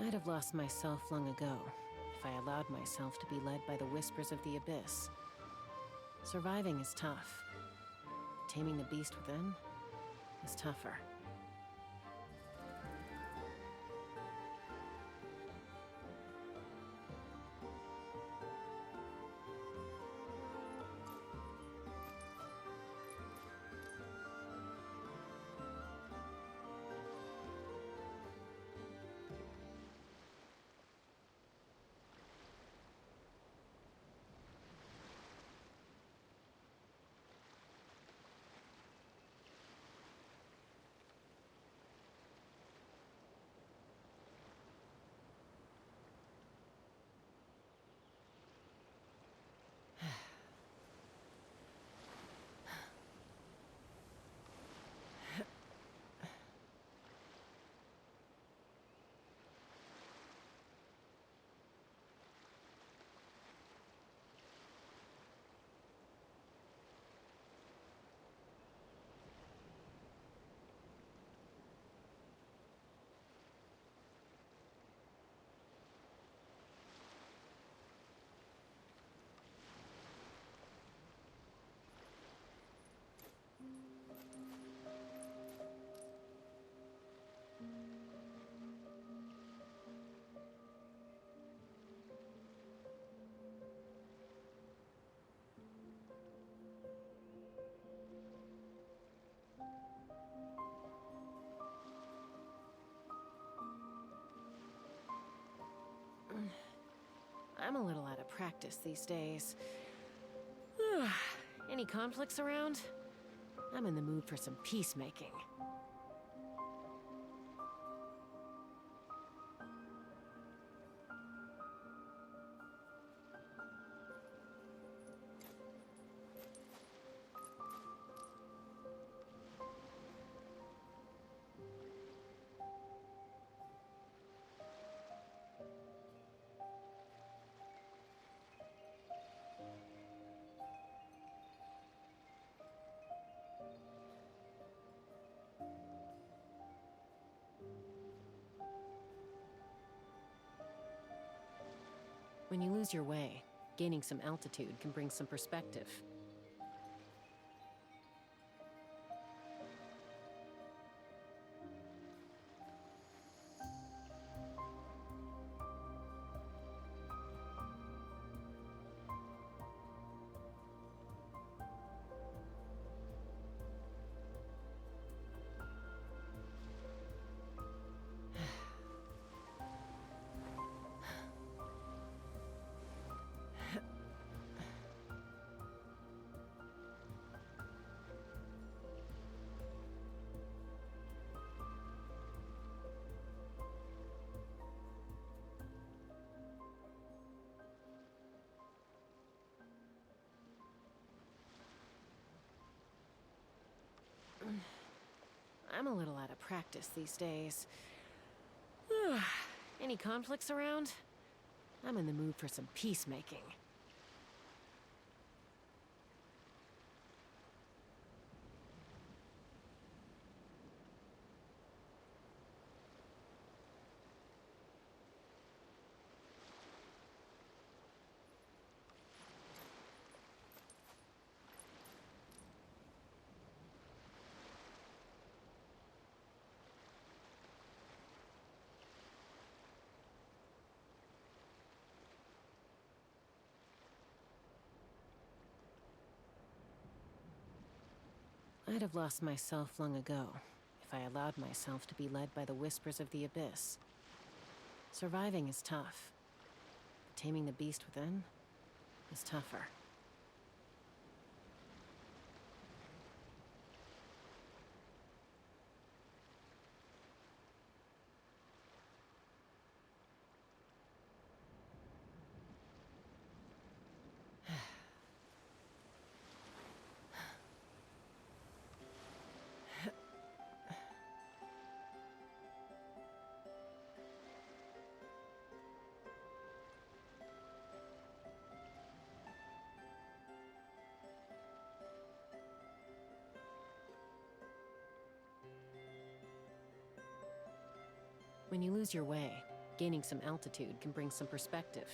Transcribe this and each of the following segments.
I'd have lost myself long ago if I allowed myself to be led by the whispers of the abyss. Surviving is tough. Taming the beast within is tougher. I'm a little out of practice these days. Any conflicts around? I'm in the mood for some peacemaking. When you lose your way, gaining some altitude can bring some perspective. I'm a little out of practice these days. Any conflicts around? I'm in the mood for some peacemaking. I'd have lost myself long ago if I allowed myself to be led by the whispers of the abyss. Surviving is tough. Taming the beast within is tougher. When you lose your way, Gaining some altitude can bring some perspective.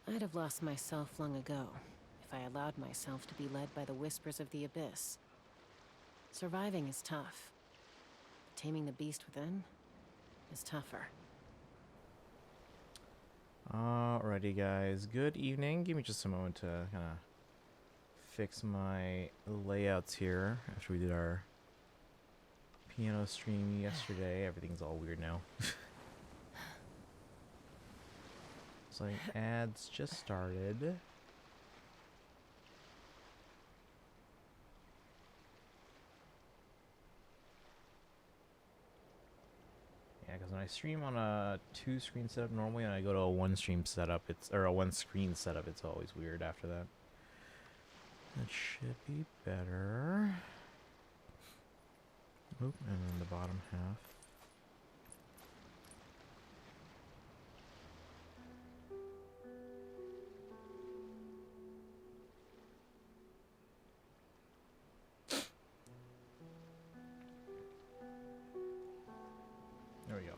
I'd have lost myself long ago if I allowed myself to be led by the whispers of the abyss. Surviving is tough. But taming the beast within is tougher. Alrighty, guys. Good evening. Give me just a moment to kind of fix my layouts here after we did our piano stream yesterday. Everything's all weird now. So ads just started. Yeah, because when I stream on a 2-screen setup normally, and I go to a 1-stream setup, or a 1-screen setup, it's always weird after that. That should be better. Oop, and then the bottom half. There we go.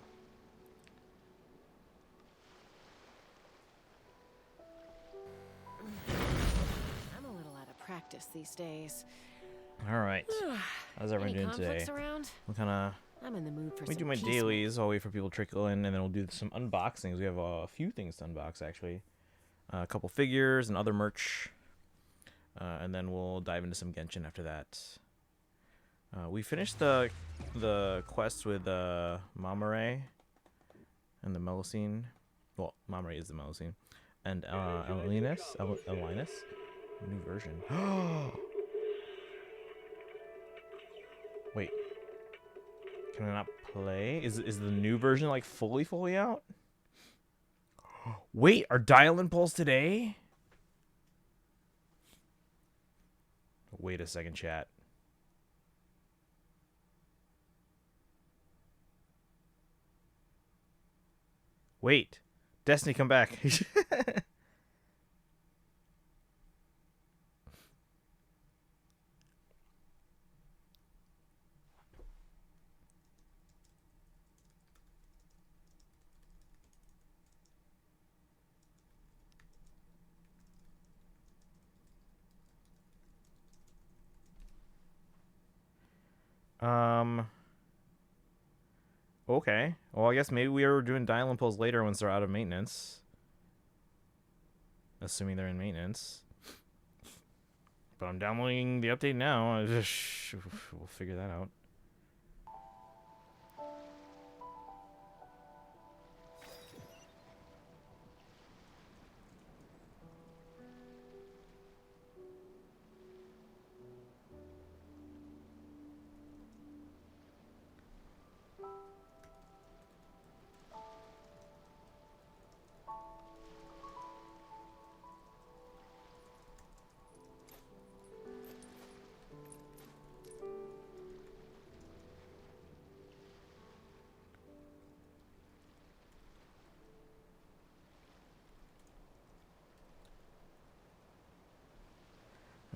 I'm a little out of practice these days. All right. How's everyone doing today? Around? What kind of... I'm in the mood for We some do my peace. dailies. I'll wait for people to trickle in, and then we'll do some unboxings. We have a few things to unbox, actually. A couple figures and other merch. And then we'll dive into some Genshin after that. We finished the quest with Mamare and the Melusine. Well, Mamare is the Melusine. And Elinus. New version. Wait. Can I not play? Is the new version like fully out? Wait, are Dialyn polls today? Wait a second, chat. Wait. Destiny, come back. Okay. Well, I guess maybe we are doing Dialyn pulls later once they're out of maintenance. Assuming they're in maintenance. But I'm downloading the update now. We'll figure that out.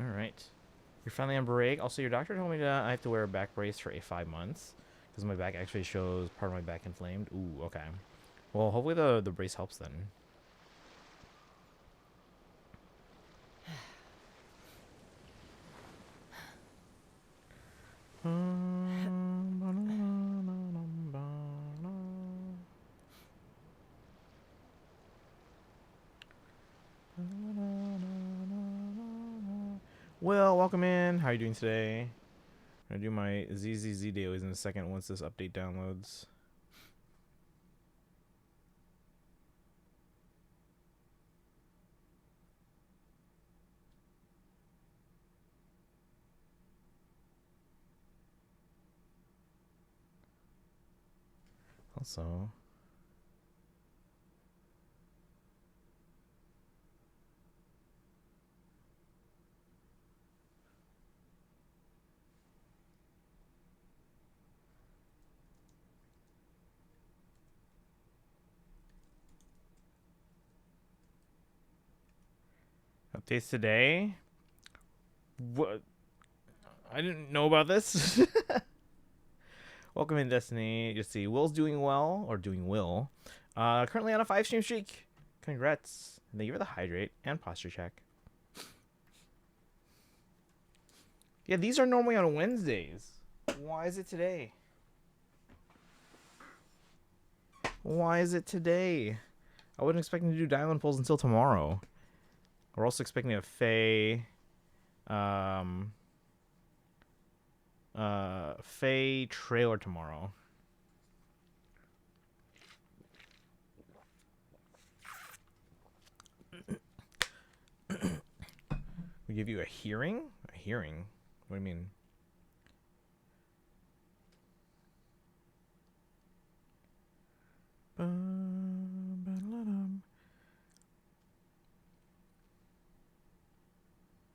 Alright. You're finally on break. Also, your doctor told me that I have to wear a back brace for 5 months. Because my back actually shows part of my back inflamed. Ooh, okay. Well, hopefully the brace helps then. Well, welcome in. How are you doing today? I'm gonna do my ZZZ dailies in a second once this update downloads. Also, updates today. What? I didn't know about this. Welcome in, Destiny. You see, Will's doing well, or doing Will. Currently on a 5-stream streak. Congrats. Thank you for the hydrate and posture check. Yeah, these are normally on Wednesdays. Why is it today? Why is it today? I wasn't expecting to do Dialyn pulls until tomorrow. We're also expecting a Faye Faye trailer tomorrow. We give you a hearing? A hearing? What do you mean?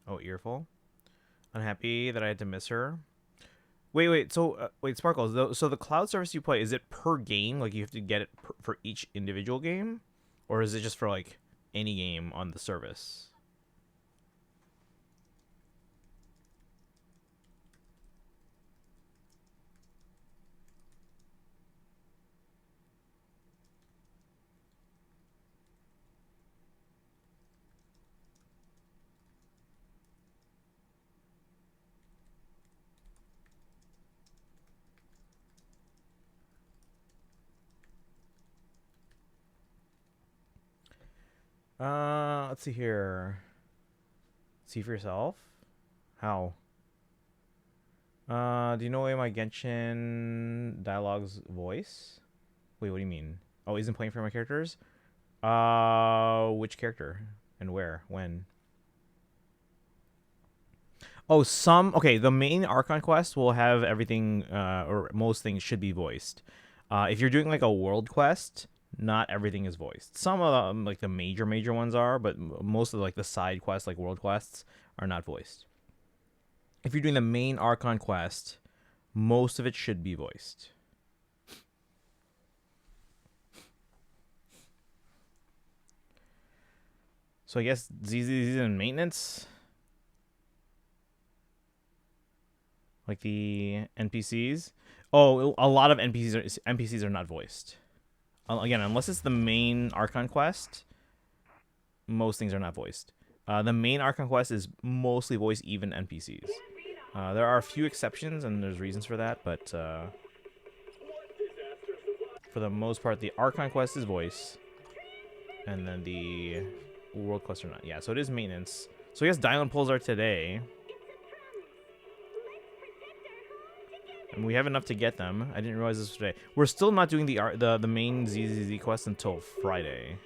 Oh, earful. Unhappy that I had to miss her. Wait. So, wait, Sparkles. So the cloud service you play, is it per game? Like you have to get it for each individual game, or is it just for like any game on the service? Let's see here. See for yourself. How? Do you know my Genshin dialogue's voice? Wait, what do you mean? Oh, isn't playing for my characters? Which character? And where? When? Oh, okay, the main Archon quest will have everything, or most things should be voiced. If you're doing like a world quest, not everything is voiced. Some of them, like the major ones are, but most of like the side quests, like world quests, are not voiced. If you're doing the main Archon quest, most of it should be voiced. So I guess ZZZ is in maintenance. Like the NPCs. Oh, a lot of NPCs are not voiced. Again, unless it's the main Archon quest, most things are not voiced. The main Archon quest is mostly voiced, even NPCs. There are a few exceptions, and there's reasons for that, but for the most part, the Archon quest is voice, and then the world quests are not. Yeah, so it is maintenance. So I guess Dialyn pulls are today. And we have enough to get them. I didn't realize this was today. We're still not doing the main ZZZ quest until Friday.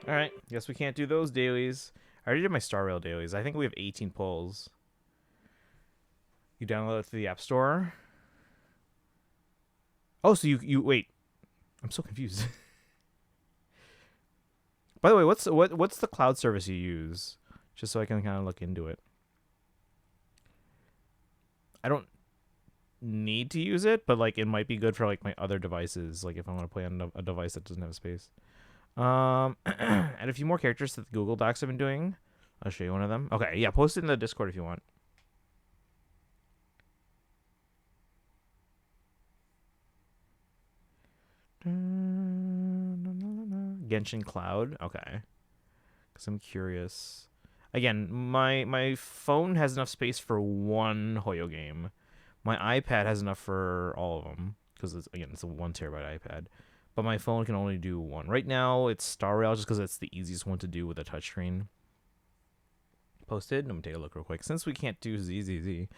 Alright, guess we can't do those dailies. I already did my Star Rail dailies. I think we have 18 pulls. You download it through the App Store. Oh, so you wait. I'm so confused. By the way, what's the cloud service you use? Just so I can kind of look into it. I don't need to use it, but like it might be good for like my other devices, like if I want to play on a device that doesn't have space. Add a few more characters that the Google Docs have been doing. I'll show you one of them. Okay, yeah, post it in the Discord if you want. Genshin Cloud. Okay, because I'm curious. Again, my phone has enough space for one Hoyo game. My iPad has enough for all of them because it's a 1 TB iPad. But my phone can only do one. Right now, it's Star Rail just because it's the easiest one to do with a touchscreen. Posted. Let me take a look real quick. Since we can't do ZZZ,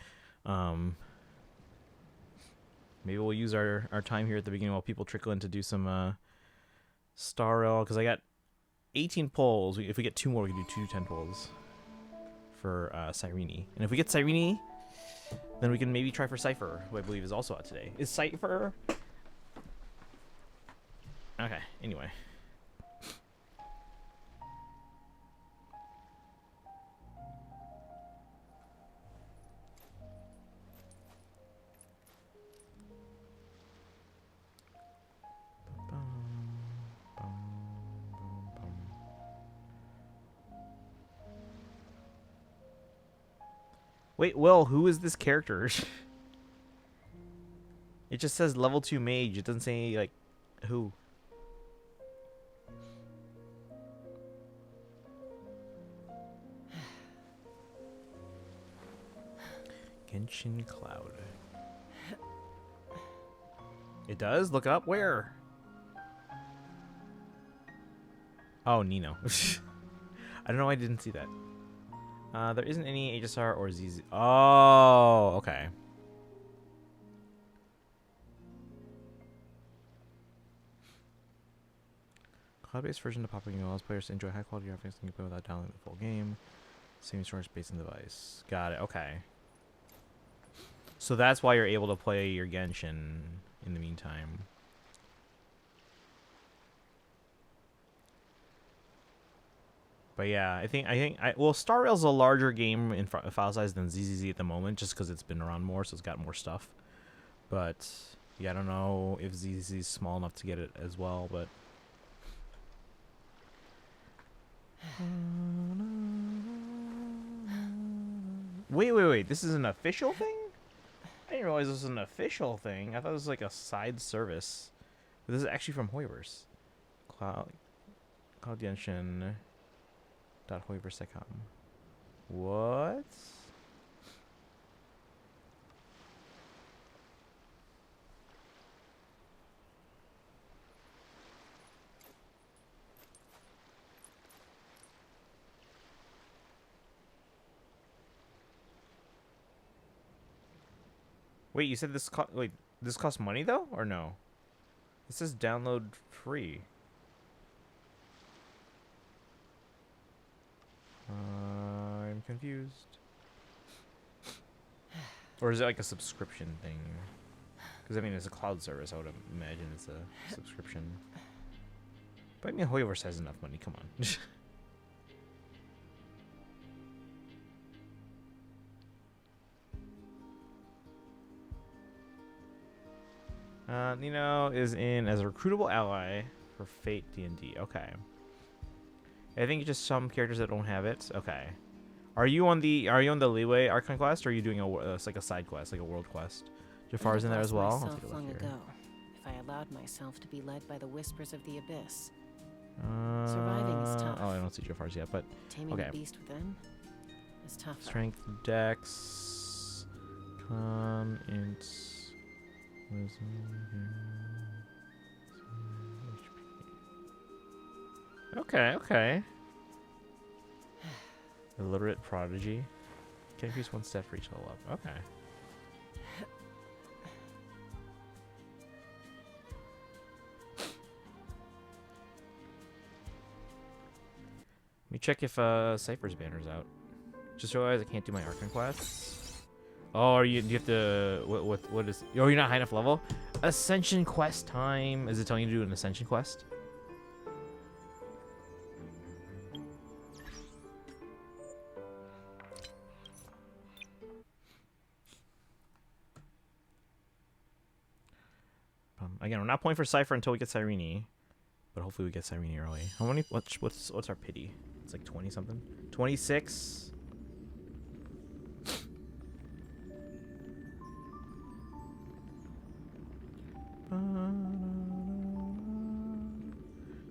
maybe we'll use our time here at the beginning while people trickle in to do some Star Rail, because I got 18 polls. If we get 2 more, we can do 2 10 polls for Cyrene. And if we get Cyrene, then we can maybe try for Cypher, who I believe is also out today. Is Cypher? Okay, anyway. Wait, Will, who is this character? It just says level 2 mage. It doesn't say, like, who. Genshin Cloud. It does? Look up? Where? Oh, Nino. I don't know why I didn't see that. There isn't any HSR or ZZ. Oh, okay. Cloud-based version of Popping allows players to enjoy high-quality graphics and you play without downloading the full game. Same storage space and device. Got it. Okay. So that's why you're able to play your Genshin in the meantime. But yeah, I think well, Star Rail's a larger game in file size than ZZZ at the moment, just because it's been around more, so it's got more stuff. But yeah, I don't know if ZZZ is small enough to get it as well. But wait, this is an official thing? I didn't realize this was an official thing. I thought it was like a side service. But this is actually from Hoyoverse. Cloud Genshin. .hoyoverse.com. What? Wait, you said this this costs money though, or no? It says download free. I'm confused. Or is it like a subscription thing? Because I mean, it's a cloud service. I would imagine it's a subscription. But I mean, Hoyoverse has enough money. Come on. Nino is in as a recruitable ally for Fate D&D. Okay. I think it's just some characters that don't have it. Okay. Are you on the Leeway Archon quest, or are you doing it's like a side quest, like a world quest? Jafar's in there as well. I'll take a look here. Ago, if I allowed myself to be led by the whispers of the abyss. Surviving is tough. Oh, I don't see Jafar's yet, but taming the beast within is tough. Strength, Dex, Con, Int, Wisdom. Okay. Illiterate Prodigy. Can increase 1 step for each level up. Okay. Let me check if Cypher's banner's out. Just realized I can't do my Archon quests. Oh, do you have to what is? Oh, you're not high enough level. Ascension quest time. Is it telling you to do an Ascension quest? Again, we're not pulling for Cypher until we get Cyrene. But hopefully we get Cyrene early. How many? What's our pity? It's like 20 something. 26.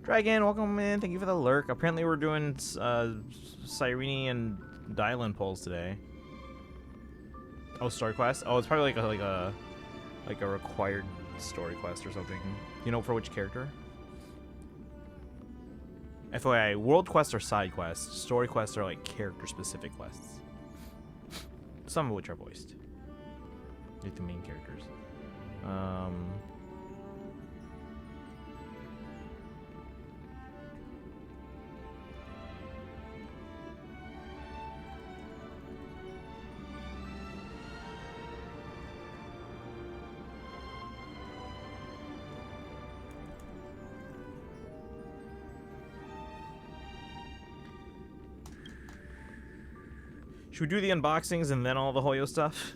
Dragon, welcome in. Thank you for the lurk. Apparently we're doing Cyrene and Dialyn pulls today. Oh, story quest. Oh, it's probably like a required story quest or something. You know for which character? FYI, world quests are side quests. Story quests are like character-specific quests. Some of which are voiced. Like the main characters. Should we do the unboxings and then all the Hoyo stuff?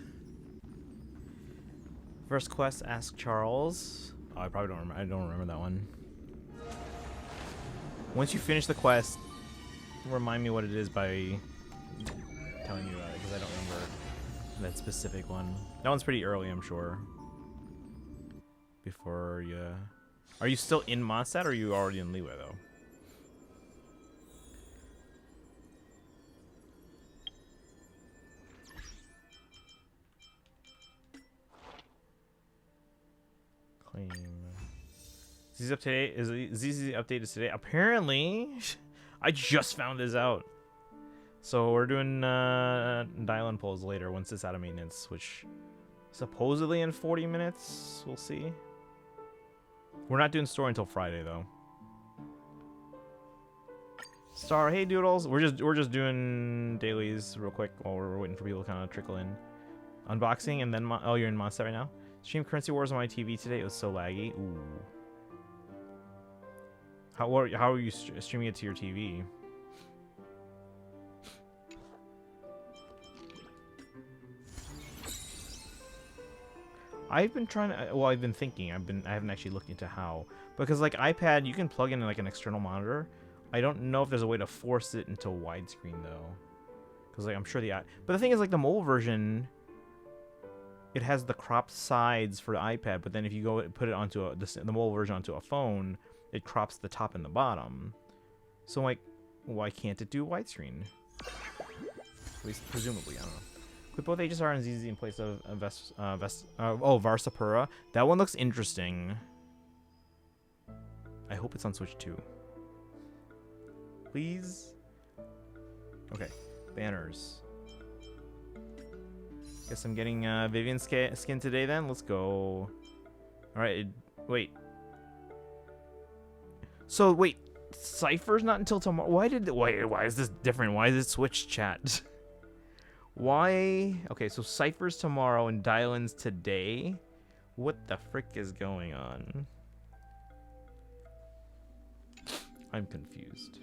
First quest, ask Charles. Oh, I probably don't remember. I don't remember that one. Once you finish the quest, remind me what it is by telling you about it, because I don't remember that specific one. That one's pretty early, I'm sure. Before you... Are you still in Mondstadt, or are you already in Liyue, though? Claim. ZZZ update is ZZZ update is today. Apparently, I just found this out. So we're doing Dialyn pulls later once it's out of maintenance, which supposedly in 40 minutes. We'll see. We're not doing story until Friday though. Star, hey doodles. We're just doing dailies real quick while we're waiting for people to kind of trickle in. Unboxing and then oh, you're in Mondstadt right now. Stream Currency Wars on my TV today. It was so laggy. Ooh. How are you streaming it to your TV? I've been trying to. Well, I've been thinking. I haven't actually looked into how, because like iPad, you can plug in like an external monitor. I don't know if there's a way to force it into widescreen though, because like I'm sure but the thing is like the mobile version. It has the cropped sides for the iPad, but then if you go put it onto the mobile version onto a phone, it crops the top and the bottom. So like, why can't it do widescreen? At least presumably, I don't know. Put both HSR and ZZ in place of Varsapura. That one looks interesting. I hope it's on Switch too. Please. Okay, banners. Guess I'm getting Vivian skin today then. Let's go. Alright, wait. So, wait. Cypher's not until tomorrow? Why is this different? Why is it Switch chat? Why? Okay, so Cypher's tomorrow and Dialyn's today? What the frick is going on? I'm confused.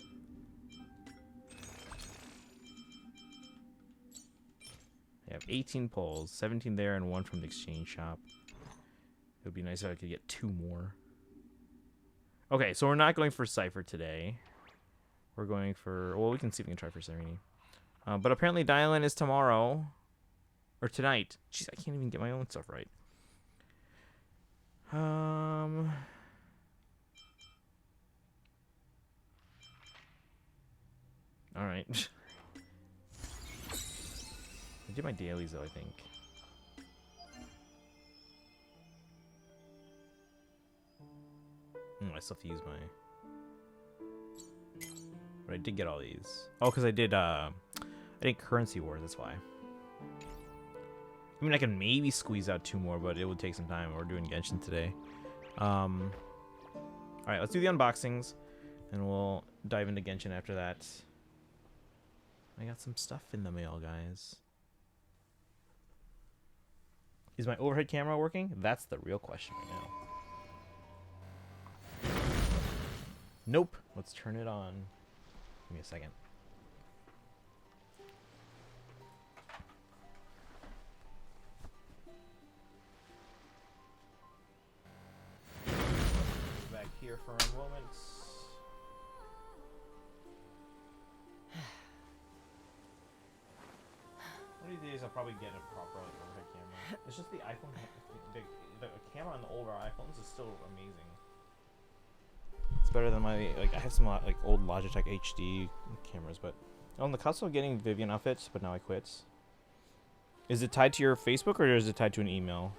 I have 18 polls, 17 there and 1 from the exchange shop. It would be nice if I could get 2 more. Okay, so we're not going for Cypher today. We're going for... Well, we can see if we can try for Cyrene. But apparently Dialyn is tomorrow. Or tonight. Jeez, I can't even get my own stuff right. Alright. I did my dailies though, I think. I still have to use my... But I did get all these. Oh, because I did Currency Wars, that's why. I mean, I can maybe squeeze out 2 more, but it would take some time. We're doing Genshin today. Alright, let's do the unboxings. And we'll dive into Genshin after that. I got some stuff in the mail, guys. Is my overhead camera working? That's the real question right now. Nope. Let's turn it on. Give me a second. probably get a proper like, overhead camera. It's just the iPhone, the camera on the older iPhones is still amazing. It's better than my like. I have some like old Logitech HD cameras, but on the cusp of getting Vivian outfits, but now I quit. Is it tied to your Facebook or is it tied to an email?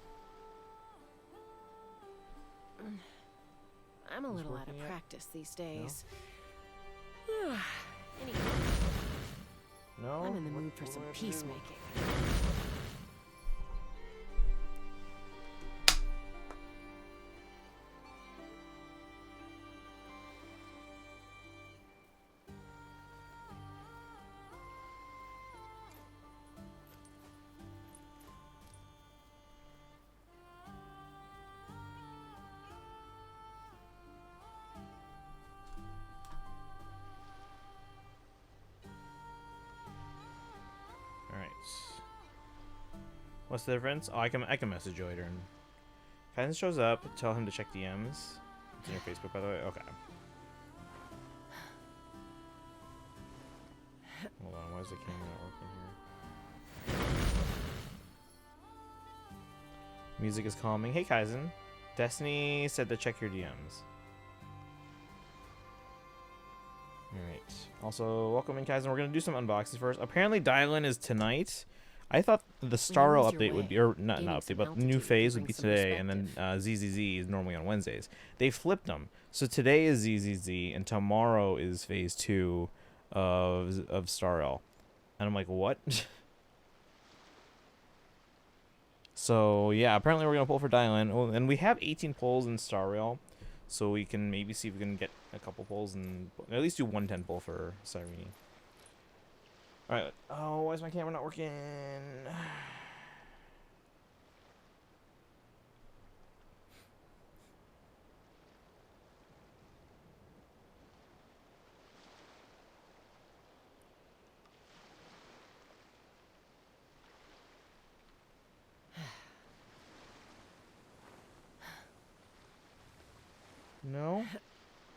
I'm a little out of practice these days. No? I'm in the mood for some peacemaking. What's the difference? Oh, I can message you later. And Kaizen shows up. Tell him to check DMs. It's in your Facebook, by the way. Okay. Hold on. Why is the camera not working here? Music is calming. Hey, Kaizen. Destiny said to check your DMs. Alright. Also, welcome in, Kaizen. We're going to do some unboxings first. Apparently, Dialyn is tonight. I thought the Starro update would be, or not update, but new phase would be today, and then ZZZ is normally on Wednesdays. They flipped them. So today is ZZZ, and tomorrow is phase 2 of Starro. And I'm like, what? So, yeah, apparently we're going to pull for Dialyn. Oh, and we have 18 pulls in Starro, so we can maybe see if we can get a couple pulls and at least do 110 pull for Cyrene. Alright. Oh, why is my camera not working? No?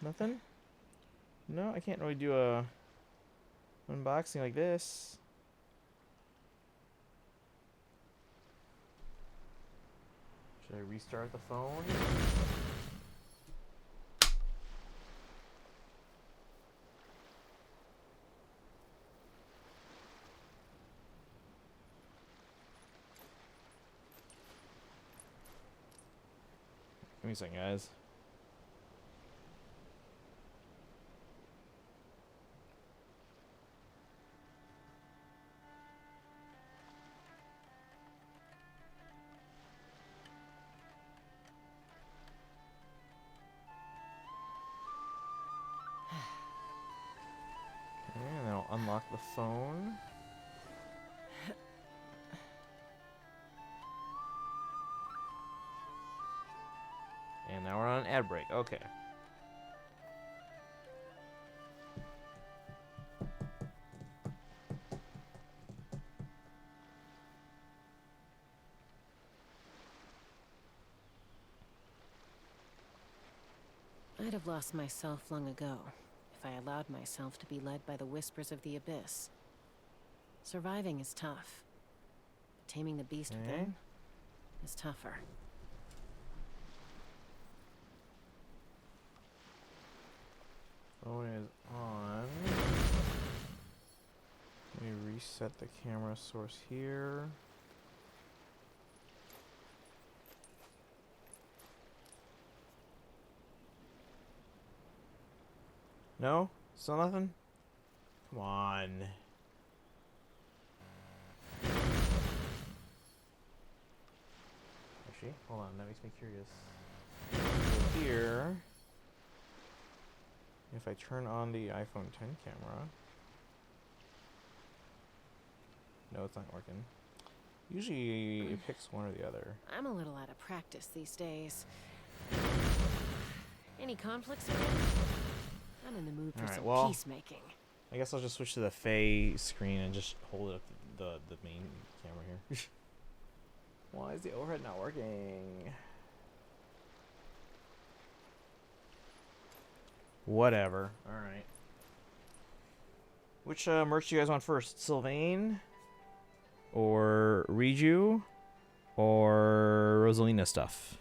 Nothing? No, I can't really do a unboxing like this. Should I restart the phone? Give me a second, guys. And then I'll unlock the phone. And now we're on an ad break. Okay. I'd have lost myself long ago if I allowed myself to be led by the whispers of the abyss. Surviving is tough, but taming the beast within is tougher. Phone is on. Let me reset the camera source here. No? Still nothing? Come on. Actually, hold on, that makes me curious. So here, if I turn on the iPhone 10 camera, no, it's not working. Usually it picks one or the other. I'm a little out of practice these days. Any conflicts around? I'm in the mood for some peacemaking. I guess I'll just switch to the Faye screen and just hold it up to the main camera here. Why is the overhead not working? Whatever. Alright. Which merch do you guys want first? Sylvain or Riju or Rosalina stuff?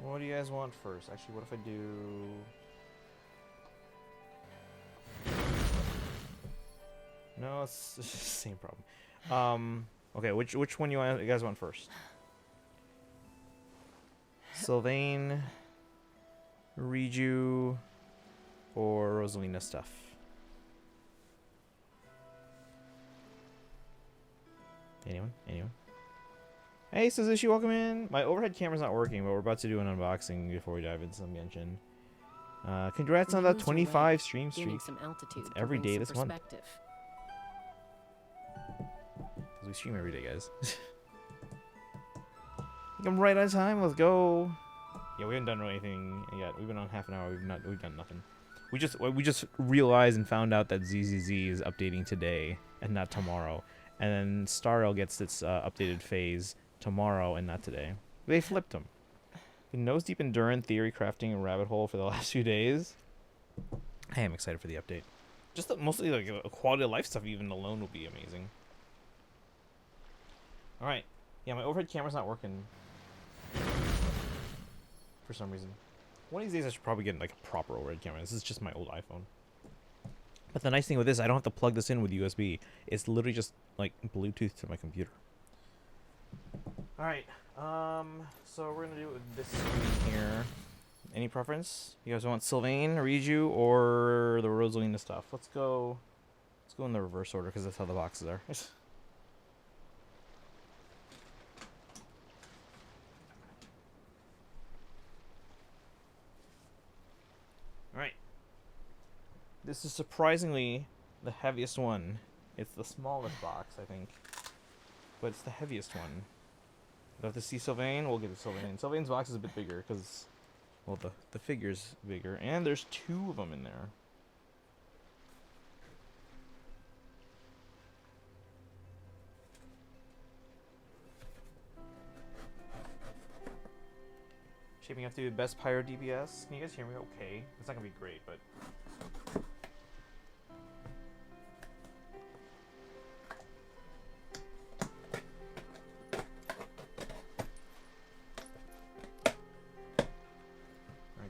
What do you guys want first? Actually, what if I do... No, it's the same problem. Okay, which one you guys want first? Sylvain, Riju, or Rosalina stuff? Anyone? Hey, ZZZ, welcome in. My overhead camera's not working, but we're about to do an unboxing before we dive into some Genshin. Congrats on that 25 stream streak. It's every day this month. Because we stream every day, guys. I'm right on time. Let's go. Yeah, we haven't done anything yet. We've been on half an hour. We've done nothing. We just realized and found out that ZZZ is updating today and not tomorrow, and then Starl gets its updated phase tomorrow and not today. They flipped them. Nose deep in Durin theory crafting a rabbit hole for the last few days. I am excited for the update. Just mostly like quality of life stuff even alone will be amazing. All right. Yeah, my overhead camera's not working for some reason. One of these days I should probably get like a proper overhead camera. This is just my old iPhone. But the nice thing with this, I don't have to plug this in with USB. It's literally just like Bluetooth to my computer. All right. So we're gonna do it with this screen here. Any preference? You guys want Sylvain, Riju, or the Rosalina stuff? Let's go in the reverse order because that's how the boxes are. All right. This is surprisingly the heaviest one. It's the smallest box, I think, but it's the heaviest one. If I have to see Sylvain, we'll get the Sylvain. Sylvain's box is a bit bigger because, well, the figure's bigger, and there's 2 of them in there. Shaping up to be the best Pyro DPS. Can you guys hear me okay? It's not gonna be great, but...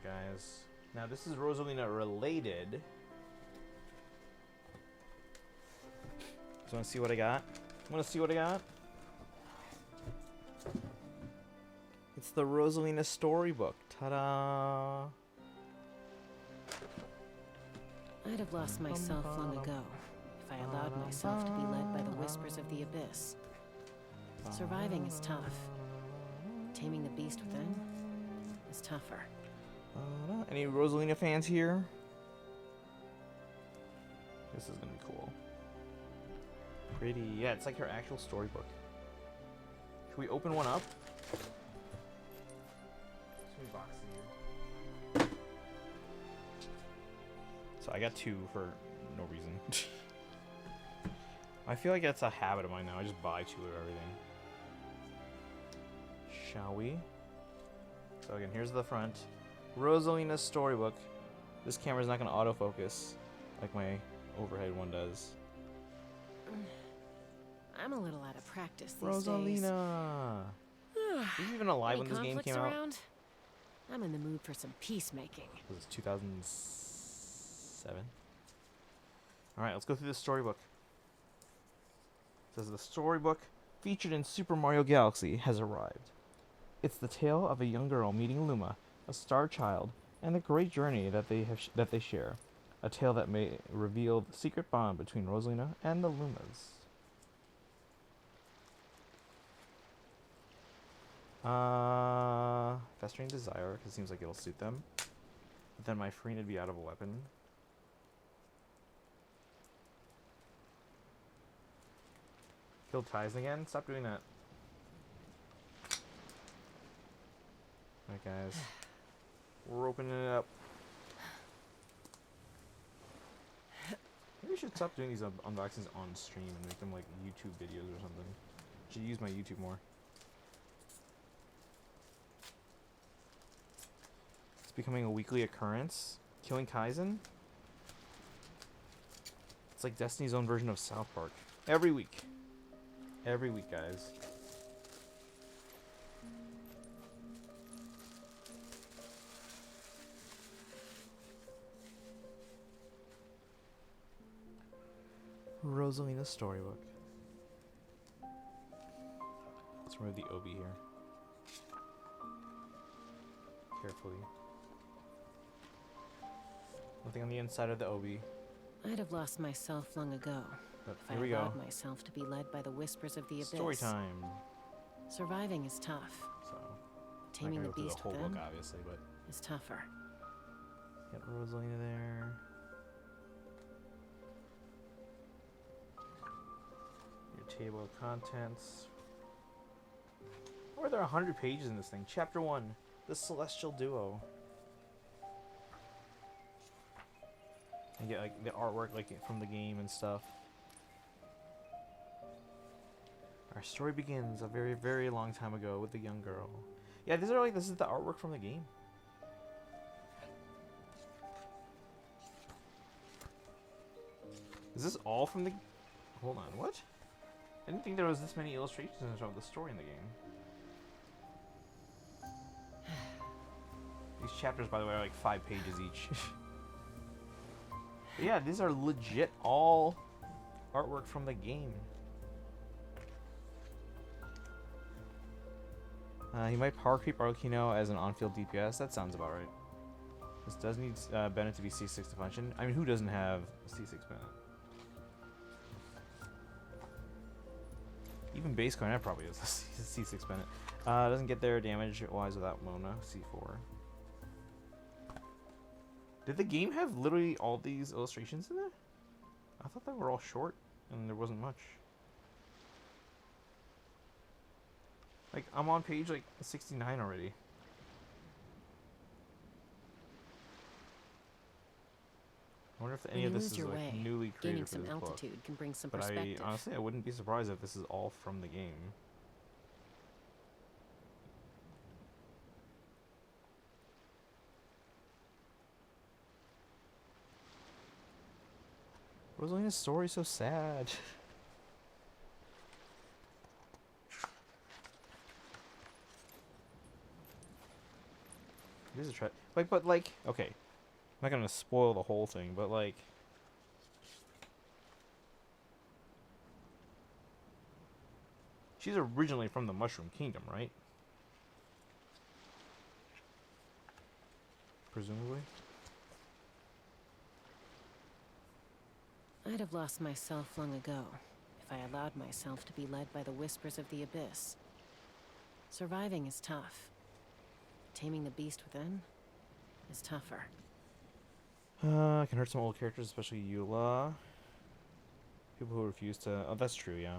guys. Now this is Rosalina related. So wanna see what I got? It's the Rosalina storybook. Ta-da! I'd have lost myself long ago if I allowed myself to be led by the whispers of the abyss. Surviving is tough. Taming the beast within is tougher. Any Rosalina fans here? This is gonna be cool. Pretty. Yeah, it's like her actual storybook. Should we open one up? So I got 2 for no reason. I feel like that's a habit of mine now. I just buy 2 of everything. Shall we? So again, here's the front. Rosalina's storybook. This camera's not going to autofocus like my overhead one does. I'm a little out of practice these Rosalina! days. Were you even alive when this game came out? Around? I'm in the mood for some peacemaking. Was it 2007? Alright, let's go through the storybook. It says the storybook featured in Super Mario Galaxy has arrived. It's the tale of a young girl meeting Luma, a star child, and the great journey that they share. A tale that may reveal the secret bond between Rosalina and the Lumas. Festering Desire, because it seems like it'll suit them. But then my Freen would be out of a weapon. Killed Tyson again? Stop doing that. Alright guys. We're opening it up. Maybe we should stop doing these unboxings on stream and make them like YouTube videos or something. Should use my YouTube more. becoming a weekly occurrence. Killing Kaizen? It's like Destiny's own version of South Park. Every week. Every week, guys. Rosalina's storybook. Let's remove the obi here. Carefully. Nothing on the inside of the obi. I'd have lost myself long ago But if here I we go. allowed myself to be led by the whispers of the abyss. Story time. Surviving is tough. So, Taming the go through beast the whole within book, obviously, but is tougher. get Rosalina there. Your table of contents. Or are there 100 pages in this thing? Chapter 1, The Celestial Duo. And get like the artwork like from the game and stuff. Our story begins a very, very long time ago with a young girl. Yeah, this is the artwork from the game. Is this all from the... Hold on, what? I didn't think there was this many illustrations of the story in the game. These chapters, by the way, are like 5 pages each. But yeah, these are legit all artwork from the game. He might power creep Arlecchino as an on-field DPS. That sounds about right. This does need Bennett to be C6 to function. I mean, who doesn't have C6 Bennett? Even base Cornet probably is a C6 Bennett. Doesn't get their damage-wise without Mona. C4. Did the game have literally all these illustrations in there? I thought they were all short and there wasn't much. Like, I'm on page, like, 69 already. I wonder if any of this is, like, newly created Gaining for some this altitude book. can bring some But perspective. honestly, I wouldn't be surprised if this is all from the game. Rosalina's story is so sad. It is a like, but like, okay, I'm not gonna spoil the whole thing, but like, she's originally from the Mushroom Kingdom, right? Presumably. I'd have lost myself long ago if I allowed myself to be led by the whispers of the abyss. Surviving is tough. Taming the beast within is tougher. I can hurt some old characters, especially Eula. People who refuse to... Oh, that's true, yeah.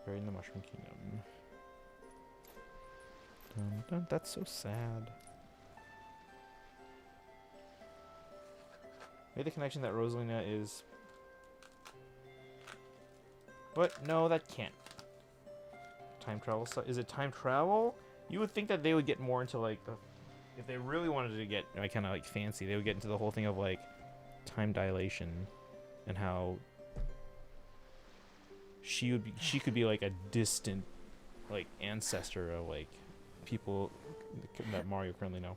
Buried in the Mushroom Kingdom. Dun, dun, that's so sad. Made the connection that Rosalina is... What? No, that can't. Time travel stuff. Is it time travel? You would think that they would get more into like the... If they really wanted to get like kind of like fancy, they would get into the whole thing of like time dilation and how she could be like a distant like ancestor of like people that Mario currently know.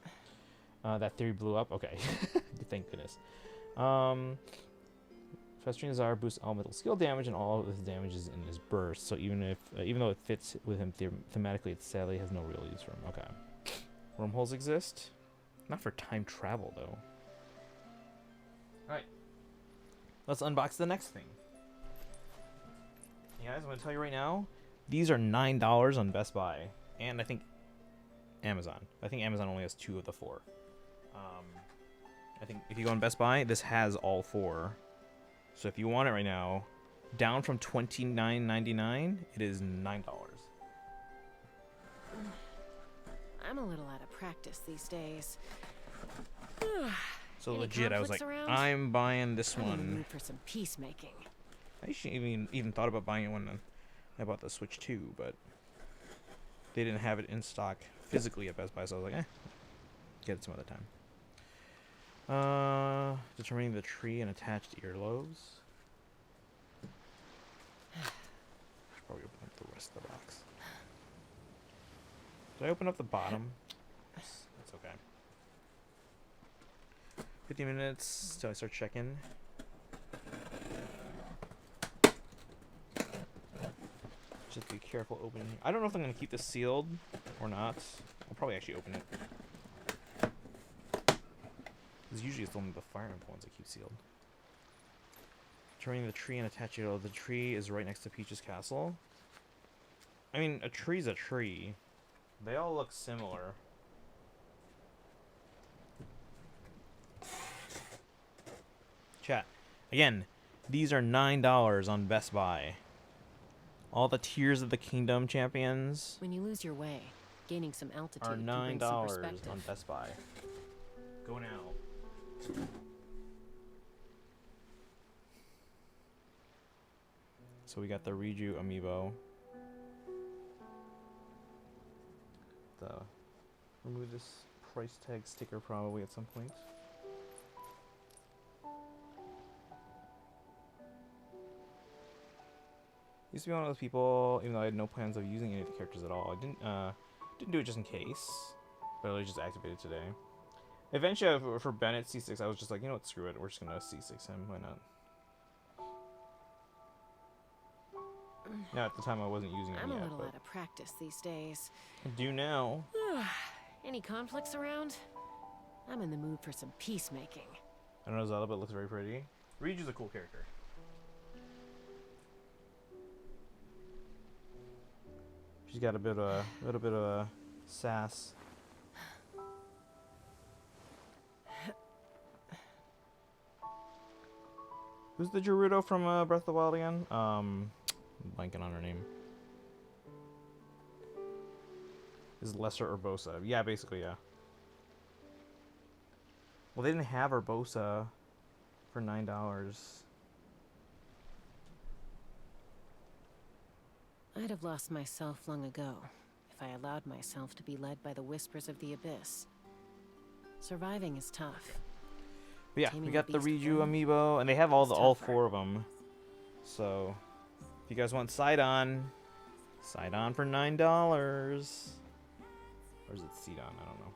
That theory blew up. Okay, thank goodness. Festering Desire boosts elemental skill damage, and all of his damage is in his burst. So even though it fits with him thematically, it sadly has no real use for him. Okay. Wormholes exist, not for time travel though. All right. Let's unbox the next thing. Hey guys, I'm gonna tell you right now, these are $9 on Best Buy, and I think Amazon. I think Amazon only has 2 of the 4. I think if you go on Best Buy, this has all 4. So if you want it right now, down from $29.99, it is $9. I'm a little out of practice these days. So Any legit, I was like, conflicts around? I'm buying this I'm in the one. mood for some peacemaking. I actually even thought about buying it when I bought the Switch 2, but they didn't have it in stock physically at Best Buy, so I was like, get it some other time. Determining the tree and attached earlobes. Should probably open up the rest of the box. Did I open up the bottom? That's okay. 50 minutes till I start checking. Just be careful opening. I don't know if I'm gonna keep this sealed or not. I'll probably actually open it. Because usually it's only the Fire Emblem ones I keep sealed. Turning the tree and attach it. The tree is right next to Peach's castle. I mean, a tree's a tree. They all look similar. Chat. Again, these are $9 on Best Buy. All the Tears of the Kingdom champions When you lose your way, gaining some altitude are can bring $9 some on perspective. Best Buy. Go now. So we got the Riju amiibo. Remove this price tag sticker probably at some point. Used to be one of those people, even though I had no plans of using any of the characters at all. I didn't do it just in case, but I just activated today. Eventually, for Bennett C6, I was just like, you know what, screw it. We're just gonna C6 him. Why not? Now, at the time, I wasn't using I'm him a yet, little but out of practice these days. I do now. Any conflicts around? I'm in the mood for some peacemaking. I don't know Zelda, but it looks very pretty. Riju's a cool character. She's got a little bit of sass. Who's the Gerudo from Breath of the Wild again? I'm blanking on her name. Is Lesser Urbosa? Yeah, basically, yeah. Well, they didn't have Urbosa for $9. I'd have lost myself long ago if I allowed myself to be led by the whispers of the abyss. Surviving is tough. But yeah, Taming we got the the beast Riju within amiibo, and they have all is all tougher. 4 of them. So, if you guys want Sidon for $9. Or is it Sidon? I don't know.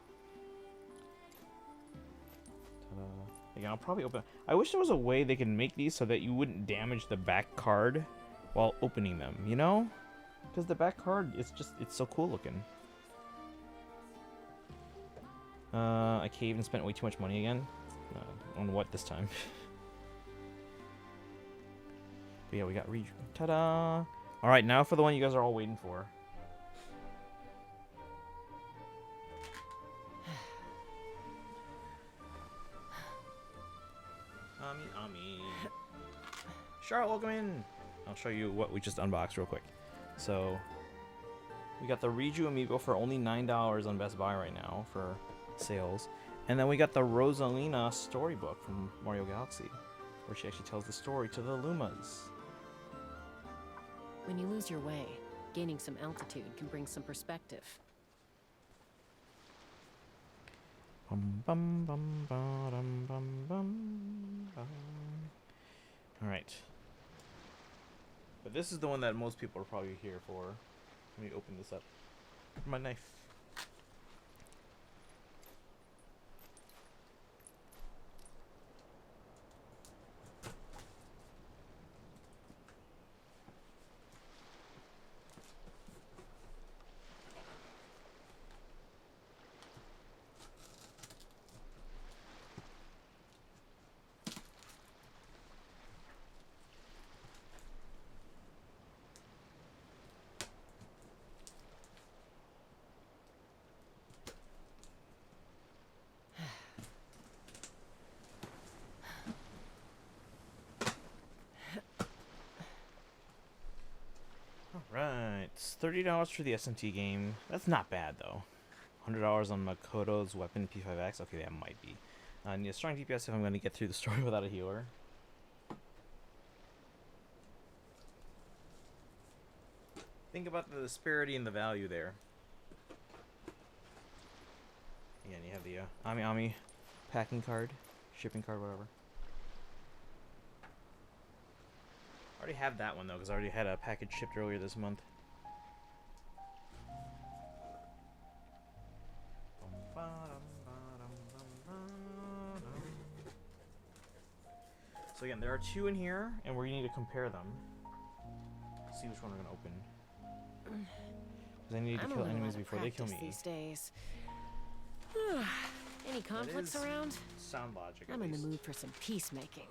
Ta-da. Again, I'll probably open. I wish there was a way they could make these so that you wouldn't damage the back card while opening them. You know, because the back card it's so cool looking. I caved and spent way too much money again. On what this time? But yeah, we got Riju. Ta-da! All right, now for the one you guys are all waiting for. Ami. Charlotte, welcome in. I'll show you what we just unboxed real quick. So, we got the Riju amiibo for only $9 on Best Buy right now for sales. And then we got the Rosalina storybook from Mario Galaxy, where she actually tells the story to the Lumas. When you lose your way, gaining some altitude can bring some perspective. Bum, bum, bum, ba-dum, bum, bum, bum. All right. But this is the one that most people are probably here for. Let me open this up. My knife. Alright, $30 for the SMT game. That's not bad though. $100 on Makoto's weapon P5X. Okay, that might be. I need a strong DPS if I'm going to get through the story without a healer. Think about the disparity in the value there. the Ami Ami packing card, shipping card, whatever. I already have that one though, because I already had a package shipped earlier this month. So again, there are 2 in here, and we need to compare them. See which one we're gonna open. Because I need to kill enemies before they kill me. These days. Any conflicts around? Sound logic. I'm in the mood for some peacemaking.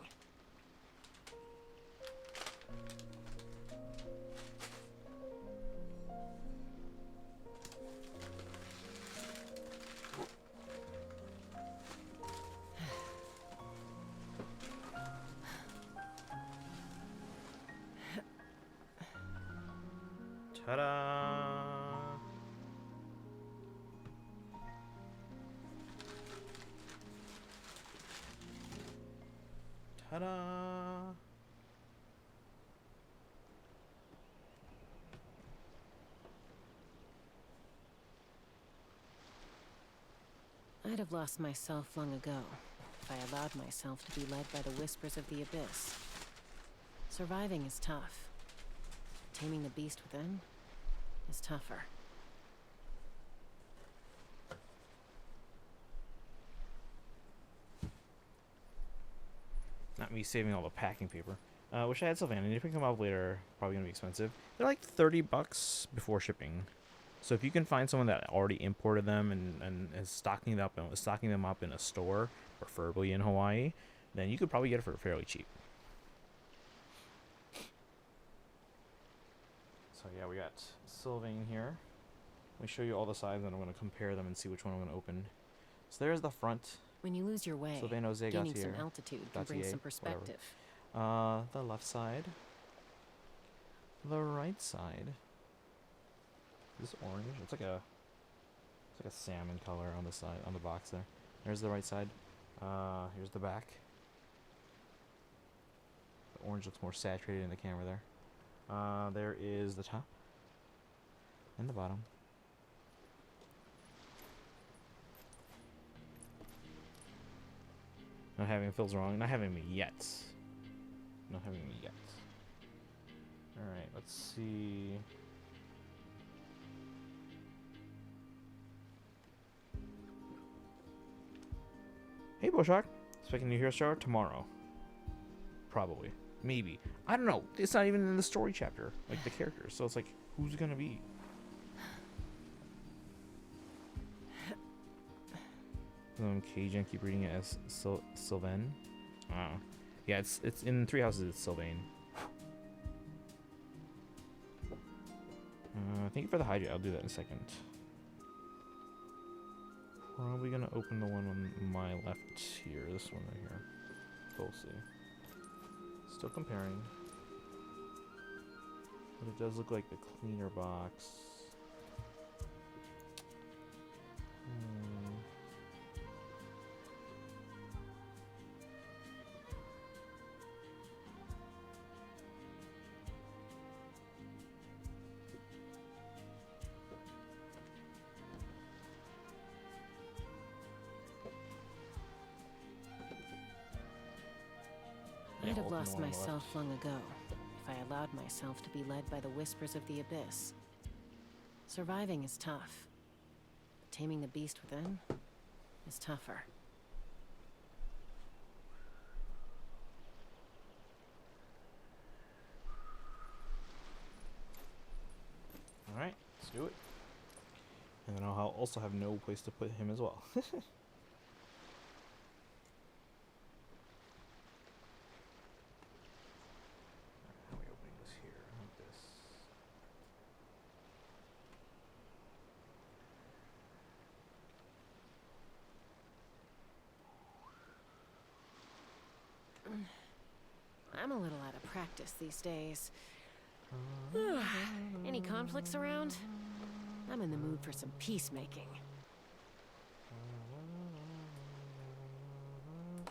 Ta-da! Ta-da! I'd have lost myself long ago if I allowed myself to be led by the whispers of the abyss. Surviving is tough. Taming the beast within is tougher. Not me saving all the packing paper. Wish I had Sylvan. I need to pick them up later. Probably gonna be expensive. They're like $30 before shipping. So if you can find someone that already imported them and is stocking them up in a store, preferably in Hawaii, then you could probably get it for fairly cheap. So yeah, we got Sylvain here. Let me show you all the sides, and I'm going to compare them and see which one I'm going to open. So there's the front. When you lose your way, Sylvain Jose gaining Gautier, some altitude can bring some perspective. The left side. The right side. Is this orange? It's like a salmon color on the side, on the box there. There's the right side. Here's the back. The orange looks more saturated in the camera there. There is the top and the bottom. Not having feels wrong. Not having me yet. Not having me yet. Alright, let's see. Hey, Boshak. Expecting a hero star tomorrow. Probably. Maybe. I don't know. It's not even in the story chapter, like the characters. So it's like, who's it gonna be? Cajun, keep reading it as Sylvain. Oh. Yeah, it's in 3 houses. It's Sylvain. Thank you for the hydrate. I'll do that in a second. Probably gonna open the one on my left here. This one right here. We'll see. Still comparing. But it does look like the cleaner box. I'd have lost myself long ago if I allowed myself to be led by the whispers of the abyss. Surviving is tough, but taming the beast within is tougher. Alright, let's do it. And then I'll also have no place to put him as well. I'm a little out of practice these days. Any conflicts around? I'm in the mood for some peacemaking.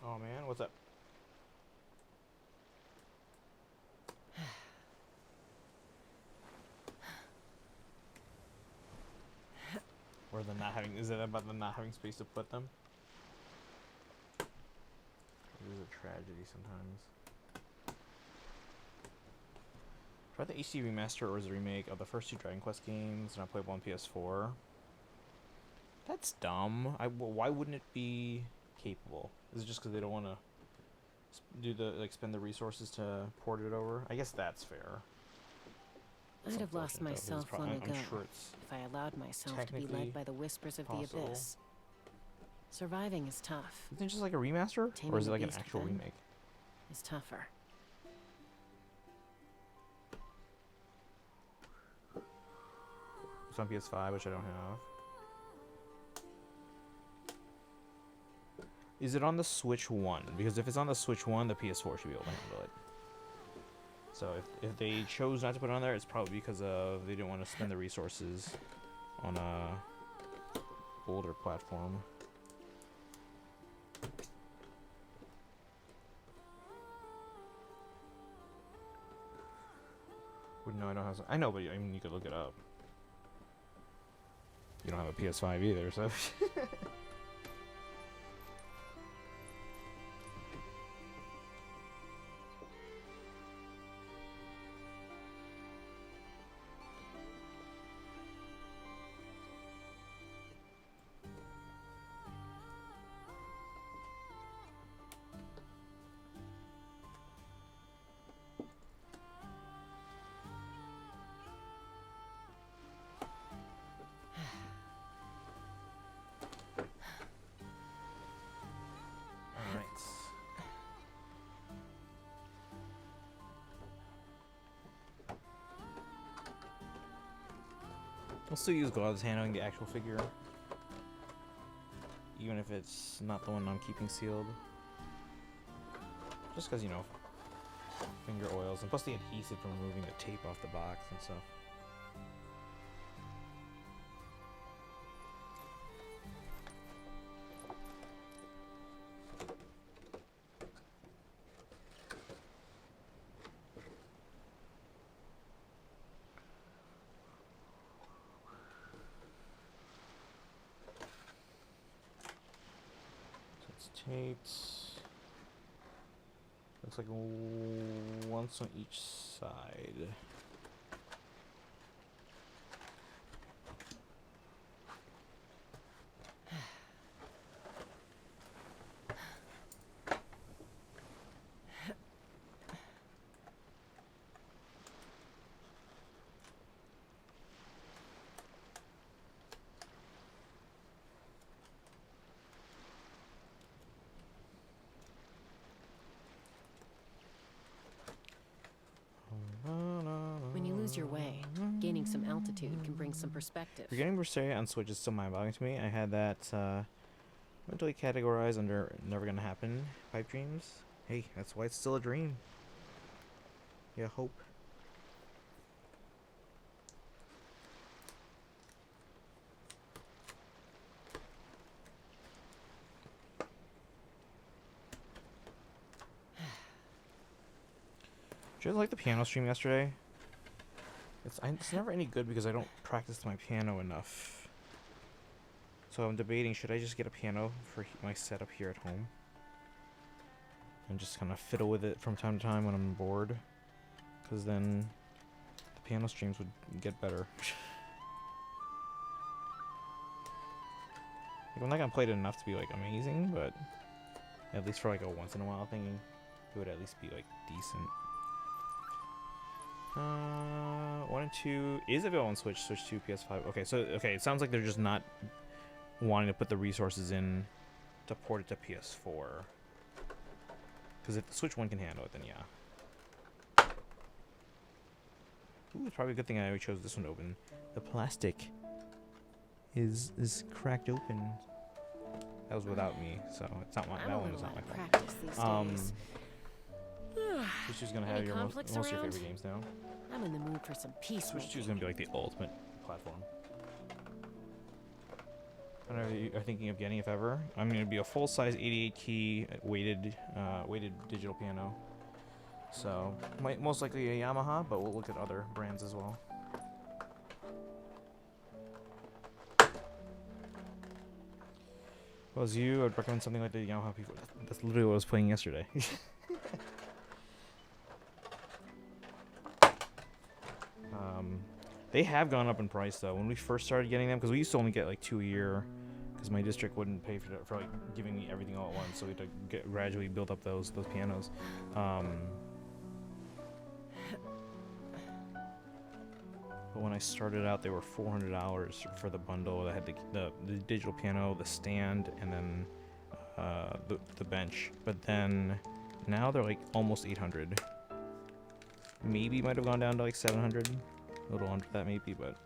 Oh man, what's up? Or the not having, is it about the not having space to put them? It is a tragedy sometimes. Try the HD remaster or is a remake of the first 2 Dragon Quest games, not playable on PS4. That's dumb. Why wouldn't it be capable? Is it just because they don't want to do the spend the resources to port it over? I guess that's fair. I'd have lost myself long ago I'm sure it's if I allowed myself to be led by the whispers of the abyss. Surviving is tough. Isn't it just like a remaster? Or is it like an actual remake? It's tougher. It's on PS5, which I don't have. Is it on the Switch 1? Because if it's on the Switch 1, the PS4 should be able to handle it. So if they chose not to put it on there, it's probably because of they didn't want to spend the resources on a older platform. No, I don't have. I know, but I mean, you could look it up. You don't have a PS5 either, so. I'll still use gloves handling the actual figure, even if it's not the one I'm keeping sealed. Just because, you know, finger oils, and plus the adhesive from removing the tape off the box and stuff. Taped. Looks like once on each side. Your way. Gaining some altitude can bring some perspective. Forgetting Berseria on Switch is still mind-boggling to me. I had that mentally categorized under never gonna happen pipe dreams. Hey, that's why it's still a dream. Yeah, hope. Did you guys like the piano stream yesterday? It's never any good because I don't practice my piano enough. So I'm debating, should I just get a piano for my setup here at home? And just kind of fiddle with it from time to time when I'm bored? Because then the piano streams would get better. Like, I'm not going to play it enough to be like amazing, but at least for like a once in a while thing, it would at least be like decent. 1 and 2 is available on Switch 2, PS5. Okay, so it sounds like they're just not wanting to put the resources in to port it to PS4. Because if the Switch 1 can handle it, then yeah. Ooh, it's probably a good thing I chose this one to open. The plastic is cracked open. That was without me, so it's not my, that one was not my fault. Switch 2 is gonna have most of your favorite games now. I'm in the mood for some peace. Switch 2 is gonna be like the ultimate platform. I don't know if you are thinking of getting, if ever. I'm gonna be a full-size 88-key weighted digital piano. So most likely a Yamaha, but we'll look at other brands as well. If I was you, I'd recommend something like the Yamaha P4. That's literally what I was playing yesterday. They have gone up in price though. When we first started getting them, because we used to only get like 2 a year, because my district wouldn't pay for like giving me everything all at once, so we had to gradually build up those pianos. But when I started out, they were $400 for the bundle that had the digital piano, the stand, and then the bench. But then now they're like almost 800. Maybe might have gone down to like 700. A little under that maybe, but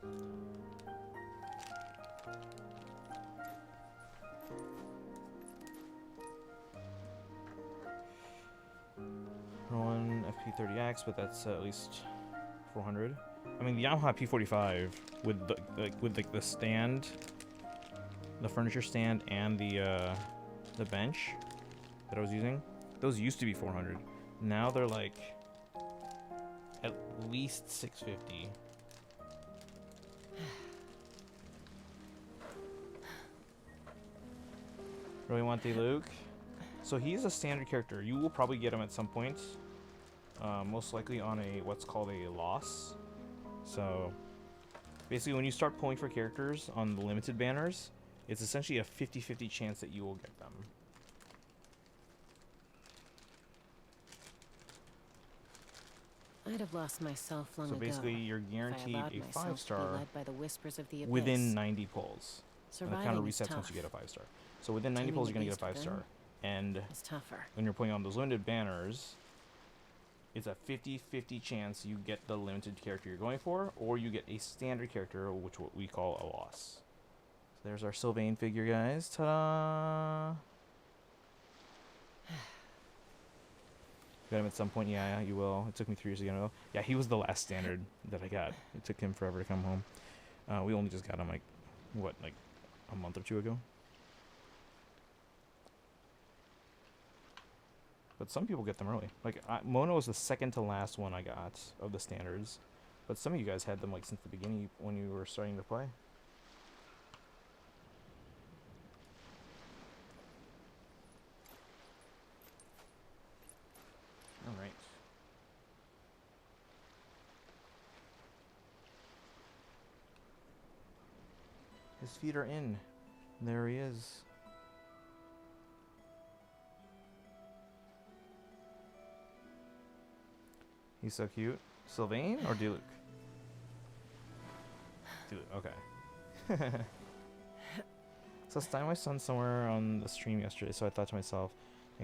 one FP30X, but that's at least 400. I mean, the Yamaha P45 with the stand, the furniture stand, and the bench that I was using, those used to be 400. Now they're like at least 650. Really want the Luke? So he's a standard character. You will probably get him at some point. Most likely on a what's called a loss. So basically when you start pulling for characters on the limited banners, it's essentially a 50-50 chance that you will get them. I'd have lost myself long ago. So basically you're guaranteed a 5-star within within 90 pulls. And the counter resets tough. once you get a 5-star. So within 90 pulls, you're going to get a 5-star. And it's tougher. when you're putting on those limited banners, it's a 50-50 chance you get the limited character you're going for, or you get a standard character, which what we call a loss. So there's our Sylvain figure, guys. Ta-da! Got him at some point? Yeah, you will. It took me 3 years to get him. Yeah, he was the last standard that I got. It took him forever to come home. We only just got him, like, what, like a month or 2 ago? But some people get them early. Like, Mono was the second to last one I got of the standards. But some of you guys had them, like, since the beginning when you were starting to play. Alright. His feet are in. There he is. He's so cute. Sylvain or Diluc? Diluc, okay. So I saw my son somewhere on the stream yesterday, so I thought to myself,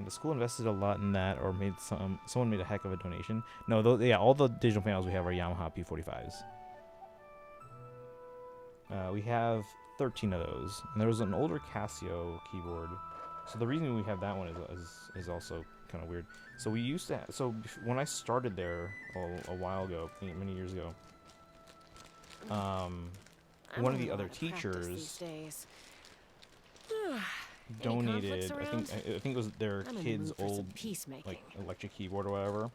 the school invested a lot in that, or made someone made a heck of a donation. No, yeah, all the digital panels we have are Yamaha P45s. We have 13 of those, and there was an older Casio keyboard. So the reason we have that one is also kind of weird. So we used to, when I started there a while ago, many years ago, one of the other teachers donated, I think it was their kid's old like electric keyboard or whatever,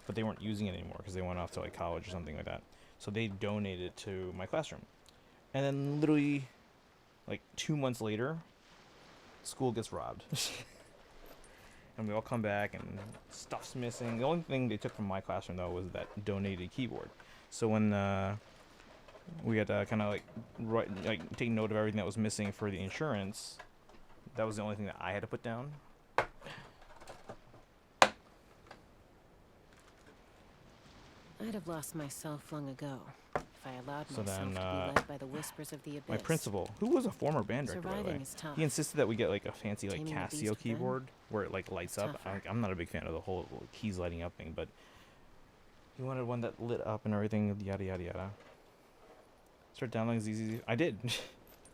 but they weren't using it anymore because they went off to like college or something like that. So they donated it to my classroom, and then literally like 2 months later, school gets robbed. And we all come back and stuff's missing. The only thing they took from my classroom though was that donated keyboard. So when we had to kind of like take note of everything that was missing for the insurance, that was the only thing that I had to put down. I'd have lost myself long ago if I allowed So myself then, to be led by the whispers of the abyss. My principal, who was a former band director, by the way, Surviving is tough. he insisted that we get like a fancy like Taming the beast Casio within keyboard where it like lights is up. tougher. I'm not a big fan of the whole keys lighting up thing, but he wanted one that lit up and everything, yada yada yada. Start downloading ZZZ. I did.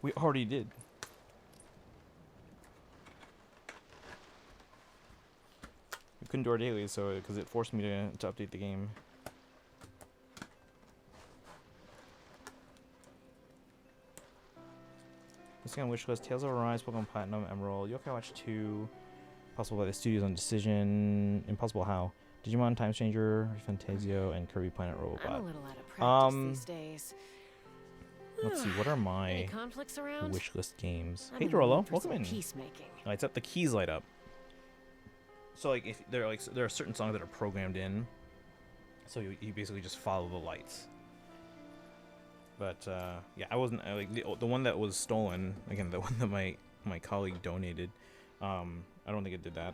We already did. We couldn't do our dailies, so because it forced me to update the game. Listing on wish list: Tales of Arise, Pokemon Platinum, Emerald, Yokai Watch 2, Possible by the Studios on Decision, Impossible How, Digimon Time Changer, Fantasio, and Kirby Planet I'm Robot. a little out of practice these days. Let's see, what are Any my conflicts around? wish list games? I'm Hey, in the mood Dorolo, for welcome some in. peacemaking. Lights up, the keys light up. So like, if there are like there are certain songs that are programmed in, so you basically just follow the lights. But yeah, I wasn't like the one that was stolen again, the one that my colleague donated. I don't think it did that.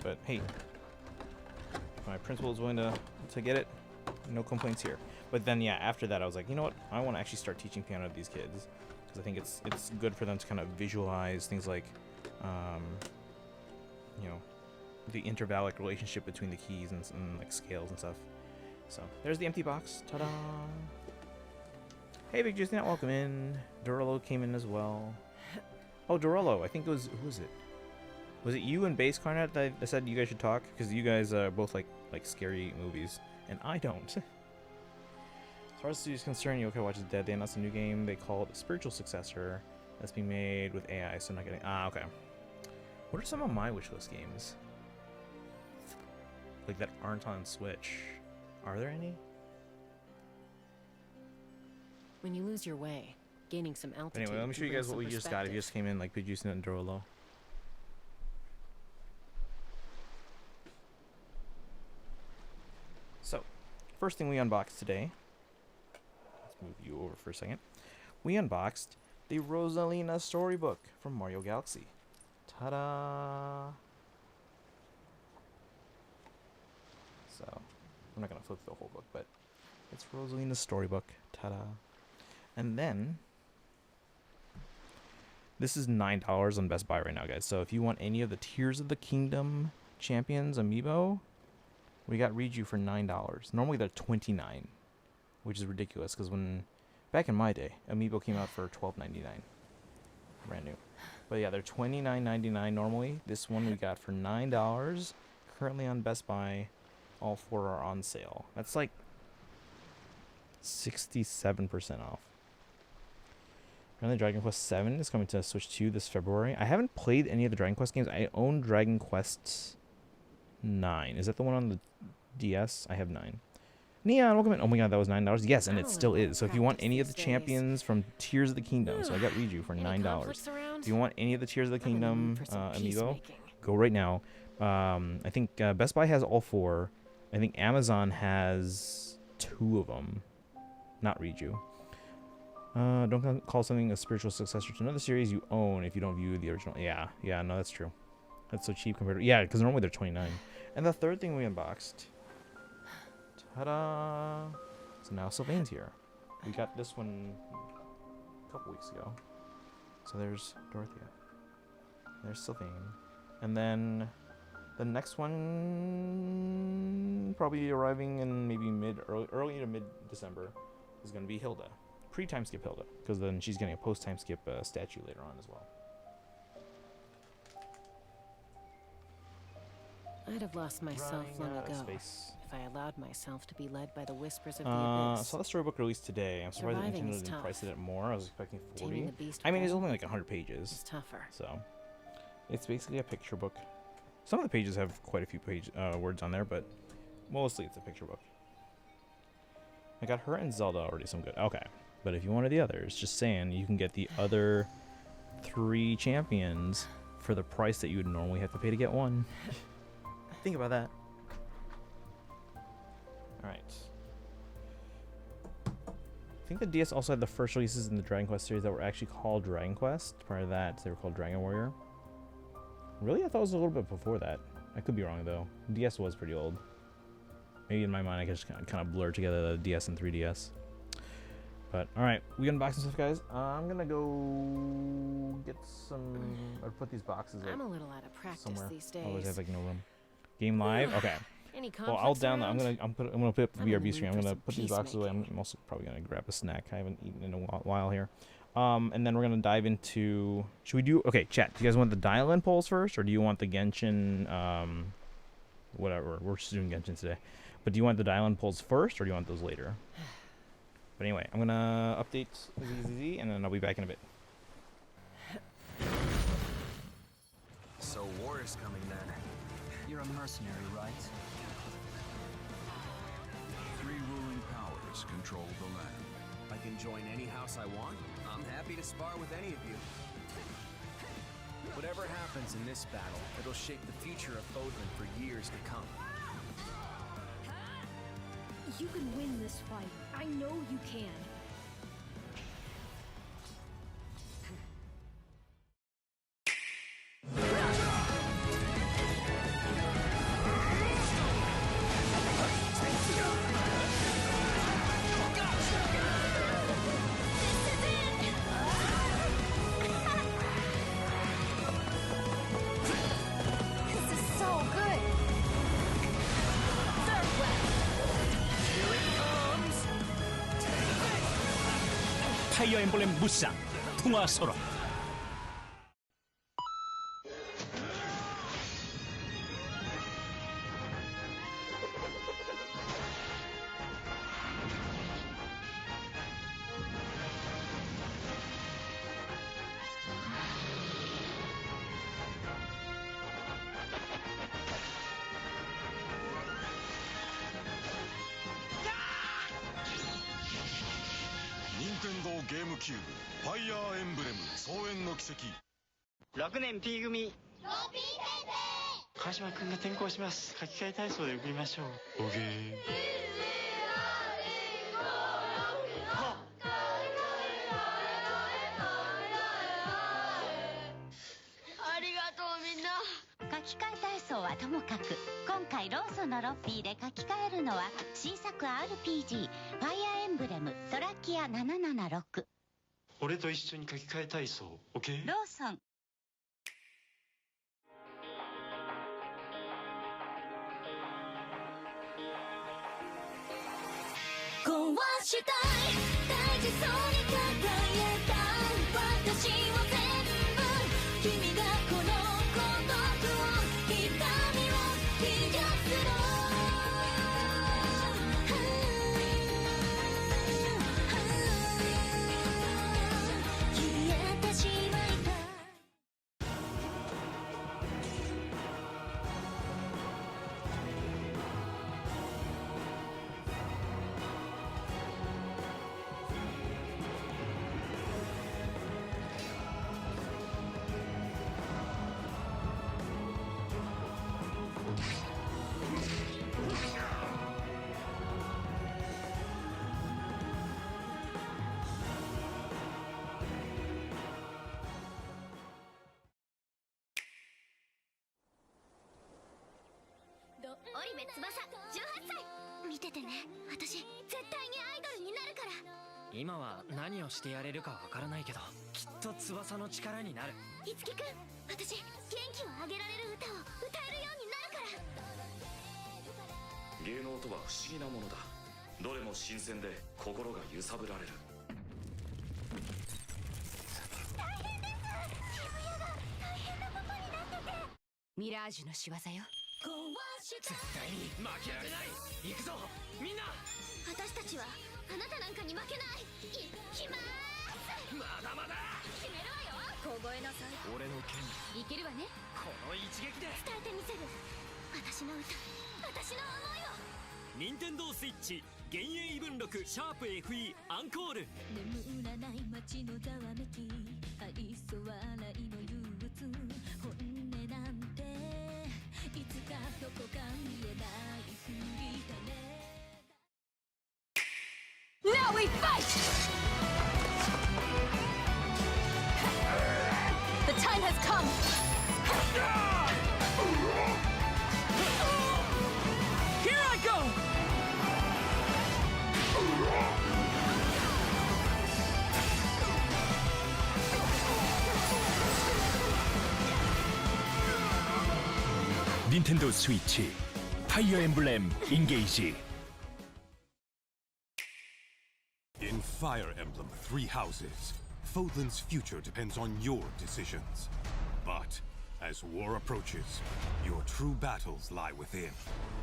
But hey, if my principal is willing to get it, no complaints here. But then yeah, after that I was like, you know what? I want to actually start teaching piano to these kids because I think it's good for them to kind of visualize things like, you know, the intervallic relationship between the keys and like scales and stuff. So there's the empty box. Ta-da! Hey, Big Juice, welcome in. Dorolo came in as well. Oh, Dorolo, I think it was, who was it? Was it you and Bass Carnet that I said you guys should talk? Because you guys both like scary movies, and I don't. As far as the studio is concerned, Yokai Watch is dead. They announced a new game. They call it a spiritual successor that's being made with AI, so I'm not getting... Ah, okay. What are some of my wishlist games? Like, that aren't on Switch. Are there any? When you lose your way, gaining some But altitude. anyway, let me show you guys what we just got if you just came in, like Big Juice and Dorolo. So, first thing we unboxed today, let's move you over for a second. We unboxed the Rosalina storybook from Mario Galaxy. Ta-da! So, I'm not going to flip the whole book, but it's Rosalina's storybook. Ta-da! And then, this is $9 on Best Buy right now, guys. So if you want any of the Tears of the Kingdom Champions amiibo, we got Riju for $9. Normally they're $29, which is ridiculous because back in my day, amiibo came out for $12.99, brand new. But yeah, they're $29.99 normally. This one we got for $9, currently on Best Buy. All four are on sale. That's like 67% off. Apparently Dragon Quest 7 is coming to Switch 2 this February. I haven't played any of the Dragon Quest games. I own Dragon Quest 9. Is that the one on the DS? I have 9. Neon, welcome in. Oh my god, that was $9. Yes, and it still is. So if you want any of the champions from Tears of the Kingdom, so I got Riju for $9. If you want any of the Tears of the Kingdom amiibo, go right now. I think Best Buy has all 4. I think Amazon has 2 of them. Not Riju. Don't call something a spiritual successor to another series you own if you don't view the original. Yeah, no, that's true. That's so cheap compared to... Yeah, because normally they're $29. And the third thing we unboxed... Ta-da! So now Sylvain's here. We got this one a couple weeks ago. So there's Dorothea. There's Sylvain. And then the next one, probably arriving in maybe early to mid-December, is going to be Hilda. Pre-time skip Hilda, because then she's getting a post-time skip statue later on as well. I'd have lost myself long ago Space. if I allowed myself to be led by the whispers of the abyss. Saw the storybook released today. I'm surprised that Surviving Nintendo is didn't tough. price it at more. I was expecting 40. Taming the beast I mean, it's within only like 100 pages, is tougher. so it's basically a picture book. Some of the pages have quite a few words on there, but mostly it's a picture book. I got her and Zelda already, so I'm good. Okay, but if you wanted the others, just saying, you can get the other 3 champions for the price that you would normally have to pay to get one. Think about that. Alright. I think the DS also had the first releases in the Dragon Quest series that were actually called Dragon Quest. Prior to that, they were called Dragon Warrior. Really? I thought it was a little bit before that. I could be wrong, though. DS was pretty old. Maybe in my mind I can just kind of blur together the DS and 3DS. But, alright. We unboxing stuff, guys. I'm gonna go get some... or put these boxes I'm a little out of practice somewhere. these I always days. have, like, no room. Game live? Okay. Any Well, I'll conflicts download. I'm around? gonna put up the I'm in the BRB screen. I'm mood for gonna some put these boxes away. peacemaking. I'm also probably gonna grab a snack. I haven't eaten in a while here. And then we're gonna dive into. Should we do? Okay, chat. Do you guys want the Dialyn polls first, or do you want the Genshin? Whatever. We're just doing Genshin today. But do you want the Dialyn polls first, or do you want those later? But anyway, I'm gonna update ZZZ, and then I'll be back in a bit. So war is coming then. You're a mercenary, right? 3 ruling powers control the land. I can join any house I want. I'm happy to spar with any of you. Whatever happens in this battle, it'll shape the future of Odin for years to come. You can win this fight. I know you can. 파이어 엠블렘 무쌍 통화 서로.任天堂ゲームキューブファイヤーエンブレム双円の奇跡。6年 P 組川島君が転校します。書き換え体操で送りましょう。おげー。ありがとうみんな。書き換え体操はともかく、今回ローソンのロッピーで書き換えるのは新作 RPG ファイアーエンブレムトラキア776。俺と一緒に書き換え体操 OK？ ローソン。壊したい大事そうに抱えた私を全部、君がこの孤独を痛みを癒すの。消えてしまいたい。織部翼18歳。見ててね、私絶対にアイドルになるから。今は何をしてやれるかわからないけど、きっと翼の力になる。いつきくん、私元気をあげられる歌を歌えるようになるから。芸能とは不思議なものだ。どれも新鮮で心が揺さぶられる。大変です。渋谷が大変なことになってて。ミラージュの仕業よ。絶対に負けられない。行くぞみんな。私たちはあなたなんかに負けない。いきまーす。まだまだ決めるわよ。凍えなさい。俺の剣いけるわね。この一撃で伝えてみせる。私の歌、私の思いを。任天堂スイッチ幻影文録シャープ FE アンコール。眠らない街のざわめき、愛想笑いの憂鬱、本音なんていつかどこか見えないふりだね。 Now we fight! The time has come! Here I go! 닌텐도 스위치 파이어 엠블렘 인게이지. In Fire Emblem Three Houses, Fodlan's future depends on your decisions. But as war approaches, your true battles lie within.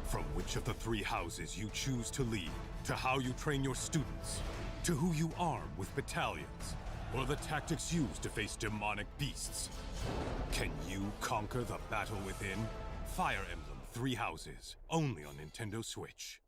From which of the three houses you choose to lead, to how you train your students, to who you arm with battalions, or the tactics used to face demonic beasts. Can you conquer the battle within? Fire Emblem Three Houses, only on Nintendo Switch.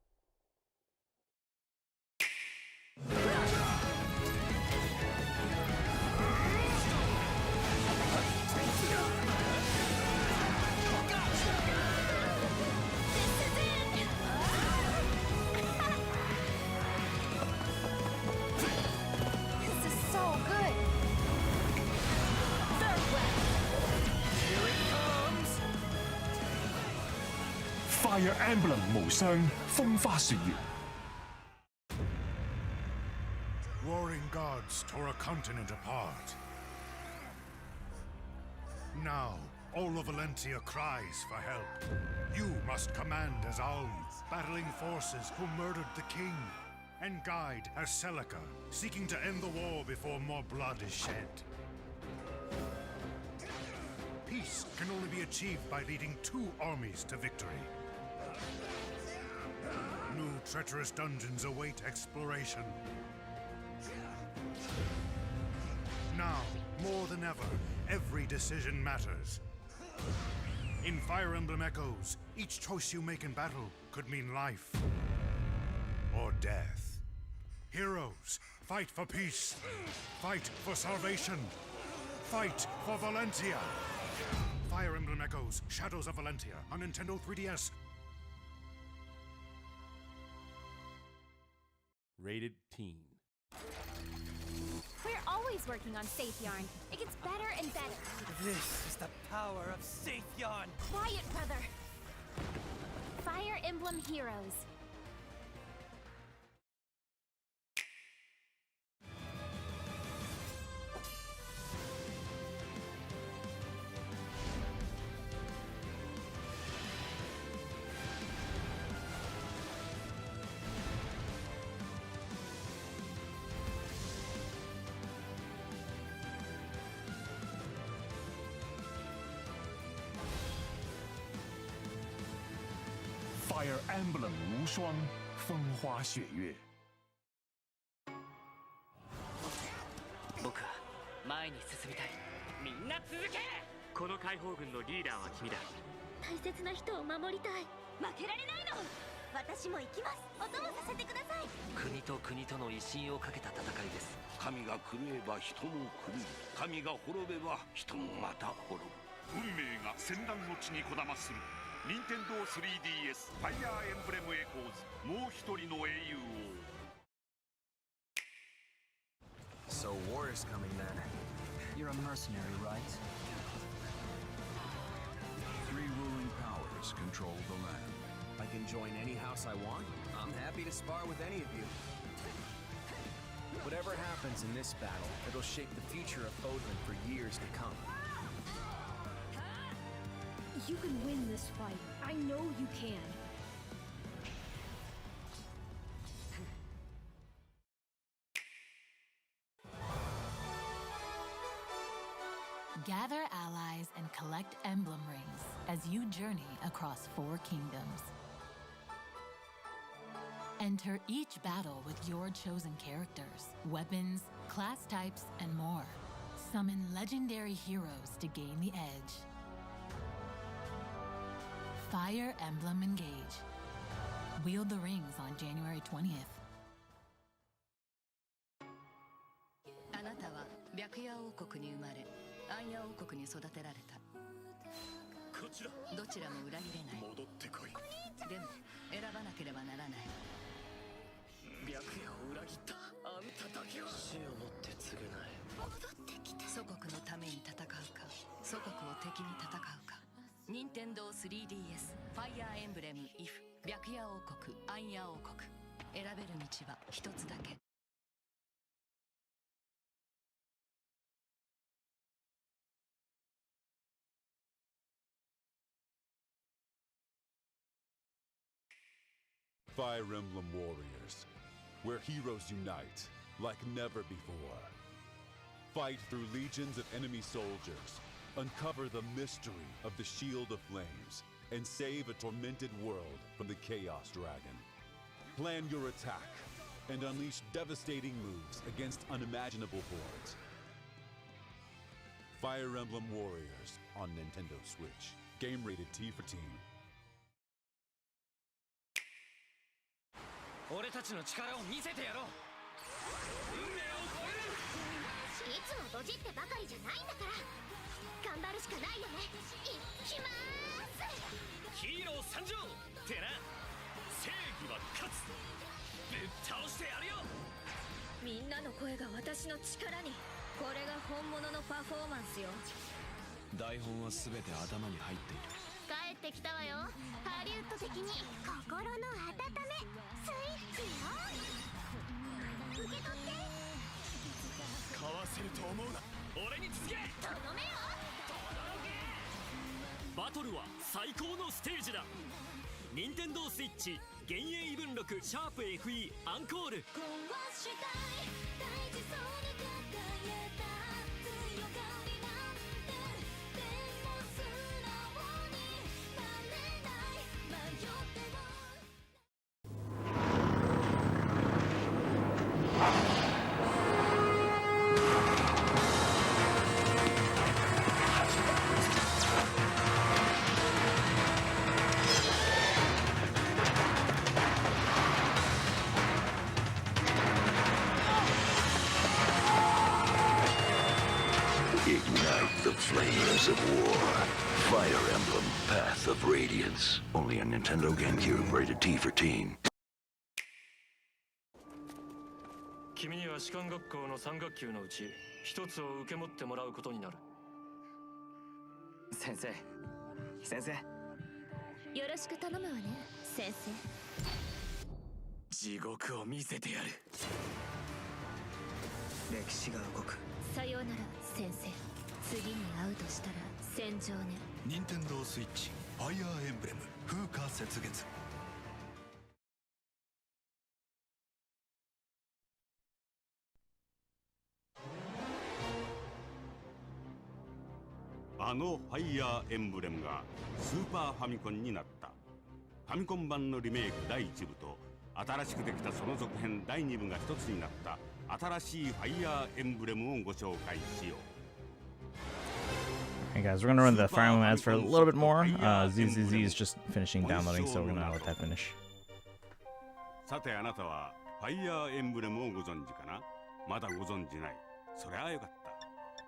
Fire Emblem 無雙風花雪月。Warring gods tore a continent apart. Now, all of Valentia cries for help. You must command as Alm, battling forces who murdered the king, and guide as Celica, seeking to end the war before more blood is shed. Peace can only be achieved by leading two armies to victory. New treacherous dungeons await exploration. Now, more than ever, every decision matters. In Fire Emblem Echoes, each choice you make in battle could mean life or death. Heroes, fight for peace. Fight for salvation. Fight for Valentia. Fire Emblem Echoes, Shadows of Valentia on Nintendo 3DS. Rated teen. We're always working on Safe Yarn. It gets better and better. This is the power of Safe Yarn. Quiet, brother. Fire Emblem Heroes. Fire Emblem 無雙風花雪月。僕は前に進みたい。みんな続け。この解放軍のリーダーは君だ。大切な人を守りたい。負けられないの。私も行きます。お供させてください。国と国との威信をかけた戦いです。神が狂えば人も狂う。神が滅べば人もまた滅ぶ。運命が戦乱の地にこだまする。任天堂 3DS ファイアーエンブレムエコーズもう一人の英雄を。 So war is coming then. You're a mercenary, right? Three ruling powers control the land. I can join any house I want. I'm happy to spar with any of you. Whatever happens in this battle, it'll shape the future of Odin for years to come. You can win this fight. I know you can. Gather allies and collect emblem rings as you journey across 4 kingdoms. Enter each battle with your chosen characters, weapons, class types, and more. Summon legendary heroes to gain the edge. Fire Emblem Engage. Wield the rings on January 20th. あなたは白夜王国に生まれ、暗夜王国に育てられた。こちら。どちらも裏切れない。戻ってこい。でも選ばなければならない。白夜を裏切ったあんただけは死をもって償え。戻ってきて。祖国のために戦うか、祖国を敵に戦うか。任天堂 3DS ファイアーエンブレム IF 白夜王国暗夜王国選べる道は一つだけ。Fire Emblem Warriors, where heroes unite like never before. Fight through legions of enemy soldiers. Uncover the mystery of the Shield of Flames and save a tormented world from the Chaos Dragon. Plan your attack and unleash devastating moves against unimaginable hordes. Fire Emblem Warriors on Nintendo Switch. Game rated T for teen. 俺たちの力を見せてやろう。運命を超える。いつもドジってばかりじゃないんだから。頑張るしかないよね。いきまーす。ヒーロー参上ってな。正義は勝つ。ぶっ倒してやるよ。みんなの声が私の力に。これが本物のパフォーマンスよ。台本は全て頭に入っている。帰っってきたわよ。ハリウッド的に心の温めスイッチよ。受け取って。かわせると思うな。俺に続け。とどめよ。バトルは最高のステージだ。任天堂スイッチ幻影異聞録シャープ FE アンコール。壊したい大事そうに掲げた強がりなんてでも素直になれない迷ってもIgnite the flames of war. Fire Emblem Path of Radiance. Only on Nintendo GameCube, rated T for teen. 君には士官学校の3学級のうち一つを受け持ってもらうことになる。先生先生、よろしく頼むわね、先生。地獄を見せてやる。歴史が動く。さようなら先生。次に会うとしたら戦場ね。任天堂スイッチファイアーエンブレム風化雪月。あのファイヤーエンブレムがスーパーファミコンになった。ファミコン版のリメイク第1部と新しくできたその続編第2部が一つになった新しいファイヤーエンブレムをご紹介しよう。Hey guys, we're gonna run the Fire Emblem ads for a little bit more. ZZZ is just finishing downloading, so we're gonna let that finish. さてあなたはファイヤーエンブレムをご存知かな。まだご存知ない。そりゃあよかっ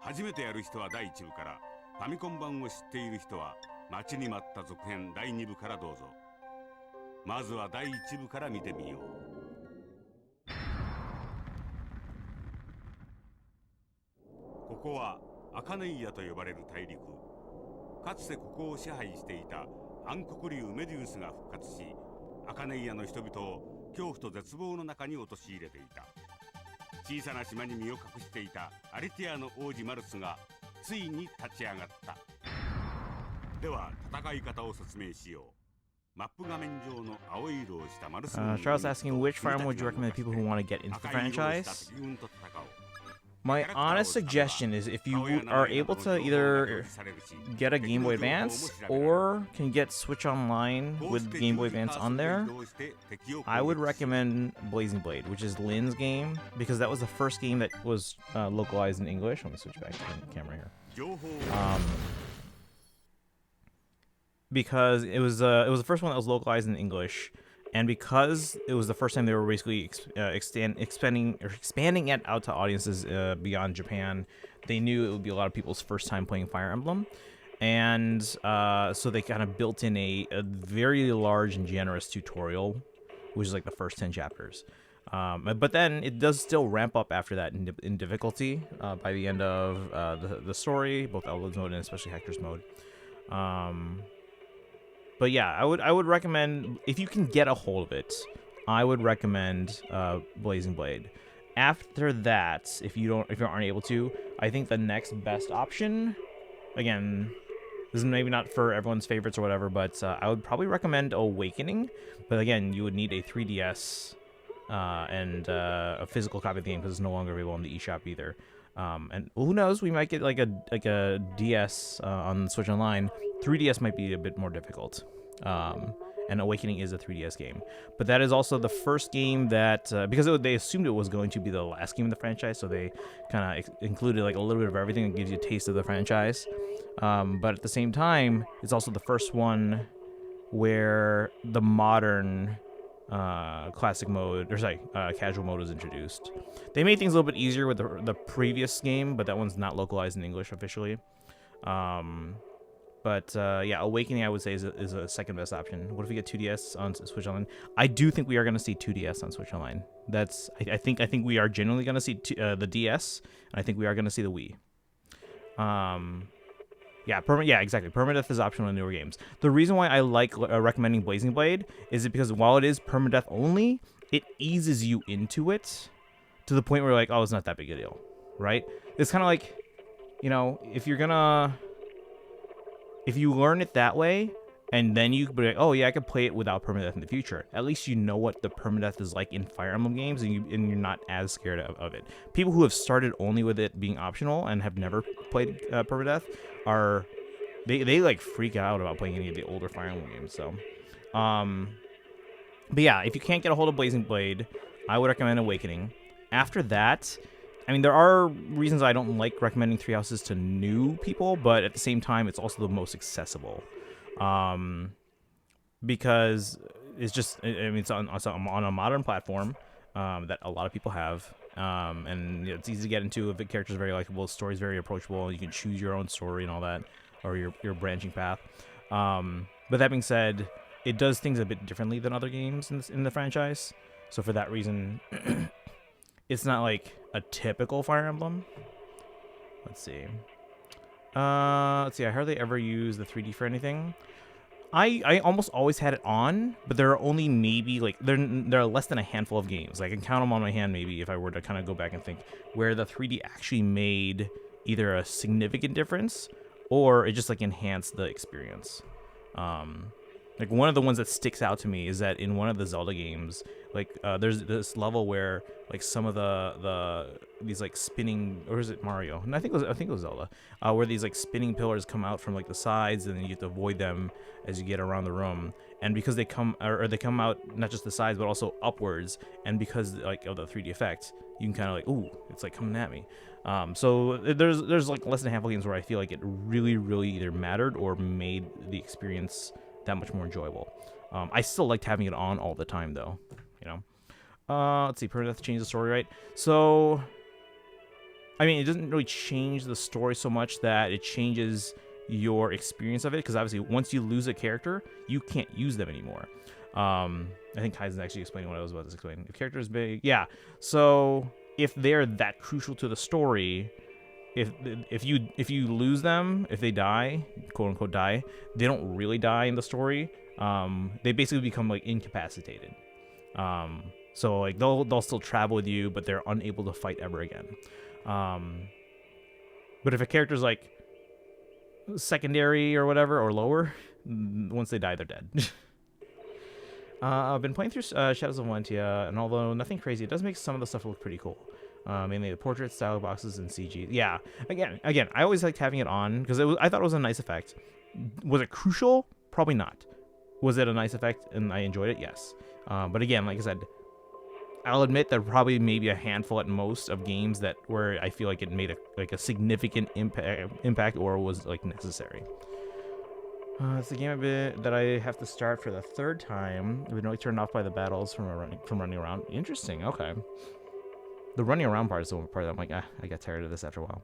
た。初めてやる人は第1部から、ファミコン版を知っている人は待ちに待った続編第2部からどうぞ。まずは第1部から見てみよう。ここはアカネイアと呼ばれる大陸。かつてここを支配していた暗黒竜メデュースが復活し、アカネイアの人々を恐怖と絶望の中に陥れていた。小さな島に身を隠していたアリティアの王子マルスがついに立ち上がった。では戦い方を説明しよう。マップ画面上の青い色をしたマルス。Charles asking which Fire Emblem would you recommend to people who want to get into the franchise? My honest suggestion is if you are able to either get a Game Boy Advance or can get Switch Online with Game Boy Advance on there, I would recommend Blazing Blade, which is Lynn's game, because that was the first game that was localized in English. Let me switch back to the camera here. Because it was the first one that was localized in English. And because it was the first time they were basically expanding it out to audiences beyond Japan, they knew it would be a lot of people's first time playing Fire Emblem. And so they kind of built in a very large and generous tutorial, which is like the first 10 chapters. But then it does still ramp up after that in difficulty by the end of the story, both Eldred's mode and especially Hector's mode. But yeah, I would recommend, if you can get a hold of it, I would recommend Blazing Blade. After that, if you aren't able to, I think the next best option, again, this is maybe not for everyone's favorites or whatever, but I would probably recommend Awakening. But again, you would need a 3DS and a physical copy of the game because it's no longer available on the eShop either. And who knows, we might get like a DS on Switch Online. 3DS might be a bit more difficult. And Awakening is a 3DS game. But that is also the first game that, because they assumed it was going to be the last game of the franchise, so they kind of included like a little bit of everything that gives you a taste of the franchise. But at the same time, it's also the first one where the modern classic mode, or sorry, casual mode was introduced. They made things a little bit easier with the previous game, but that one's not localized in English officially. But yeah, Awakening I would say is a second best option. What if we get 2DS on Switch Online? I do think we are going to see 2DS on Switch Online. That's I think we are genuinely going to see the DS, and I think we are going to see the Wii. Yeah, yeah, exactly. Permadeath is optional in newer games. The reason why I like recommending Blazing Blade is because while it is permadeath only, it eases you into it to the point where you're like, oh, it's not that big a deal, right? It's kind of like, you know, if you learn it that way, and then you could be like, oh yeah, I could play it without permadeath in the future. At least you know what the permadeath is like in Fire Emblem games, and you're not as scared of it. People who have started only with it being optional and have never played permadeath are they like freak out about playing any of the older Fire Emblem games. So, but yeah, if you can't get a hold of Blazing Blade, I would recommend Awakening. After that, I mean, there are reasons I don't like recommending Three Houses to new people, but at the same time, it's also the most accessible. Because it's just, I mean, it's on a modern platform that a lot of people have, and it's easy to get into if the character's very likable, the story's very approachable, and you can choose your own story and all that, or your branching path. But that being said, it does things a bit differently than other games in the franchise. So for that reason, it's not like a typical Fire Emblem. Let's see. I hardly ever use the 3D for anything. I almost always had it on, but there are only maybe like there are less than a handful of games. I can count them on my hand maybe if I were to kind of go back and think where the 3D actually made either a significant difference or it just like enhanced the experience. Like one of the ones that sticks out to me is that in one of the Zelda games, like there's this level where like some of these like spinning, or is it Mario? And I think it was Zelda, where these like spinning pillars come out from like the sides, and then you have to avoid them as you get around the room. And because they come out not just the sides but also upwards, and because like of the 3D effect, you can kind of like, ooh, it's like coming at me. So there's like less than a handful of games where I feel like it really either mattered or made the experience that much more enjoyable. I still liked having it on all the time though, you know. Let's see, permadeath changes the story, right? So, I mean, it doesn't really change the story so much that it changes your experience of it, because obviously once you lose a character, you can't use them anymore. I think Kaizen's actually explaining what I was about to explain. If character is big, yeah. So if they're that crucial to the story, if you lose them, if they die, quote unquote die, they don't really die in the story. They basically become like incapacitated. So like they'll still travel with you, but they're unable to fight ever again. But if a character's like secondary or whatever or lower, once they die, they're dead. I've been playing through Shadows of Valentia, and although nothing crazy, it does make some of the stuff look pretty cool. Mainly the portraits, style boxes, and CG. Yeah, again, I always liked having it on because I thought it was a nice effect. Was it crucial? Probably not. Was it a nice effect and I enjoyed it? Yes. But again, like I said, I'll admit there are probably maybe a handful at most of games that where I feel like it made a significant impact or was like necessary. It's a game that I have to start for the third time. I've been really turned off by the battles from running around. Interesting. Okay. The running around part is the one part that I'm like, I got tired of this after a while.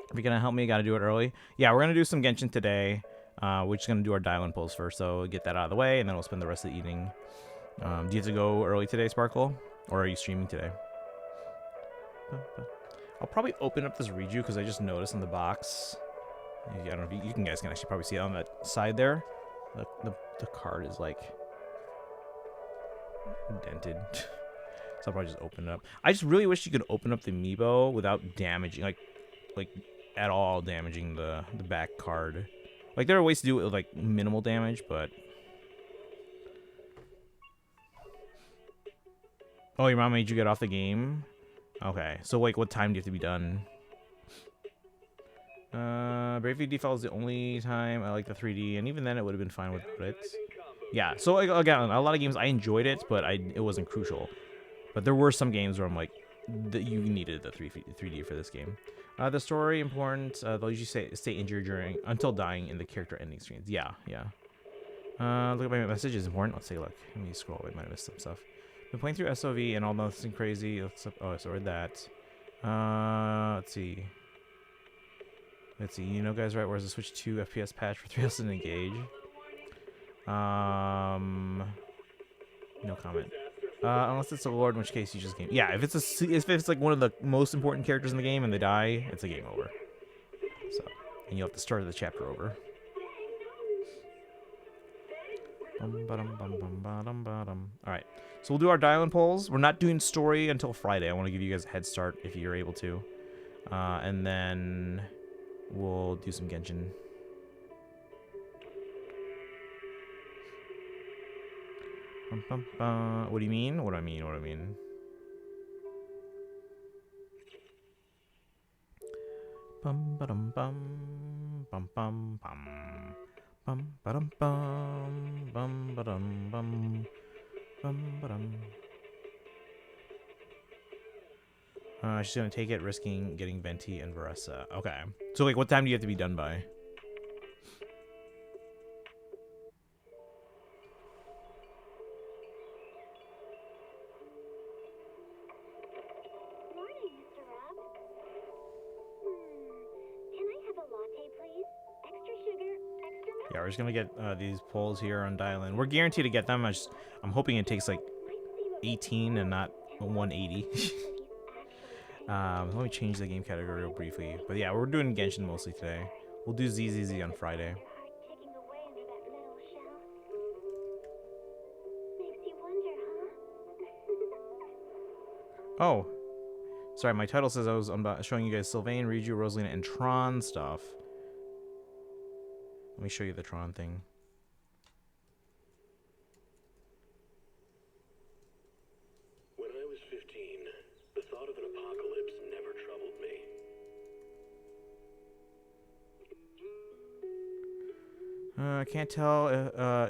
If you're gonna help me, gotta do it early. Yeah, we're gonna do some Genshin today. We're just gonna do our Dialyn pulls first, so get that out of the way, and then we'll spend the rest of the evening. Do you have to go early today, Sparkle, or are you streaming today? I'll probably open up this Reju because I just noticed in the box. I don't know if you guys can actually probably see it on that side there. The card is like dented. So I'll probably just open it up. I just really wish you could open up the amiibo without damaging, like at all damaging the back card. Like there are ways to do it with like minimal damage, but oh, your mom made you get off the game? Okay, so like what time do you have to be done? Bravely Default is the only time I like the 3D, and even then it would have been fine with it. Yeah, so like, again, a lot of games I enjoyed it, but it wasn't crucial. But there were some games where I'm like, you needed the 3D for this game. The story important. They'll usually stay injured until dying in the character ending screens. Yeah. Look at my messages. Important. Let's take a look. Let me scroll. I might have missed some stuff. Been playing through SOV and all nothing crazy. Oh, so read that. Let's see. You know, guys, right? Where's the Switch 2 FPS patch for 3000 Engage? No comment. Unless it's a lord, in which case you just game. Yeah, if it's like one of the most important characters in the game and they die, it's a game over. So and you'll have to start the chapter over. Alright, so we'll do our Dialyn polls. We're not doing story until Friday. I want to give you guys a head start if you're able to. And then we'll do some Genshin. What do you mean? What do I mean? What do I mean? Bum ba-dum bum bum bum bum bum ba-dum bum bum ba-dum bum bum ba-dum. She's gonna take it, risking getting Venti and Varessa. Okay. So like, what time do you have to be done by? Yeah, we're just gonna get these polls here on Dialyn. We're guaranteed to get them. I'm hoping it takes like 18 and not 180. Let me change the game category real briefly. But yeah, we're doing Genshin mostly today. We'll do ZZZ on Friday. Oh, sorry. My title says I was showing you guys Sylvain, Riju, Rosalina, and Tron stuff. Let me show you the Tron thing. When I was 15, the thought of an apocalypse never troubled me. I can't tell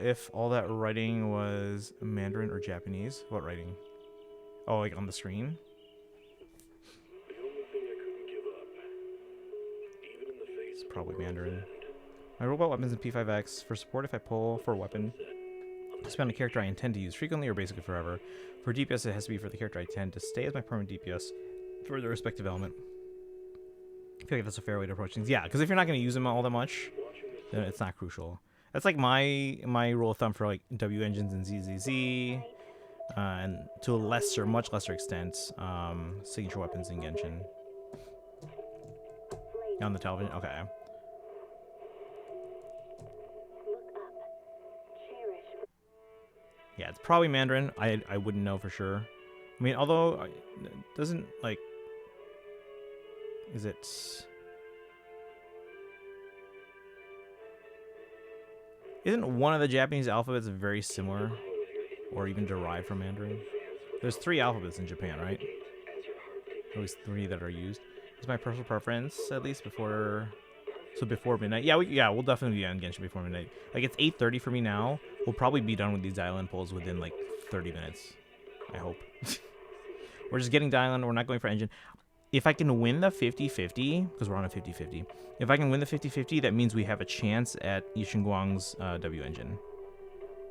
if all that writing was Mandarin or Japanese. What writing? Oh, like on the screen? The only thing I couldn't give up, even in the face It's probably Mandarin. My robot weapons in P5X. For support, if I pull for a weapon, I spend a character I intend to use frequently or basically forever. For DPS, it has to be for the character I intend to stay as my permanent DPS for the respective element. I feel like that's a fair way to approach things. Yeah, because if you're not going to use them all that much, then it's not crucial. That's like my rule of thumb for like W engines and ZZZ, and to a much lesser extent, signature weapons in Genshin. On the television, okay. Yeah, it's probably Mandarin. I wouldn't know for sure. I mean, although it doesn't like. Is it? Isn't one of the Japanese alphabets very similar, or even derived from Mandarin? There's 3 alphabets in Japan, right? At least 3 that are used. It's my personal preference, at least before. So before midnight. Yeah, we'll definitely be on Genshin before midnight. Like, it's 8:30 for me now. We'll probably be done with these Dialyn polls within, like, 30 minutes. I hope. We're just getting Dialyn. We're not going for engine. If I can win the 50-50, because we're on a 50-50. If I can win the 50-50, that means we have a chance at Yishin Guang's W engine.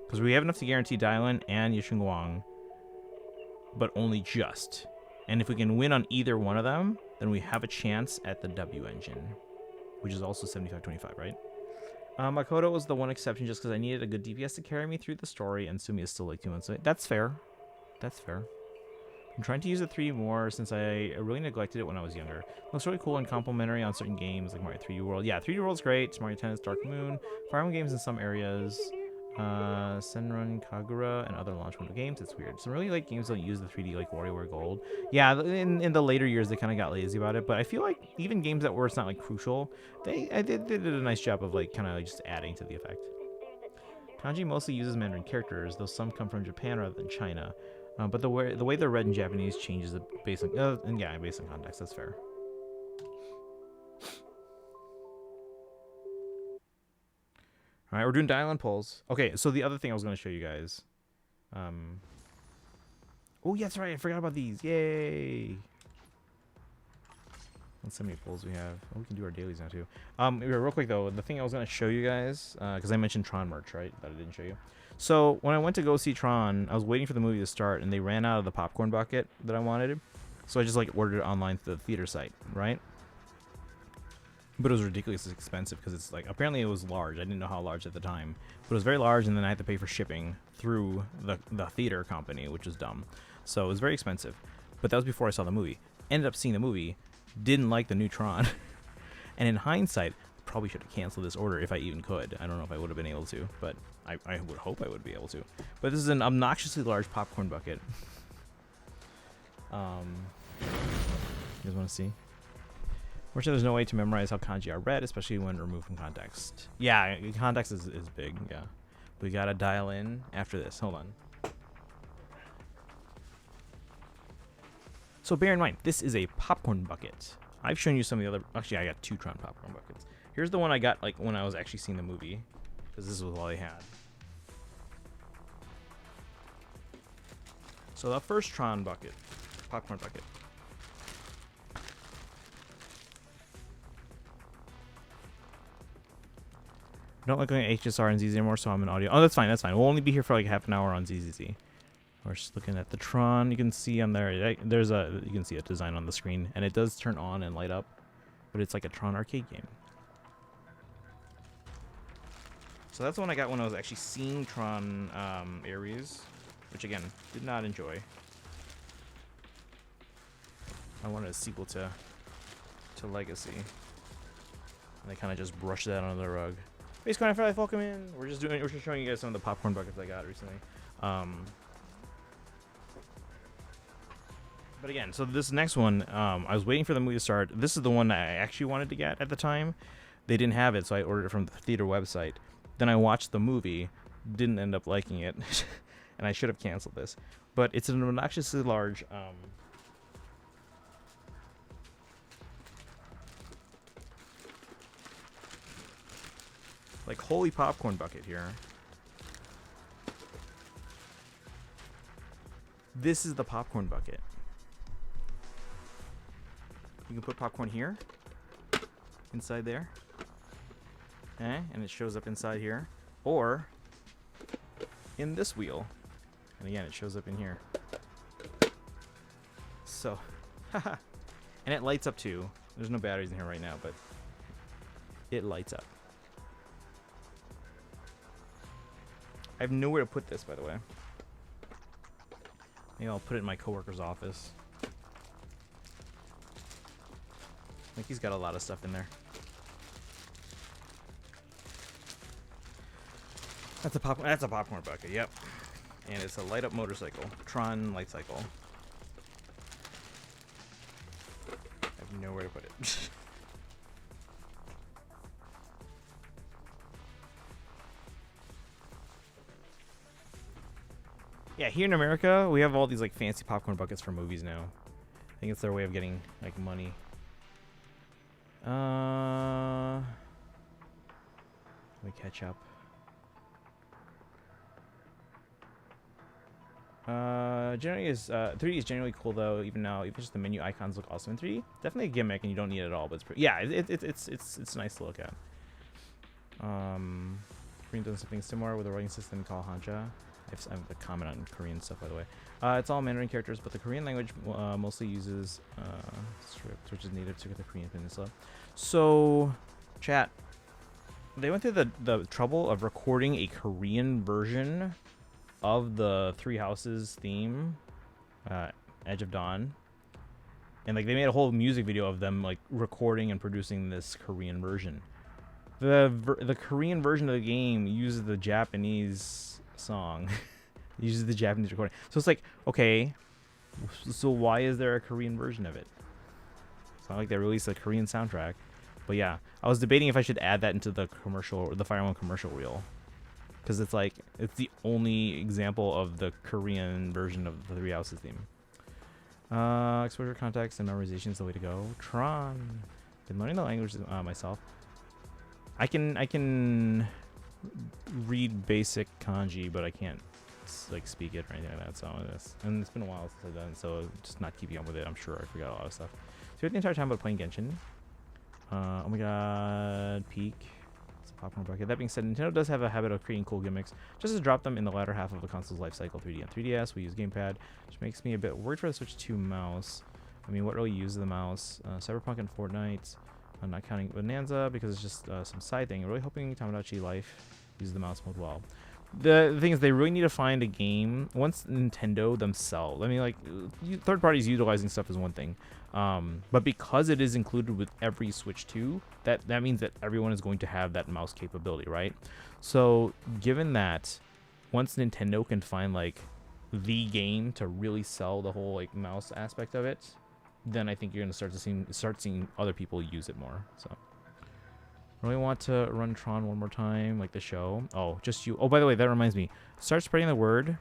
Because we have enough to guarantee Dialyn and Yishin Guang, but only just. And if we can win on either one of them, then we have a chance at the W engine, which is also 75-25, right? Makoto was the one exception just because I needed a good DPS to carry me through the story, and Sumi is still like 2 months away. That's fair. That's fair. I'm trying to use the 3 more since I really neglected it when I was younger. Looks really cool and complimentary on certain games like Mario 3D World. Yeah, 3D World's great. Mario Tennis, Dark Moon, Fire Emblem games in some areas. Senran Kagura and other launch window games. It's weird. Some really like games don't use the 3D like WarioWare Gold. Yeah, in the later years they kind of got lazy about it, but I feel like even games that were it's not like crucial, they did a nice job of like kind of just adding to the effect. Kanji mostly uses Mandarin characters, though some come from Japan rather than China. But the way they're read in Japanese changes based on based on context. That's fair. All right, we're doing Dialyn polls. Okay, so the other thing I was going to show you guys. Oh, yeah, that's right. I forgot about these. Yay. Let's see how many polls we have. Oh, we can do our dailies now, too. Real quick, though, the thing I was going to show you guys, because I mentioned Tron merch, right, that I didn't show you. So when I went to go see Tron, I was waiting for the movie to start, and they ran out of the popcorn bucket that I wanted. So I just, like, ordered it online through the theater site, right? But it was ridiculously expensive because it's like, apparently it was large. I didn't know how large at the time. But it was very large, and then I had to pay for shipping through the theater company, which was dumb. So it was very expensive. But that was before I saw the movie. Ended up seeing the movie. Didn't like the new Tron. And in hindsight, probably should have canceled this order if I even could. I don't know if I would have been able to, but I would hope I would be able to. But this is an obnoxiously large popcorn bucket. You guys want to see? Fortunately, there's no way to memorize how kanji are read, especially when removed from context. Yeah, context is big, yeah. We gotta dial in after this. Hold on. So bear in mind, this is a popcorn bucket. I've shown you some of the other... Actually, I got 2 Tron popcorn buckets. Here's the one I got like when I was actually seeing the movie, because this was all they had. So the first Tron bucket, popcorn bucket. I don't like going to HSR and ZZ anymore, so I'm in audio. Oh, that's fine, that's fine. We'll only be here for like half an hour on ZZZ. We're just looking at the Tron. You can see on there, you can see a design on the screen, and it does turn on and light up, but it's like a Tron arcade game. So that's the one I got when I was actually seeing Tron Ares, which again, did not enjoy. I wanted a sequel to Legacy. And they kind of just brushed that under the rug. Base Coin, I feel like welcome in. We're just showing you guys some of the popcorn buckets I got recently. But again, so this next one, I was waiting for the movie to start. This is the one I actually wanted to get at the time. They didn't have it, so I ordered it from the theater website. Then I watched the movie, didn't end up liking it, and I should have canceled this. But it's an obnoxiously large like holy popcorn bucket here. This is the popcorn bucket. You can put popcorn here, inside there, okay, and it shows up inside here, or in this wheel, and again it shows up in here. So, haha, and it lights up too. There's no batteries in here right now, but it lights up. I have nowhere to put this, by the way. Maybe I'll put it in my coworker's office. I think he's got a lot of stuff in there. That's a popcorn bucket, yep. And it's a light up motorcycle. Tron light cycle. I have nowhere to put it. Yeah, here in America, we have all these like fancy popcorn buckets for movies now. I think it's their way of getting like money. Let me catch up. Generally is 3D is generally cool though. Even now, even just the menu icons look awesome in 3D. Definitely a gimmick, and you don't need it at all. But it's pretty, yeah, it's nice to look at. Korean does something similar with a writing system called Hanja. I have a comment on Korean stuff, by the way. It's all Mandarin characters, but the Korean language mostly uses script, which is native to the Korean peninsula. So, chat, they went through the trouble of recording a Korean version of the Three Houses theme, Edge of Dawn, and like they made a whole music video of them like recording and producing this Korean version. The Korean version of the game uses the Japanese song. Uses the Japanese recording. So it's like, okay, so why is there a Korean version of it? It's not like they released a Korean soundtrack. But yeah, I was debating if I should add that into the commercial, the Fire Emblem commercial reel, because it's like it's the only example of the Korean version of the Three Houses theme. Exposure, context, and memorization is the way to go. Tron. Been learning the language myself. I can read basic kanji, but I can't like speak it or anything like that. So and it's been a while since I've done it, so just not keeping up with it. I'm sure I forgot a lot of stuff. So the entire time about playing Genshin. Oh my god, peak. It's a popcorn bucket. That being said, Nintendo does have a habit of creating cool gimmicks, just to drop them in the latter half of a console's life cycle. 3D and 3DS, we use gamepad, which makes me a bit worried for the Switch 2 mouse. I mean, what really uses the mouse? Cyberpunk and Fortnite. I'm not counting Bonanza because it's just some side thing. I'm really hoping Tamagotchi Life uses the mouse mode well. the thing is, they really need to find a game once Nintendo themselves. I mean, like, third parties utilizing stuff is one thing, but because it is included with every Switch 2, that means that everyone is going to have that mouse capability, right? So, given that, once Nintendo can find like the game to really sell the whole like mouse aspect of it, then I think you're gonna start seeing other people use it more. So. Really want to run Tron one more time, like the show. Oh, just you. Oh, by the way, that reminds me. Start spreading the word.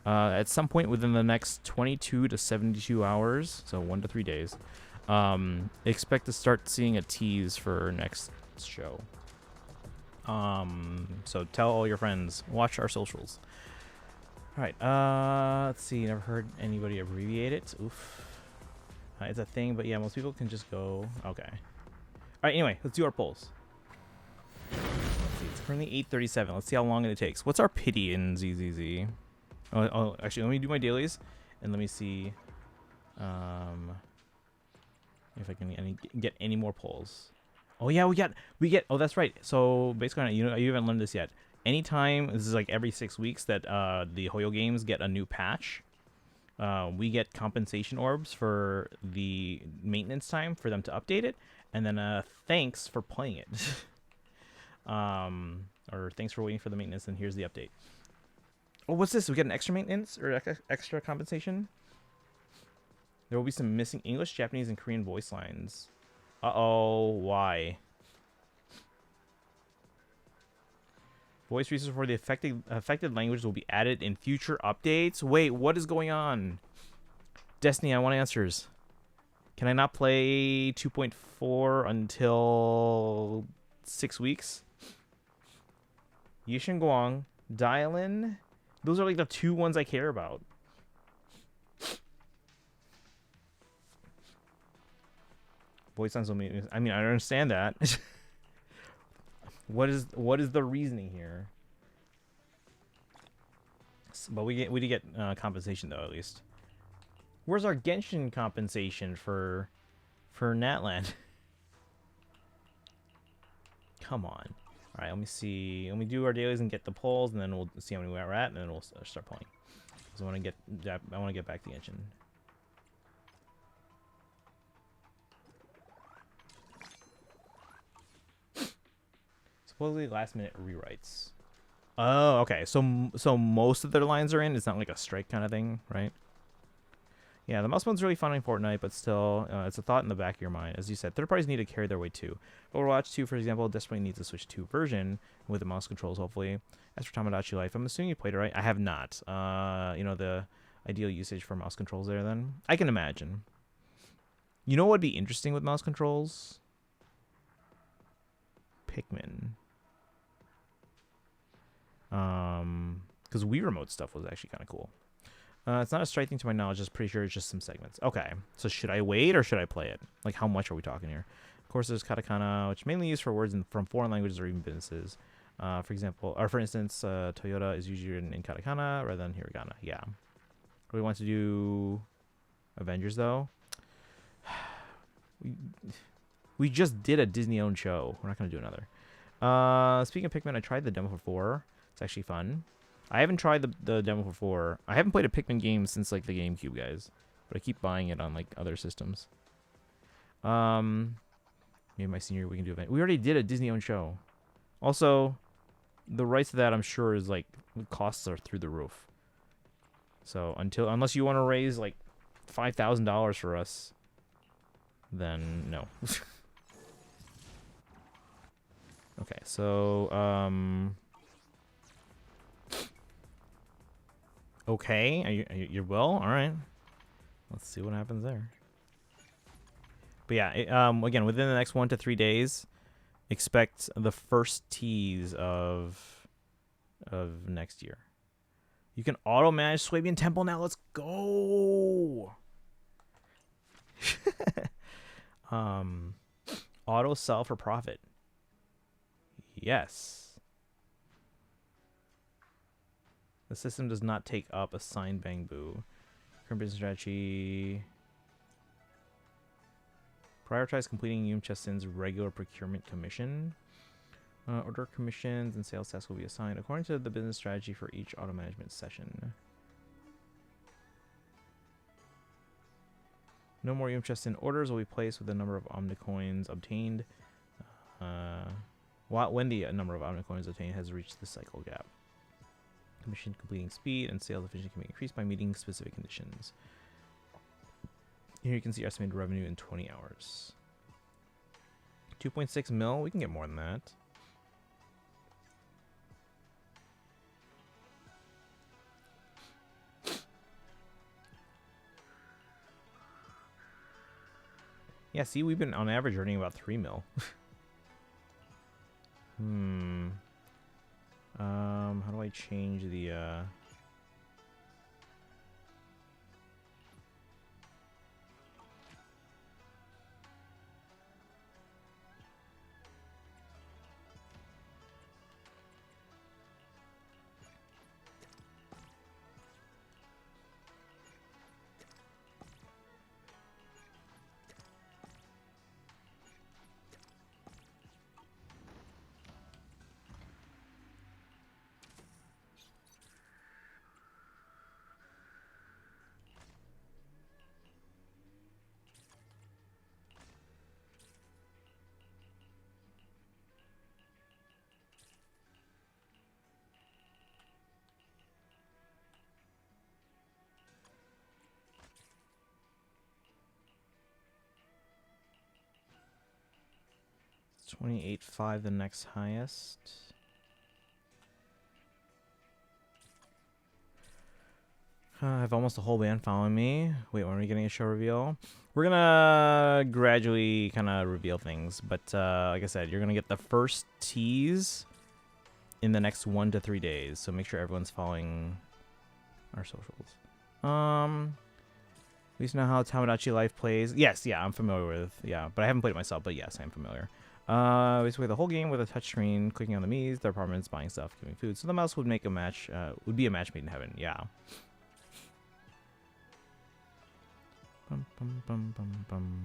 At some point within the next 22 to 72 hours, so 1 to 3 days, expect to start seeing a tease for next show. So tell all your friends. Watch our socials. All right. Let's see. Never heard anybody abbreviate it. Oof. It's a thing, but yeah, most people can just go. Okay. All right. Anyway, let's do our polls. Let's see, it's currently 8:37. Let's see how long it takes. What's our pity in ZZZ? Oh, actually, let me do my dailies, and let me see if I can get any more polls. Oh yeah, we get. Oh, that's right. So basically, you haven't learned this yet. Anytime, this is like every 6 weeks that the Hoyo games get a new patch, we get compensation orbs for the maintenance time for them to update it, and then thanks for playing it. Or thanks for waiting for the maintenance, and here's the update. Oh, what's this? We get an extra maintenance or extra compensation? There will be some missing English, Japanese, and Korean voice lines. Uh-oh, why? Voice resources for the affected languages will be added in future updates. Wait, what is going on? Destiny, I want answers. Can I not play 2.4 until 6 weeks? Yishin Guang, Dialyn, those are like the 2 ones I care about. Voice lines will mean. I mean, I understand that. What is the reasoning here? But we did get compensation though, at least. Where's our Genshin compensation for Natland? Come on. All right, let me see. Let me do our dailies and get the polls, and then we'll see how many we're at, and then we'll start playing. Because I want to get back to Genshin. Supposedly last-minute rewrites. Oh, okay. So most of their lines are in. It's not like a strike kind of thing, right? Yeah, the mouse mode's really fun in Fortnite, but still, it's a thought in the back of your mind. As you said, third parties need to carry their weight too. Overwatch 2, for example, desperately needs a Switch 2 version with the mouse controls, hopefully. As for Tamagotchi Life, I'm assuming you played it, right? I have not. The ideal usage for mouse controls there, then? I can imagine. You know what would be interesting with mouse controls? Pikmin. Because Wii Remote stuff was actually kind of cool. It's not a strike thing to my knowledge. Just pretty sure it's just some segments. Okay, so should I wait or should I play it? Like, how much are we talking here? Of course, there's katakana, which mainly used for words from foreign languages or even businesses. For instance, Toyota is usually written in katakana rather than hiragana. Yeah. Do we want to do Avengers though? We just did a Disney-owned show. We're not gonna do another. Speaking of Pikmin, I tried the demo for 4. It's actually fun. I haven't tried the demo for 4. I haven't played a Pikmin game since like the GameCube, guys. But I keep buying it on like other systems. Maybe my senior year we can do event. We already did a Disney-owned show. Also, the rights to that I'm sure is like the costs are through the roof. So unless you want to raise like $5,000 for us, then no. Okay, so okay, you're well, all right. Let's see what happens there. But yeah, again, within the next 1 to 3 days, expect the first tease of next year. You can auto manage Swabian Temple now. Let's go. Auto sell for profit. Yes. The system does not take up a signed Bangbu. Current business strategy. Prioritize completing Yum Chestin's regular procurement commission. Order commissions and sales tasks will be assigned according to the business strategy for each auto management session. No more unit chest in orders will be placed with the number of Omnicoins obtained. When the number of Omnicoins obtained has reached the cycle gap. Commission completing speed and sales efficiency can be increased by meeting specific conditions. Here you can see estimated revenue in 20 hours. 2.6 mil, we can get more than that. Yeah, see, we've been on average earning about 3 mil. How do I change the $28.5 the next highest. I have almost a whole band following me. Wait, when are we getting a show reveal? We're gonna gradually kind of reveal things, but like I said, you're gonna get the first tease in the next 1 to 3 days. So make sure everyone's following our socials. We used to know how Tamagotchi Life plays. Yes, yeah, I'm familiar with. Yeah, but I haven't played it myself. But yes, I'm familiar. Basically the whole game with a touchscreen, clicking on the Mii's, their apartments, buying stuff, giving food. So the mouse would make a match. Would be a match made in heaven. Yeah. Bum, bum, bum, bum, bum.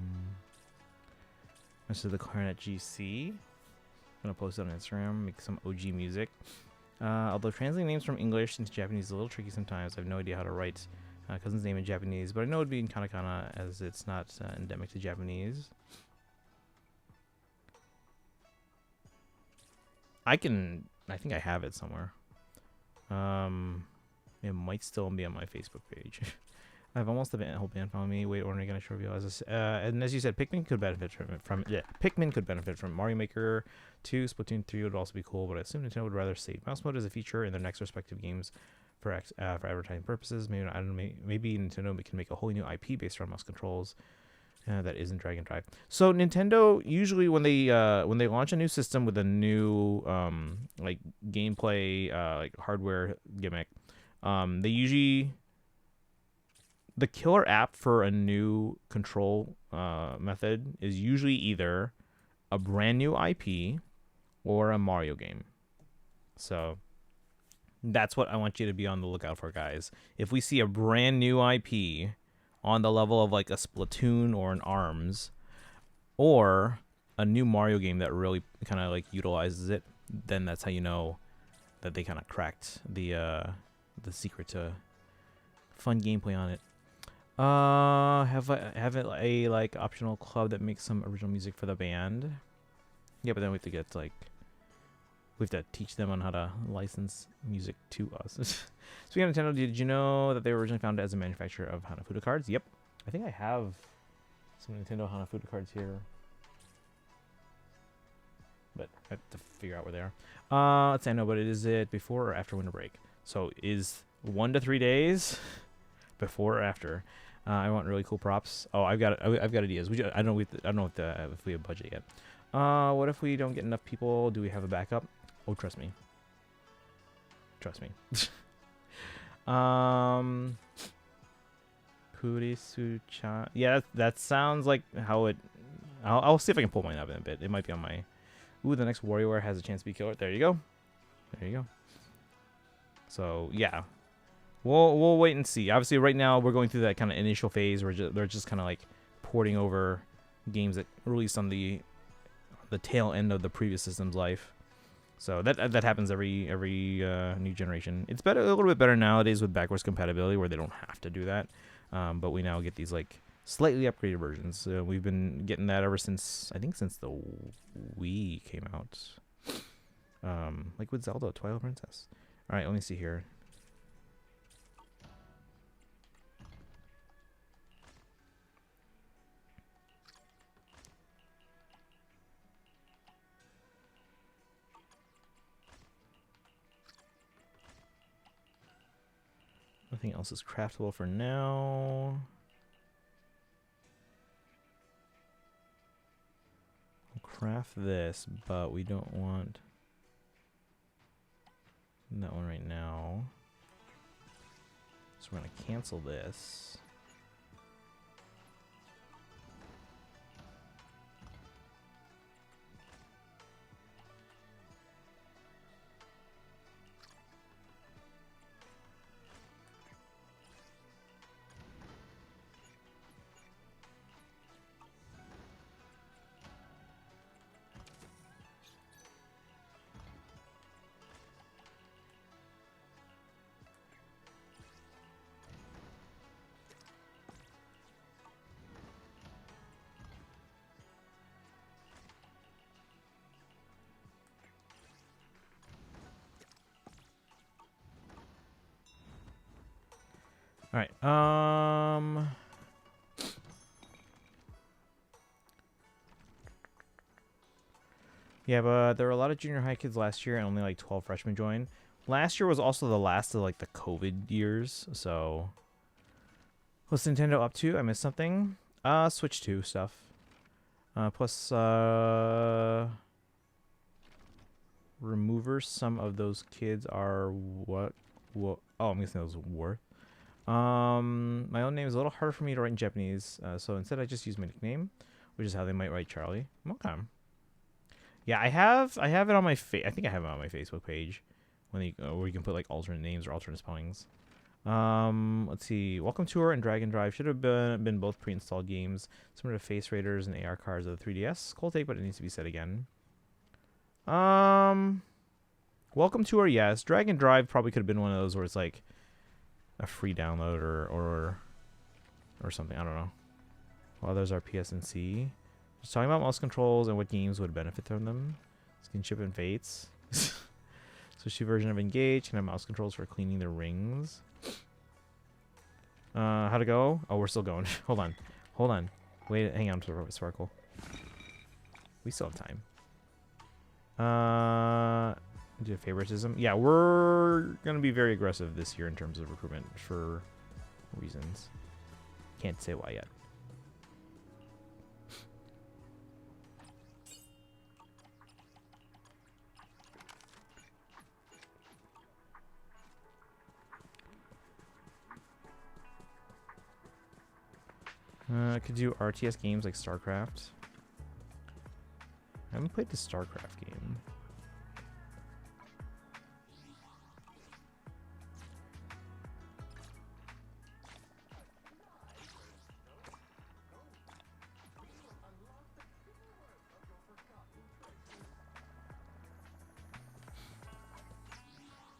This is the Clarinet GC. I'm gonna post it on Instagram. Make some OG music. Although translating names from English into Japanese is a little tricky sometimes. I have no idea how to write cousin's name in Japanese, but I know it'd be in katakana as it's not endemic to Japanese. I think I have it somewhere. It might still be on my Facebook page. I have almost the whole band following me. Wait, when are we gonna show reveal? And as you said, Pikmin could benefit Pikmin could benefit from Mario Maker 2. Splatoon 3 would also be cool, but I assume Nintendo would rather save mouse mode as a feature in their next respective games for advertising purposes. Maybe I don't know. Maybe Nintendo can make a wholly new IP based around mouse controls. That isn't Dragon Drive. So Nintendo usually when they launch a new system with a new like gameplay like hardware gimmick, they usually the killer app for a new control method is usually either a brand new IP or a Mario game. So that's what I want you to be on the lookout for, guys. If we see a brand new IP on the level of like a Splatoon or an ARMS, or a new Mario game that really kind of like utilizes it, then that's how you know that they kind of cracked the secret to fun gameplay on it. Have a like optional club that makes some original music for the band. Yeah, but then we have to get like we have to teach them on how to license music to us. Speaking of Nintendo, did you know that they were originally founded as a manufacturer of Hanafuda cards? Yep. I think I have some Nintendo Hanafuda cards here. But I have to figure out where they are. Let's say I know, but is it before or after winter break? So is 1 to 3 days before or after? I want really cool props. Oh, I've got ideas. I don't know if we have budget yet. What if we don't get enough people? Do we have a backup? Oh, trust me. Trust me. Kurisuchan. Yeah, that sounds like how it. I'll see if I can pull mine up in a bit. It might be on my. Ooh, the next WarioWare has a chance to be killer. There you go. There you go. So yeah, we'll wait and see. Obviously, right now we're going through that kind of initial phase where they're just kind of like porting over games that released on the tail end of the previous system's life. So that happens every new generation. It's better, a little bit better nowadays with backwards compatibility where they don't have to do that. But we now get these like slightly upgraded versions. We've been getting that ever since, I think, since the Wii came out. Like with Zelda, Twilight Princess. All right, let me see here. Nothing else is craftable for now. We'll craft this, but we don't want that one right now. So we're going to cancel this. All right. Yeah, but there were a lot of junior high kids last year, and only like 12 freshmen joined. Last year was also the last of like the COVID years, so what's Nintendo up to? I missed something. Switch 2 stuff. Plus removers. Some of those kids are what? Oh, I'm guessing those worth. My own name is a little harder for me to write in Japanese, so instead I just use my nickname, which is how they might write Charlie. Okay. Yeah, I have it on my I think I have it on my Facebook page, where you can put like alternate names or alternate spellings. Let's see. Welcome Tour and Drag and Drive should have been both pre-installed games, similar to Face Raiders and AR cards of the 3DS. Cool take, but it needs to be said again. Welcome Tour, yes. Drag and Drive probably could have been one of those where it's like a free download or something. I don't know. Well, others are PSNC. Just talking about mouse controls and what games would benefit from them. Skinship and Fates. Sushi version of Engage can have mouse controls for cleaning the rings. How'd it go? Oh, we're still going. Hold on. Wait, hang on to Sparkle. We still have time. Do favoritism? Yeah, we're gonna be very aggressive this year in terms of recruitment for reasons. Can't say why yet. I could do RTS games like StarCraft. I haven't played the StarCraft game.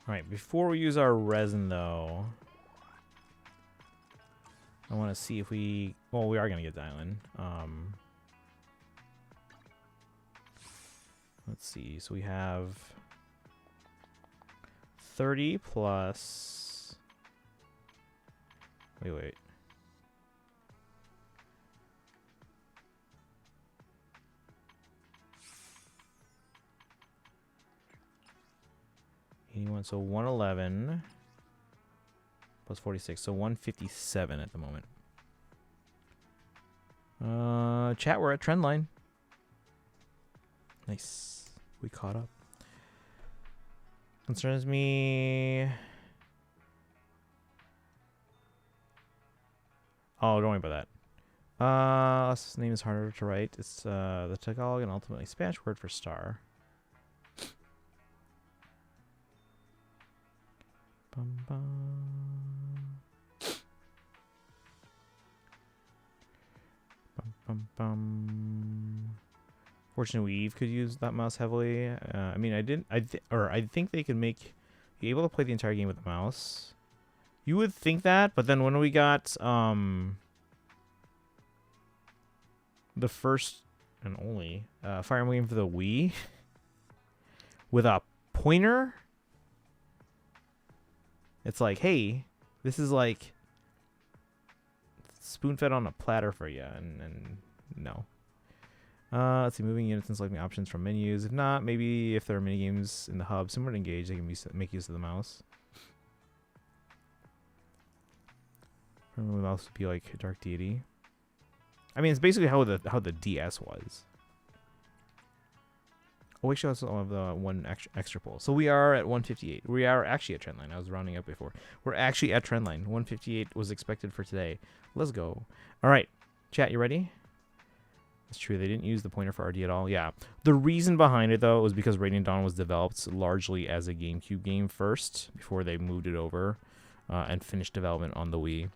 Alright, before we use our resin though, I want to see if we... Well, we are going to get Dialyn. Let's see. So we have 30 plus... Wait. So 111 plus 46, so 157 at the moment. Chat, we're at trend line. Nice. We caught up. Concerns me. Oh, don't worry about that. Last name is harder to write. It's the Tagalog and ultimately Spanish word for star. Fortune Weave could use that mouse heavily. I mean, I think they could make you able to play the entire game with the mouse. You would think that, but then when we got the first and only Fire Emblem game for the Wii with a pointer, it's like, hey, this is like spoon-fed on a platter for you, and no. Let's see, moving units and selecting options from menus. If not, maybe if there are mini games in the hub similar to Engage, they can make use of the mouse. The mouse would be like Dark Deity. I mean, it's basically how the DS was. Oh, wait, show us all of the one extra poll. So we are at 158. We are actually at trendline. I was rounding up before. We're actually at trendline. 158 was expected for today. Let's go. All right, chat, you ready? It's true, they didn't use the pointer for RD at all. Yeah. The reason behind it, though, was because Radiant Dawn was developed largely as a GameCube game first, before they moved it over and finished development on the Wii.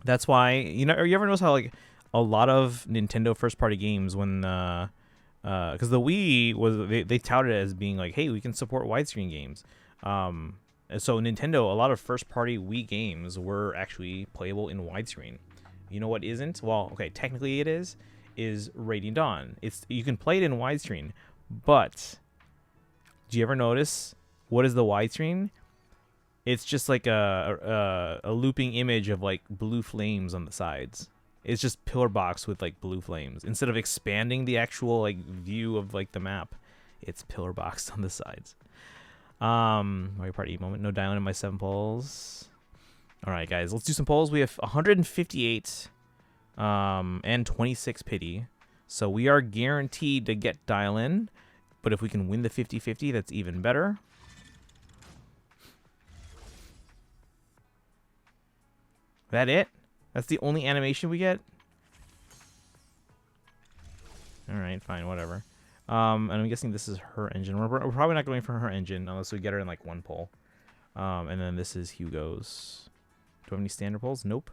That's why, you ever notice how, like, a lot of Nintendo first-party games, when, because the Wii was, they touted it as being like, hey, we can support widescreen games. And so Nintendo, a lot of first-party Wii games were actually playable in widescreen. You know what isn't? Well, okay, technically it is Radiant Dawn. You can play it in widescreen, but do you ever notice what is the widescreen? It's just like a looping image of like blue flames on the sides. It's just pillar box with like blue flames. Instead of expanding the actual like view of like the map, it's pillar boxed on the sides. Mario Party moment. No Dialyn in my 7 polls. All right, guys, let's do some polls. We have 158 and 26 pity. So we are guaranteed to get Dialyn, but if we can win the 50-50, that's even better. That it? That's the only animation we get? Alright, fine, whatever. And I'm guessing this is her engine. We're probably not going for her engine unless we get her in like one poll. And then this is Hugo's. Do I have any standard polls? Nope.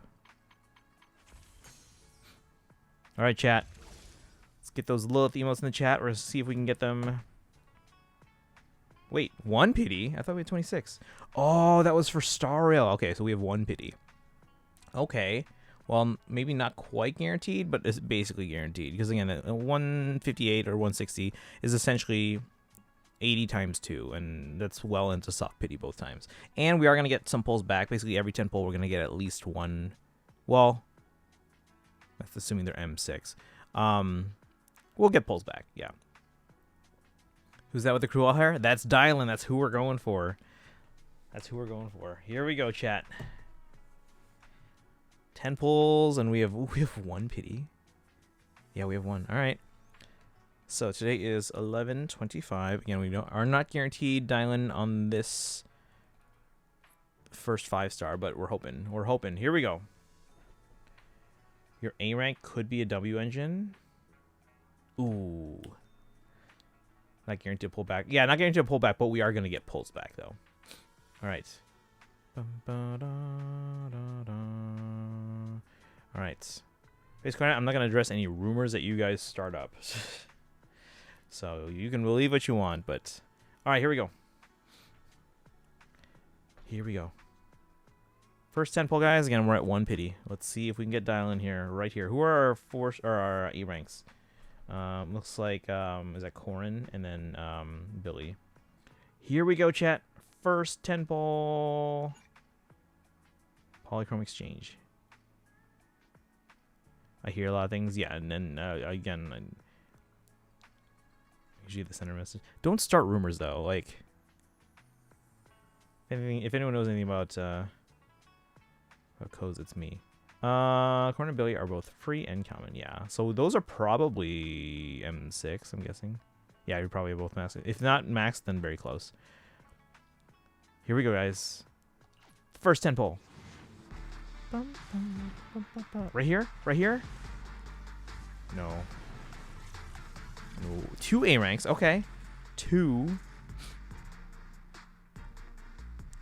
Alright, chat. Let's get those Lilith emotes in the chat. We're going to see if we can get them. Wait, 1 pity? I thought we had 26. Oh, that was for Star Rail. Okay, so we have 1 pity. Okay. Well, maybe not quite guaranteed, but it's basically guaranteed. Because, again, 158 or 160 is essentially 80 times 2. And that's well into soft pity both times. And we are going to get some pulls back. Basically, every 10 pull, we're going to get at least 1. Well, that's assuming they're M6. We'll get pulls back, yeah. Who's that with the cruel hair? That's Dialyn. That's who we're going for. That's who we're going for. Here we go, chat. 10 pulls, and we have 1 pity. Yeah, we have 1. All right. So today is 11/25. Again, we are not guaranteed Dialyn on this first 5-star, but we're hoping. We're hoping. Here we go. Your A rank could be a W engine. Ooh. Not guaranteed to pull back. Yeah, not guaranteed to pull back, but we are going to get pulls back, though. All right. All right. Basically, I'm not going to address any rumors that you guys start up. So you can believe what you want, but... All right, here we go. Here we go. First 10 pull, guys. Again, we're at 1 pity. Let's see if we can get Dialyn here, right here. Who are our E ranks? Looks like is that Corin and then Billy. Here we go, chat. First 10 pull. Polychrome Exchange. I hear a lot of things. Yeah, and then again, usually the center message. Don't start rumors though. Like, if anyone knows anything about codes, it's me. Corn and Billy are both free and common. Yeah, so those are probably M6. I'm guessing. Yeah, you're probably both maxed. If not maxed, then very close. Here we go, guys. First 10 pull. Right here? Right here? No. No. 2 A ranks. Okay. 2.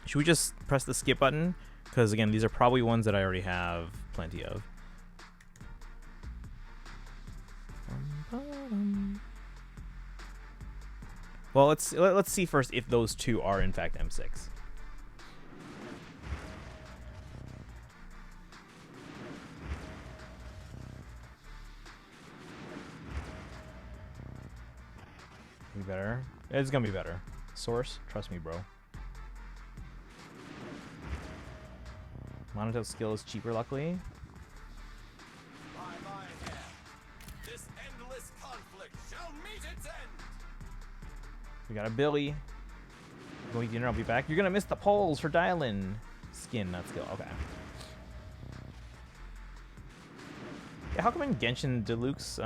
Should we just press the skip button? Because, again, these are probably ones that I already have plenty of. Well, let's see first if those two are in fact M6. Be better. It's gonna be better. Source, trust me, bro. Monotone skill is cheaper, luckily. This endless conflict shall meet its end. We got a Billy. Going dinner, I'll be back. You're gonna miss the polls for Dialyn. Skin, not skill. Okay. Yeah, how come in Genshin Deluxe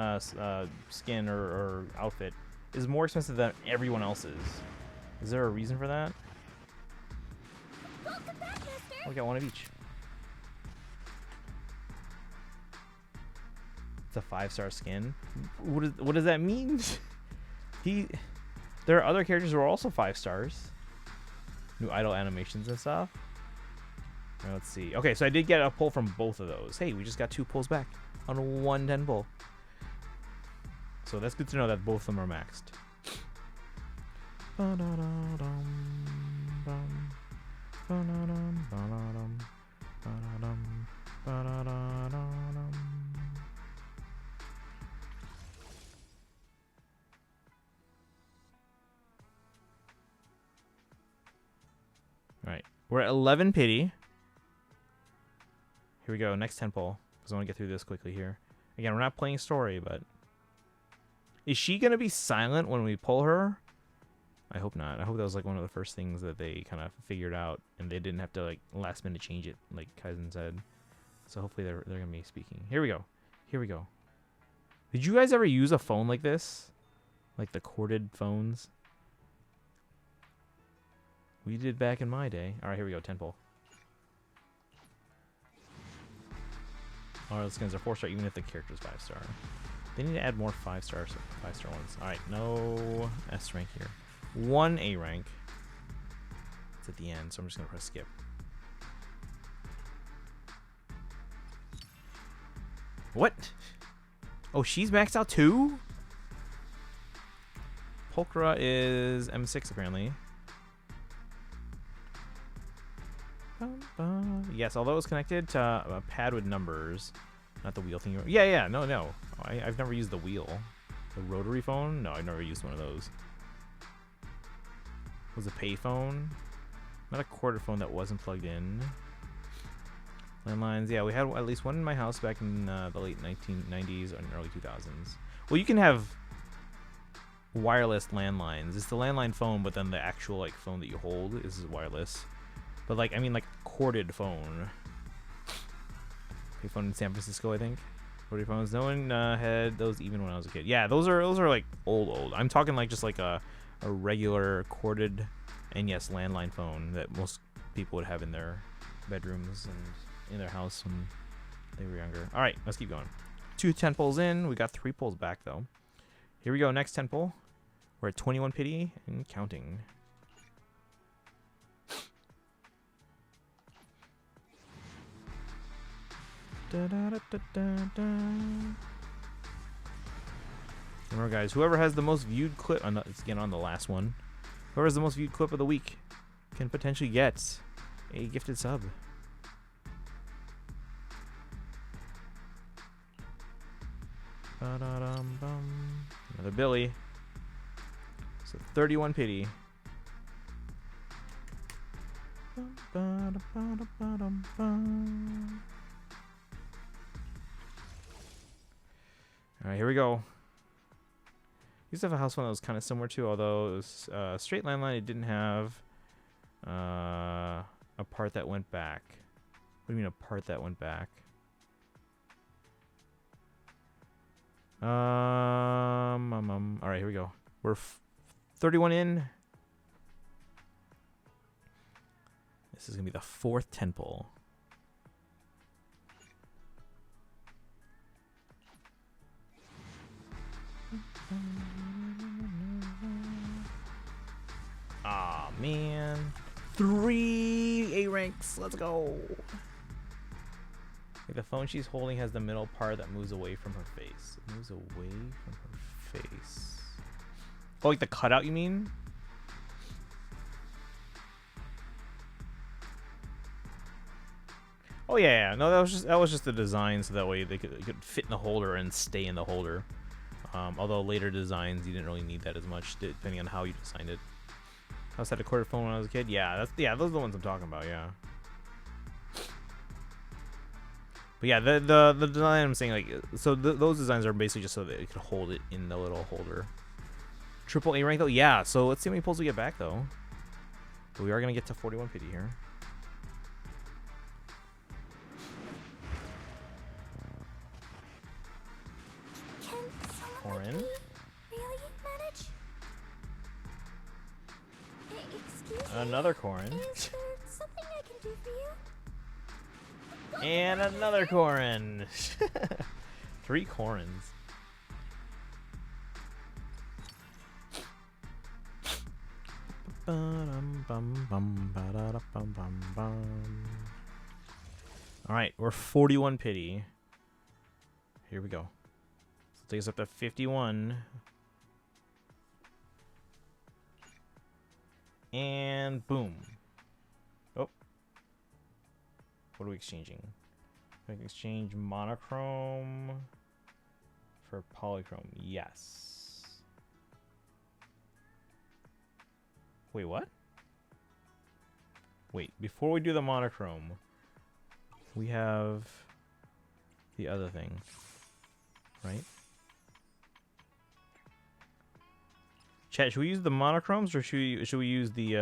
skin or outfit is more expensive than everyone else's? Is there a reason for that? We got one of each. It's a 5-star skin. What does that mean? There are other characters who are also 5 stars. New idle animations and stuff. Right, let's see. Okay, so I did get a pull from both of those. Hey, we just got 2 pulls back on 1 10 pull. So that's good to know that both of them are maxed. Alright, we're at 11 pity. Here we go, next 10 pull. Because I want to get through this quickly here. Again, we're not playing story, but... Is she going to be silent when we pull her? I hope not. I hope that was like one of the first things that they kind of figured out and they didn't have to like last minute change it, like Kaizen said. So hopefully they're going to be speaking. Here we go. Here we go. Did you guys ever use a phone like this? Like the corded phones? We did back in my day. Alright, here we go. 10 pull. Alright, the skins are 4-star even if the character's 5-star. They need to add more 5-star ones. Alright, no S rank here. 1 A rank. It's at the end, so I'm just going to press skip. What? Oh, she's maxed out too? Pulchra is M6 apparently. Yes, although it's connected to a pad with numbers, not the wheel thing. Yeah, no. I've never used the wheel. The rotary phone? No, I've never used one of those. Was a payphone? Not a quarter phone that wasn't plugged in. Landlines, yeah, we had at least one in my house back in the late 1990s and early 2000s. Well, you can have wireless landlines. It's the landline phone, but then the actual like phone that you hold is wireless. But like, I mean, like corded phone. Payphone in San Francisco, I think. Corded phones. No one had those even when I was a kid. Yeah, those are like old. I'm talking like just like a regular corded and yes, landline phone that most people would have in their bedrooms and in their house when they were younger. All right, let's keep going. 2 10 pulls in. We got 3 pulls back though. Here we go. Next 10 pull. We're at 21 pity and counting. Remember, guys, whoever has the most viewed clip, it's again on the last one. Whoever has the most viewed clip of the week can potentially get a gifted sub. Another Billy. So 31 pity. Alright, here we go. Used to have a house phone that was kind of similar to, although it was straight landline. It didn't have a part that went back. What do you mean a part that went back? Alright, here we go. We're 31 in. This is going to be the 4th 10 pull. Aw, man. 3 A ranks. Let's go. Like the phone she's holding has the middle part that moves away from her face. It moves away from her face. Oh, like the cutout, you mean? Oh yeah, no, that was just the design, so that way they could fit in the holder and stay in the holder. Although later designs you didn't really need that as much, depending on how you designed it. I had a quarter phone when I was a kid. Yeah, those are the ones I'm talking about. Yeah. But yeah, the design I'm saying, like, so those designs are basically just so that it could hold it in the little holder. Triple A rank though, yeah. So let's see how many pulls we get back though. But we are gonna get to 41 pity here. Corin. Really manage? Excuse me? Another Corin. Is there something I can do for you? And another Corin. 3 Corins. Alright, we're 41 pity. Here we go. So take us up to 51. And boom. Oh. What are we exchanging? We can exchange monochrome for polychrome. Yes. Wait, what? Wait, before we do the monochrome, we have the other thing, right? Chat, should we use the monochromes or should we use the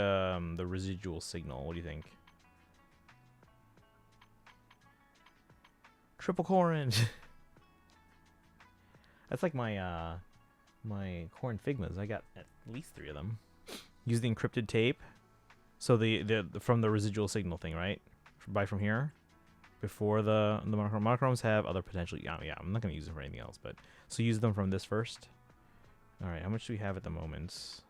residual signal? What do you think? Triple Corin. That's like my my Corin Figmas. I got at least 3 of them. Use the encrypted tape. So the from the residual signal thing, right? Buy from here. Before the monochromes have other potential. Yeah, I'm not gonna use them for anything else, but so use them from this first. All right, how much do we have at the moment?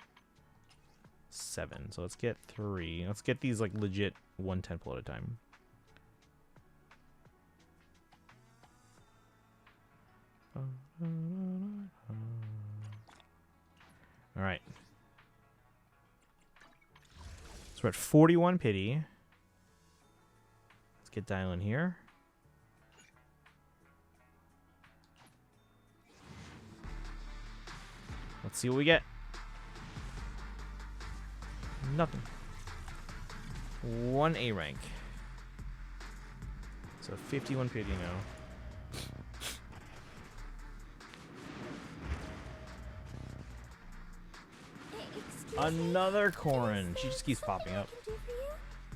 7. So let's get 3. Let's get these like legit 110 pull at a time. All right. So we're at 41 pity. Let's get Dialyn here. Let's see what we get. Nothing. 1 A rank. So 51 pity now. Another Corin. She just keeps popping up.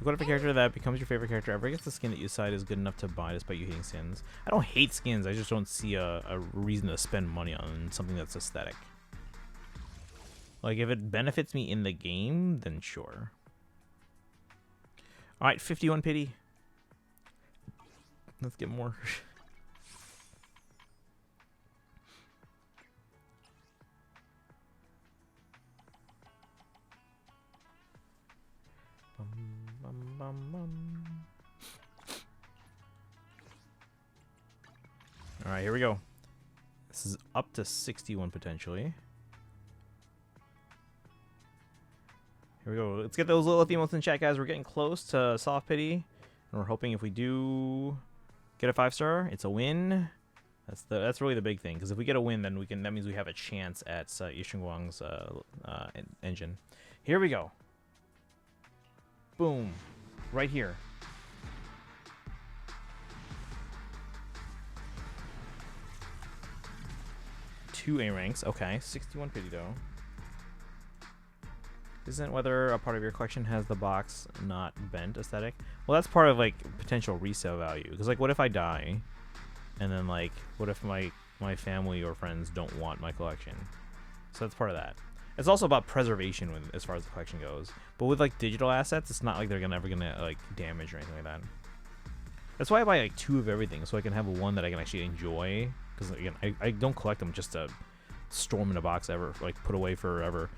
What if a character that becomes your favorite character ever gets the skin that you decide is good enough to buy despite you hating skins? I don't hate skins. I just don't see a reason to spend money on something that's aesthetic. Like, if it benefits me in the game, then sure. Alright, 51 pity. Let's get more. Alright, here we go. This is up to 61 potentially. Here we go. Let's get those little emotes in chat, guys. We're getting close to soft pity. And we're hoping if we do get a 5-star, it's a win. That's really the big thing. Because if we get a win, then that means we have a chance at Yishengwang's engine. Here we go. Boom. Right here. Two A ranks. Okay. 61 pity though. Isn't whether a part of your collection has the box not bent aesthetic? Well, that's part of like potential resale value. Because like, what if I die, and then like, what if my family or friends don't want my collection? So that's part of that. It's also about preservation as far as the collection goes. But with like digital assets, it's not like they're ever gonna like damage or anything like that. That's why I buy like 2 of everything, so I can have one that I can actually enjoy. Because again, I don't collect them just to store them in a box ever, like put away forever.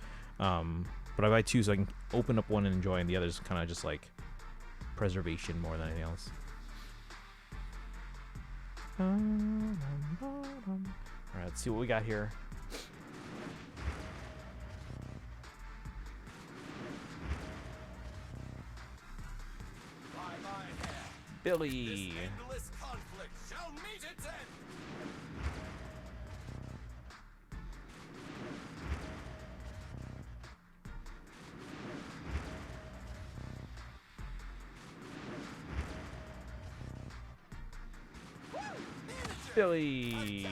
But I buy 2 so I can open up one and enjoy, and the other's kind of just like preservation more than anything else. Alright, let's see what we got here. Billy. Endless conflict shall meet its end. Billy.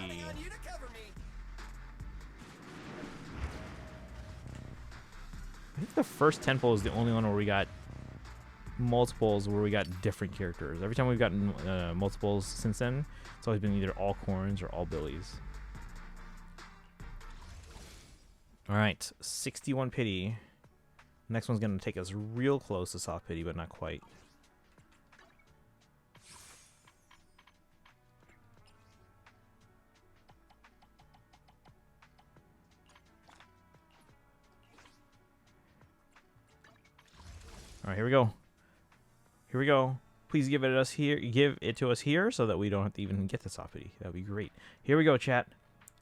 I think the first temple is the only one where we got multiples, where we got different characters. Every time we've gotten multiples since then, it's always been either all Corns or all Billies. All right, 61 pity. Next one's gonna take us real close to soft pity, but not quite. All right, here we go. Here we go. Please give it to us here. Give it to us here, so that we don't have to even get to soft pity. That would be great. Here we go, chat.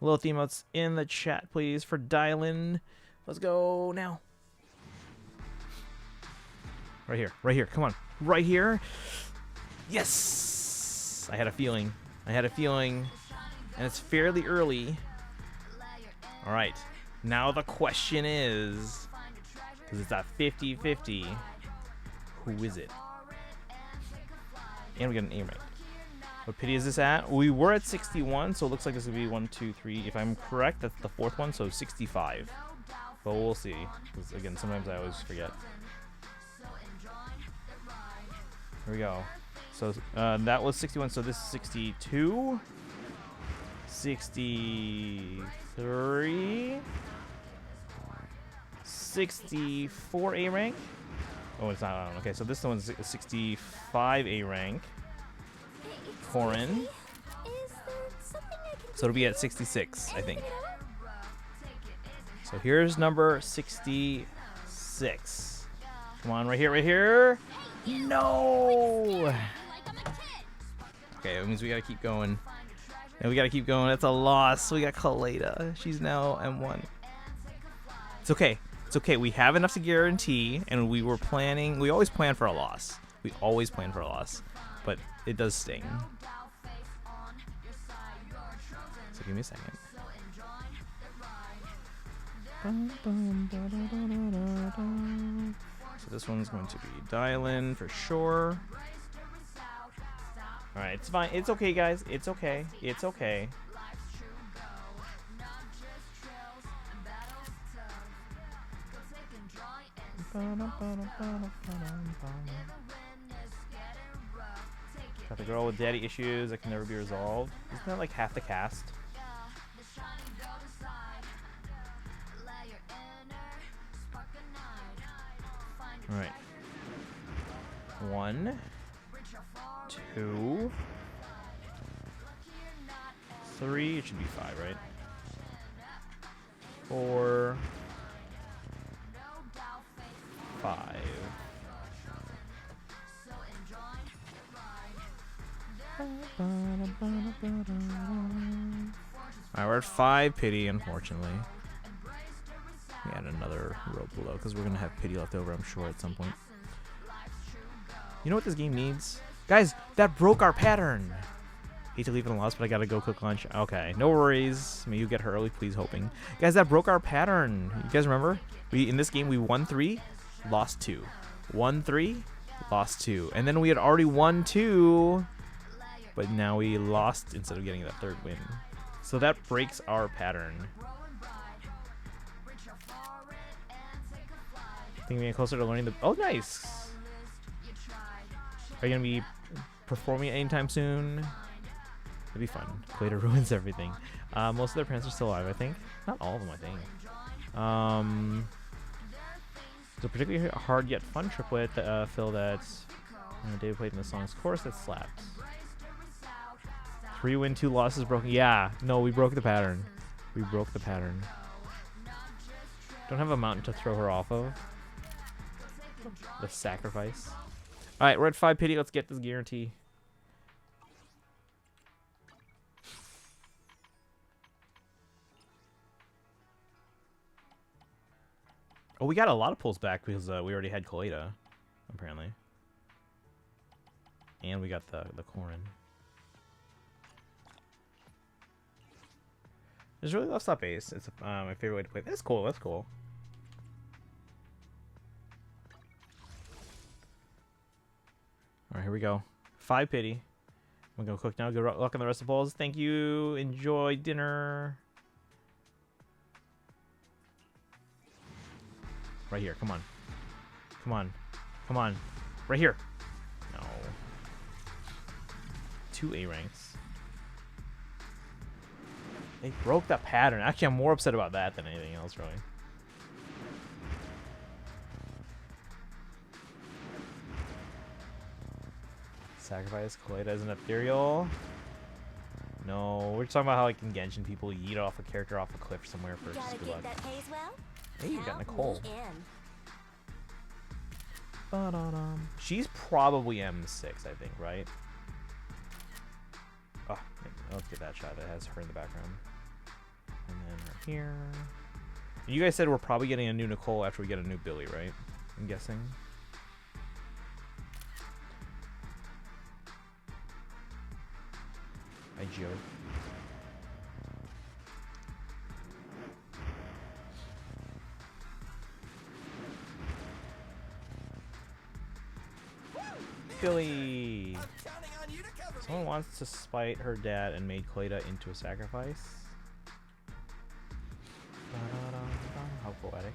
Little theme notes in the chat, please, for Dialyn. Let's go now. Right here. Right here. Come on. Right here. Yes! I had a feeling. I had a feeling. And it's fairly early. All right. Now the question is, because it's at 50-50, who is it? And we got an A rank. What pity is this at? We were at 61, so it looks like this would be 1, 2, 3. If I'm correct, that's the fourth one, so 65. But we'll see. Because again, sometimes I always forget. Here we go. So that was 61, so this is 62. 63. 64 A rank. Oh, it's not. Okay, so this one's 65 A rank. Corin. So it'll be at 66, I think. So here's number 66. Come on, right here, right here. No! Okay, it means we gotta keep going. And we gotta keep going. That's a loss. We got Kaleda. She's now M1. It's okay. It's okay. We have enough to guarantee, and we were planning. We always plan for a loss. We always plan for a loss. But it does sting. So give me a second. So this one's going to be Dialyn for sure. Alright, it's fine. It's okay, guys. It's okay. It's okay. Got the girl with daddy issues that can never be resolved. Isn't that like half the cast? Alright. 1, 2, 3. It should be 5, right? 4, 5. Alright, we're at 5 pity, unfortunately. We add another row below because we're gonna have pity left over, I'm sure, at some point. You know what this game needs? Guys, that broke our pattern! Hate to leave it in loss, but I gotta go cook lunch. Okay, no worries. May you get her early, please, hoping. Guys, that broke our pattern. You guys remember? In this game, we won 3, lost 2. Won 3, lost 2. And then we had already won 2, but now we lost instead of getting that third win. So that breaks our pattern. I think we're getting closer to learning the... Oh, nice! Are you gonna be performing anytime soon? It'd be fun. Kaleda ruins everything. Most of their parents are still alive, I think. Not all of them, I think. It's a particularly hard yet fun triplet that Phil that David played in the song's chorus that slaps. 3 win, 2 losses broken. Yeah, no, we broke the pattern. We broke the pattern. Don't have a mountain to throw her off of. The sacrifice. Alright, we're at 5 pity. Let's get this guarantee. Oh, we got a lot of pulls back because we already had Kaleda, apparently. And we got the Corrin. There's really left stop ace. It's my favorite way to play. That's cool. That's cool. All right, here we go. 5 pity. I'm gonna go cook now. Good luck on the rest of the balls. Thank you. Enjoy dinner. Right here. Come on. Come on. Come on. Right here. No. 2 A ranks. They broke that pattern. Actually, I'm more upset about that than anything else, really. Sacrifice Kaleida as an ethereal. No, we're talking about how like in Genshin people yeet off a character off a cliff somewhere for just good luck. Hey, you got Nicole. She's probably M6, I think, right? Oh, let's get that shot that has her in the background. And then right here. And you guys said we're probably getting a new Nicole after we get a new Billy, right? I'm guessing. I joke. Billy! Someone wants to spite her dad and made Kaleida into a sacrifice. How poetic.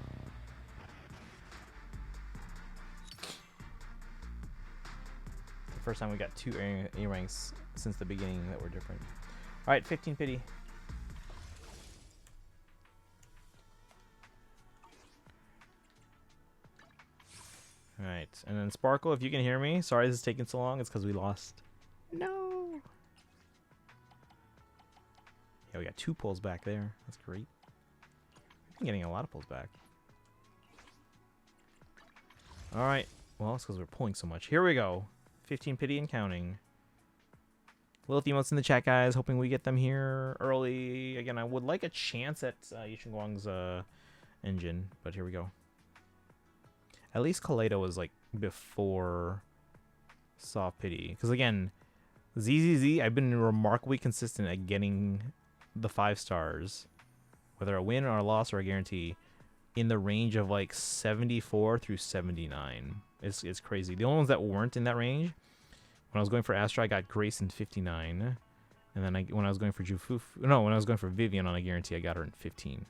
It's the first time we got 2 A ranks since the beginning that were different. Alright, 15 pity. Alright, and then Sparkle, if you can hear me, sorry this is taking so long, it's because we lost. No! Yeah, we got 2 pulls back there. That's great. I'm getting a lot of pulls back. Alright, well, it's because we're pulling so much. Here we go. 15 pity and counting. Little emotes in the chat, guys. Hoping we get them here early. Again, I would like a chance at Yishin Guang's engine, but here we go. At least Kaleida was like before Soft Pity. Because again, ZZZ, I've been remarkably consistent at getting the 5 stars, whether a win or a loss or a guarantee, in the range of like 74 through 79. It's crazy. The only ones that weren't in that range, when I was going for Astra, I got Grace in 59. And then when I was going for when I was going for Vivian on a guarantee, I got her in 15.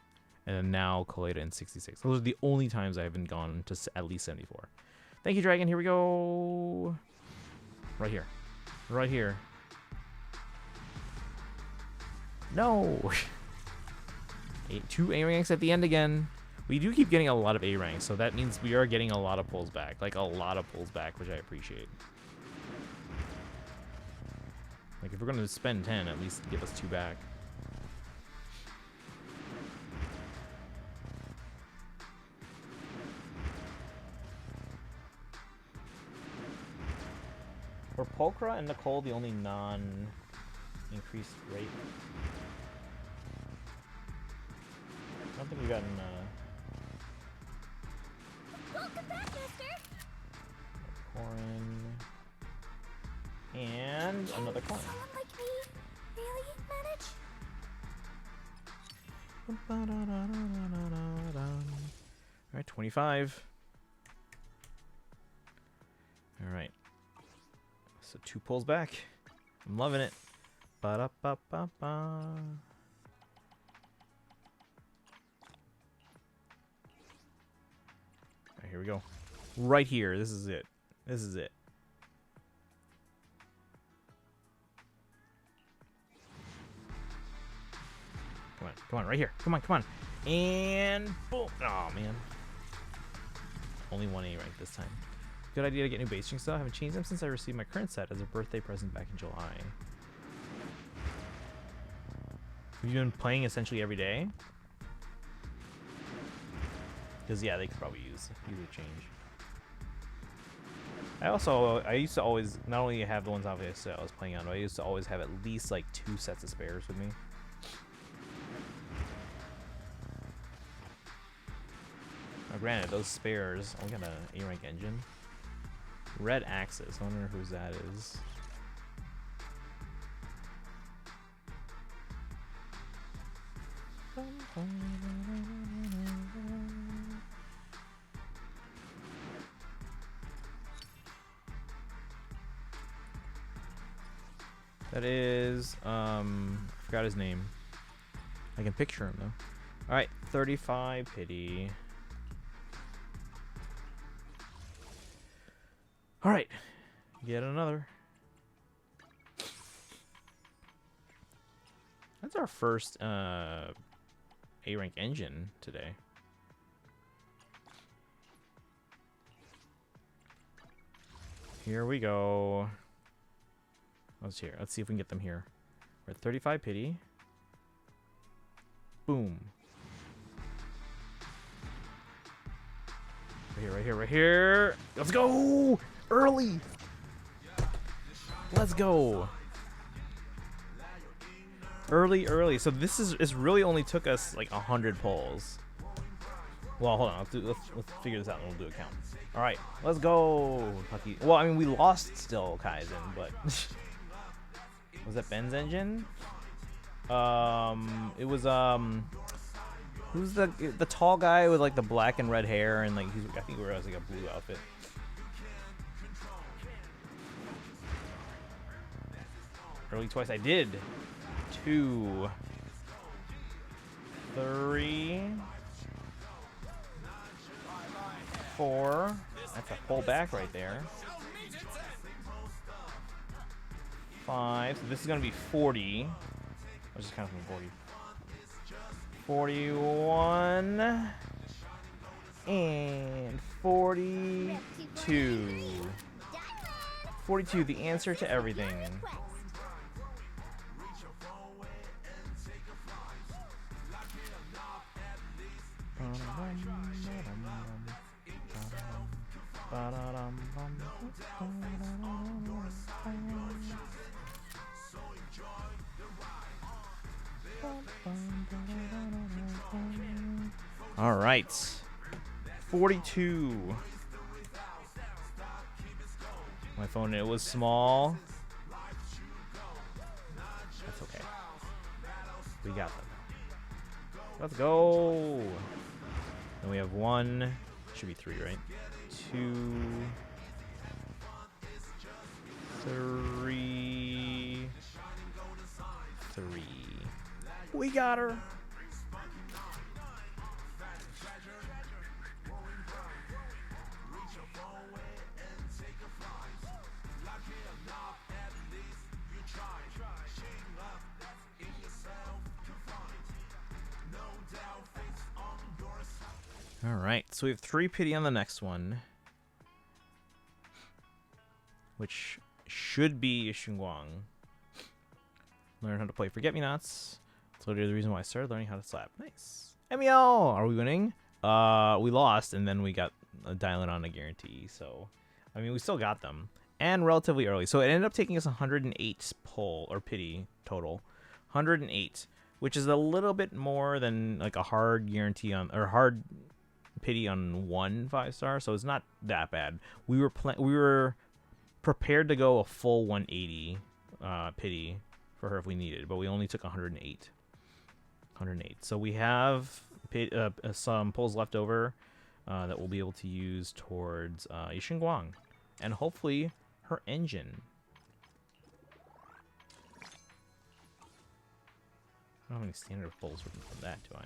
And then now Kaleida in 66. Those are the only times I haven't gone to at least 74. Thank you, Dragon. Here we go. Right here. Right here. No. 2 A ranks at the end again. We do keep getting a lot of A ranks, so that means we are getting a lot of pulls back. Like, a lot of pulls back, which I appreciate. Like, if we're going to spend 10, at least give us 2 back. Were Pulchra and Nicole the only non-increased rate? I don't think we've gotten Welcome back, Mister. Corrin. And another coin. Someone like me really manage? Alright, 25. Alright. So 2 pulls back. I'm loving it. Ba-da-ba-ba-ba. Alright, here we go. Right here. This is it. This is it. Come on. Come on. Right here. Come on. Come on. And boom. Oh, man. Only 1 A rank this time. Good idea to get new base string stuff. I haven't changed them since I received my current set as a birthday present back in July. Have you been playing essentially every day? Because yeah, they could probably use a change. I used to always not only have the ones obviously I was playing on, but I used to always have at least like 2 sets of spares with me. Now, granted, those spares only got an A rank engine. Red Axis. I wonder whose that is. That is, forgot his name. I can picture him though. All right, 35 pity. All right, get another. That's our first A rank engine today. Here we go. Let's see if we can get them here. We're at 35 pity. Boom. Right here, right here, right here. Let's go! Early! Let's go. Early. So this really only took us like 100 pulls. Well, hold on. Let's figure this out and we'll do a count. All right, let's go. Pucky. Well, I mean, we lost still Kaizen, but was that Ben's engine? It was who's the tall guy with like the black and red hair and like I think he wears like a blue outfit. Early twice. I did. 2, 3, 4. That's a pull back right there. 5. So this is gonna be 40. I was just counting from 40. 41 and 42. 42. The answer to everything. All right, 42. My phone, it was small. That's okay. We got them. Let's go. Then we have 1. Should be 3, right? 2, 3. We got her. All right, so we have 3 pity on the next one, which should be Xinguang. Learn how to play Forget-Me-Nots. That's literally the reason why I started learning how to slap. Nice. MEL! Are we winning? We lost, and then we got a Dialyn on a guarantee. So, I mean, we still got them. And relatively early. So it ended up taking us 108 pull, or pity, total. 108, which is a little bit more than, like, a hard guarantee on, or hard pity on 1 5-star. So it's not that bad. We were prepared to go a full 180 pity for her if we needed, but we only took 108. So we have some pulls left over that we'll be able to use towards Xinguang and hopefully her engine. I don't have any standard pulls from that, do I?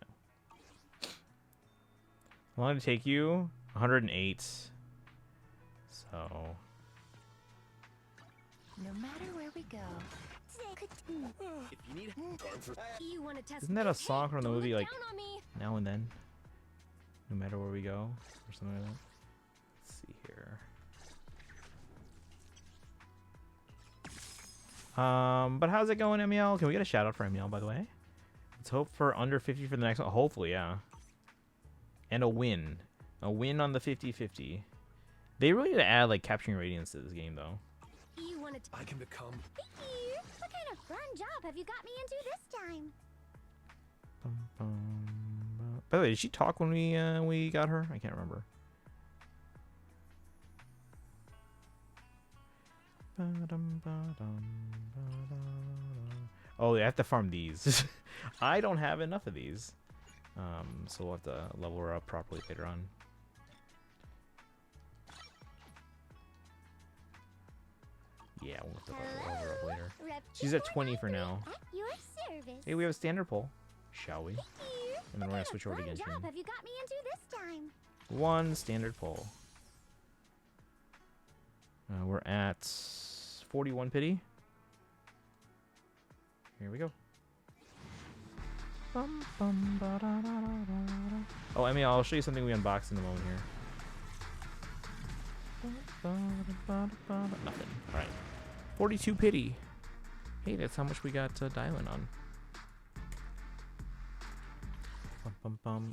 No. How long did it take you? 108. So. No matter where we go. If you need you want to test. Isn't that a song from the movie like Now and Then? No matter where we go, or something like that. Let's see here. But how's it going, MEL? Can we get a shout out for MEL, by the way? Let's hope for under 50 for the next one. Hopefully, yeah. And a win. A win on the 50-50. They really need to add like capturing radiance to this game, though. I can become. Thank you. What kind of fun job have you got me into this time? By the way, did she talk when we got her? I can't remember. Oh, I have to farm these. I don't have enough of these. So we'll have to level her up properly later on. Yeah, we'll have to level her up later. She's at 20 for now. Hey, we have a standard pull. Shall we? And then we're gonna switch over to Genshin. Have you got me into this time? One standard pull. We're at 41 pity. Here we go. Oh, I mean, I'll show you something we unboxed in a moment here. Nothing. All right. 42 pity. Hey, that's how much we got Dialyn on.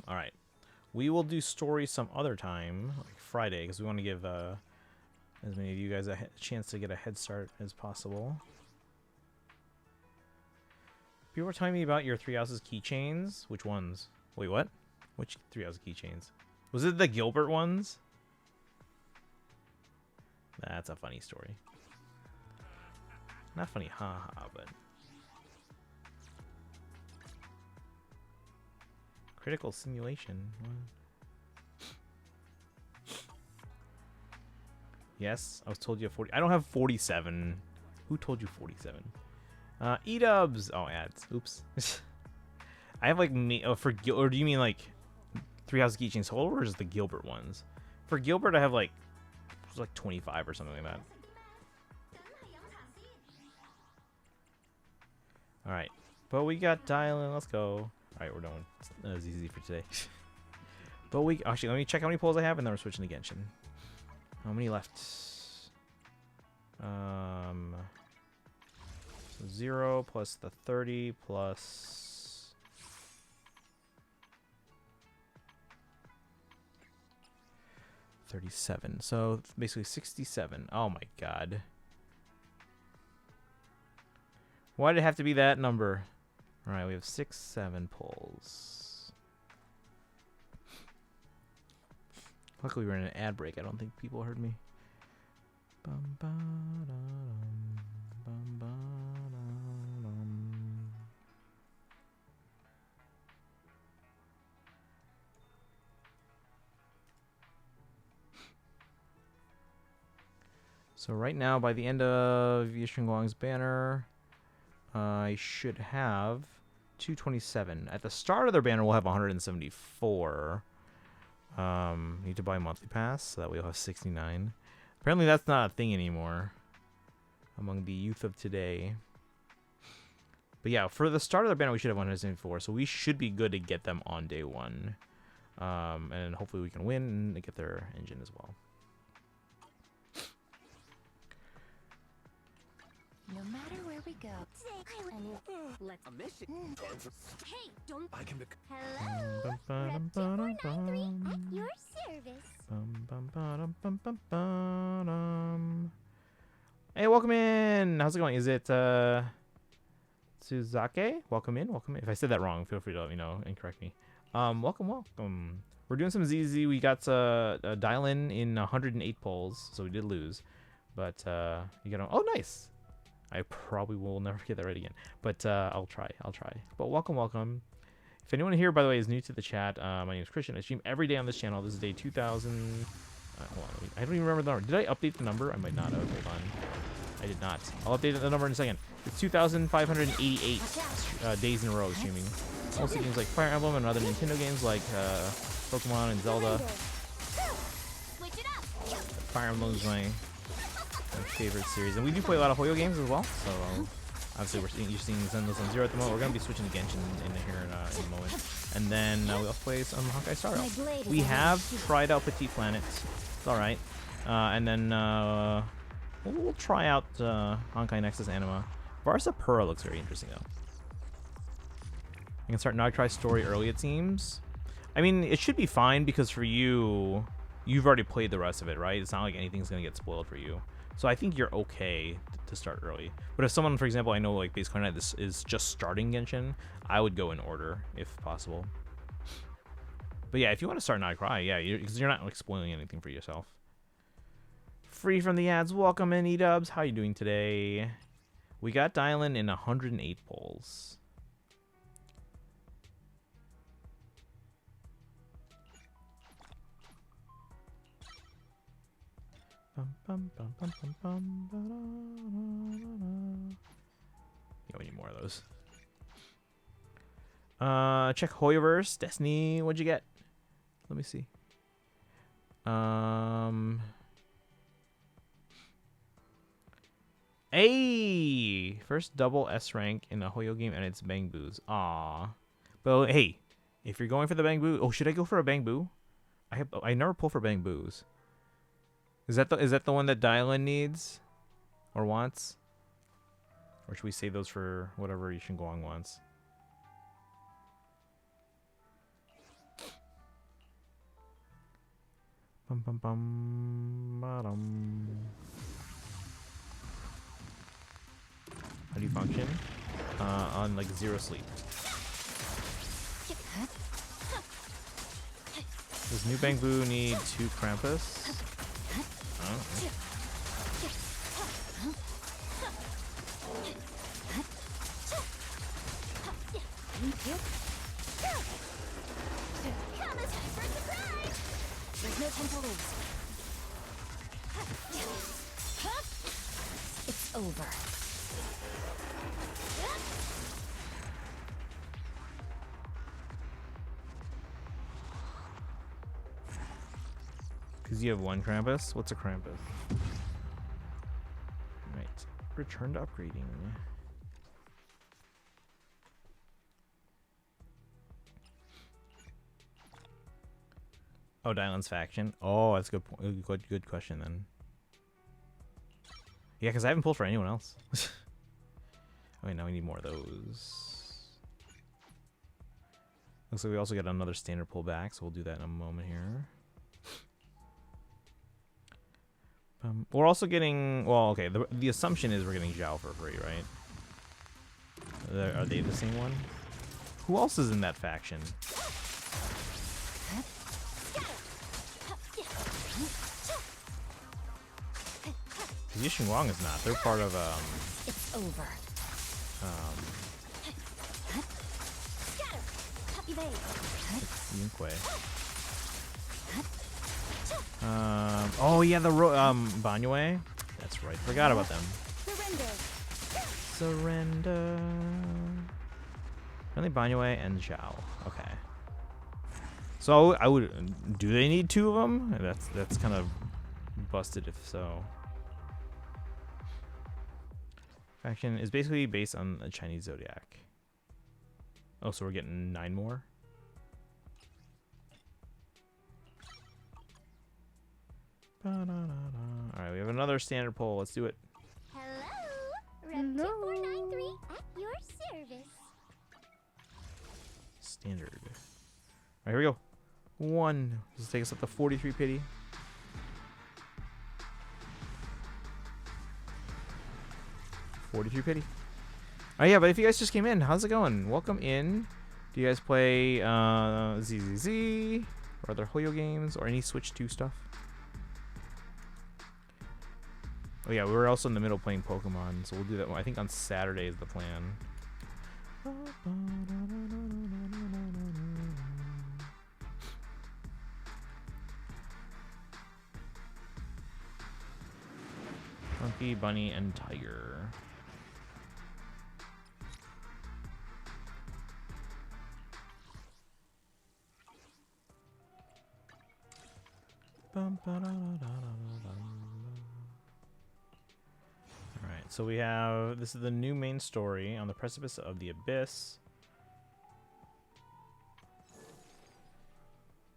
All right. We will do story some other time, like Friday, because we want to give as many of you guys a chance to get a head start as possible. People were telling me about your 3 houses keychains. Which ones? Wait, what? Which 3 houses keychains? Was it the Gilbert ones? That's a funny story. Not funny, haha, but... Critical simulation. Yes, I was told you have 40. I don't have 47. Who told you 47? E-dubs. Oh, ads. Oops. I have like me. Oh, for Gil. Or do you mean like 3 houses keychains total, or is it the Gilbert ones? For Gilbert, I have like 25 or something like that. All right, but we got Dialyn. Let's go. All right, we're done with ZZ for today. But we actually let me check how many pulls I have, and then we're switching to Genshin. How many left? 0 plus the 30 plus 37. So basically 67. Oh my god. Why did it have to be that number? All right, we have 6, 7 pulls. Luckily, we're in an ad break. I don't think people heard me. So right now, by the end of Yishun Guang's banner, I should have 227. At the start of their banner, we'll have 174. Need to buy a monthly pass, so that way we'll have 69. Apparently that's not a thing anymore among the youth of today. But yeah, for the start of their banner, we should have 174, so we should be good to get them on day 1. And hopefully we can win and get their engine as well. No matter where we go. Let's a mission. Hey, don't. I can be. Hello. Rep2493 at your service. Hey, welcome in. How's it going? Is it Suzake? Welcome in. Welcome in. If I said that wrong, feel free to let me know and correct me. Welcome. We're doing some ZZ. We got Dialyn in 108 polls, so we did lose. But you got oh nice. I probably will never get that right again, but I'll try. But welcome. If anyone here, by the way, is new to the chat, my name is Christian. I stream every day on this channel. This is day 2000. Hold on, I don't even remember the number. Did I update the number? I might not have. Hold on. I did not. I'll update the number in a second. It's 2,588 days in a row streaming. Mostly games like Fire Emblem and other Nintendo games like Pokemon and Zelda. Fire Emblem is my favorite series, and we do play a lot of Hoyo games as well. So obviously you're seeing Zenless on 0 at the moment. We're gonna be switching to Genshin in here in a moment, and then we also play some Honkai Star Rail. We have tried out Petit Planet. It's all right, and then we'll try out Honkai Nexus Anima. Varsa Pura looks very interesting though. I can start Noctri story early, it seems. I mean, it should be fine because for you've already played the rest of it, right? It's not like anything's gonna get spoiled for you. So I think you're okay to start early. But if someone, for example, I know like basically this is just starting Genshin, I would go in order if possible. But yeah, if you want to start Noctri, yeah, because you're not like spoiling anything for yourself. Free from the ads. Welcome in, E-dubs. How you doing today? We got Dialyn in 108 polls. Yeah, we need more of those. Check Hoyoverse. Destiny, what'd you get? Let me see. Hey! First double S rank in a Hoyo game, and it's Bang Boos. Aw. But hey, if you're going for the Bang Boo, oh, should I go for a Bang Boo? I never pull for Bang Boos. Is that the one that Dialyn needs or wants? Or should we save those for whatever Yishin Guang wants? Bum bum bum bottom. How do you function? On like 0 sleep. Does new Bang Boo need 2 Krampus? Oh. There's no time to lose. It's over. Because you have 1 Krampus? What's a Krampus? Right. Return to upgrading. Oh, Dialyn's faction. Oh, that's a good question then. Yeah, because I haven't pulled for anyone else. Oh, wait, now we need more of those. Looks like we also got another standard pullback, so we'll do that in a moment here. We're also getting, well, okay, the assumption is we're getting Zhao for free, right? Are they the same one? Who else is in that faction? Yishin Guang is not. They're part of It's over. Yunquei. Oh yeah, the Banyue. That's right. Forgot about them. Surrender. Only Banyue and Zhao. Okay. So I would. Do they need 2 of them? That's kind of busted if so. Faction is basically based on a Chinese zodiac. Oh, so we're getting 9 more. Alright, we have another standard poll. Let's do it. Hello, Rep 2493 at your service. Standard. Alright, here we go. 1. This will take us up to 43 pity. Oh yeah, but if you guys just came in, how's it going? Welcome in. Do you guys play ZZZ or other Hoyo games or any Switch 2 stuff? Oh yeah, we were also in the middle playing Pokemon, so we'll do that one. I think on Saturday is the plan. Monkey, Bunny, and Tiger. Alright, so we have, this is the new main story, On the Precipice of the Abyss.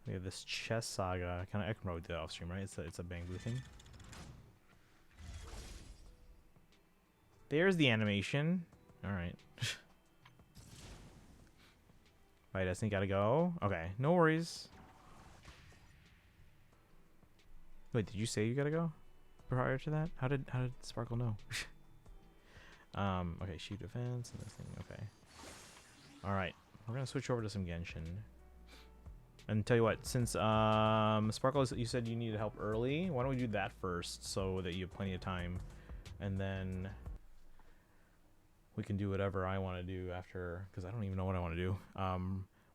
We have this chess saga, kind of, I can probably do that off stream, right? It's a Bang Boo thing. There's the animation. Alright. Right, Destiny gotta go. Okay, no worries. Wait, did you say you gotta go prior to that? How did Sparkle know? Okay, shoot defense and this thing. Okay. All right, we're gonna switch over to some Genshin. And tell you what, since Sparkle, you said you needed help early, why don't we do that first so that you have plenty of time, and then we can do whatever I want to do after, because I don't even know what I want to do.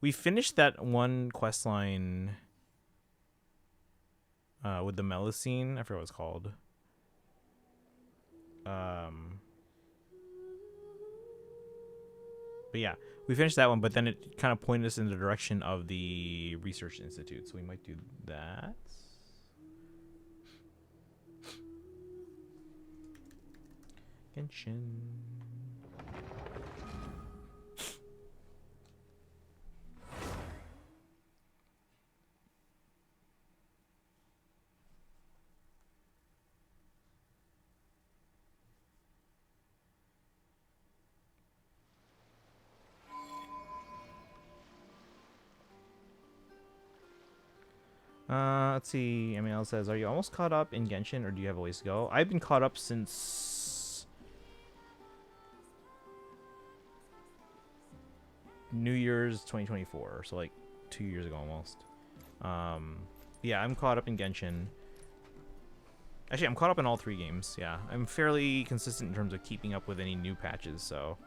We finished that one quest line with the Melusine. I forget what it's called. But yeah, we finished that one, but then it kind of pointed us in the direction of the Research Institute, so we might do that. Genshin. Let's see. Emil says, "Are you almost caught up in Genshin, or do you have a ways to go?" I've been caught up since New Year's 2024, so like 2 years ago almost. Yeah, I'm caught up in Genshin. Actually, I'm caught up in all 3 games. Yeah, I'm fairly consistent in terms of keeping up with any new patches. So.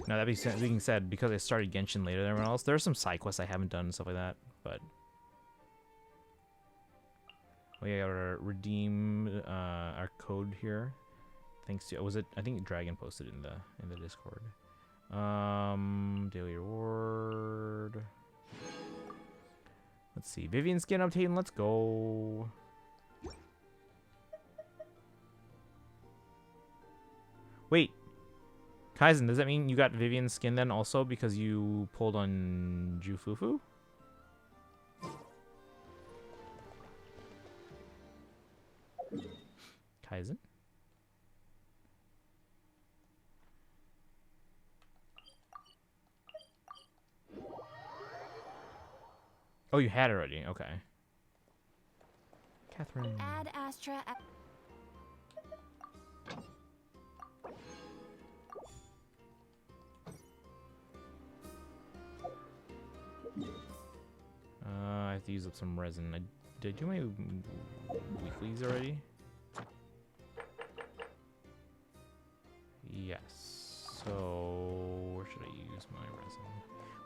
Now, that being said, because I started Genshin later than everyone else, there are some side quests I haven't done and stuff like that, but... We gotta redeem our code here. Thanks to... Was it... I think Dragon posted it in the Discord. Daily reward... Let's see. Vivian skin update, let's go. Wait. Kaizen, does that mean you got Vivian's skin then also because you pulled on Jufufu? Kaizen? Oh, you had it already. Okay. Catherine. Add Astra. I have to use up some resin. Did I do my weeklies already? Yes. So where should I use my resin?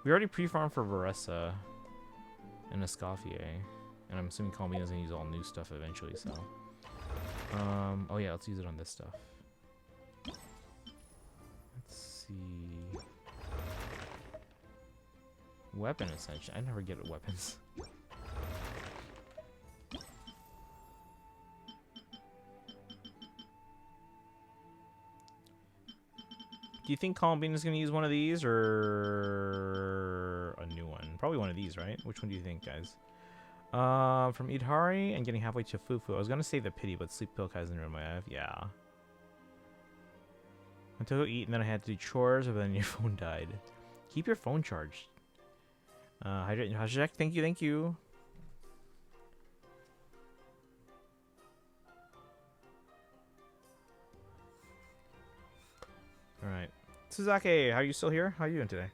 We already pre-farmed for Varessa and Escoffier, and I'm assuming Colby is gonna use all new stuff eventually. So, oh yeah, let's use it on this stuff. Let's see. Weapon essentially. I never get weapons. Do you think Columbine is going to use one of these or a new one? Probably one of these, right? Which one do you think, guys? From Idhari and getting halfway to Fufu. I was going to say the pity, but sleep pill Kaizen ruined my life. Yeah. Went to go eat and then I had to do chores, but then your phone died. Keep your phone charged. Hydrate Hashak, thank you. Alright. Suzake, how are you still here? How are you doing today?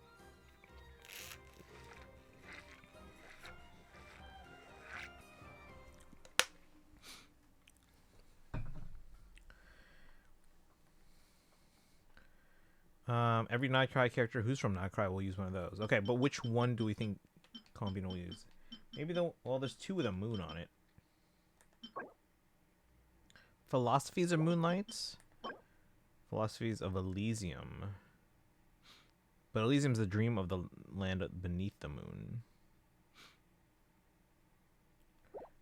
Every Nightcry character who's from Nightcry will use one of those. Okay, but which one do we think Columbine will use? Maybe well, there's 2 with a moon on it. Philosophies of Moonlight. Philosophies of Elysium. But Elysium's the dream of the land beneath the moon.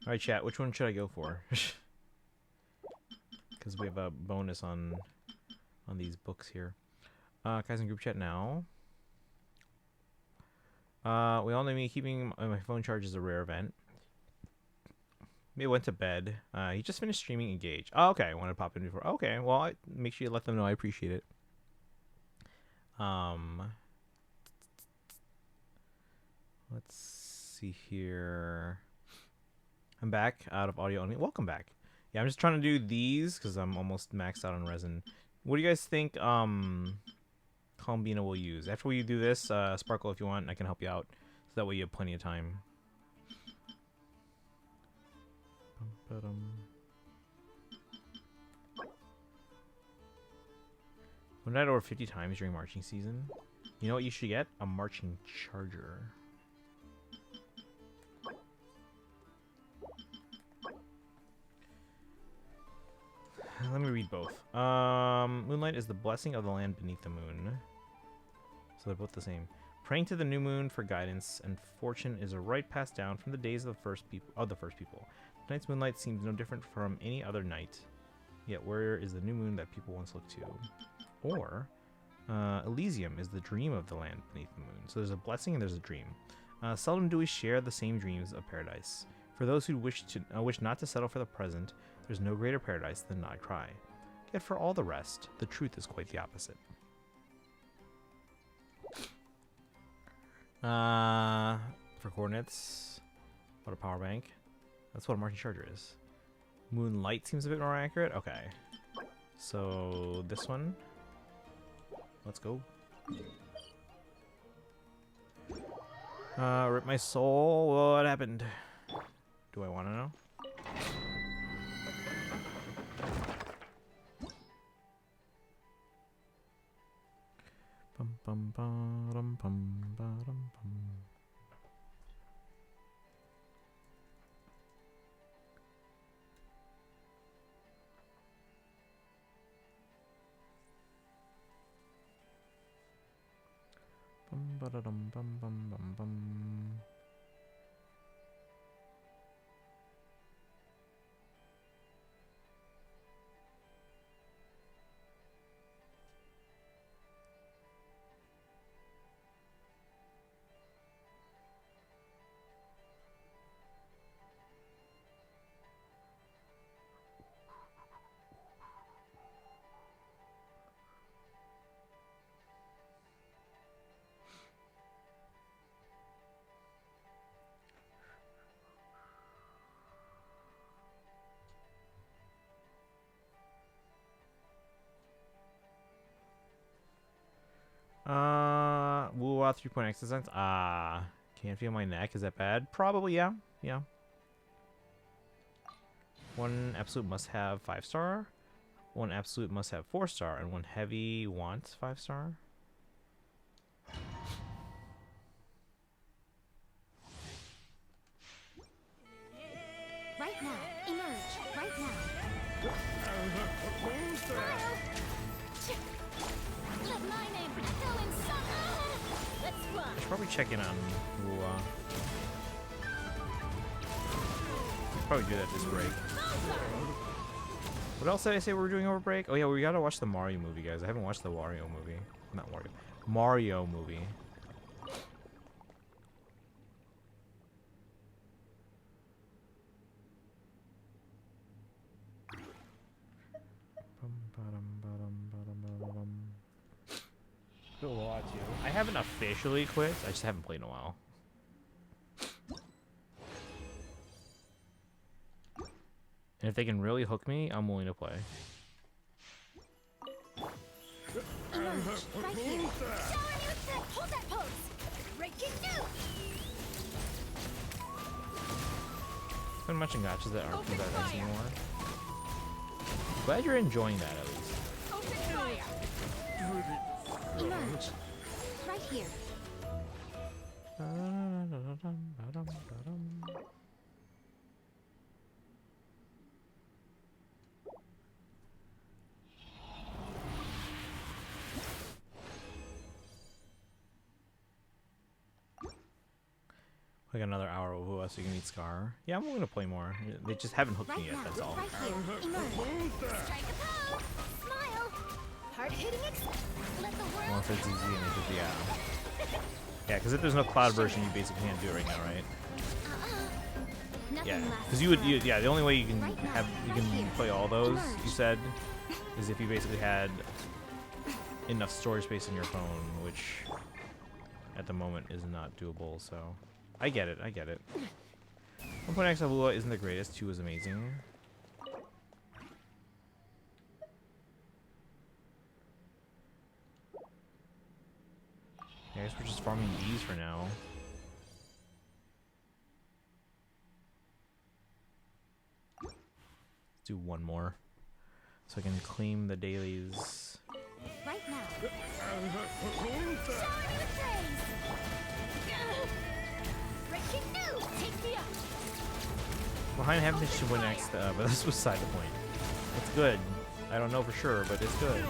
Alright, chat, which one should I go for? Because we have a bonus on these books here. Kaizen group chat now. We all know me keeping my phone charged is a rare event. Maybe went to bed. He just finished streaming Engage. Oh, okay. I wanted to pop in before. Okay, well, make sure you let them know. I appreciate it. Let's see here. I'm back out of audio only. Welcome back. Yeah, I'm just trying to do these because I'm almost maxed out on resin. What do you guys think Columbina will use? After we do this, Sparkle, if you want, I can help you out. So that way you have plenty of time. When I over 50 times during marching season. You know what you should get? A marching charger. Let me read both. Moonlight is the blessing of the land beneath the moon. So they're both the same. Praying to the new moon for guidance and fortune is a rite passed down from the days of the first people. Tonight's moonlight seems no different from any other night. Yet where is the new moon that people once looked to? Or Elysium is the dream of the land beneath the moon. So there's a blessing and there's a dream. Seldom do we share the same dreams of paradise. For those who wish not to settle for the present, there's no greater paradise than Nod Cry. Yet for all the rest, the truth is quite the opposite. For coordinates, what a power bank. That's what a marching charger is. Moonlight seems a bit more accurate. Okay. So this one. Let's go. Rip my soul. What happened? Do I want to know? Bum bum bum bum bum bum. Bum ba da dum bum bum bum bum. Woo-wah 3-point exercise. Can't feel my neck. Is that bad? Probably, yeah. Yeah. One absolute must have 5-star. One absolute must have 4-star. And one heavy wants 5-star. Right now. Emerge. Right now. Let my name go in some. Let's run. I should probably check in on Woo-wah. Probably do that this break. What else did I say we were doing over break? Oh yeah, we gotta watch the Mario movie, guys. I haven't watched the Wario movie. Not Wario. Mario movie. I haven't officially quit. I just haven't played in a while. And if they can really hook me, I'm willing to play. Right here. Hold that pose. I've been watching gotchas that aren't from that anymore. Glad you're enjoying that at least. Emerge. Right here. Like another hour of Woo-wah so you can meet Scar. Yeah, I'm willing to play more. They just haven't hooked me yet, that's all. Right here. Emerge. Strike a pose. Smile. Hard hitting Let the world. Well, if it's easy and if it's, yeah. Yeah, because if there's no cloud version, you basically can't do it right now, right? Yeah, because yeah, the only way you can play all those, you said, is if you basically had enough storage space in your phone, which at the moment is not doable, so I get it, I get it. 1.x of Woo-wah isn't the greatest, 2 is amazing. 2 is Yeah, I guess we're just farming these for now. Let's do one more, so I can claim the dailies. Right now. Behind Heaven should win next, but this was side the point. It's good. I don't know for sure, but it's good.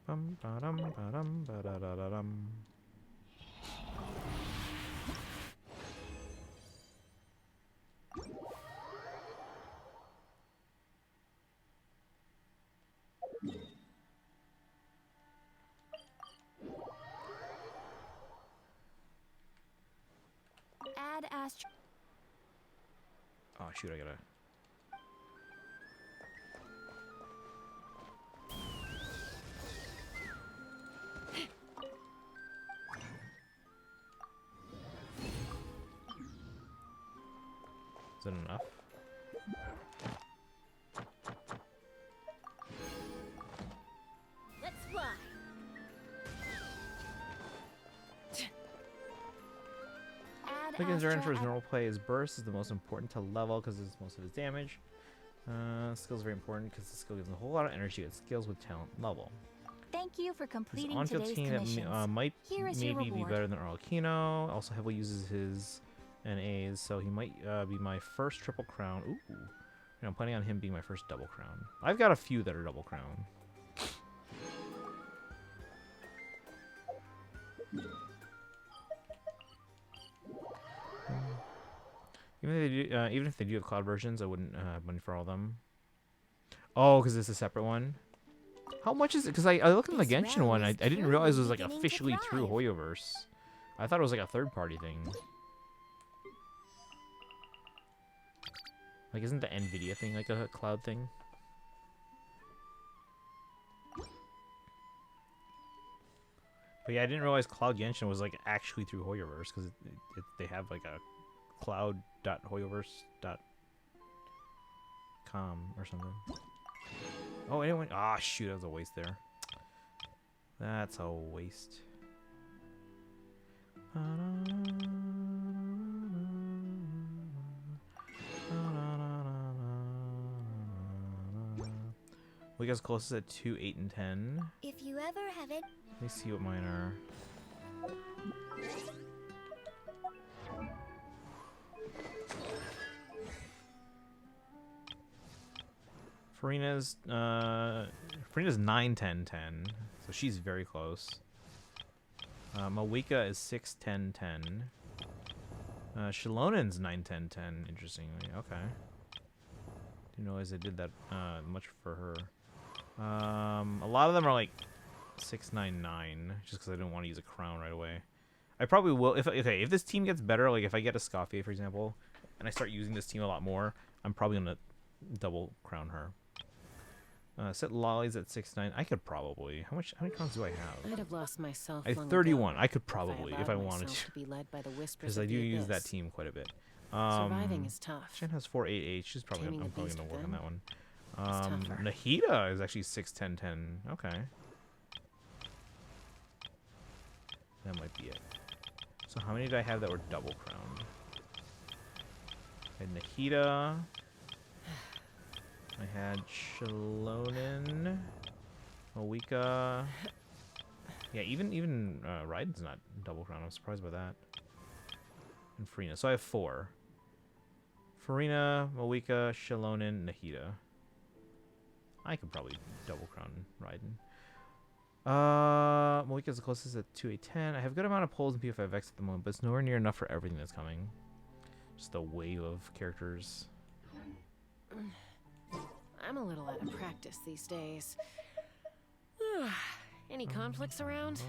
Bum ba dum ba dum ba da da da dum. Add Astro. Oh shoot! I gotta. Is it enough? Let's fly. Wiggins earned for his normal play. His burst is the most important to level because it's most of his damage. Skills are very important because the skill gives him a whole lot of energy. It scales with talent level. Thank you for His completing on-field today's team commissions. that might Here is your maybe be reward. better than Arlecchino. Also heavily uses his NAs, so he might be my first triple crown. Ooh. You know, I'm planning on him being my first double crown. I've got a few that are double crown. Even if they do have cloud versions, I wouldn't have money for all of them. Oh, because it's a separate one. How much is it? Because I looked at the Genshin one. I didn't realize it was like officially through Hoyoverse. I thought it was like a third-party thing. Like, isn't the Nvidia thing like a cloud thing? But yeah, I didn't realize Cloud Genshin was like actually through Hoyoverse because they have like a cloud.hoyoverse.com or something. Oh, anyone? Ah, shoot, that was a waste there. That's a waste. We guys closest at 2, 8, and 10. If you ever have it. Let me see what mine are. Farina's 9, 10, 10. So she's very close. Mawika is 6, 10, 10. Shalonen's 9, 10, 10, interestingly. Okay. Didn't realize I did that much for her. A lot of them are like 6, 9, 9, just because I didn't want to use a crown right away. I probably will if this team gets better, like if I get a Scoffy, for example, and I start using this team a lot more, I'm probably gonna double crown her. Set Lollies at 6, 9. I could probably. How many crowns do I have? I'd have lost myself. I have 31. I could probably if I wanted to. Because I do use that team quite a bit. Surviving is tough. Shen has 4, 8, 8. She's probably I'm probably gonna work on that one. tougher. Nahida is actually 6, 10, 10. Okay. That might be it. So how many did I have that were double crowned? I had Nahida. I had Shalonen. Mawika. Yeah, even Raiden's not double crowned. I'm surprised by that. And Farina. So I have 4. Farina, Mawika, Shalonen, Nahida. I could probably double crown Raiden. Mawika's the closest at 2, 8, 10. I have a good amount of pulls in P5X at the moment, but it's nowhere near enough for everything that's coming. Just a wave of characters. I'm a little out of practice these days. Any conflicts around?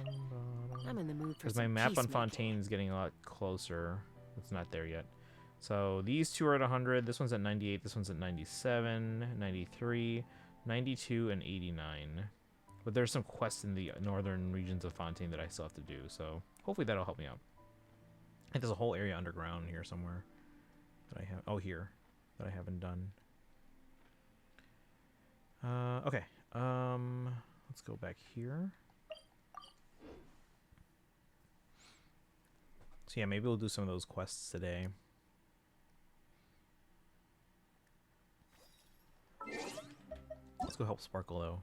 I'm in the mood for Because my some map on peacemaking. Fontaine is getting a lot closer. It's not there yet. So these two are at 100. This one's at 98. This one's at 97, 93, 92, and 89. But there's some quests in the northern regions of Fontaine that I still have to do. So hopefully that'll help me out. I think there's a whole area underground here somewhere that I have. Oh, here that I haven't done. Okay. Let's go back here. So yeah, maybe we'll do some of those quests today. Let's go help Sparkle though.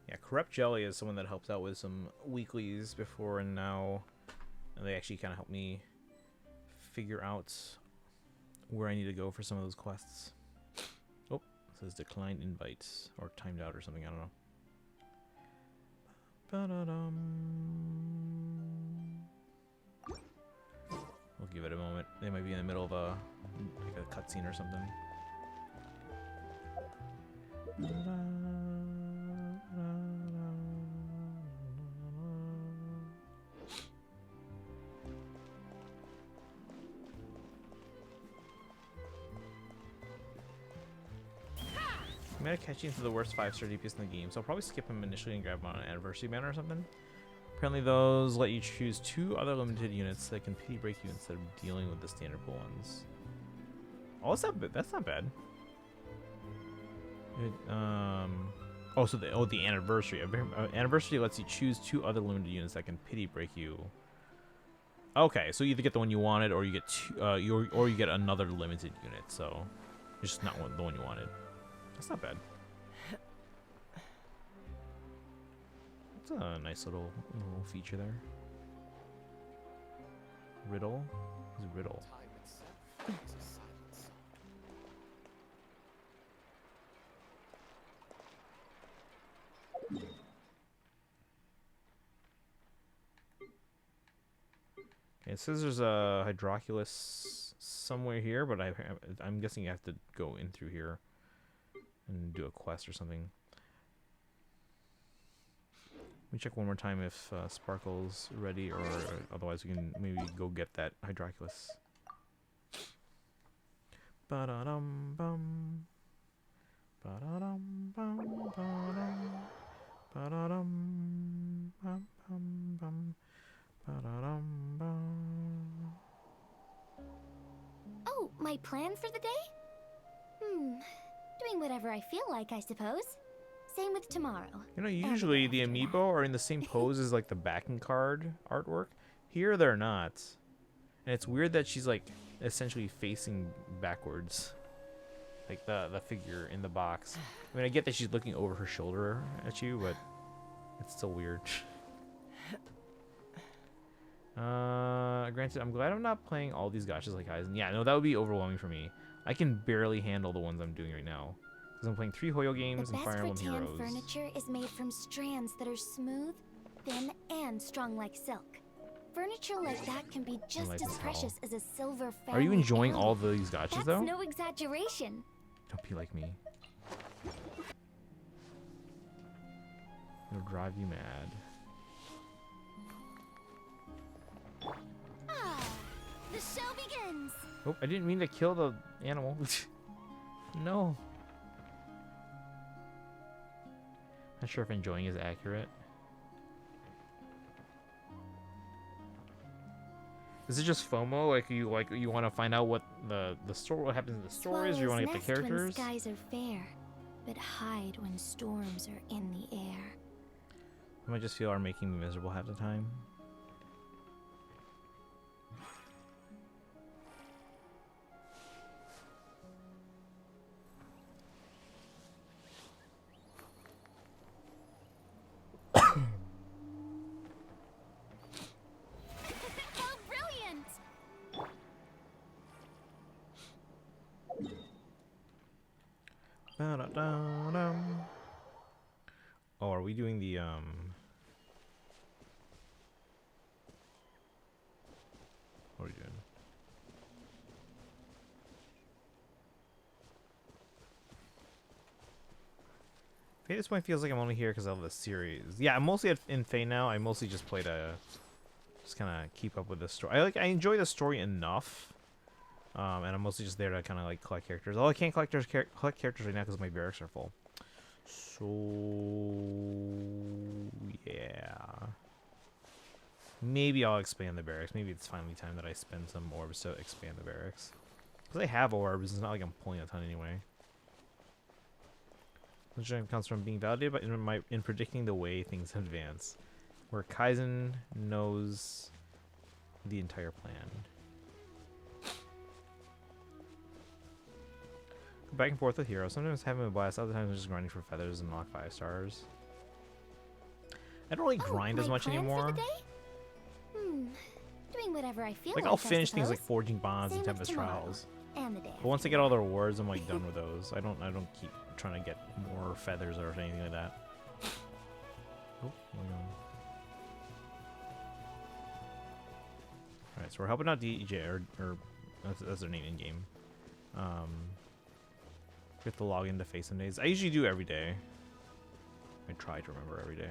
Yeah, Corrupt Jelly is someone that helps out with some weeklies before and now. And they actually kind of help me figure out where I need to go for some of those quests. Oh, it says declined invites or timed out or something. I don't know. We'll give it a moment. They might be in the middle of like a cutscene or something. I'm gonna catch you into the worst 5-star DPS in the game, so I'll probably skip him initially and grab him on an anniversary banner or something. Apparently those let you choose 2 other limited units that can pity break you instead of dealing with the standard pool ones. Oh, that's not bad. Oh, so the anniversary. Anniversary lets you choose 2 other limited units that can pity break you. Okay, so you either get the one you wanted, or you get or you get another limited unit. So it's just not the one you wanted. That's not bad. It's a nice little feature there. Riddle? Who's Riddle? Okay, it says there's a Hydroculus somewhere here, but I'm guessing you have to go in through here and do a quest or something. Let me check one more time if Sparkle's ready, or otherwise we can maybe go get that Hydroculus. Ba-da-dum bum. Ba-da-dum bum ba-dum. Ba-da-dum bum bum bum. Ba-da-dum bum. Oh, my plan for the day? Doing whatever I feel like, I suppose. Same with tomorrow. You know, usually the amiibo are in the same pose as like the backing card artwork. Here they're not. And it's weird that she's like essentially facing backwards. Like the figure in the box. I mean, I get that she's looking over her shoulder at you, but it's still weird. Granted, I'm glad I'm not playing all these gachas like Aizen. Yeah, no, that would be overwhelming for me. I can barely handle the ones I'm doing right now. Because I'm playing 3 Hoyo games and Fire Emblem Heroes. The best rattan furniture is made from strands that are smooth, thin, and strong like silk. Furniture like that can be just as precious as a silver family. Are you enjoying heirloom. all these gachas though? That's no exaggeration. Don't be like me. It'll drive you mad. The show begins. Oh, I didn't mean to kill the animal. No. Not sure if enjoying is accurate. Is it just FOMO? Like you want to find out what the story, what happens in the stories, or you want to get the characters? When skies are fair, but hide when storms are in the air. I just feel are making me miserable half the time. Oh, are we doing the what are we doing? Faye, this point feels like I'm only here because of the series. Yeah, I'm mostly in Faye now. I mostly just play to just kind of keep up with the story. I enjoy the story enough. And I'm mostly just there to kind of like collect characters. Although I can't collect characters right now because my barracks are full. So yeah, maybe I'll expand the barracks. Maybe it's finally time that I spend some orbs to expand the barracks. Because I have orbs, it's not like I'm pulling a ton anyway. Which comes from being validated in predicting the way things advance. Where Kaizen knows the entire plan. Go back and forth with heroes. Sometimes having a blast, other times I'm just grinding for feathers and unlock 5 stars. I don't really grind as much anymore. Doing whatever I feel Like I'll finish things like Forging Bonds and Tempest Trials. But once I get all the rewards, I'm like done with those. I don't keep trying to get more feathers or anything like that. Oh, alright, so we're helping out DJ, or that's their name in game. We have to log into face some days. I usually do every day. I try to remember every day.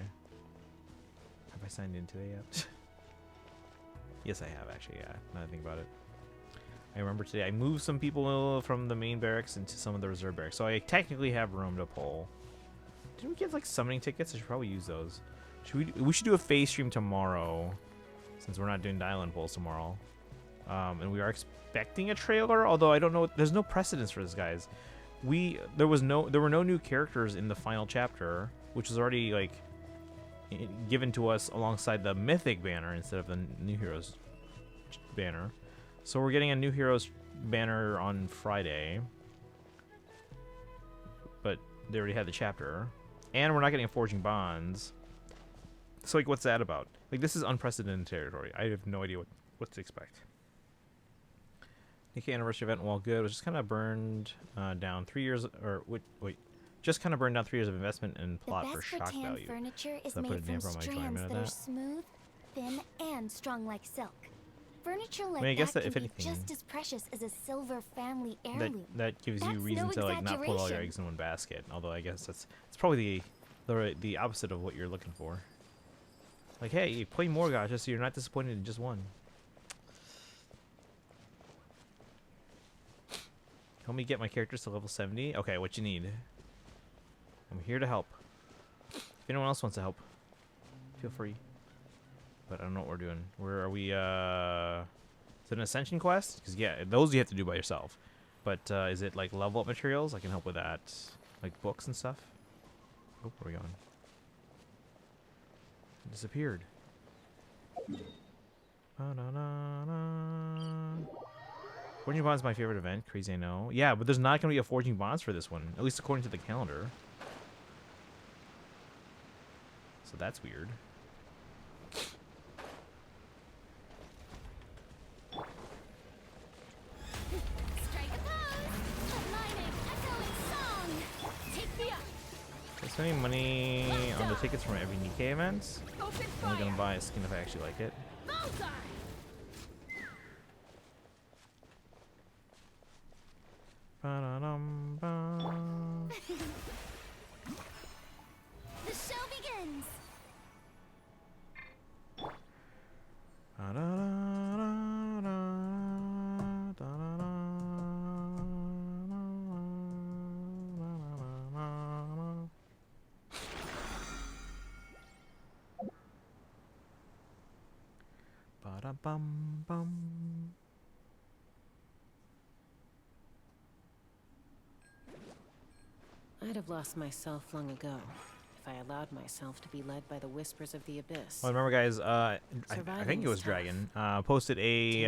Have I signed in today yet? Yes, I have actually. Yeah, now that I think about it. I remember today I moved some people from the main barracks into some of the reserve barracks, so I technically have room to pull. Didn't we get like summoning tickets? I should probably use those. We should do a phase stream tomorrow, since we're not doing Dialyn pulls tomorrow. And we are expecting a trailer, although I don't know. There's no precedence for this, guys. There were no new characters in the final chapter, which was already like given to us alongside the mythic banner instead of the new heroes banner. So we're getting a new heroes banner on Friday, but they already had the chapter, and we're not getting a Forging Bonds. So like, what's that about? Like, this is unprecedented territory. I have no idea what to expect. AK anniversary event, while good, was just kind of burned down 3 years, or wait, just kind of burned down 3 years of investment and plot for shock value. Furniture is So that put a made from damper on my strands enjoyment that of are that. smooth, thin, and strong like silk. Furniture like I guess that that if can be anything, just as precious as a silver family heirloom. that gives you That's reason no to like not put all your exaggeration. eggs in one basket. Although I guess it's probably the opposite of what you're looking for. Like, hey, play more, guys, just so you're not disappointed in just one. Help me get my characters to level 70. Okay, what you need? I'm here to help. If anyone else wants to help, feel free. But I don't know what we're doing. Where are we? Is it an ascension quest? Because yeah, those you have to do by yourself. But is it like level up materials? I can help with that, like books and stuff. Oh, where are we going? It disappeared. Forging Bonds is my favorite event. Crazy, I know. Yeah, but there's not going to be a Forging Bonds for this one, at least according to the calendar. So that's weird. I'm spending money on the tickets from every Nikkei event. I'm only gonna buy a skin if I actually like it. The show begins. Ba-da-bum-bum. I'd have lost myself long ago if I allowed myself to be led by the whispers of the abyss. Well, remember, guys, I think it was is Dragon posted a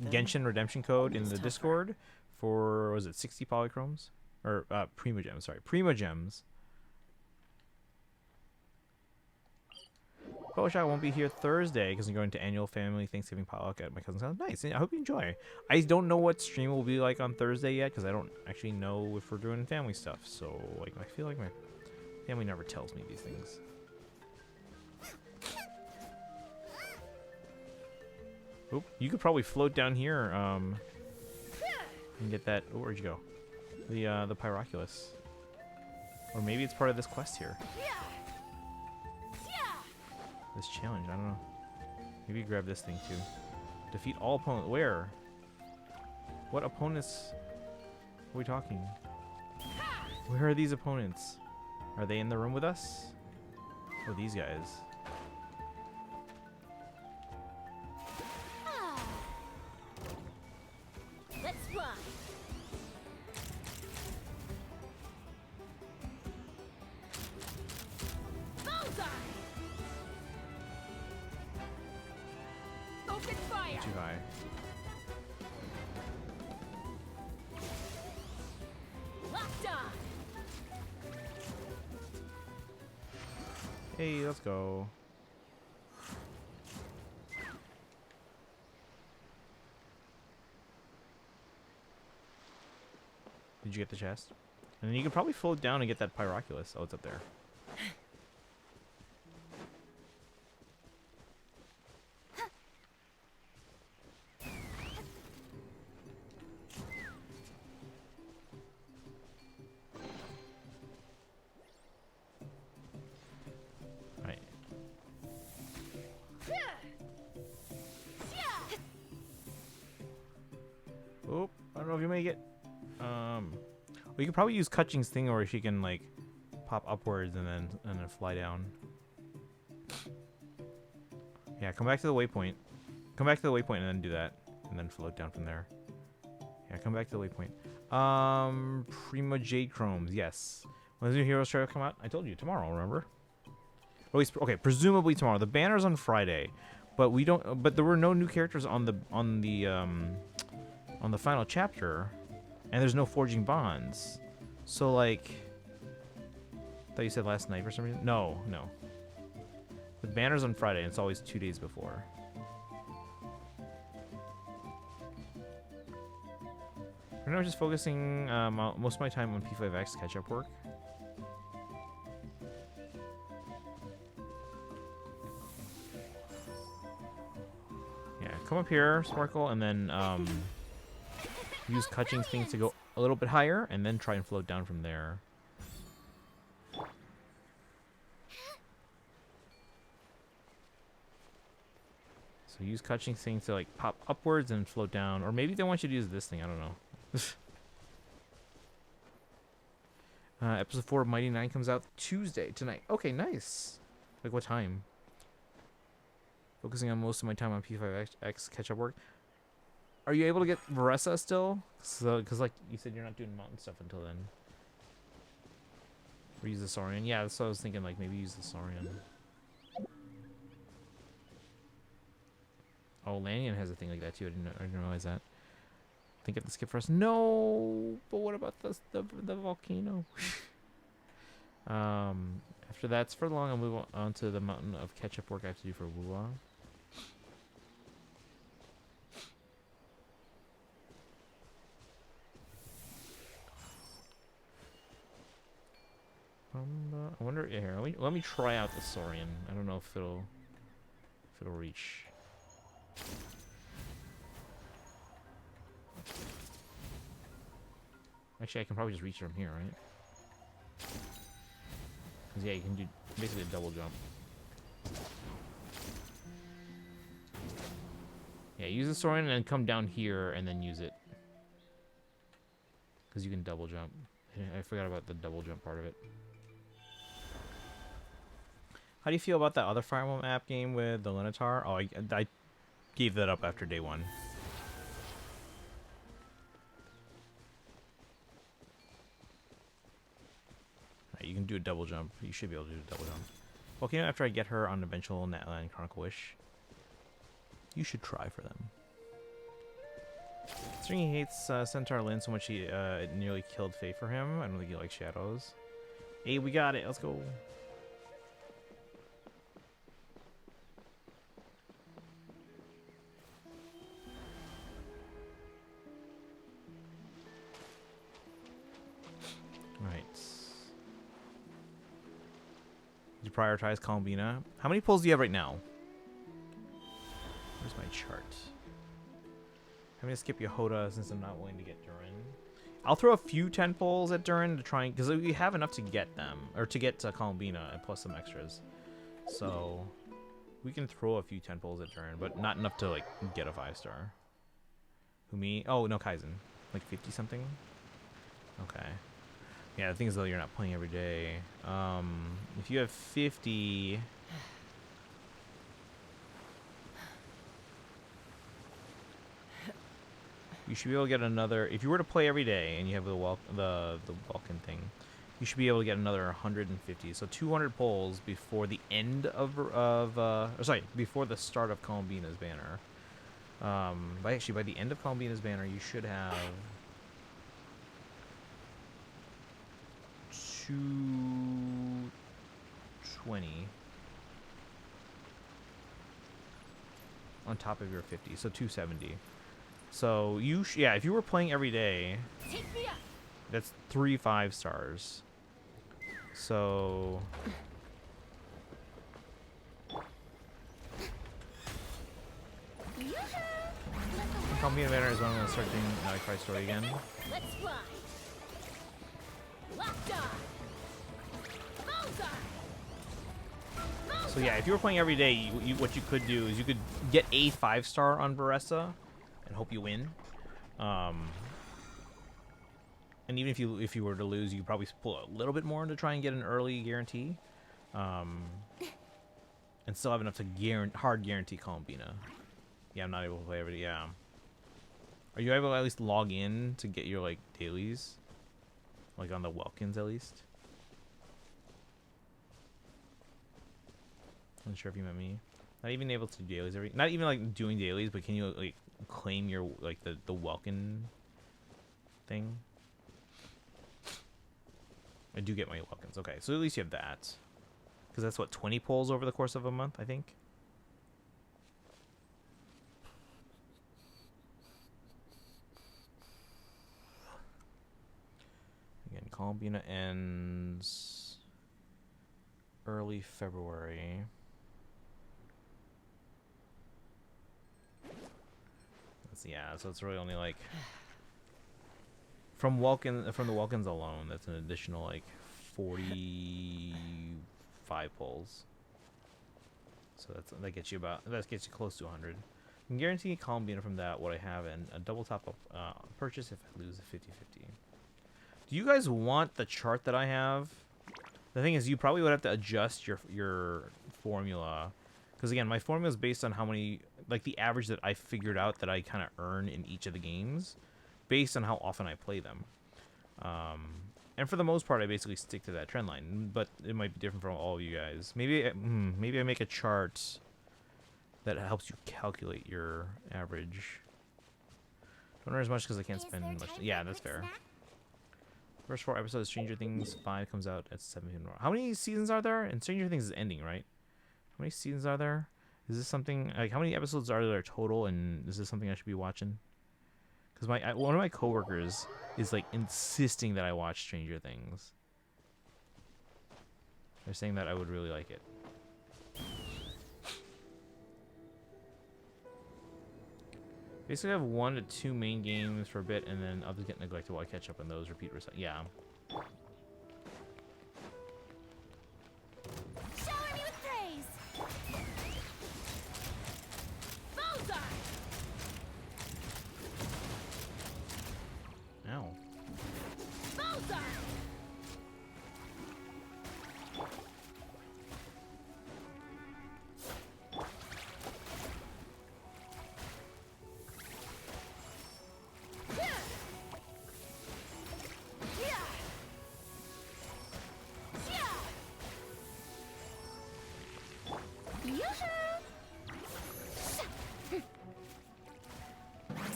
Genshin redemption code in the Discord for, was it 60 polychromes? Or Primogems, sorry. Primogems. Shot won't be here Thursday because I'm going to annual family Thanksgiving potluck at my cousin's house. Nice. I hope you enjoy. I don't know what stream will be like on Thursday yet because I don't actually know if we're doing family stuff. So, like, I feel like my family never tells me these things. Oop, you could probably float down here and get that. Oh, where'd you go? The Pyroculus. Or maybe it's part of this quest here. This challenge, I don't know. Maybe grab this thing too. Defeat all opponents. Where? What opponents are we talking? Where are these opponents? Are they in the room with us? Or these guys? Let's fly. too high. Hey, let's go. Did you get the chest? And then you can probably float down and get that Pyroculus. Oh, it's up there. Right. Oh, I don't know if you make it. Well, you could probably use Kutching's thing, or she can like pop upwards and then fly down. Yeah, come back to the waypoint. Come back to the waypoint and then do that, and then float down from there. Yeah, come back to the waypoint. Primo Jade Chromes, yes. When does the new Heroes trailer come out? I told you tomorrow. Remember? Or at least, okay, presumably tomorrow. The banner's on Friday, but we don't. But there were no new characters on the final chapter. And there's no forging bonds. So, like... I thought you said last night for some reason? No, no. The banner's on Friday, and it's always 2 days before. Right now I'm just focusing most of my time on P5X catch-up work. Yeah, come up here, Sparkle, and then... use Kutching's things to go a little bit higher, and then try and float down from there. So use Kutching's thing to like pop upwards and float down, or maybe they want you to use this thing. I don't know. Episode 4 of Mighty 9 comes out Tuesday tonight. Okay, nice. Like what time? Focusing on most of my time on P5X catch-up work. Are you able to get Varessa still? So, because like you said, you're not doing mountain stuff until then. Or use the Saurian. Yeah, that's what I was thinking. Like maybe use the Saurian. Oh, Lanyon has a thing like that too. I didn't realize that. Think of the skip for us. No, but what about the volcano? After that's for long, I'll move on to the mountain of catch-up work I have to do for Wuwa. I wonder. Here, let me try out the Saurian. I don't know if it'll reach. Actually, I can probably just reach it from here, right? Cause yeah, you can do basically a double jump. Yeah, use the Saurian and then come down here and then use it. Cause you can double jump. I forgot about the double jump part of it. How do you feel about that other Fire Emblem app game with the Linatar? Oh, I gave that up after day 1. Right, you can do a double jump. You should be able to do a double jump. Volcano, after I get her on eventual Natlan Chronicle Wish. You should try for them. Stringy hates Centaur Lin so much he it nearly killed Faye for him. I don't think he likes shadows. Hey, we got it. Let's go. Right. Did you prioritize Columbina? How many pulls do you have right now? Where's my chart? I'm gonna skip Yehoda since I'm not willing to get Durin. I'll throw a few 10 pulls at Durin to try and, because we have enough to get them, or to get Columbina and plus some extras. So we can throw a few 10 pulls at Durin, but not enough to like get a 5-star. Who, me? Oh no, Kaizen. Like 50 something. Okay. Yeah, the thing is though, you're not playing every day. If you have 50. You should be able to get another. If you were to play every day and you have the Vulcan thing, you should be able to get another 150. So 200 pulls before the end of before the start of Columbina's banner. Actually, by the end of Columbina's banner, you should have 220 on top of your 50, so 270. So you yeah, if you were playing every day, that's 3 5-stars. So Columbina banner is when I'm gonna start doing Naughty Cry story again. Let's fly. Locked on. So yeah, if you were playing every day, what you could do is you could get a 5-star on Baressa and hope you win. And even if you were to lose, you could probably pull a little bit more to try and get an early guarantee, and still have enough to hard guarantee Columbina. Yeah, I'm not able to play every day. Yeah. Are you able to at least log in to get your like dailies, like on the Welkins at least? I'm not sure if you meant me. Not even able to do dailies not even like doing dailies, but can you like claim your like the Welkin thing? I do get my Welkins. Okay, so at least you have that. Because that's what, 20 polls over the course of a month, I think. Again, Columbina ends early February. Yeah, so it's really only like from the Welkins alone, that's an additional like 45 polls. So that gets you close to 100. I can guarantee Columbina from that what I have, and a double top up purchase if I lose a 50-50. Do you guys want the chart that I have? The thing is, you probably would have to adjust your formula, because again, my formula is based on how many, like the average that I figured out that I kind of earn in each of the games, based on how often I play them. And for the most part, I basically stick to that trend line, but it might be different from all of you guys. Maybe I make a chart that helps you calculate your average. Don't earn as much because I can't spend much. Yeah, that's fair. First 4 episodes of Stranger Things 5 comes out at 17. How many seasons are there? And Stranger Things is ending, right? How many seasons are there? Is this something like how many episodes are there total? And is this something I should be watching? Because one of my coworkers is like insisting that I watch Stranger Things. They're saying that I would really like it. Basically, I have 1 to 2 main games for a bit, and then others get neglected while I catch up on those. Repeat. Yeah. Shower me with praise. Bullseye. Ow. Bullseye.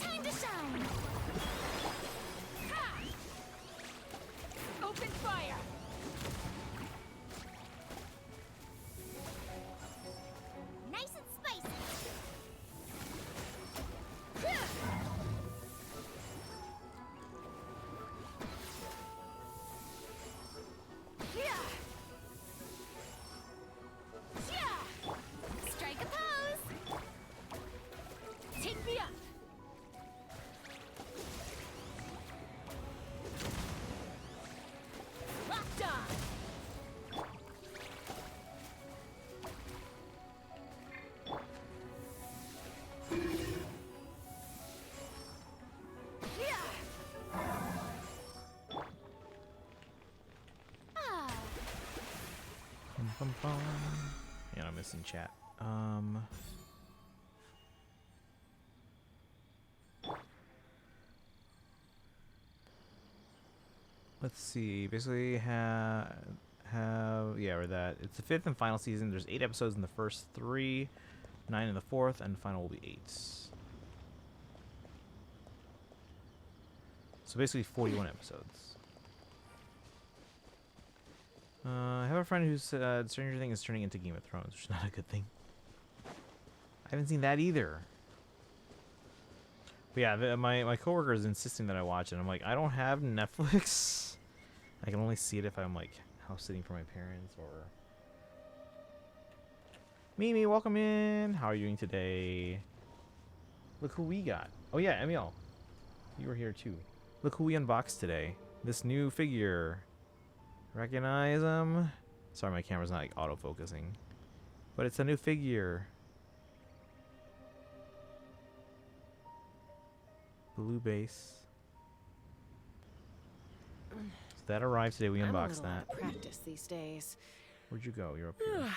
Time to shine. Ha! Open fire. Nice and spicy. Strike a pose. Take me up. Locked on. Yeah, I'm missing chat. Let's see. Basically, yeah, we're that. It's the 5th and final season. There's 8 episodes in the first 3, 9 in the 4th, and the final will be 8. So basically 41 episodes. I have a friend who said Stranger Things is turning into Game of Thrones, which is not a good thing. I haven't seen that either. But yeah, my coworker is insisting that I watch it. I'm like, I don't have Netflix. I can only see it if I'm like house sitting for my parents or. Mimi, welcome in. How are you doing today? Look who we got. Oh yeah, Emil, you were here too. Look who we unboxed today. This new figure. Recognize him? Sorry, my camera's not like auto-focusing. But it's a new figure. Blue base. So that arrived today. We unboxed that. I'm a little out of practice these days. Where'd you go? You're up here.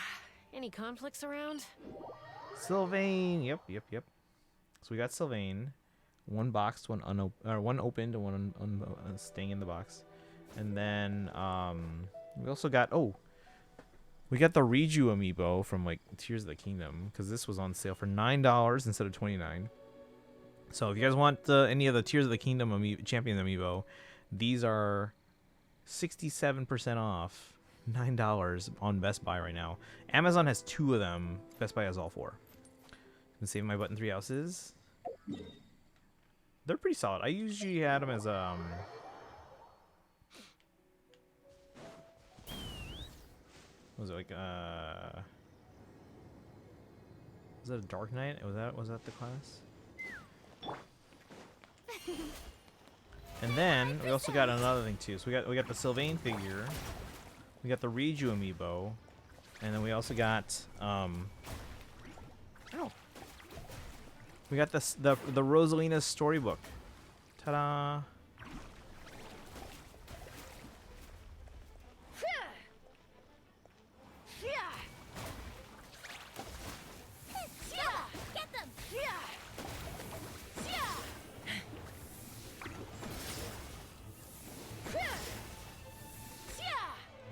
Any conflicts around? Sylvain. Yep. So we got Sylvain. One boxed, one opened, and one staying in the box. And then we also got we got the Riju amiibo from like Tears of the Kingdom, because this was on sale for $9 instead of $29. So if you guys want any of the Tears of the Kingdom Champions amiibo, these are 67% off, $9 on Best Buy right now. Amazon has 2 of them. Best Buy has all 4. You can save my button 3 houses. They're pretty solid. I usually had them as was it like was it a Dark Knight? Was that the class? And then we also got another thing too. So we got the Sylvain figure, we got the Riju amiibo, and then we also got we got the Rosalina's storybook. Ta-da!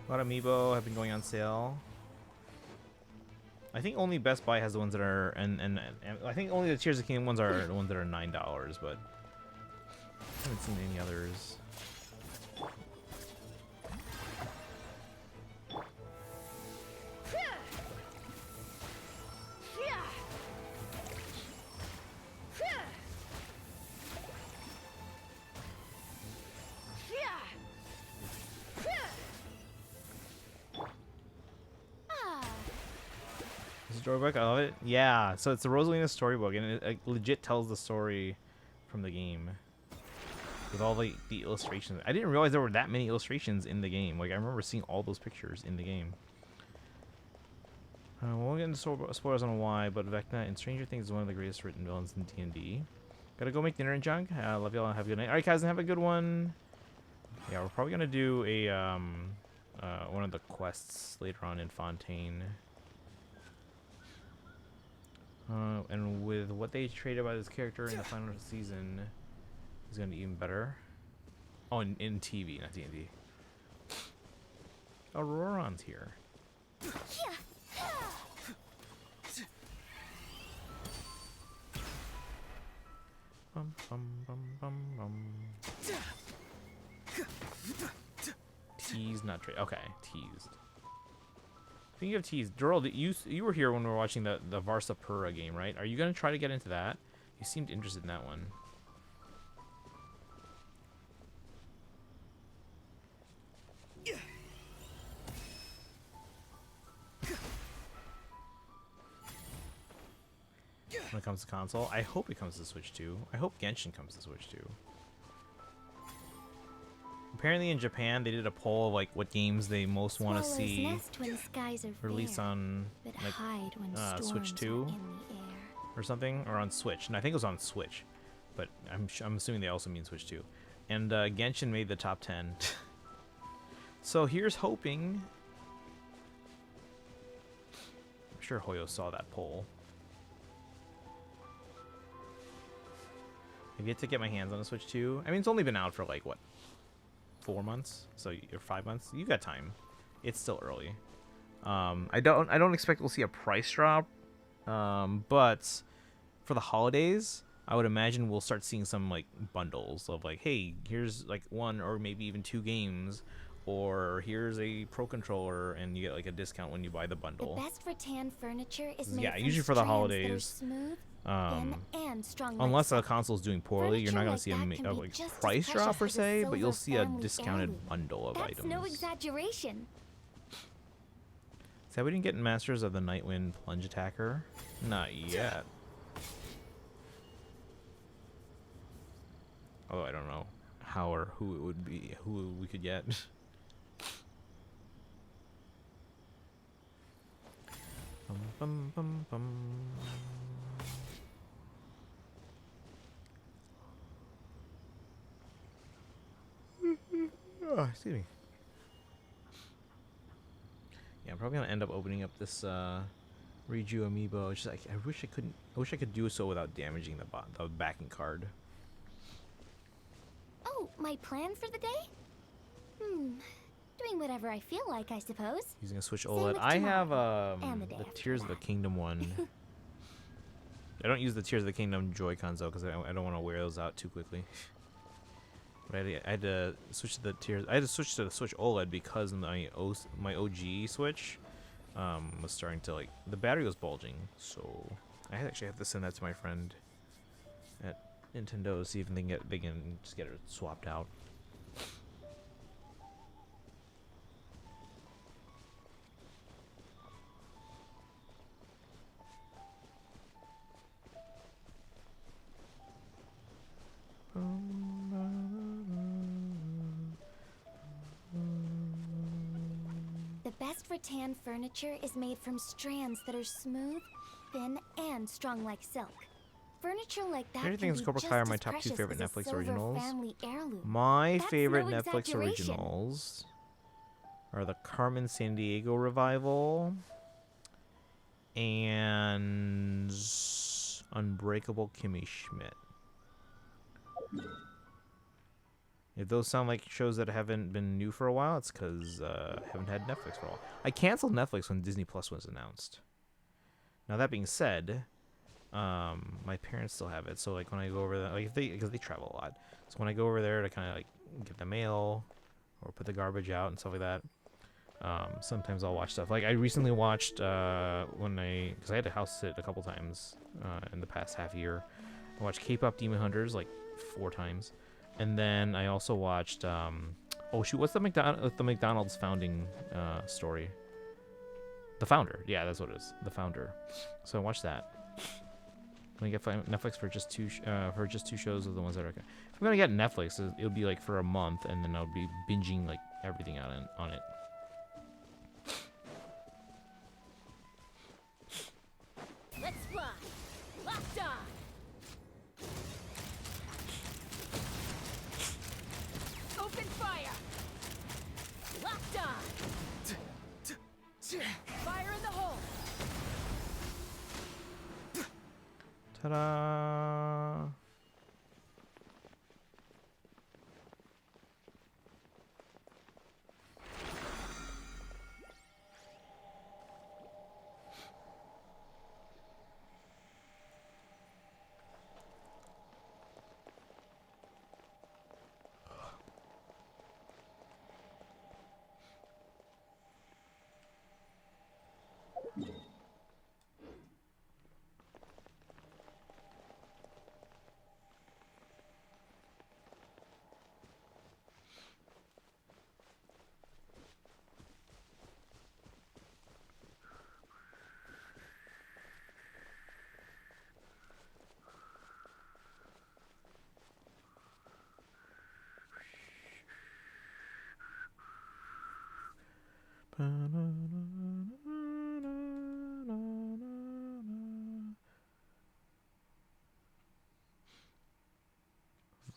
A lot of amiibo have been going on sale. I think only Best Buy has the ones that are, and I think only the Tears of the Kingdom ones are the ones that are $9, but I haven't seen any others. Storybook, I love it. Yeah, so it's the Rosalina storybook, and it legit tells the story from the game with all the illustrations. I didn't realize there were that many illustrations in the game. Like, I remember seeing all those pictures in the game. We'll get into spoilers on why, but Vecna in Stranger Things is one of the greatest written villains in D&D. Gotta go make dinner and junk. Love y'all. Have a good night. All right, guys, have a good one. Yeah, we're probably gonna do a one of the quests later on in Fontaine. And with what they traded by this character in the final season, is gonna be even better. Oh, in TV, not D&D. Auroron's here. Bum, bum, bum, bum, bum. Teased, not trade. Okay, teased. Speaking of teased, Durrell, you were here when we were watching the Varsapura game, right? Are you gonna try to get into that? You seemed interested in that one. When it comes to console, I hope it comes to Switch 2. I hope Genshin comes to Switch 2. Apparently in Japan they did a poll of like what games they most want to see release on like Switch 2 or something, or on Switch. And I think it was on Switch, but I'm assuming they also mean Switch 2. And Genshin made the top 10. So here's hoping. I'm sure Hoyo saw that poll. I've yet to get my hands on a Switch 2. I mean, it's only been out for like what, 4 months, so or 5 months. You got time. It's still early. I don't expect we'll see a price drop, but for the holidays, I would imagine we'll start seeing some like bundles of like, hey, here's like 1 or maybe even 2 games, or here's a Pro controller, and you get like a discount when you buy the bundle. The best rattan furniture is made Yeah, from usually for the strands holidays. that are smooth, thin, and strong like Unless the silk. console's doing poorly, you're not gonna see a like, price drop per se, but you'll see a discounted bundle of items. No exaggeration. Is that we didn't get Masters of the Nightwind Plunge Attacker? Not yet. Oh, I don't know how or who it would be, who we could get. Bum, bum, bum, bum. Oh, excuse me. Yeah, I'm probably gonna end up opening up this Reju amiibo. It's just like I wish I could do so without damaging the backing card. Oh, my plan for the day? Doing whatever I feel like, I suppose. Using a Switch Same OLED. with I have and the day the after Tears of the Kingdom one. I don't use the Tears of the Kingdom Joy-Cons though, because I don't want to wear those out too quickly. But I had to switch to the Tears. I had to switch to the Switch OLED because my OG Switch was starting to like the battery was bulging. So I actually have to send that to my friend at Nintendo to see if they can just get it swapped out. The best rattan furniture is made from strands that are smooth, thin, and strong like silk. Furniture like that Stranger can Things be Cobra just Kai are as my top 2 precious favorite as a Netflix silver originals. family heirloom. My That's favorite no Netflix exaggeration. originals are the Carmen Sandiego revival and Unbreakable Kimmy Schmidt. If those sound like shows that haven't been new for a while, it's because I haven't had Netflix for a while. I canceled Netflix when Disney Plus was announced. Now that being said, my parents still have it, so like when I go over there, like because they travel a lot, so when I go over there to kind of like get the mail or put the garbage out and stuff like that, sometimes I'll watch stuff. Like I recently watched because I had to house sit a couple times in the past half year. I watched K-pop Demon Hunters like 4 times, and then I also watched oh shoot, what's the McDonald's founding story? The Founder, yeah, that's what it is. The Founder. So I watched that. I'm gonna get Netflix for just two shows of the ones that are. If I'm gonna get Netflix, it'll be like for a month, and then I'll be binging like everything on it. Let's fly. Locked on. Open fire. Locked on. Fire in the hole. Ta-da!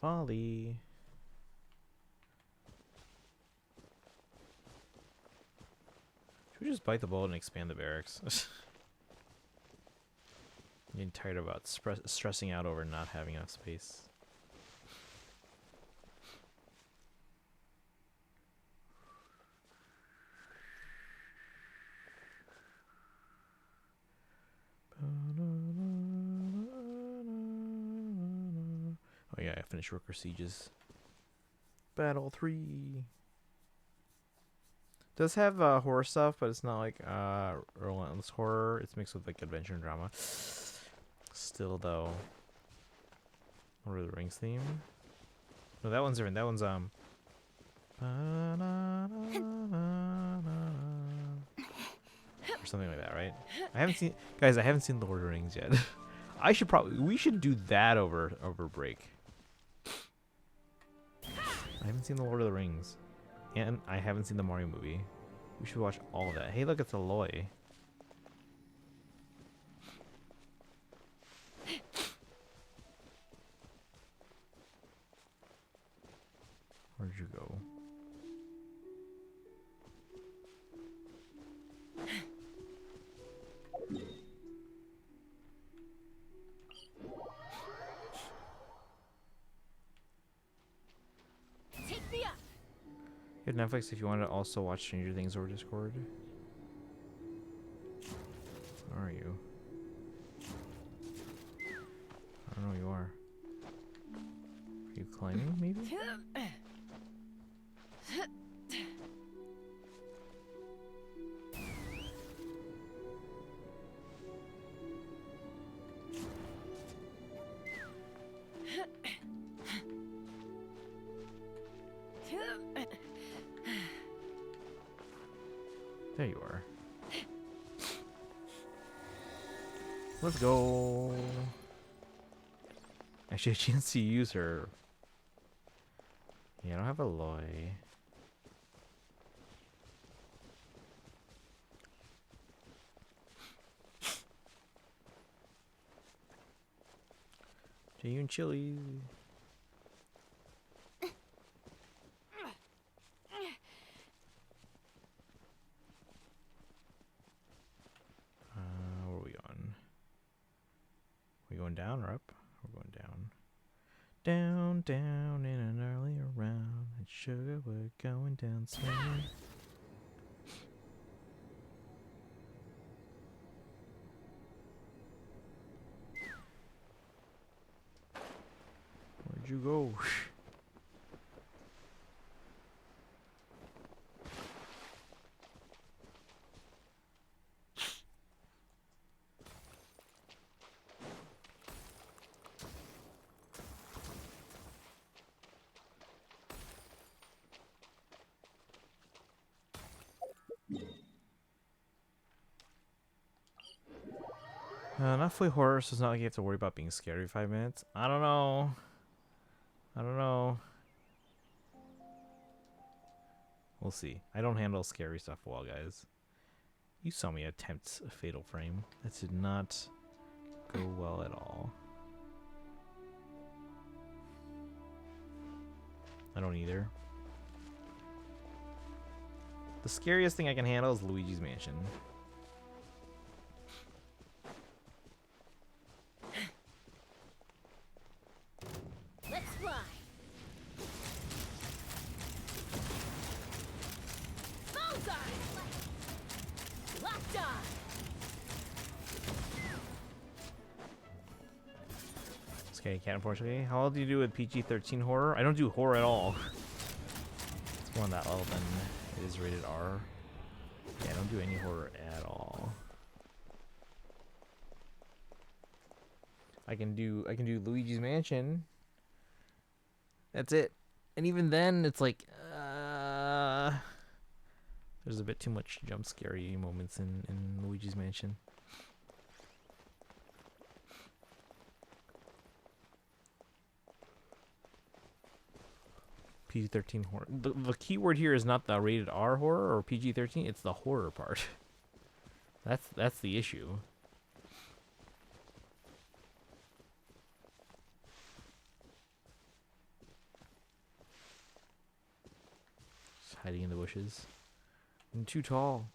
Volley. Should we just bite the bullet and expand the barracks? I'm getting tired about stressing out over not having enough space. finish Worker Sieges. Battle 3. Does have horror stuff, but it's not like relentless horror. It's mixed with like adventure and drama. Still though, Lord of the Rings theme. No, that one's different. That one's or something like that, right? I haven't seen, guys. I haven't seen Lord of the Rings yet. We should do that over break. I haven't seen the Lord of the Rings, and I haven't seen the Mario movie. We should watch all of that. Hey, look, it's Aloy. Where'd you go? Take me up. You have Netflix if you want to also watch Stranger Things over Discord. Where are you? I don't know where you are. Are you climbing, maybe? There you are. Let's go. Actually, a chance to use her. Yeah, I don't have Aloy. Jay and Chili. Where are we on? We going down or up? We're going down. Down, down in an earlier round. And sugar, we're going down soon. Where'd you go? Not fully horror, so it's not like you have to worry about being scared every 5 minutes. I don't know. I don't know. We'll see. I don't handle scary stuff well, guys. You saw me attempt a fatal frame. That did not go well at all. I don't either. The scariest thing I can handle is Luigi's Mansion. Let's fly. Bullseye. Locked on. Okay, can't unfortunately. How well do you do with PG-13 horror? I don't do horror at all. It's more on that level than it is rated R. Yeah, I don't do any horror at all. I can do Luigi's Mansion. That's it. And even then it's like there's a bit too much jump scary moments in Luigi's Mansion. PG-13 horror. The key word here is not the rated R horror or PG-13, it's the horror part. That's the issue. Just hiding in the bushes. I'm too tall.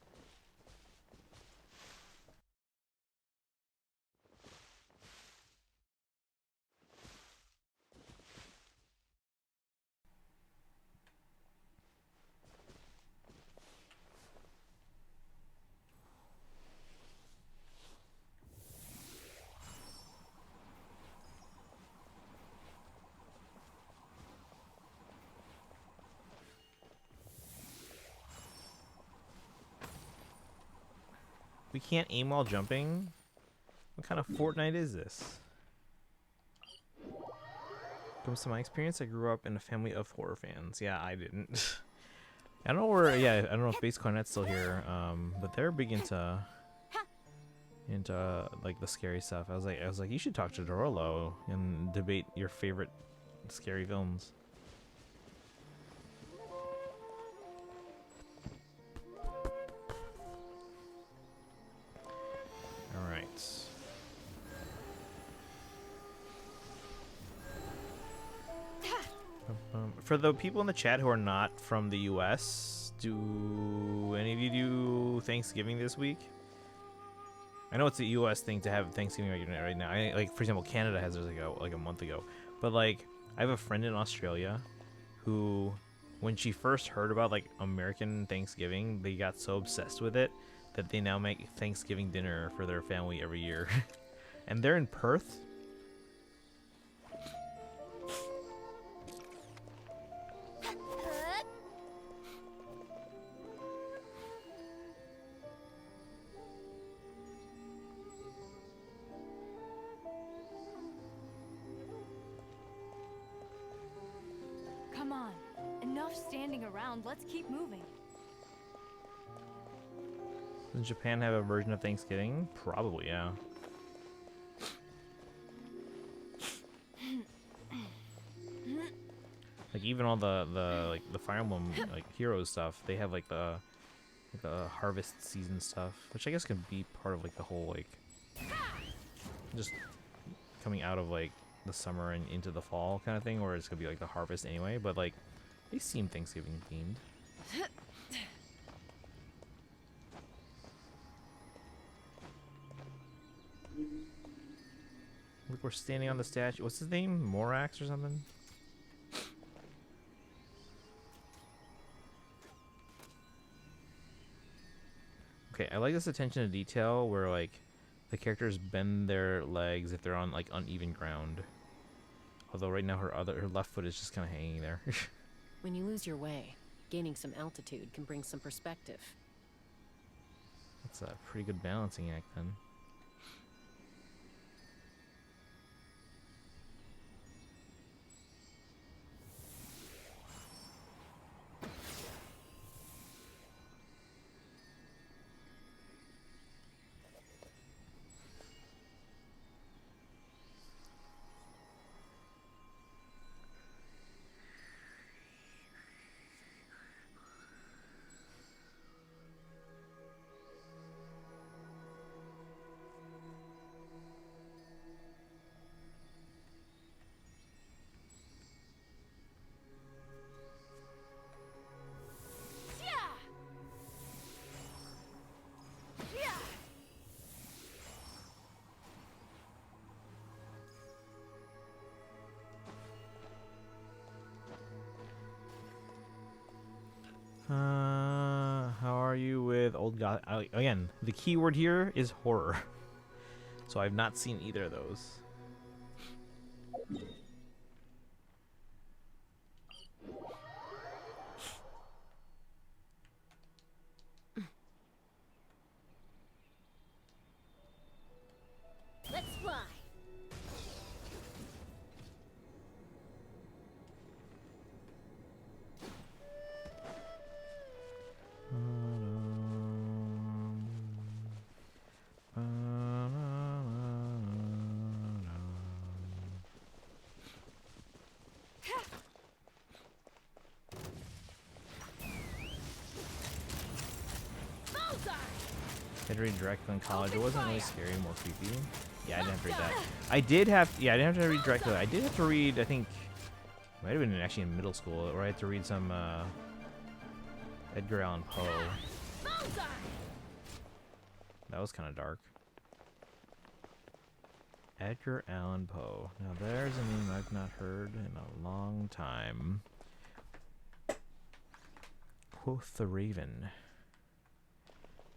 We can't aim while jumping? What kind of Fortnite is this? Comes to my experience, I grew up in a family of horror fans. Yeah, I didn't. I don't know where. Yeah, I don't know if Base Cornet's still here. But they're big into like the scary stuff. I was like, you should talk to Dorolo and debate your favorite scary films. All right. For the people in the chat who are not from the US, do any of you do Thanksgiving this week? I know it's a US thing to have Thanksgiving right now. Like for example, Canada has theirs like a month ago. But like I have a friend in Australia who, when she first heard about like American Thanksgiving, they got so obsessed with it that they now make Thanksgiving dinner for their family every year. And they're in Perth. Come on. Enough standing around. Let's keep moving. Does Japan have a version of Thanksgiving? Probably, yeah. Like even all the Fire Emblem like Heroes stuff, they have like the harvest season stuff, which I guess can be part of like the whole like just coming out of like the summer and into the fall kind of thing, or it's gonna be like the harvest anyway. But like they seem Thanksgiving themed. Look, we're standing on the statue. What's his name? Morax or something? Okay, I like this attention to detail where like the characters bend their legs if they're on like uneven ground. Although right now her left foot is just kind of hanging there. When you lose your way, gaining some altitude can bring some perspective. That's a pretty good balancing act then. How are you with old goth? Again, the keyword here is horror. So I've not seen either of those. Let's fly. I had to read Dracula in college. It wasn't really scary, more creepy. Yeah, I didn't have to read that. I didn't have to read Dracula. I did have to read, I think, might have been actually in middle school, where I had to read some Edgar Allan Poe. That was kind of dark. Edgar Allan Poe. Now there's a name I've not heard in a long time. Quoth the Raven.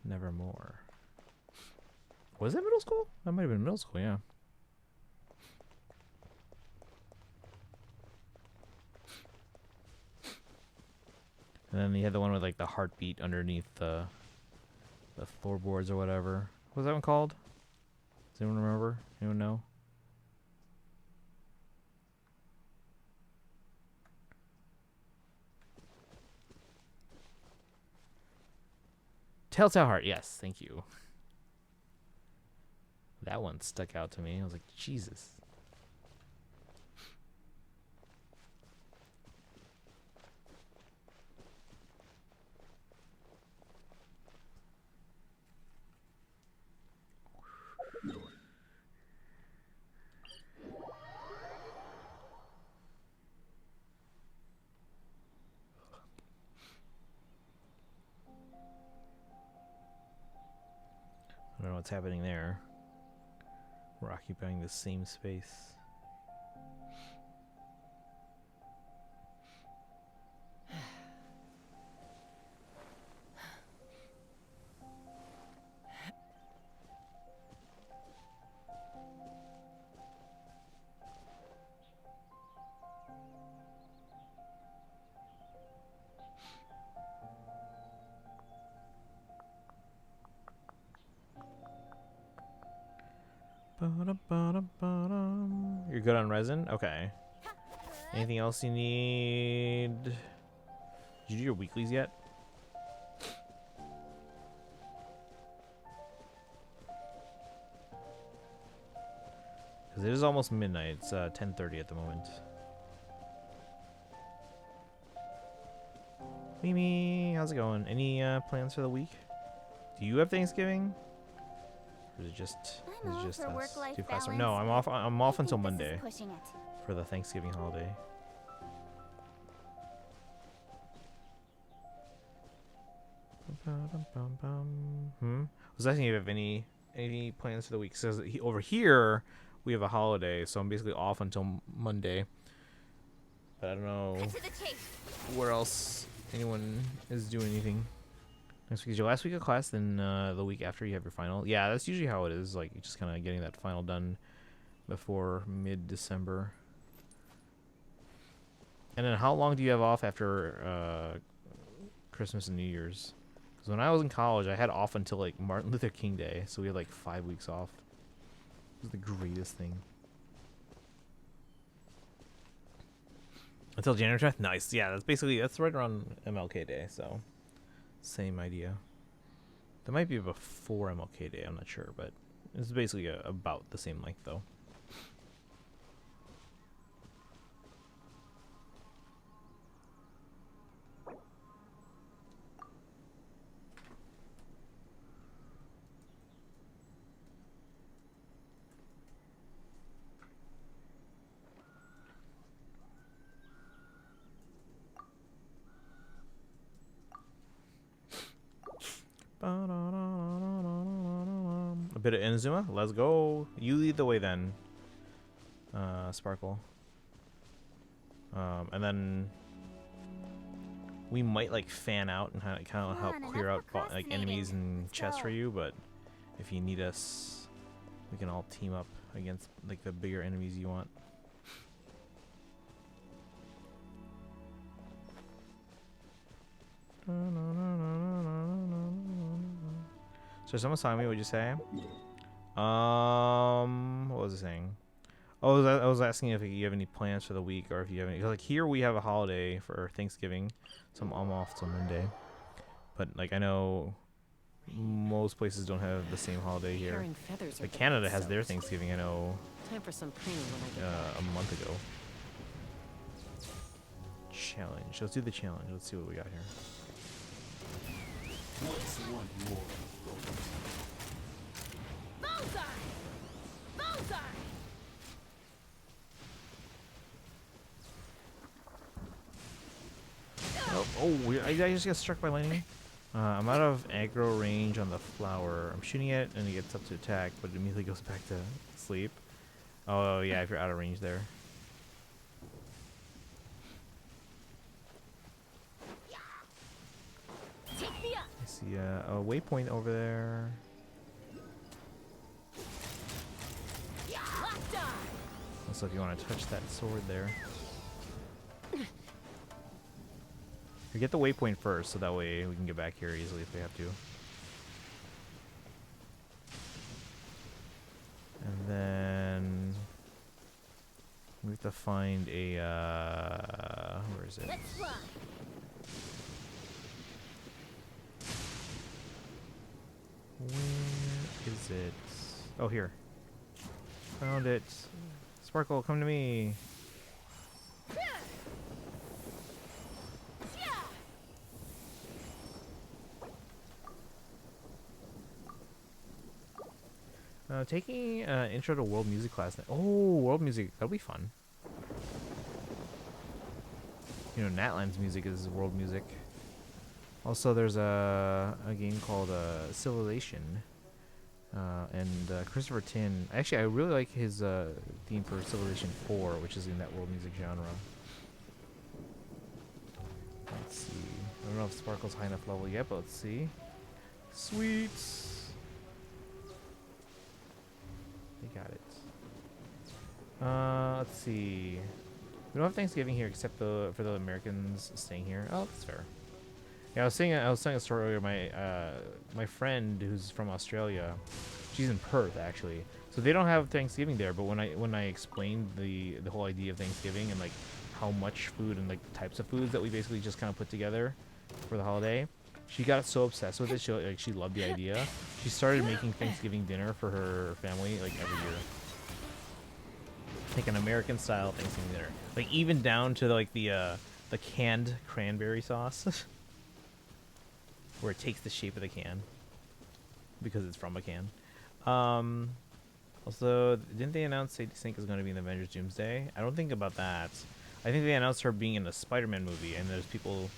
Nevermore. Was that middle school? That might have been middle school, yeah. And then you had the one with like the heartbeat underneath the the floorboards or whatever. What was that one called? Does anyone remember? Anyone know? Telltale Heart, yes, thank you. That one stuck out to me. I was like, Jesus. I don't know what's happening there. We're occupying the same space. You're good on resin? Okay. Anything else you need? Did you do your weeklies yet? Because it is almost midnight. It's 10:30 at the moment. Mimi, how's it going? Any plans for the week? Do you have Thanksgiving? Or is it just us? Too fast? No, I'm off. I'm off until Monday for the Thanksgiving holiday. Was asking if you have any plans for the week. Says over here we have a holiday, so I'm basically off until Monday. But I don't know where else anyone is doing anything. Next week is your last week of class, then the week after you have your final. Yeah, that's usually how it is. Like, just kind of getting that final done before mid-December. And then how long do you have off after Christmas and New Year's? Because when I was in college, I had off until, like, Martin Luther King Day. So we had, like, 5 weeks off. It was the greatest thing. Until January 10th? Nice. Yeah, that's right around MLK Day, so... Same idea. That might be before MLK Day, I'm not sure, but it's basically about the same length, though. A bit of Inazuma. Let's go. You lead the way then, Sparkle. And then we might like fan out and kind of help clear out like enemies and chests for you. But if you need us, we can all team up against like the bigger enemies you want. So someone's telling me, what'd you say? What was I saying? Oh, I was asking if you have any plans for the week, or if you have any. Like here, we have a holiday for Thanksgiving, so I'm off till Monday. But like I know, most places don't have the same holiday here. Like Canada has their Thanksgiving. I know. Time for some cleaning when I get a month ago. Challenge. Let's do the challenge. Let's see what we got here. What's one more? Bullseye! Bullseye! Oh, I just got struck by lightning. I'm out of aggro range on the flower. I'm shooting it and it gets up to attack, but it immediately goes back to sleep. Oh yeah, if you're out of range there. I see a waypoint over there. Also, if you want to touch that sword there. You get the waypoint first, so that way we can get back here easily if we have to. have to find a, where is it? Let's fly. Where is it? Oh, here. Found it. Sparkle, come to me. Taking intro to world music class. Oh, world music. That'll be fun. You know, Natlan's music is world music. Also, there's a game called Civilization. And Christopher Tin. Actually, I really like his theme for Civilization 4, which is in that world music genre. Let's see. I don't know if Sparkle's high enough level yet, but let's see. Sweet. They got it. Let's see. We don't have Thanksgiving here except for the Americans staying here. Oh, that's fair. Yeah, I was telling a story earlier. My friend who's from Australia, she's in Perth actually. So they don't have Thanksgiving there. But when I explained the whole idea of Thanksgiving and like how much food and like the types of foods that we basically just kind of put together for the holiday, she got so obsessed with it. She loved the idea. She started making Thanksgiving dinner for her family like every year. Like an American style Thanksgiving dinner. Like even down to like the canned cranberry sauce. Where it takes the shape of the can. Because it's from a can. Also, didn't they announce Sadie Sink is going to be in the Avengers Doomsday? I don't think about that. I think they announced her being in the Spider-Man movie, and there's people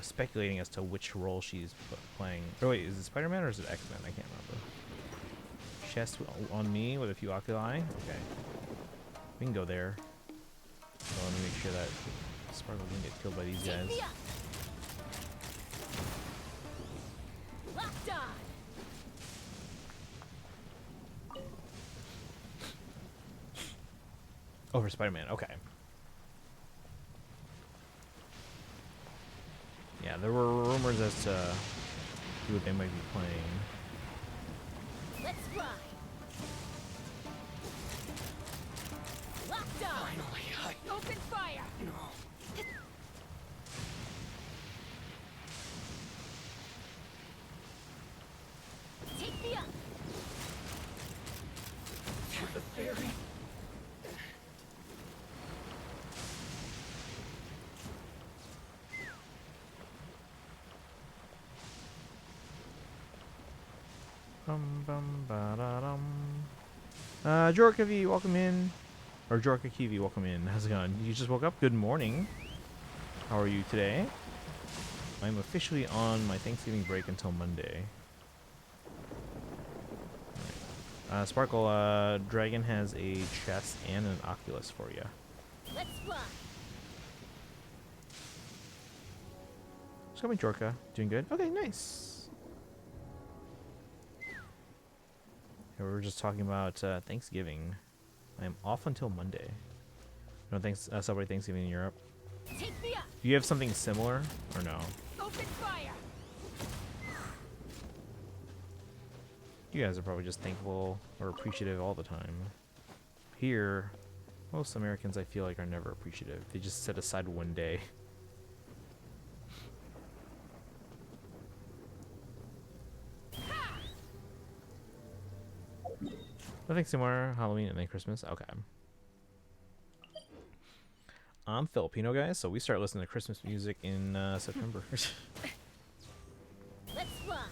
speculating as to which role she's playing. Oh wait, is it Spider-Man or is it X-Men? I can't remember. Chest on me with a few oculi. Okay. We can go there. So let me make sure that Sparkle doesn't get killed by these guys. Locked on. Oh, for Spider-Man. Okay. Yeah, there were rumors as to who they might be playing. Let's fly. Locked on. Finally, open fire. No. Take me up. The fairy. Bum ba da dum. Jorka V, welcome in. Or Jorka Kiwi, welcome in. How's it going? You just woke up? Good morning. How are you today? I'm officially on my Thanksgiving break until Monday. Right. Sparkle, Dragon has a chest and an Oculus for you. Let's fly. Just call me Jorka. Doing good? Okay, nice. Yeah, we were just talking about Thanksgiving. I'm off until Monday. No, celebrate Thanksgiving in Europe. Take me up. Do you have something similar or no? Open fire. You guys are probably just thankful or appreciative all the time. Here, most Americans I feel like are never appreciative. They just set aside one day. Nothing similar. Halloween and then Christmas. Okay. I'm Filipino, guys, so we start listening to Christmas music in September. Let's fly.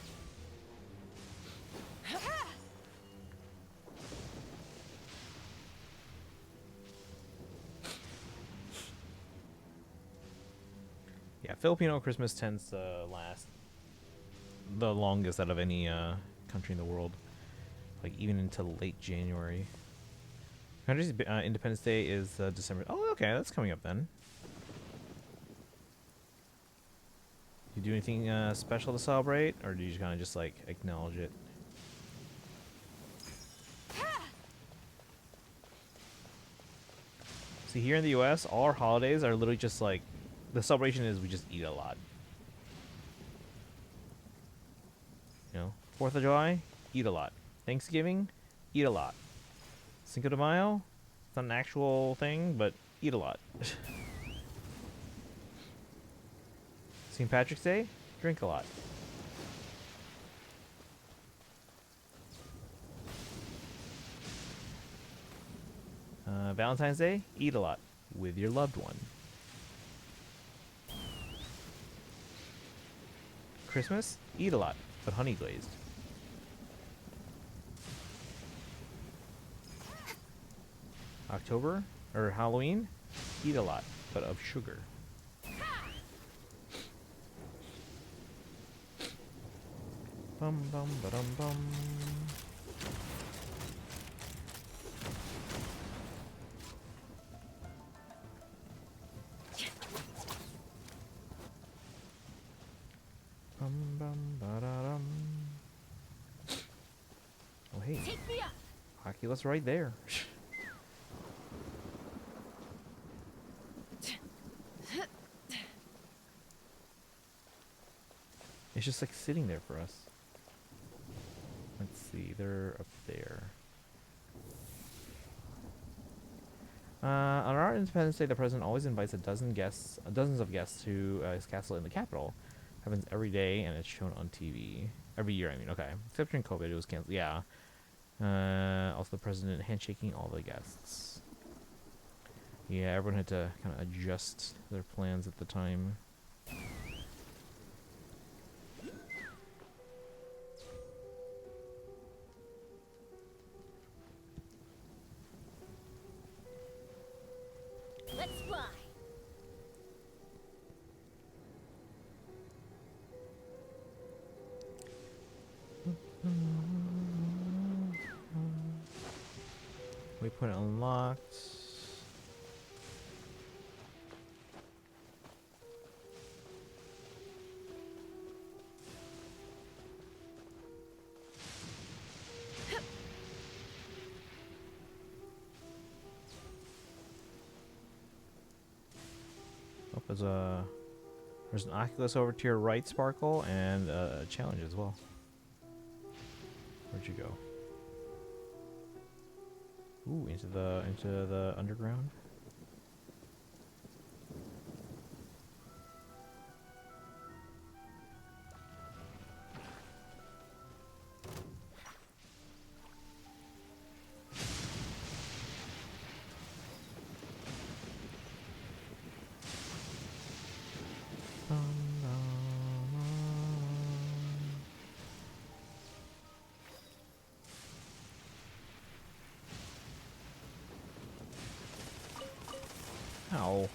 Yeah, Filipino Christmas tends to last the longest out of any country in the world. Like even until late January. Country's Independence Day is December. Oh, okay, that's coming up then. You do anything special to celebrate, or do you kind of just like acknowledge it? See, here in the U.S., all our holidays are literally just like the celebration is we just eat a lot. You know, 4th of July, eat a lot. Thanksgiving, eat a lot. Cinco de Mayo, It's not an actual thing, but eat a lot. St. Patrick's Day, drink a lot. Valentine's Day, eat a lot with your loved one. Christmas, eat a lot, but honey glazed. October, or Halloween, eat a lot, but of sugar. Bum bum ba-dum bum. Bum bum ba-da-dum. Oh hey, Oculus right there. It's just like sitting there for us. Let's see, they're up there. On our Independence Day, the president always invites dozens of guests to his castle in the capital. Happens every day, and it's shown on TV every year. I mean, okay, except during COVID, it was canceled. Yeah. Also, the president handshaking all the guests. Yeah, everyone had to kind of adjust their plans at the time. Let's fly. Waypoint unlocked. Oh, there's an Oculus over to your right, Sparkle, and a challenge as well. Where'd you go? Ooh, into the underground. Ow.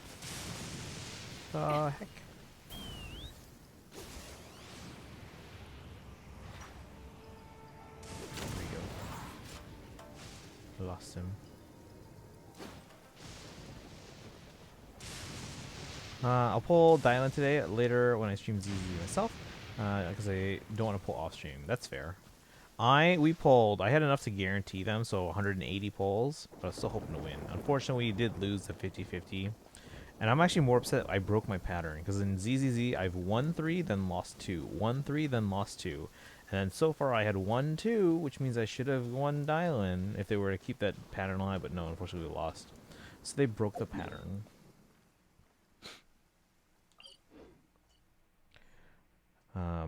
The heck? There we go. Lost him. I'll pull Dialyn today later when I stream ZZZ myself, because I don't want to pull off stream. That's fair. I had enough to guarantee them, so 180 pulls, but I was still hoping to win. Unfortunately, we did lose the 50-50, and I'm actually more upset I broke my pattern, because in ZZZ, I've won 3, then lost 2, won 3, then lost 2, and then so far I had won 2, which means I should have won Dialyn if they were to keep that pattern alive, but no, unfortunately we lost. So they broke the pattern.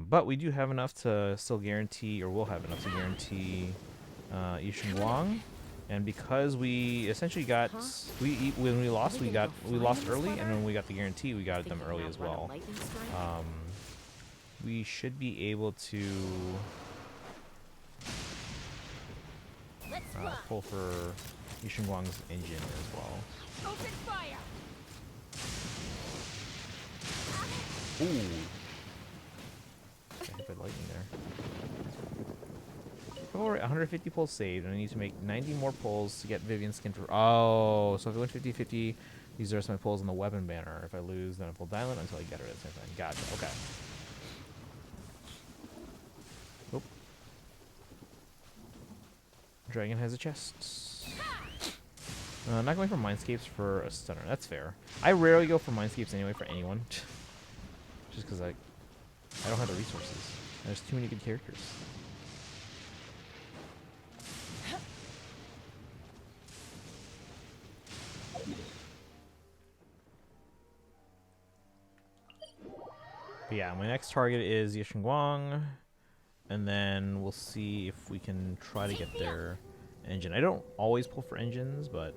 But we do have enough to still guarantee, or we'll have enough to guarantee Yixin Guang, and because we essentially got when we lost early, and when we got the guarantee, we got them early as well. We should be able to pull for Yixin Guang's engine as well. Open fire. Ooh. Hit by lightning there. Alright, 150 pulls saved, and I need to make 90 more pulls to get Vivian's skin for. Oh, so if I win 50-50, these are my pulls on the weapon banner. If I lose, then I pull Dialyn until I get her at the same time. Gotcha. Okay. Oop. Dragon has a chest. Not going for Mindscapes for a stunner. That's fair. I rarely go for Mindscapes anyway for anyone, just because I don't have the resources. There's too many good characters. But yeah, my next target is Yishengwang, and then we'll see if we can try to get their engine. I don't always pull for engines, but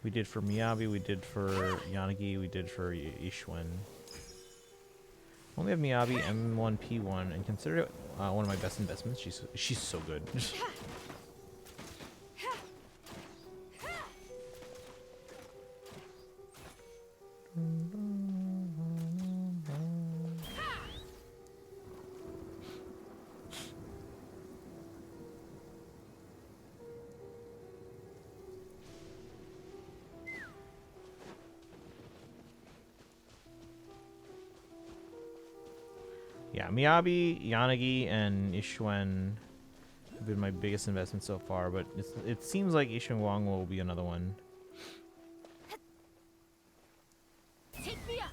we did for Miyabi, we did for Yanagi, we did for Ishwen. Only have Miyabi, M1, P1, and consider it one of my best investments. She's so good. Yeah, Miyabi, Yanagi, and Ishwen have been my biggest investment so far, but it seems like Ishwen Wang will be another one. Take me up.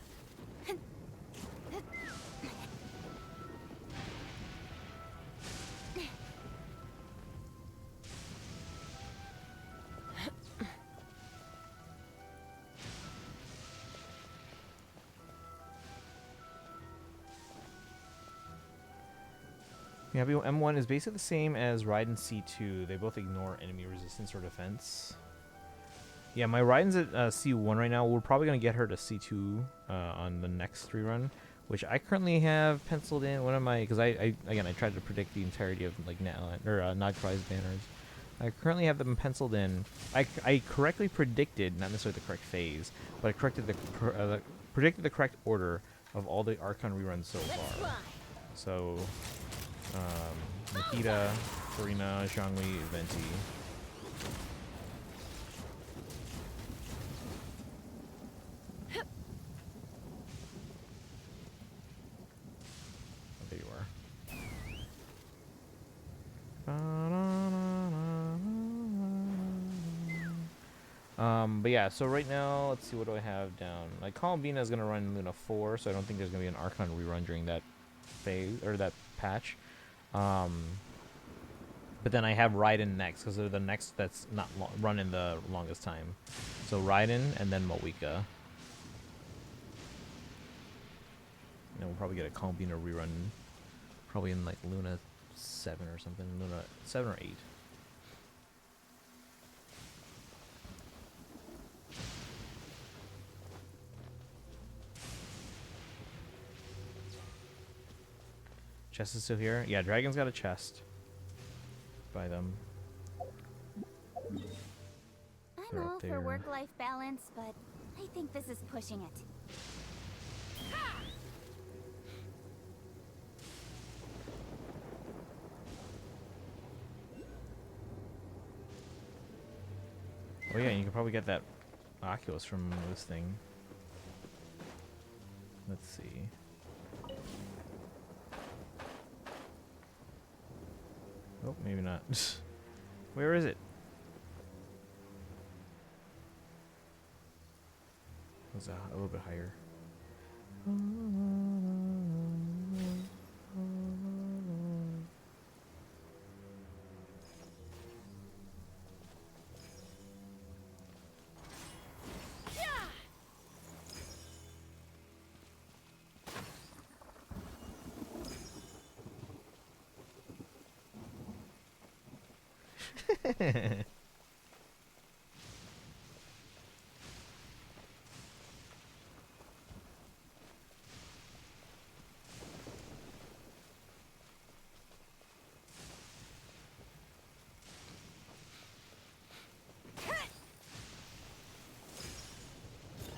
Miyabi M1 is basically the same as Raiden C2. They both ignore enemy resistance or defense. Yeah, my Raiden's at C1 right now. We're probably going to get her to C2 on the next rerun, which I currently have penciled in. One of my, because I tried to predict the entirety of like Nagpai's banners. I currently have them penciled in. I correctly predicted, not necessarily the correct phase, but I predicted the correct order of all the Archon reruns so far. So, Nikita, Farina, Zhongli, Venti. There you are. But yeah, so right now, let's see, what do I have down? Like, Columbina is going to run Luna 4, so I don't think there's going to be an Archon rerun during that phase, or that patch. But then I have Raiden next, because they're the next that's not running the longest time. So Raiden, and then Moika. And we'll probably get a Columbina rerun, probably in like Luna 7 or something, Luna 7 or 8. Chest is still here. Yeah, Dragon's got a chest. Buy them. I'm all for work-life balance, but I think this is pushing it. Oh yeah, you can probably get that Oculus from this thing. Let's see. Oh, maybe not. Where is it? Was a little bit higher.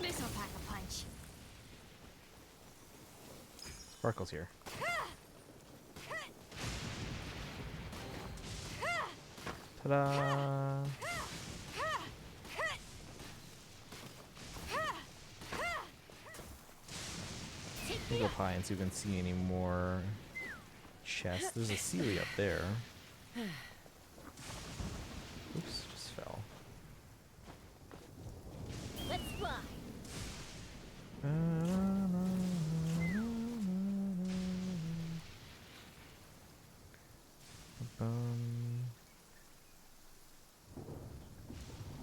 This'll pack a punch. Sparkle's here. Ta-da! We'll go up high and see if we can see any more chests. There's a Sealy up there. Oops, just fell. Let's fly.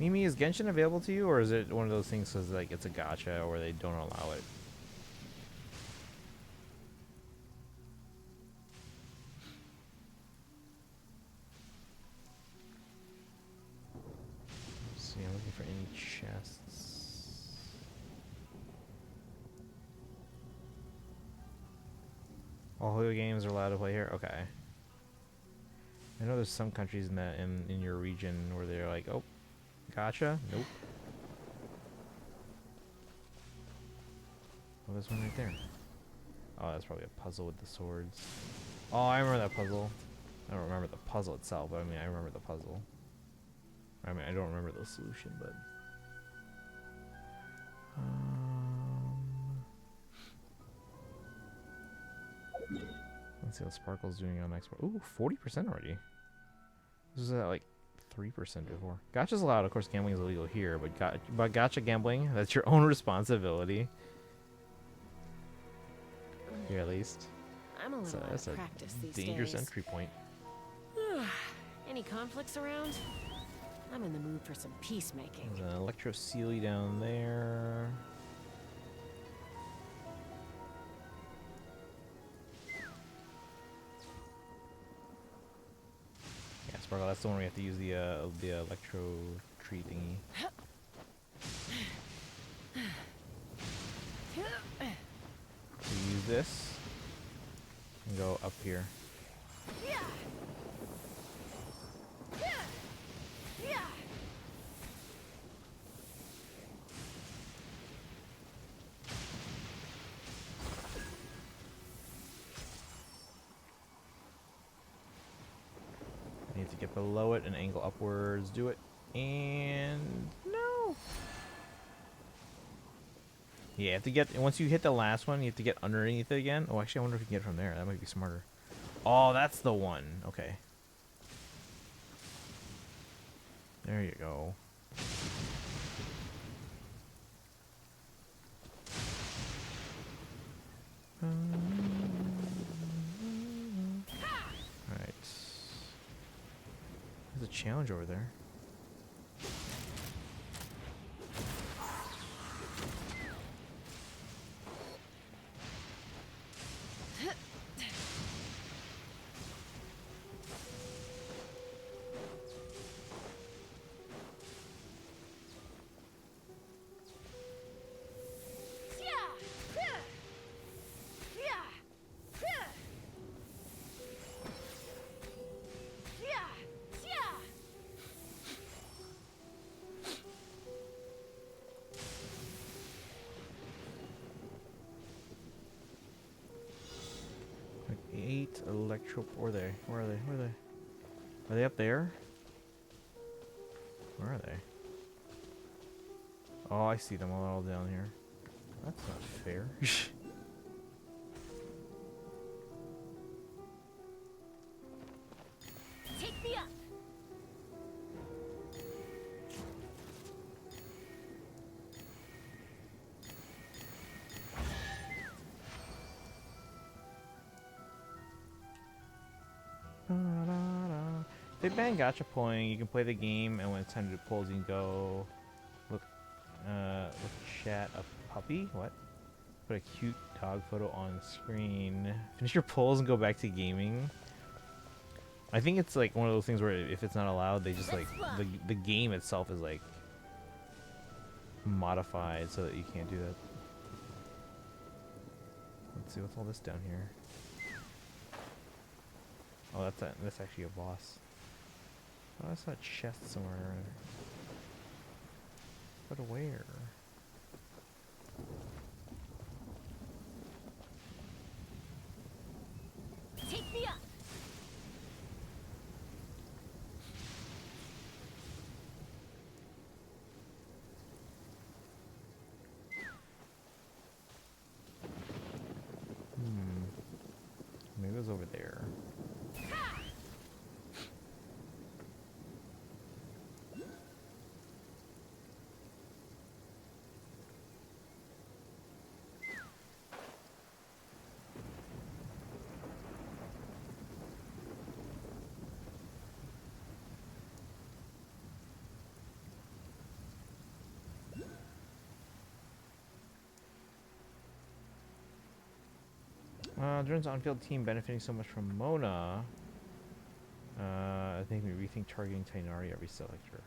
Amy, is Genshin available to you, or is it one of those things because like it's a gacha or they don't allow it? Let's see, I'm looking for any chests. All Hoyo games are allowed to play here. Okay. I know there's some countries in that in your region where they're like, oh, gotcha. Nope. Oh, there's one right there. Oh, that's probably a puzzle with the swords. Oh, I remember that puzzle. I don't remember the puzzle itself, but I mean, I remember the puzzle. I mean, I don't remember the solution, but. Let's see what Sparkle's doing on export. Ooh, 40% already. This was at like 3% before. Gacha's allowed. Of course, gambling is illegal here, but gacha gambling, that's your own responsibility. Here, at least. I'm a little out of practice these days. Dangerous entry point. Any conflicts around? I'm in the mood for some peacemaking. There's an Electro Sealy down there. Yeah, Sparkle, that's the one we have to use the electro tree thingy. We use this and go up here. You have to get below it and angle upwards. Do it. And no. Yeah, you have to get, once you hit the last one, you have to get underneath it again. Oh, actually, I wonder if you can get it from there. That might be smarter. Oh, that's the one. Okay. There you go. Alright. There's a challenge over there. Electro, where are they? Where are they? Where are they? Are they up there? Where are they? Oh, I see them all down here. That's not fair. Take me up. They ban gacha pulling. You can play the game, and when it's time to do pulls, you can go look chat a puppy. What? Put a cute dog photo on screen. Finish your pulls and go back to gaming. I think it's like one of those things where if it's not allowed, they just like the game itself is like modified so that you can't do that. Let's see what's all this down here. Oh, that's actually a boss. Oh, I saw a chest somewhere. But where? Take me up. Maybe it was over there. Duran's on-field team benefiting so much from Mona. I think we rethink targeting Tainari every selector.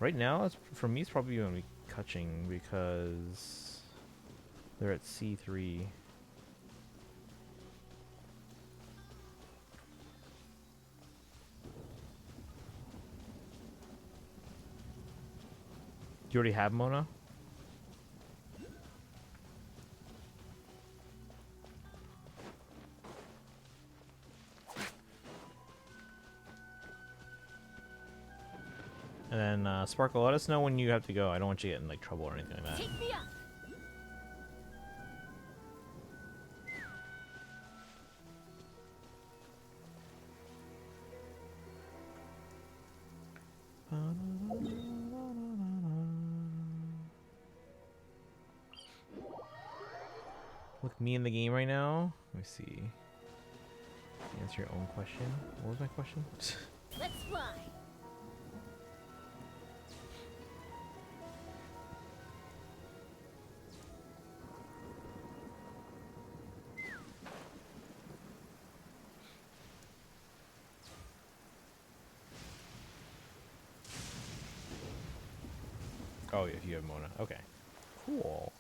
Right now, for me, it's probably going to be Kutching because they're at C3. Do you already have Mona? And then Sparkle, let us know when you have to go. I don't want you to get in like trouble or anything like that. Take me up. Look me in the game right now. Let me see. Answer your own question. What was my question? Let's fly. Oh, if you have Mona. Okay. Cool.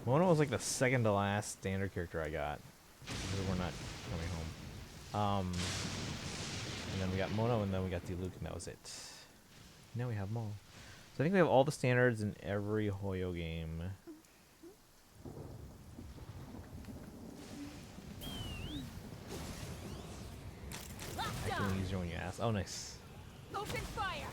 Mona was like the second to last standard character I got. Because we're not coming home. And then we got Mona, and then we got Diluc, and that was it. Now we have Maul. So I think we have all the standards in every Hoyo game. Actually easier when you ask. Oh, nice. Open fire.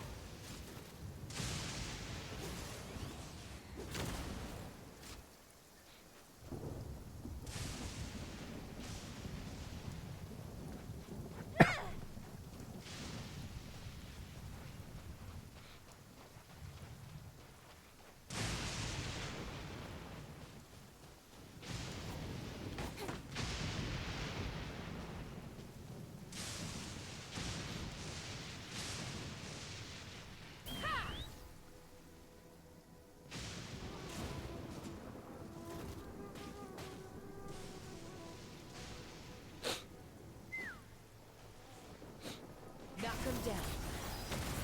Knock him down.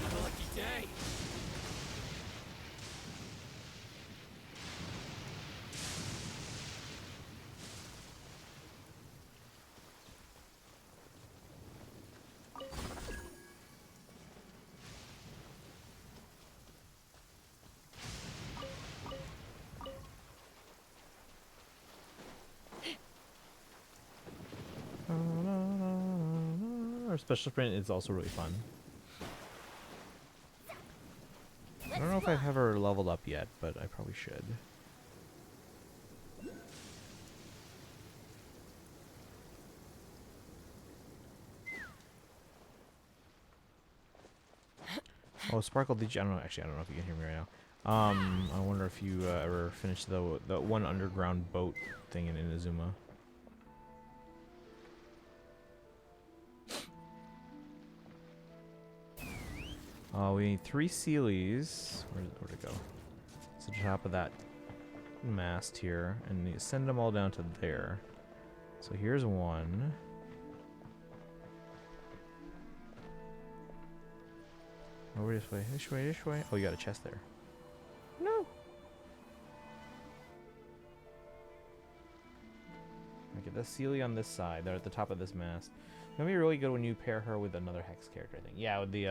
Have a lucky day. Our special sprint is also really fun. I don't know if I've ever leveled up yet, but I probably should. Oh, Sparkle, did you? I don't know. Actually, I don't know if you can hear me right now. I wonder if you ever finished the one underground boat thing in Inazuma. We need 3 Sealies. Where'd it go? It's at the top of that mast here, and you send them all down to there. So here's one. Over this way, this way, this way. Oh, you got a chest there. No. I get the Sealy on this side. They're at the top of this mast. It's gonna be really good when you pair her with another Hex character, I think. Yeah, with the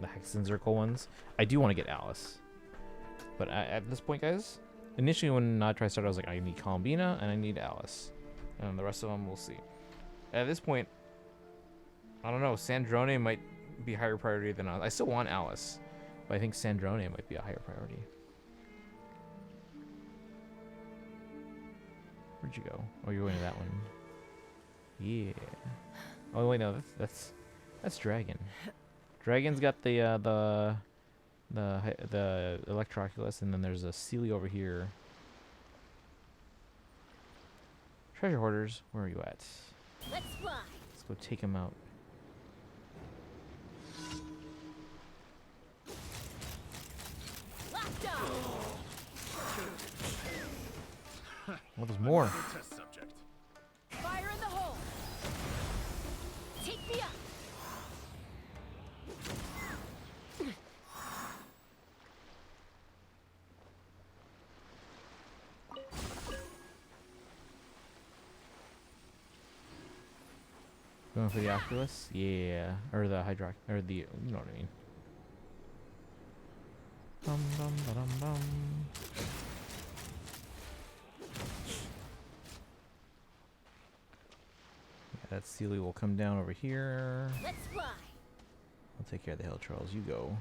Hex and Zircle ones. I do want to get Alice. But at this point, guys, initially when Try started, I was like, I need Columbina and I need Alice. And the rest of them, we'll see. At this point, I don't know. Sandrone might be higher priority than Alice. I still want Alice, but I think Sandrone might be a higher priority. Where'd you go? Oh, you're going to that one. Yeah. Oh wait, no, that's Dragon. Dragon's got the Electroculus, and then there's a Sealy over here. Treasure hoarders, where are you at? Let's fly. Let's go take him out. Oh, there's more. Test subject. Fire in the hole. Take me up. Going for the Oculus? Yeah. Or the Hydroc, or the, you know what I mean. Bum, bum, ba-dum, bum. Yeah, that Sealy will come down over here. Let's fly. I'll take care of the Hill Trolls. You go.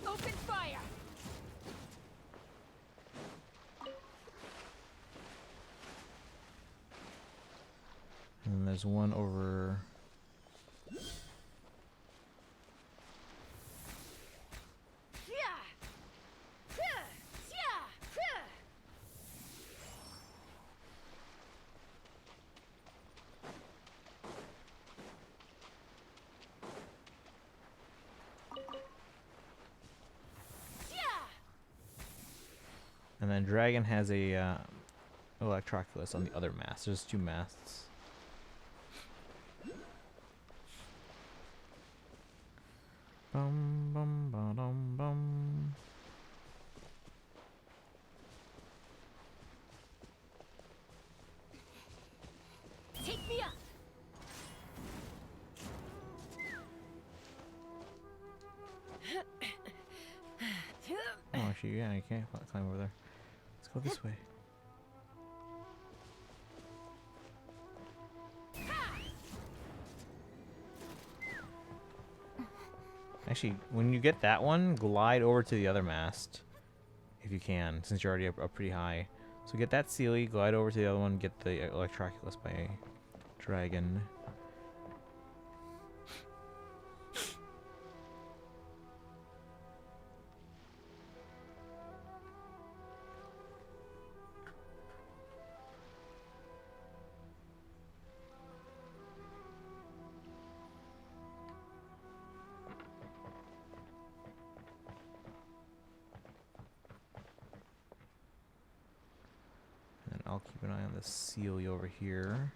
Open fire. And then there's one over. And then Dragon has a Electroculus on the other mast. There's 2 masts. Bum bum ba dum bum. Take me up. Oh, actually, yeah, you can't climb over there. Let's go this way. Actually, when you get that one, glide over to the other mast. If you can, since you're already up pretty high. So get that Sealy, glide over to the other one, get the Electroculus by Dragon. I'll keep an eye on the Sealy over here.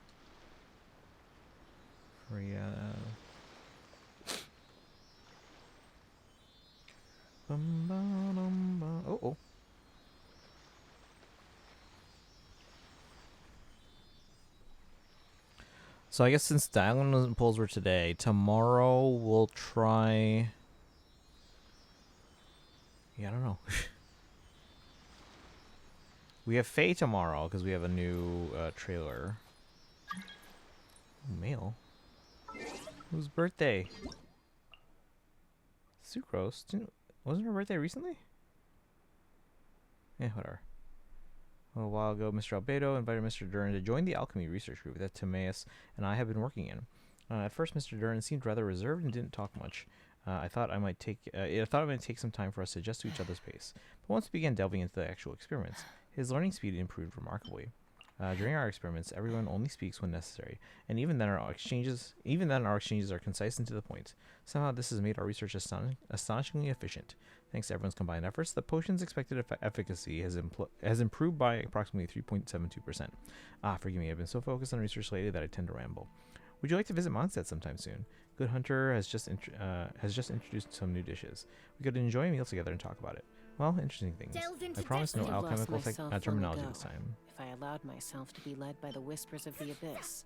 Oh. So I guess since Dialyn pulls were today, tomorrow we'll try. Yeah, I don't know. We have Faye tomorrow because we have a new trailer. Ooh, mail. Whose birthday? Sucrose. Wasn't her birthday recently? Yeah, whatever. A little while ago, Mr. Albedo invited Mr. Dern to join the alchemy research group that Timaeus and I have been working in. At first, Mr. Dern seemed rather reserved and didn't talk much. I thought it might take some time for us to adjust to each other's pace. But once we began delving into the actual experiments, his learning speed improved remarkably. During our experiments, everyone only speaks when necessary, and even then our exchanges are concise and to the point. Somehow this has made our research astonishingly efficient. Thanks to everyone's combined efforts, the potion's expected efficacy has improved by approximately 3.72%. Forgive me, I've been so focused on research lately that I tend to ramble. Would you like to visit Mondstadt sometime soon? Good Hunter has just introduced some new dishes. We could enjoy a meal together and talk about it. Well, interesting things. I promise no alchemical terminology this time. If I allowed myself to be led by the whispers of the abyss.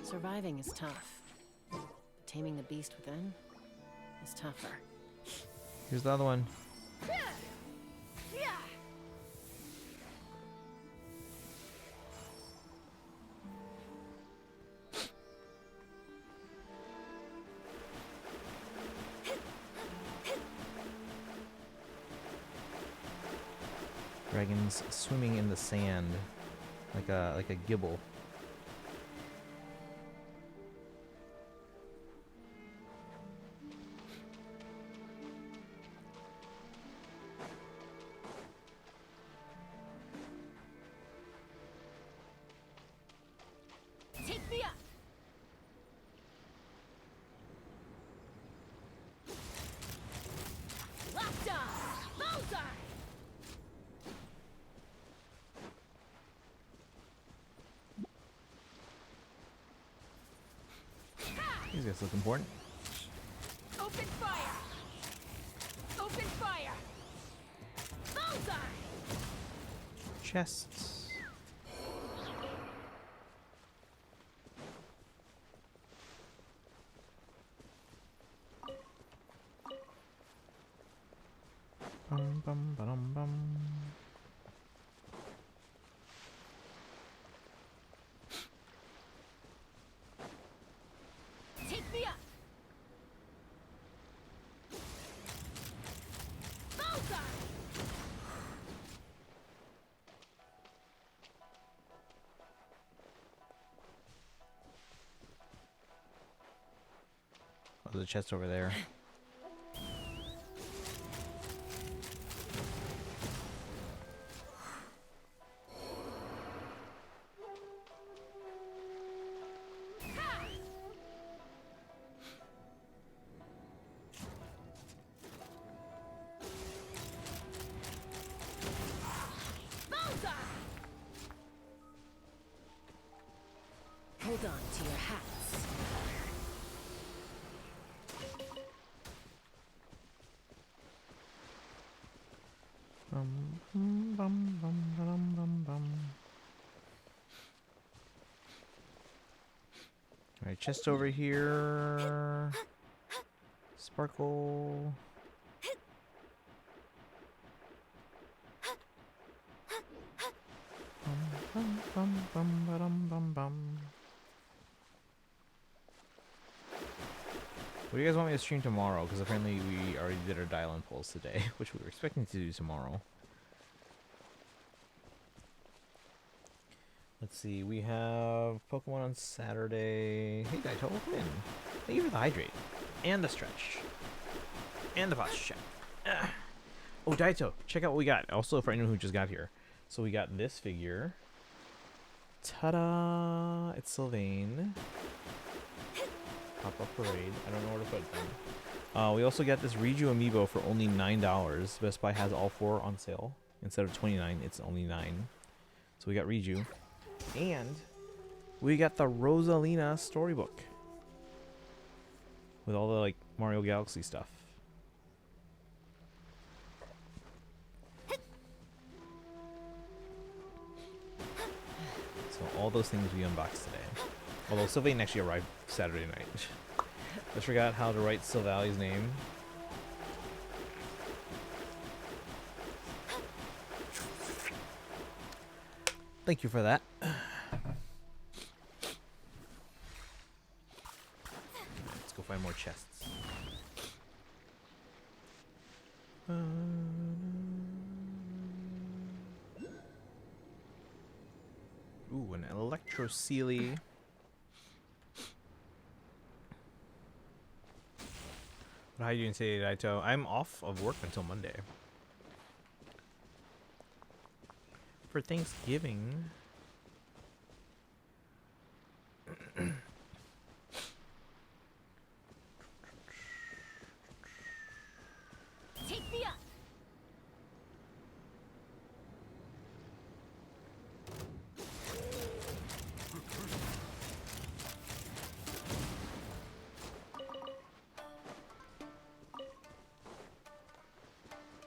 Surviving is tough. But taming the beast within is tougher. Here's the other one. Dragons swimming in the sand like a gibble. Take me up. Locked on. Bullseye. These guys look important. Open fire! Open fire! Bullseye! Chests. Bum bum ba-dum bum. Take me up! Bullseye! Oh, there's a chest over there. Hold on to your hats. Bum bum bum bum bum bum bum. All right, chest over here. Sparkle. Bum bum bum bum bum bum. What do you guys want me to stream tomorrow? Because apparently we already did our Dialyn polls today, which we were expecting to do tomorrow. Let's see, we have Pokemon on Saturday. Hey Daito, welcome in. Thank you for the hydrate. And the stretch. And the posture check. Oh, Daito, check out what we got. Also, for anyone who just got here. So we got this figure. Ta-da! It's Sylvain. Pop-up parade. I don't know where to put them. We also got this Riju amiibo for only $9. Best Buy has all 4 on sale. Instead of $29, it's only $9. So we got Riju. And we got the Rosalina storybook. With all the like Mario Galaxy stuff. So all those things we unboxed today. Although Sylvain actually arrived Saturday night. I forgot how to write Sylvali's name. Thank you for that. Let's go find more chests. Ooh, an Electro Sealy. How are you doing today, Daito? I'm off of work until Monday. For Thanksgiving. Take me up!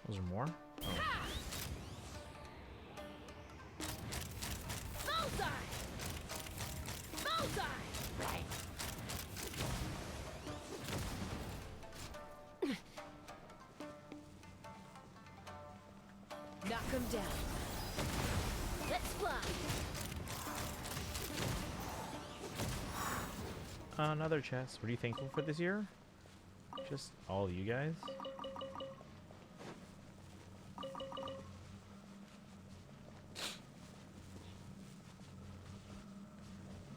Those are more? Oh. Bullseye! Bullseye! Right. Knock him down. Let's fly. Another chest. What are you thankful for this year? Just all you guys?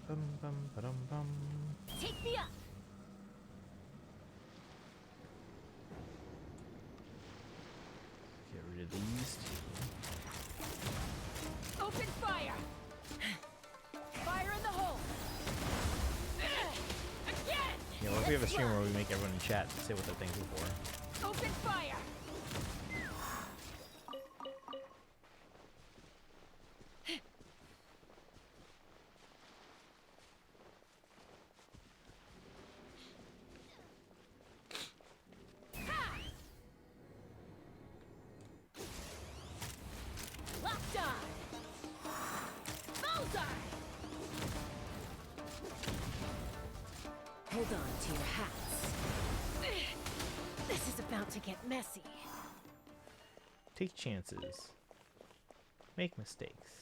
Bum bum ba-dum bum. Take me up. Get rid of these two. Open fire. Fire in the hole. Again. Yeah, what if we have a stream where we make everyone in chat say what they're thankful for? Open fire. Hold on to your hats. This is about to get messy. Take chances. Make mistakes.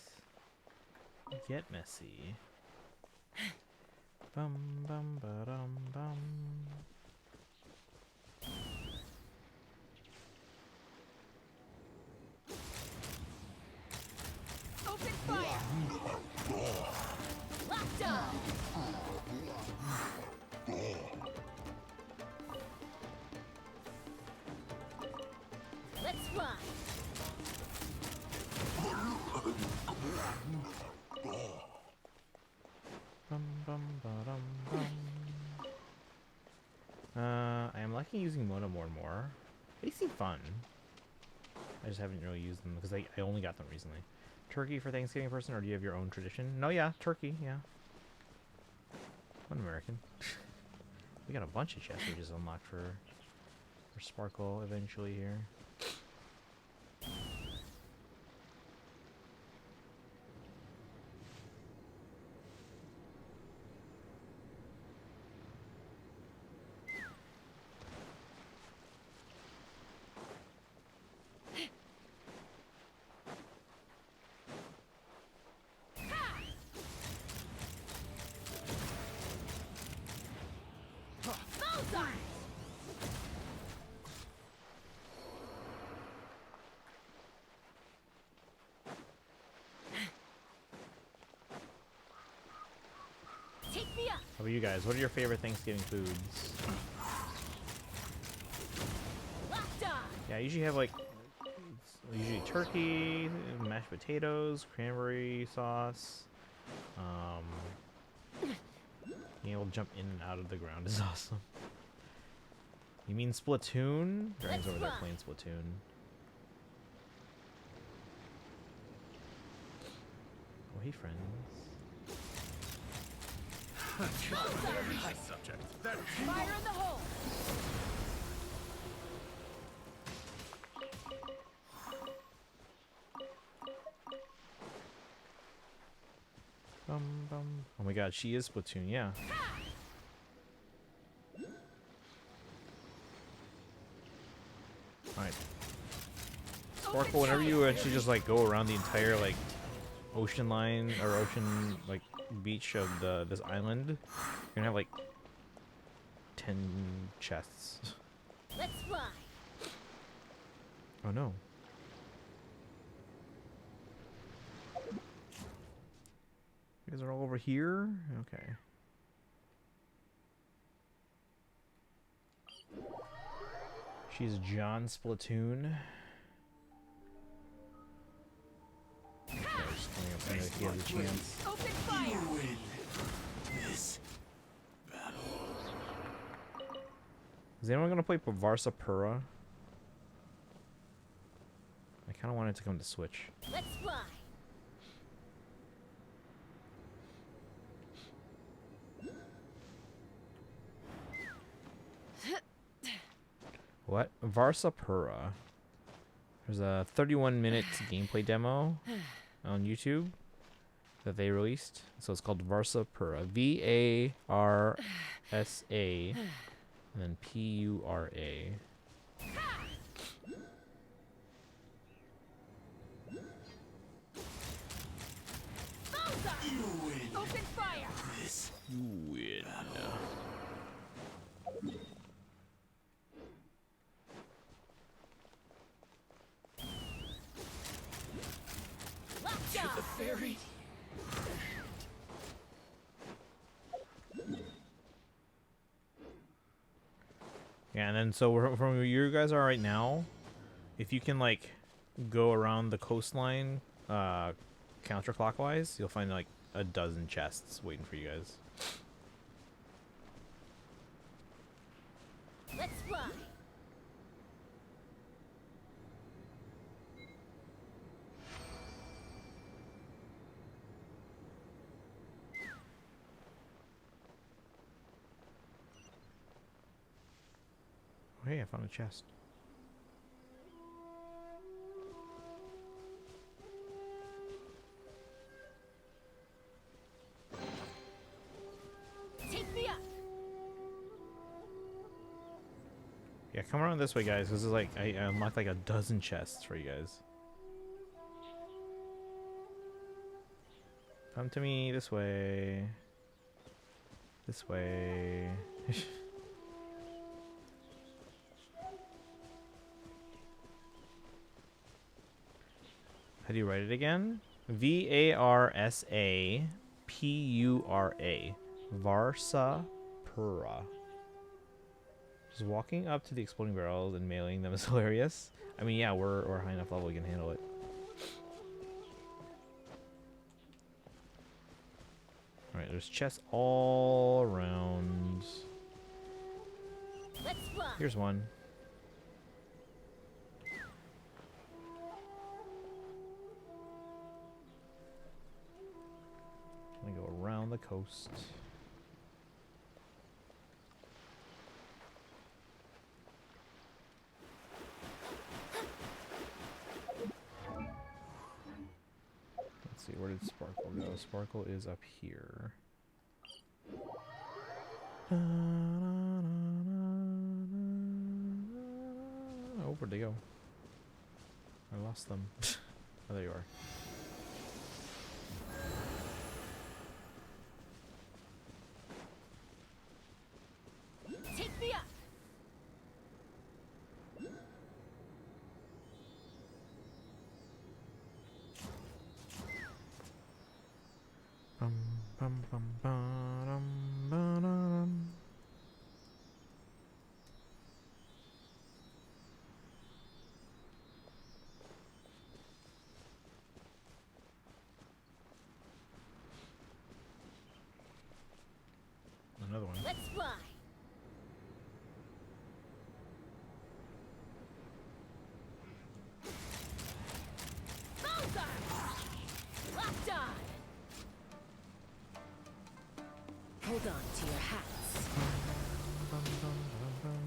Get messy. Bum bum ba dum bum. Open fire! Locked on! Let's fly! Bum bum ba dum bum. I am liking using Mono more and more. They seem fun. I just haven't really used them because I only got them recently. Turkey for Thanksgiving person, or do you have your own tradition? No, yeah, turkey, yeah. I'm American. We got a bunch of chests we just unlocked for Sparkle eventually here. How about you guys? What are your favorite Thanksgiving foods? Yeah, I usually have like usually turkey, mashed potatoes, cranberry sauce. Being able to jump in and out of the ground is awesome. You mean Splatoon? Dragon's over there playing Splatoon. Oh, hey, friends. High subject. Fire in the hole! Bum, bum. Oh my god, she is Splatoon, yeah. Alright. Sparkle, whenever you actually just like go around the entire like ocean line or ocean like beach of this island, you're gonna have like 10 chests. Let's fly. Oh no. You guys are all over here? Okay. She's John Splatoon. Okay, just coming up there if he has a chance. Open fire! This battle. Is anyone gonna play Varsa Pura? I kinda want it to come to Switch. Let's fly. What? Varsa Pura. There's a 31-minute gameplay demo on YouTube that they released. So it's called Varsa Pura. V-A-R-S-A and then P-U-R-A. Open fire! This you win. Locked to the fairy. Yeah, and then so from where you guys are right now, if you can like go around the coastline counterclockwise, you'll find like a dozen chests waiting for you guys. Let's fly. Oh, hey, I found a chest. Take me up. come this way, guys, because it's like I unlocked like a dozen chests for you guys. Come to me this way. This way. How do you write it again? V-A-R-S-A-P-U-R-A. Varsapura. Just walking up to the exploding barrels and mailing them is hilarious. I mean, yeah, we're high enough level we can handle it. Alright, there's chests all around. Here's one. I'm gonna go around the coast. Let's see, where did Sparkle go? Sparkle is up here. Oh, where'd they go? I lost them. Oh, there you are. Take me up. Bum, bum, bum, ba-dum, ba-dum. Another one. Let's fly. Bullseye. Locked on. Hold on to your hats. Bum, bum, bum, bum.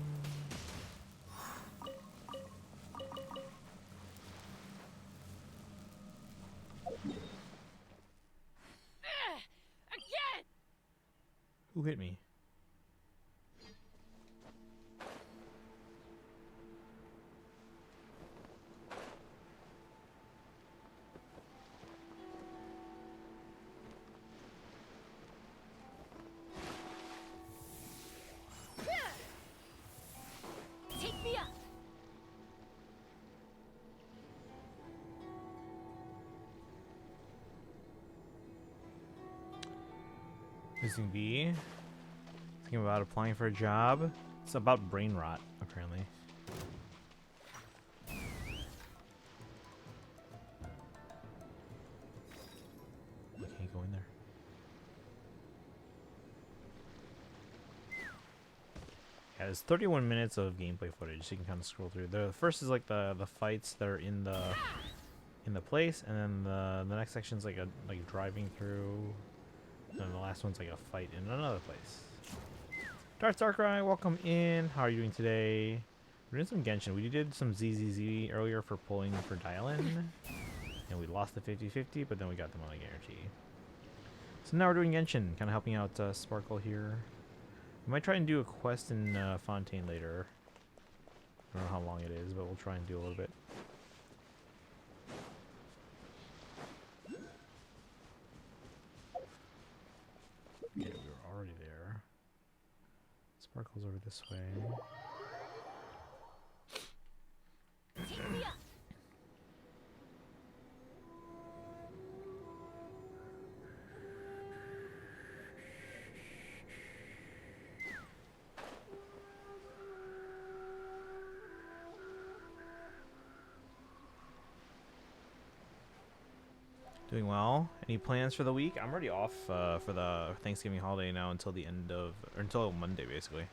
Again. Who hit me? Take me up. Missing B. Thinking about applying for a job. It's about brain rot, apparently. I can't go in there. Yeah, there's 31 minutes of gameplay footage, so you can kind of scroll through. The first is like the fights that are in the place, and then the next section is like driving through. And then the last one's like a fight in another place. Darkrai, welcome in. How are you doing today? We're doing some Genshin. We did some ZZZ earlier for pulling for Dialyn. And we lost the 50-50, but then we got them on a guarantee. So now we're doing Genshin, kind of helping out Sparkle here. We might try and do a quest in Fontaine later. I don't know how long it is, but we'll try and do a little bit. Okay, we were already there. Sparkle's over this way. Take me up. Doing well. Any plans for the week? I'm already off for the Thanksgiving holiday now until the end of, or until Monday basically.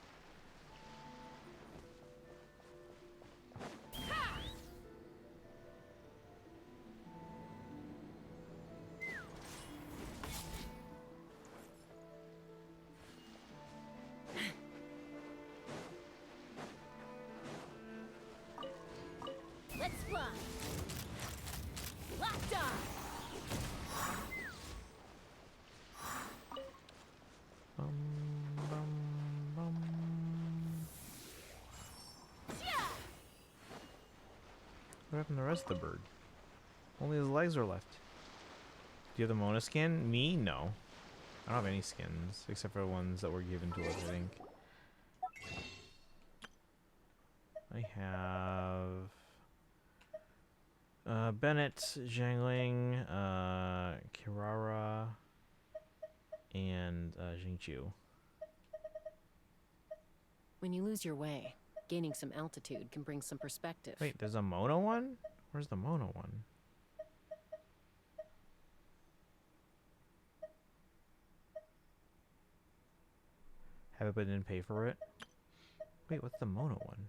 Let's fly. Locked on. Bum, bum, bum. Yeah. What happened to the rest of the bird? Only his legs are left. Do you have the Mona skin? Me? No. I don't have any skins, except for the ones that were given to us, I think. I have... Bennett, Zhangling, Kirara, and Jingqiu. When you lose your way, gaining some altitude can bring some perspective. Wait, there's a Mona one? Where's the Mona one? Have it but didn't pay for it? Wait, what's the Mona one?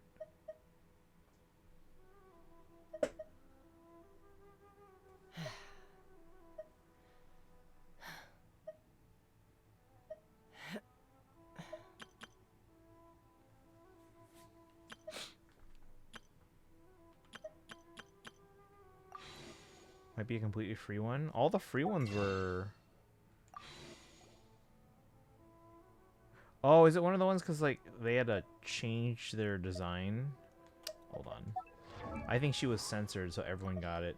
Might be a completely free one. All the free ones were... Oh, is it one of the ones because, like, they had to change their design? Hold on. I think she was censored, so everyone got it.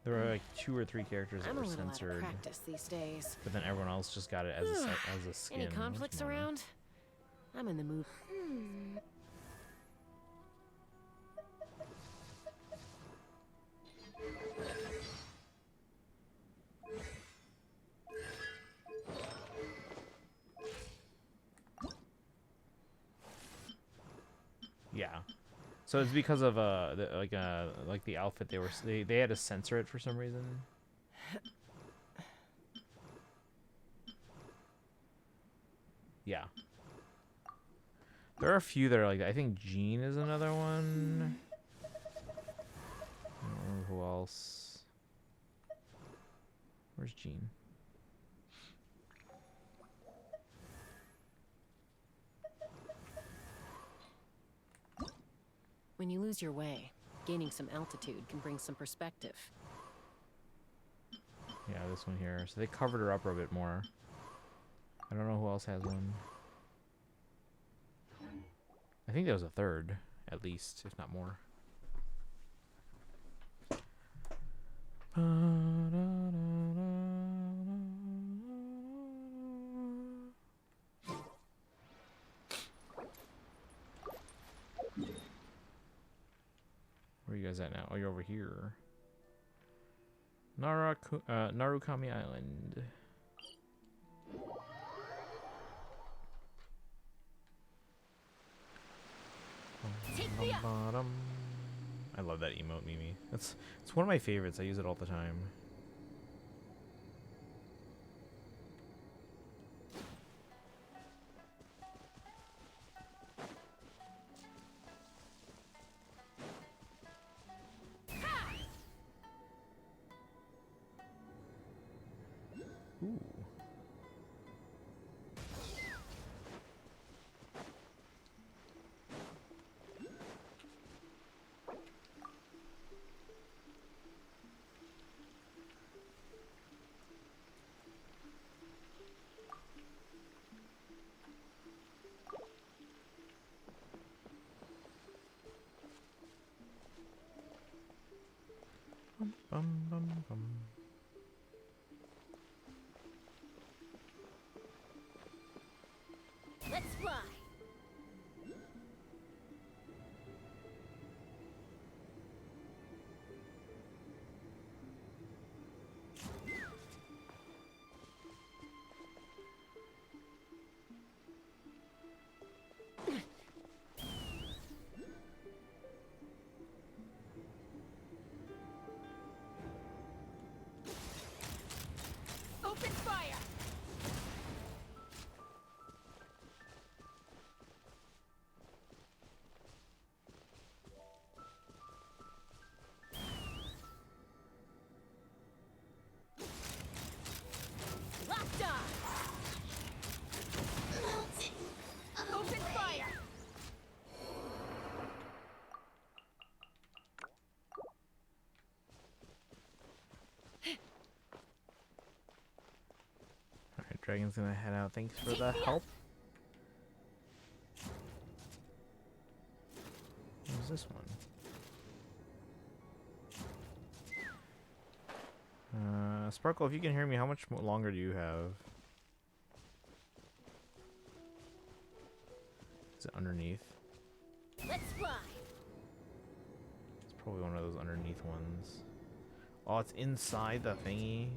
There were, like, 2 or 3 characters that were censored. Out of practice these days. But then everyone else just got it as a skin. Any conflicts around? I'm in the mood. Yeah, so it's because of like the outfit they had to censor it for some reason. Yeah, there are a few that are like that. I think Jean is another one. I don't remember who else. Where's Jean? When you lose your way, gaining some altitude can bring some perspective. Yeah, this one here. So they covered her up a bit more. I don't know who else has one. I think there was a third, at least, if not more. Where are you guys at now? Oh, you're over here. Narukami Island. I love that emote, Mimi. It's one of my favorites. I use it all the time. Ooh. Bum, bum, bum. Let's fly. Open fire. Locked on. Open fire. Alright, Dragon's gonna head out. Thanks for the help. this one? Sparkle, if you can hear me, how much longer do you have? Is it underneath? Let's fly. It's probably one of those underneath ones. Oh, it's inside the thingy.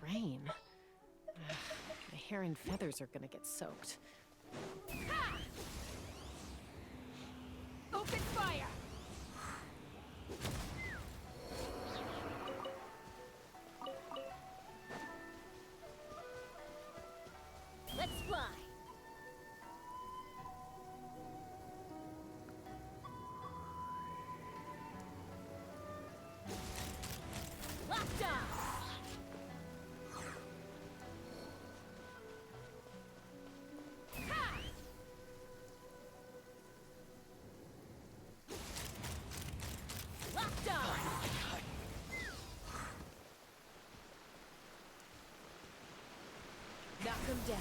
Rain. Ugh, my hair and feathers are gonna get soaked. Open fire. Let's fly. Lockdown. Knock him down.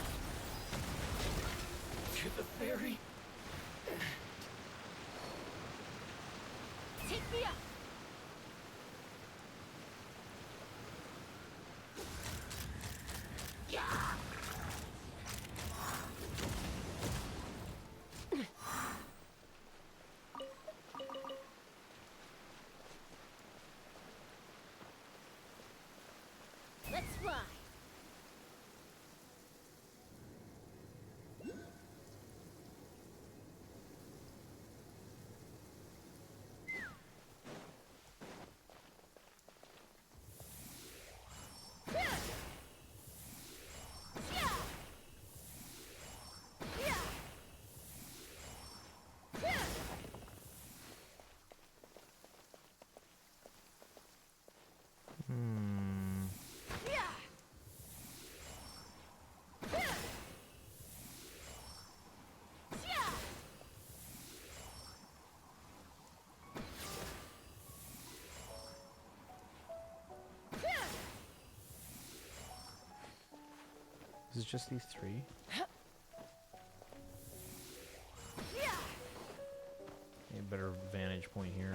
To the ferry. Take me up. Let's fly. Is it just these three? A better vantage point here.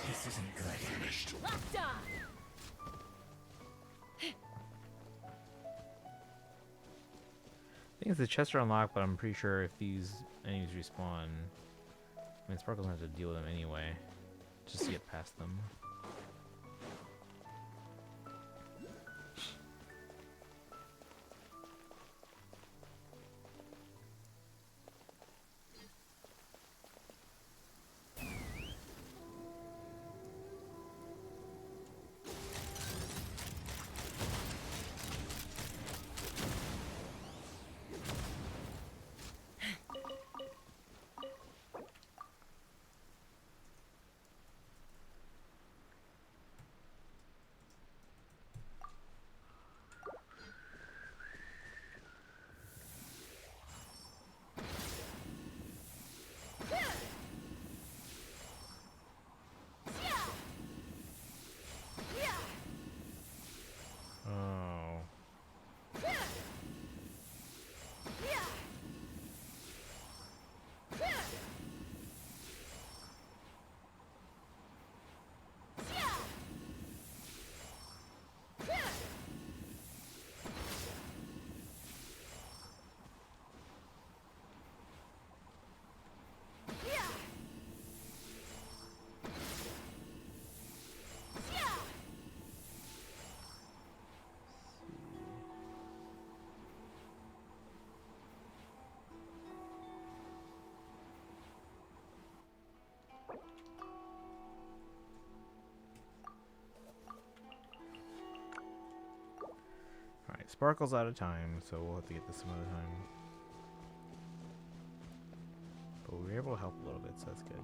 This isn't good. Locked on. I think the chests are unlocked, but I'm pretty sure if these enemies respawn, I mean, Sparkle doesn't have to deal with them anyway, just to get past them. Sparkle's out of time, so we'll have to get this some other time. But we were able to help a little bit, so that's good.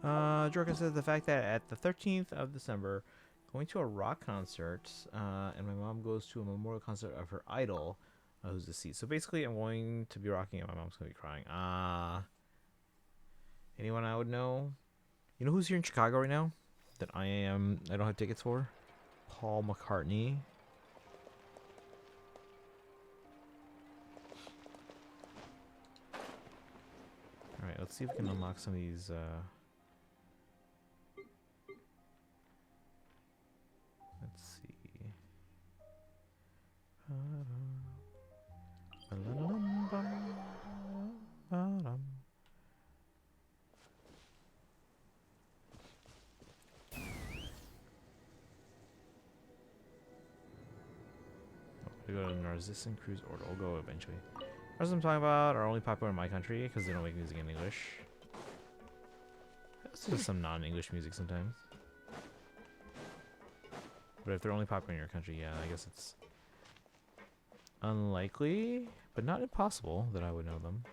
Jorka says the fact that at the 13th of December, going to a rock concert, and my mom goes to a memorial concert of her idol, who's deceased. So basically, I'm going to be rocking and my mom's going to be crying. Anyone I would know? You know who's here in Chicago right now that I don't have tickets for? Paul McCartney. Alright, let's see if we can unlock some of these, let's see. We go to Narcissan Cruise Order. We'll go eventually. As I'm talking about are only popular in my country because they don't make music in English. Let's do some non-English music sometimes. But if they're only popular in your country, yeah, I guess it's unlikely, but not impossible that I would know them.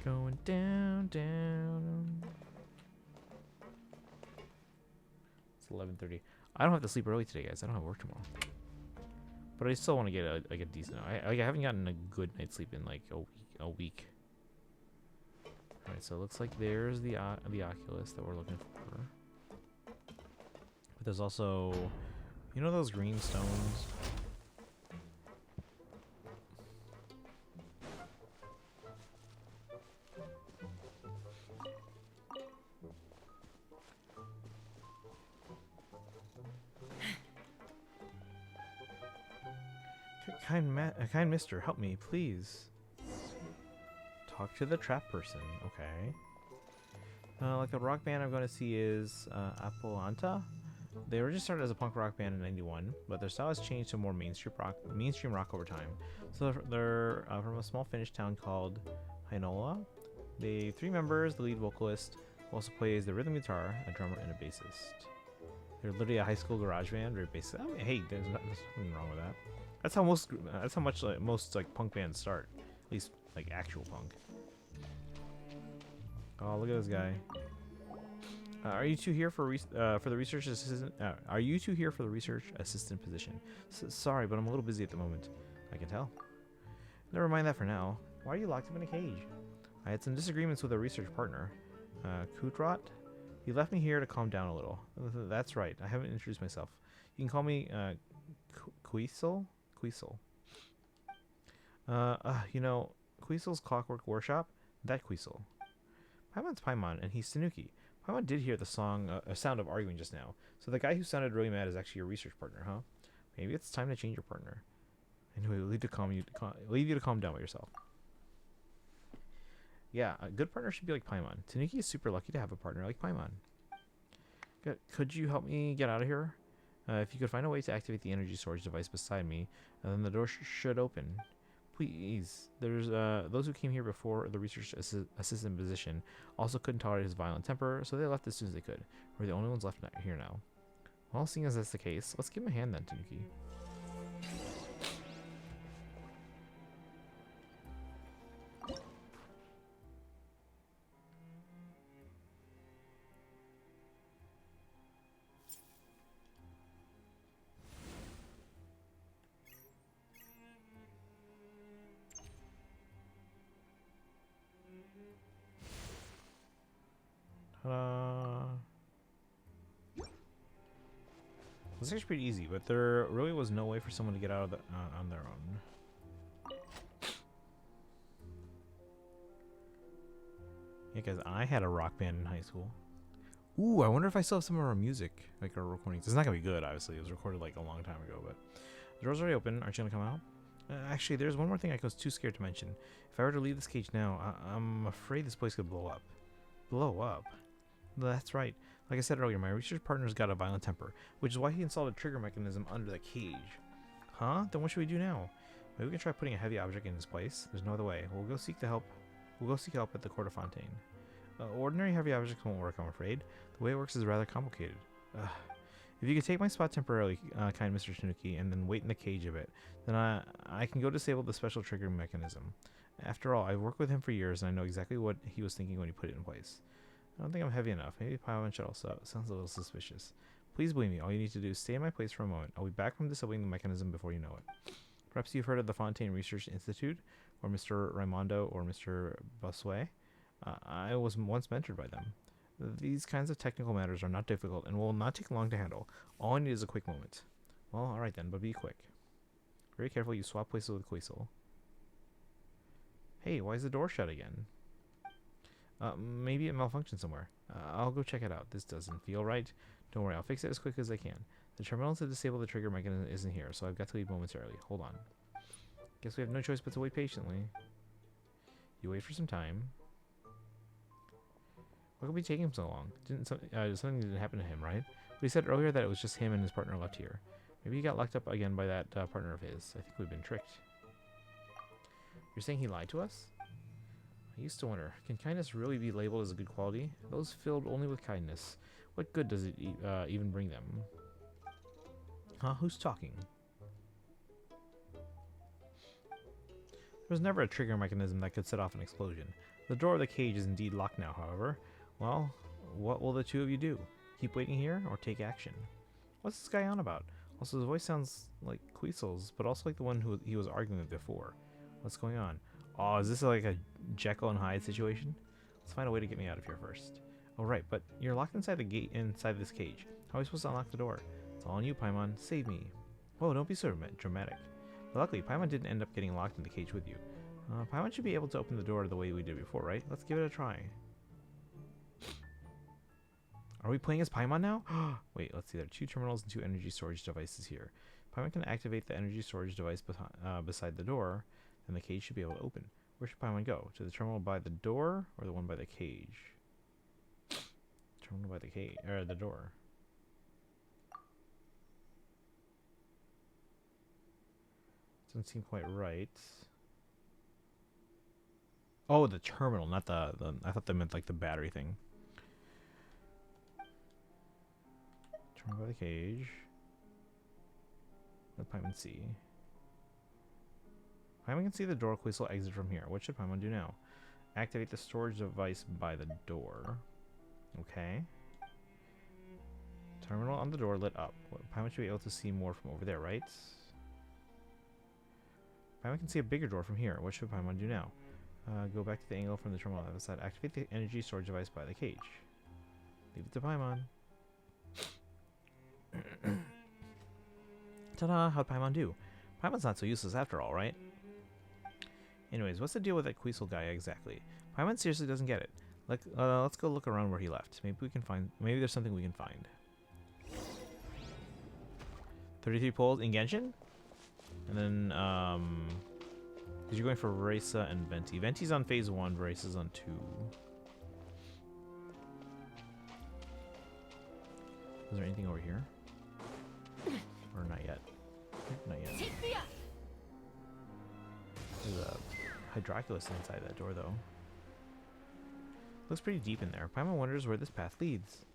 Going down, down. It's 11:30. I don't have to sleep early today, guys. I don't have work tomorrow. But I still want to get a decent. I haven't gotten a good night's sleep in like a week. All right, so it looks like there's the Oculus that we're looking for. But there's also, you know, those green stones. Kind mister, help me, please. Talk to the trap person. Okay. Like the rock band I'm going to see is Apolanta. They originally started as a punk rock band in '91, but their style has changed to more mainstream rock over time. So they're from a small Finnish town called Heinola. They have 3 members: the lead vocalist, who also plays the rhythm guitar, a drummer, and a bassist. They're literally a high school garage band, very basic. I mean, hey, there's nothing wrong with that. That's how most punk bands start, at least like actual punk. Oh, look at this guy. Are you two here for the research assistant? Are you two here for the research assistant position? Sorry, but I'm a little busy at the moment. I can tell. Never mind that for now. Why are you locked up in a cage? I had some disagreements with a research partner, Kudrat. He left me here to calm down a little. That's right. I haven't introduced myself. You can call me Queasel. You know, Queasel's Clockwork Workshop? That Queasel. Paimon's Paimon, and he's Tanuki. Paimon did hear the song, a sound of arguing just now. So the guy who sounded really mad is actually your research partner, huh? Maybe it's time to change your partner. Anyway, we'll leave you to calm down with yourself. Yeah, a good partner should be like Paimon. Tanuki is super lucky to have a partner like Paimon. Could you help me get out of here? If you could find a way to activate the energy storage device beside me, then the door should open. Please. There's those who came here before the research assistant position also couldn't tolerate his violent temper, so they left as soon as they could. We're the only ones left here now. Well, seeing as that's the case, let's give him a hand then, Tanuki. This is actually pretty easy, but there really was no way for someone to get out of on their own. Yeah, because I had a rock band in high school. Ooh, I wonder if I still have some of our music, like our recordings. It's not gonna be good, obviously. It was recorded like a long time ago, but the door's already open. Aren't you gonna come out? Actually, there's one more thing I was too scared to mention. If I were to leave this cage now, I'm afraid this place could blow up. Blow up? That's right. Like I said earlier, my research partner's got a violent temper, which is why he installed a trigger mechanism under the cage. Huh? Then what should we do now? Maybe we can try putting a heavy object in its place. There's no other way. We'll go seek help at the Court of Fontaine. Ordinary heavy objects won't work, I'm afraid. The way it works is rather complicated. If you could take my spot temporarily, kind Mr. Tanuki, and then wait in the cage a bit, then I can go disable the special trigger mechanism. After all, I've worked with him for years, and I know exactly what he was thinking when he put it in place. I don't think I'm heavy enough. Maybe Paimon should also. Sounds a little suspicious. Please believe me. All you need to do is stay in my place for a moment. I'll be back from disabling the mechanism before you know it. Perhaps you've heard of the Fontaine Research Institute, or Mr. Raimondo, or Mr. Bossuet. I was once mentored by them. These kinds of technical matters are not difficult and will not take long to handle. All I need is a quick moment. Well, alright then, but be quick. Very careful, you swap places with Queasel. Hey, why is the door shut again? Maybe it malfunctioned somewhere. I'll go check it out. This doesn't feel right. Don't worry, I'll fix it as quick as I can. The terminal to disable the trigger mechanism isn't here, so I've got to leave momentarily. Hold on. Guess we have no choice but to wait patiently. You wait for some time. What could be taking him so long? Something didn't happen to him, right? But he said earlier that it was just him and his partner left here. Maybe he got locked up again by that partner of his. I think we've been tricked. You're saying he lied to us? I used to wonder, can kindness really be labeled as a good quality? Those filled only with kindness. What good does it even bring them? Huh? Who's talking? There was never a trigger mechanism that could set off an explosion. The door of the cage is indeed locked now, however. Well, what will the two of you do? Keep waiting here, or take action? What's this guy on about? Also, his voice sounds like Queasel's, but also like the one who he was arguing with before. What's going on? Oh, is this like a Jekyll and Hyde situation? Let's find a way to get me out of here first. Oh, right, but you're locked inside the gate, inside this cage. How are we supposed to unlock the door? It's all on you, Paimon. Save me. Whoa, don't be so dramatic. But luckily, Paimon didn't end up getting locked in the cage with you. Paimon should be able to open the door the way we did before, right? Let's give it a try. Are we playing as Paimon now? Wait, let's see. There are 2 terminals and 2 energy storage devices here. Paimon can activate the energy storage device beside the door, and the cage should be able to open. Where should Paimon go? To the terminal by the door, or the one by the cage? Terminal by the cage, or the door. Doesn't seem quite right. Oh, the terminal, not the I thought they meant like the battery thing. Terminal by the cage. Let Paimon see. Paimon can see the door. Queasel exit from here. What should Paimon do now? Activate the storage device by the door. Okay. Terminal on the door lit up. Paimon should be able to see more from over there, right? Paimon can see a bigger door from here. What should Paimon do now? Go back to the angle from the terminal on the other side. Activate the energy storage device by the cage. Leave it to Paimon. Ta-da! How'd Paimon do? Paimon's not so useless after all, right? Anyways, what's the deal with that Queasel guy exactly? Paimon seriously doesn't get it. Let's go look around where he left. Maybe there's something we can find. 33 polls in Genshin? And then, because you're going for Raisa and Venti. Venti's on phase 1, Raisa's on 2. Is there anything over here? Or not yet? Not yet. There's a Hydroculus inside that door, though. Looks pretty deep in there. Paimon wonders where this path leads.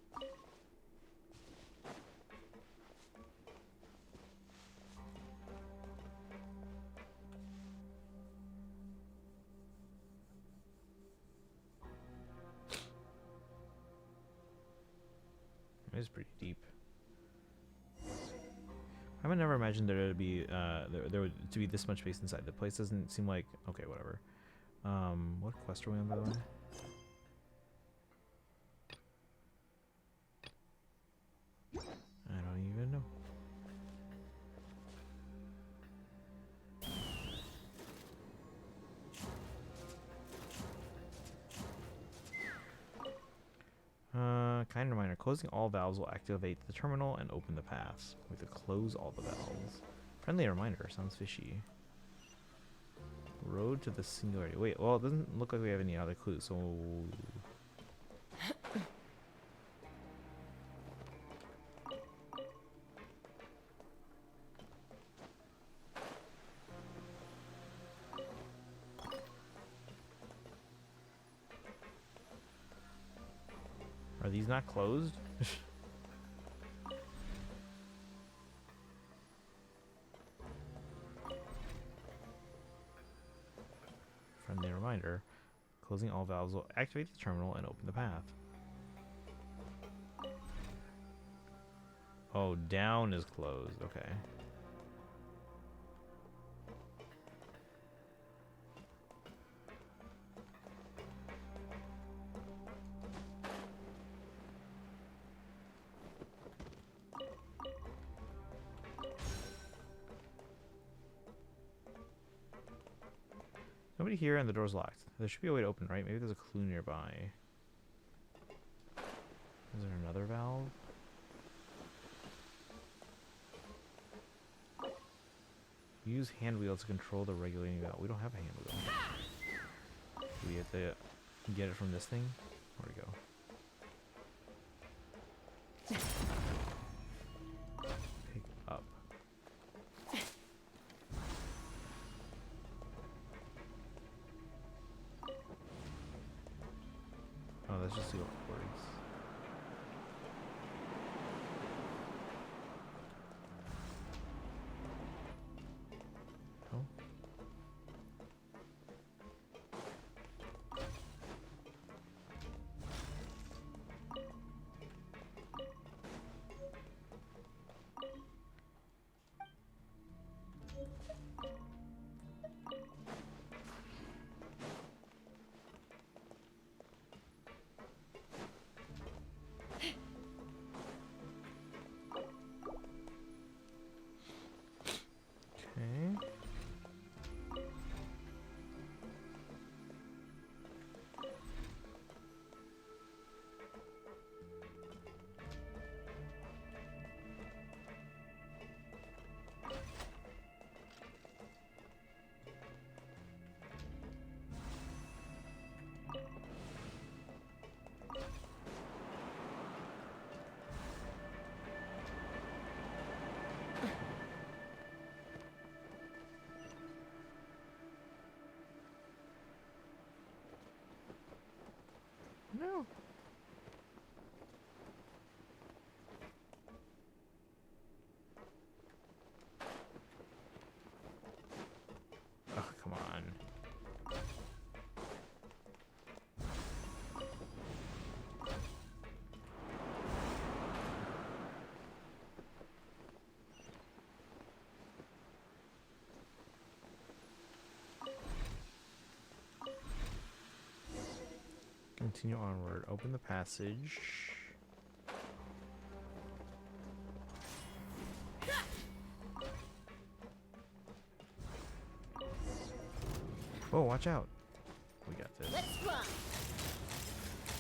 It is pretty deep. I would never imagined there to be there would to be this much space inside. The place doesn't seem like okay, whatever. What quest are we on, by the way? I don't even know. Kind reminder, closing all valves will activate the terminal and open the paths. We have to close all the valves. Friendly reminder, sounds fishy. Road to the singularity. Wait, well, it doesn't look like we have any other clues, so... Are these not closed? Friendly reminder. Closing all valves will activate the terminal and open the path. Oh, down is closed. Okay. Nobody here and the door's locked. There should be a way to open, right? Maybe there's a clue nearby. Is there another valve? Use hand wheel to control the regulating valve. We don't have a hand wheel. Do we have to get it from this thing? Where'd it go? Pick up. Oh, let's just see what words. Oh. Okay. No. Oh, come on. Continue onward. Open the passage. Oh, watch out. We got this. Let's run.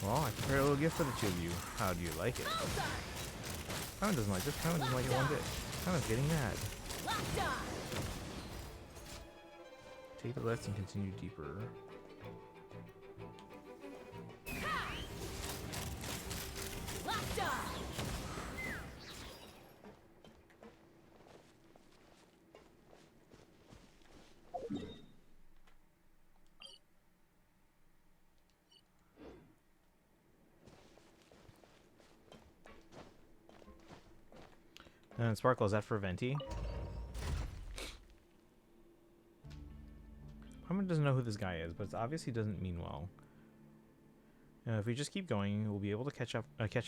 Well, I prepared a little gift for the two of you. How do you like it? Paimon doesn't like this. Paimon doesn't like it one bit. Paimon's getting mad. Take the left and continue deeper. And Sparkle, is that for Venti? Paimon doesn't know who this guy is, but it's obvious he doesn't mean well. If we just keep going, we'll be able to catch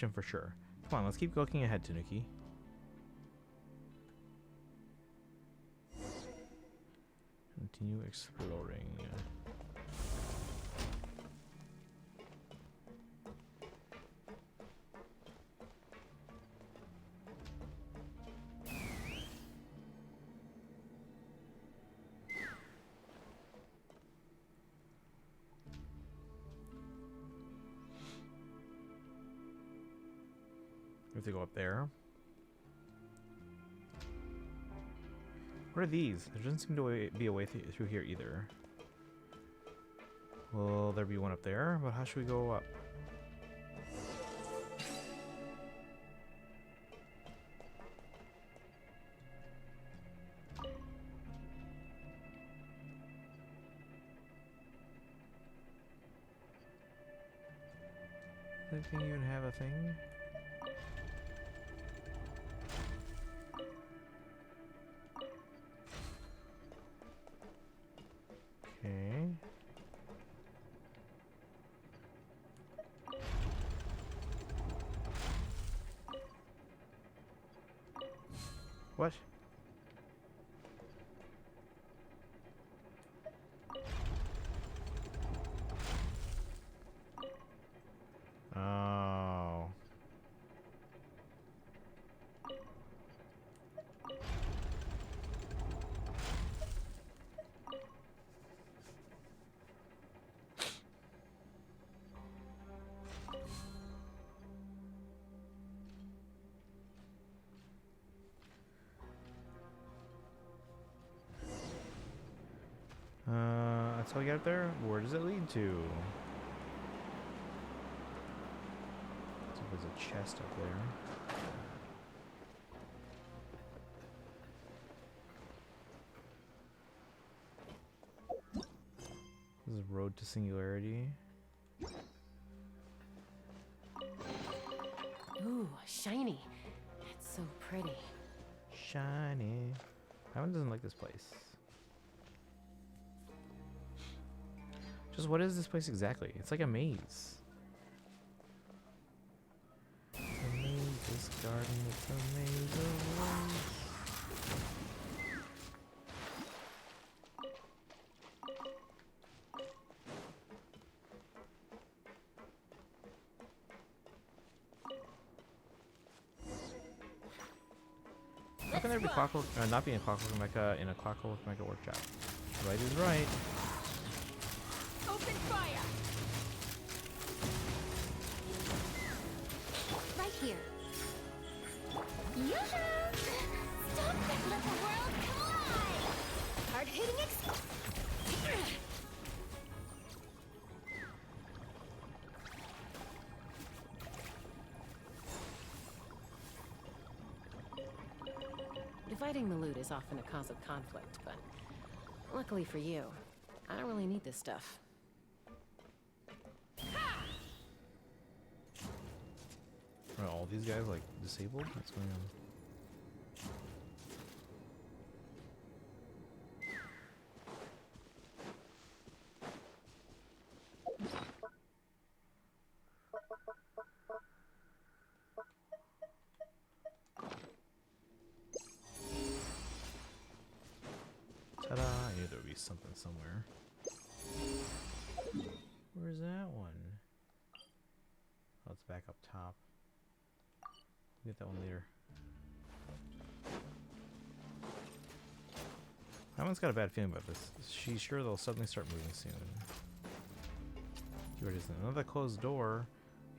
him for sure. Come on, let's keep looking ahead, Tanuki. Continue exploring. We have to go up there. What are these? There doesn't seem to be a way through here either. Will there be one up there? But how should we go up? anything even have a thing? Okay. What? Oh. That's all you got there? Where does it lead to? So there's a chest up there. This is Road to Singularity. Ooh, shiny. It's so pretty. Shiny. Everyone doesn't like this place. Just what is this place exactly? It's like a maze. It's a maze, this garden, it's a maze of ways. How can there be clockwork, not be a clockwork mecha in a clockwork mecha workshop? Right is right. Open fire! Right here. Yoo-hoo! Stop and let the world collide! Hard-hitting Dividing the loot is often a cause of conflict, but luckily for you, I don't really need this stuff. Are all these guys like disabled? What's going on? Ta-da! I knew there would be something somewhere. Where's that one? Oh, it's back up top. We'll get that one later. That one's got a bad feeling about this. She's sure they'll suddenly start moving soon. Here it is. Another closed door.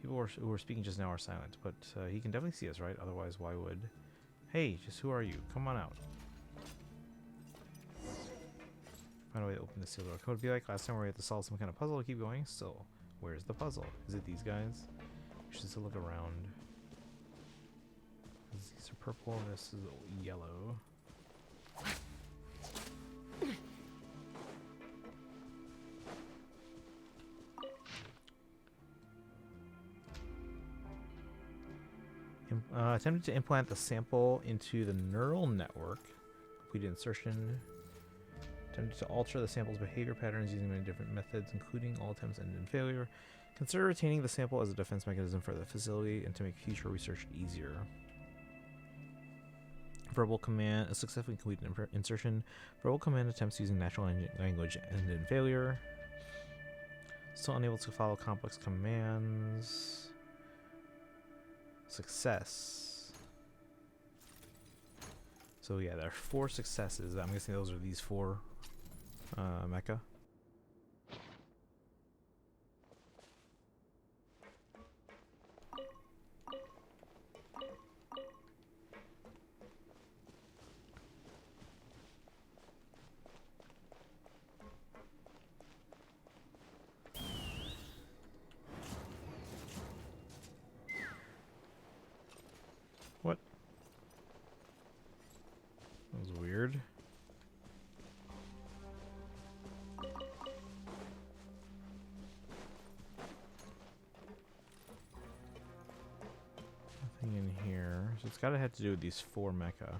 People who were speaking just now are silent, but he can definitely see us, right? Otherwise, why would? Hey, just who are you? Come on out. Find a way to open the seal door. Could it be like last time where we had to solve some kind of puzzle to keep going? Still, where's the puzzle? Is it these guys? We should still look around. These are purple, this is yellow. Attempted to implant the sample into the neural network. Complete insertion. Attempted to alter the sample's behavior patterns using many different methods, including all attempts ended in failure. Consider retaining the sample as a defense mechanism for the facility and to make future research easier. Verbal command, a successfully completed insertion. Verbal command attempts using natural language ended in failure. Still unable to follow complex commands. Success. So yeah, there are 4 successes. I'm guessing those are these 4 mecha. What? That was weird. gotta have to do with these 4 mecha.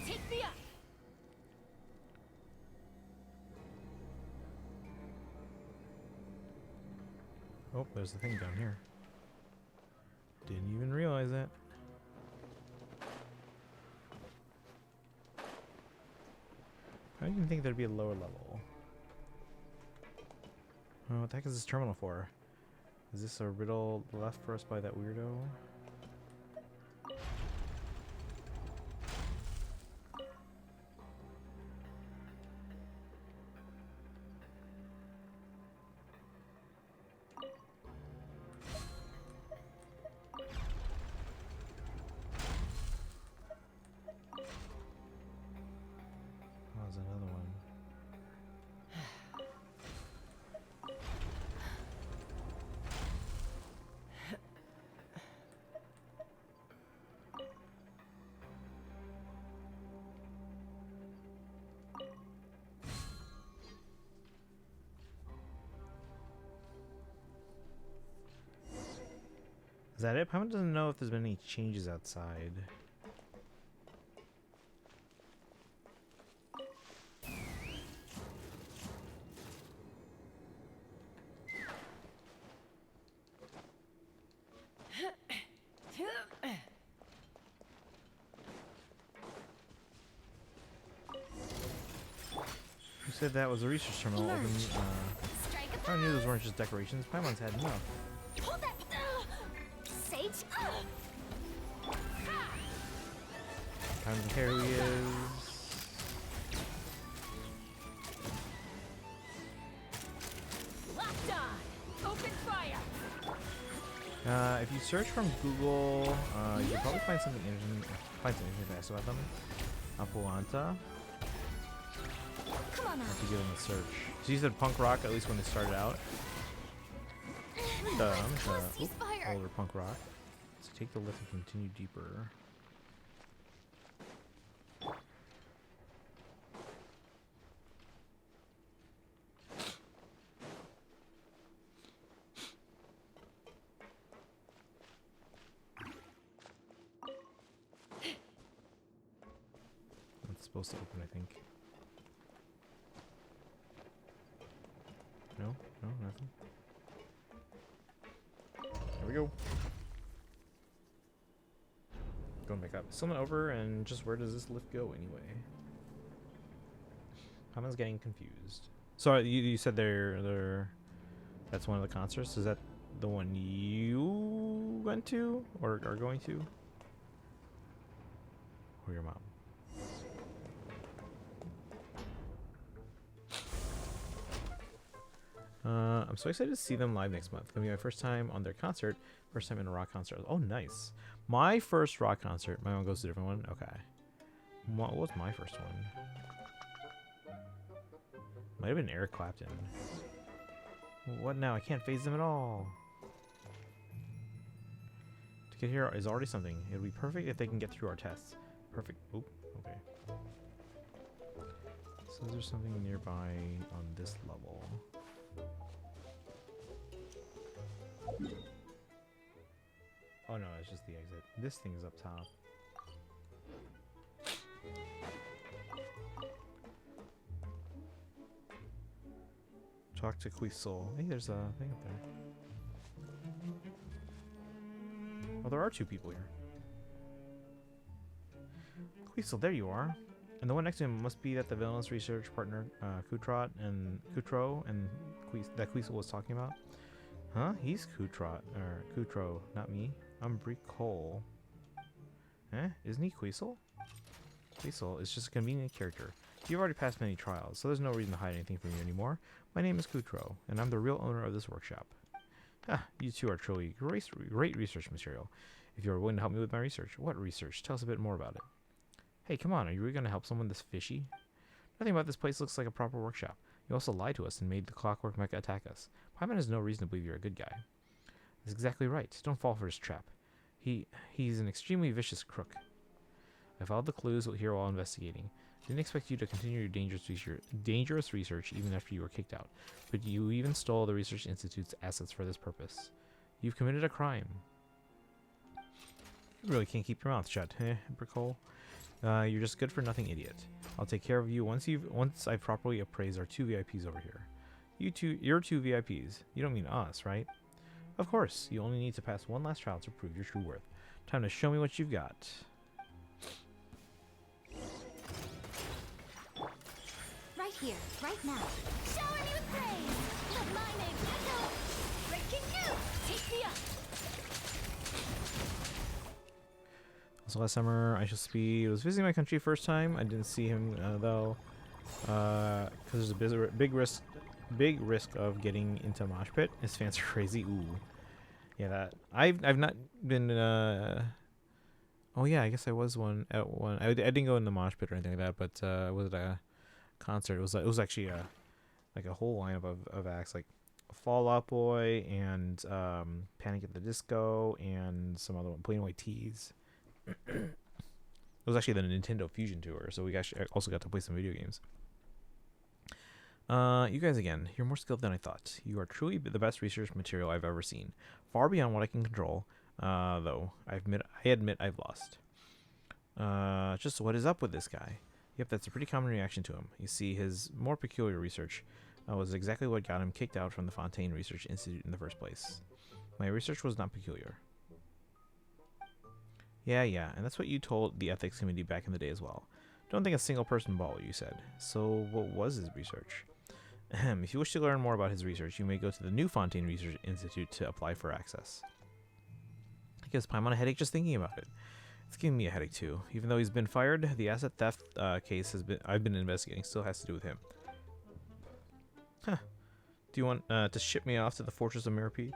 Take the up. Oh, there's the thing down here. Didn't even realize that. I didn't think there'd be a lower level. Oh, what the heck is this terminal for? Is this a riddle left for us by that weirdo? Oh, there's another one. Is that it? Paimon doesn't know if there's been any changes outside. Who said that was a research terminal? Open, I knew those weren't just decorations. Paimon's had enough. Hold that. Sage. Paimon doesn't care who he is. Locked on. Open fire. If you search from Google, you can probably find something nice about them. Apulanta. Come on now. Have to give them a search. So you said punk rock at least when they started out. Older punk rock. Let's take the lift and continue deeper. It's supposed to open, I think. No, nothing. There we go. Going back up. Still not over, and just where does this lift go anyway? Paimon's getting confused. So you said they're that's one of the concerts. Is that the one you went to or are going to? Or your mom? I'm so excited to see them live next month. It's gonna be my first time on their concert. First time in a rock concert. Oh, nice. My first rock concert. My mom goes to a different one. Okay. What was my first one? Might have been Eric Clapton. What now? I can't phase them at all. To get here is already something. It would be perfect if they can get through our tests. Perfect. Oop. Okay. So there's something nearby on this level. Oh no, it's just the exit. This thing's up top. Talk to Quisol. Hey, there's a thing up there. Oh, there are 2 people here. Quisol, there you are. And the one next to him must be that the villainous research partner, Kutro, and that Quisol was talking about. Huh? He's Kutro, not me. I'm Brie Cole. Eh? Isn't he Quisol? Quisol is just a convenient character. You've already passed many trials, so there's no reason to hide anything from you anymore. My name is Kutro, and I'm the real owner of this workshop. Ah, you two are truly great research material. If you're willing to help me with my research. What research? Tell us a bit more about it. Hey, come on, are you really going to help someone this fishy? Nothing about this place looks like a proper workshop. You also lied to us and made the Clockwork Mecha attack us. Paimon has no reason to believe you're a good guy. That's exactly right. Don't fall for his trap. He's an extremely vicious crook. I followed the clues here while investigating. Didn't expect you to continue your dangerous research even after you were kicked out, but you even stole the Research Institute's assets for this purpose. You've committed a crime. You really can't keep your mouth shut, eh, Bricole? You're just good for nothing idiot. I'll take care of you once I've properly appraised our 2 VIPs over here. You're 2 VIPs. You don't mean us, right? Of course. You only need to pass one last trial to prove your true worth. Time to show me what you've got. Right here, right now. Shower me with praise. Let my name echo. Breaking news. Take So last summer, I was visiting my country first time. I didn't see him though, because there's a big risk of getting into a mosh pit. His fans are crazy. Ooh, yeah, that I've not been. Oh yeah, I guess I was one at one. I didn't go in the mosh pit or anything like that, but I was at a concert. It was actually like a whole lineup of acts like Fall Out Boy and Panic at the Disco and some other one, Plain White Tees. It was actually the Nintendo Fusion Tour, so we actually also got to play some video games. You guys again, you're more skilled than I thought. You are truly the best research material I've ever seen. Far beyond what I can control, though I admit I've lost. Just what is up with this guy? Yep, that's a pretty common reaction to him. You see, his more peculiar research was exactly what got him kicked out from the Fontaine Research Institute in the first place. My research was not peculiar. Yeah, and that's what you told the ethics committee back in the day as well. Don't think a single person bought what you said. So what was his research? If you wish to learn more about his research, you may go to the new Fontaine Research Institute to apply for access. I guess Paimon a headache just thinking about it. It's giving me a headache too. Even though he's been fired, the asset theft case I've been investigating still has to do with him. Huh. Do you want to ship me off to the Fortress of Mirapede?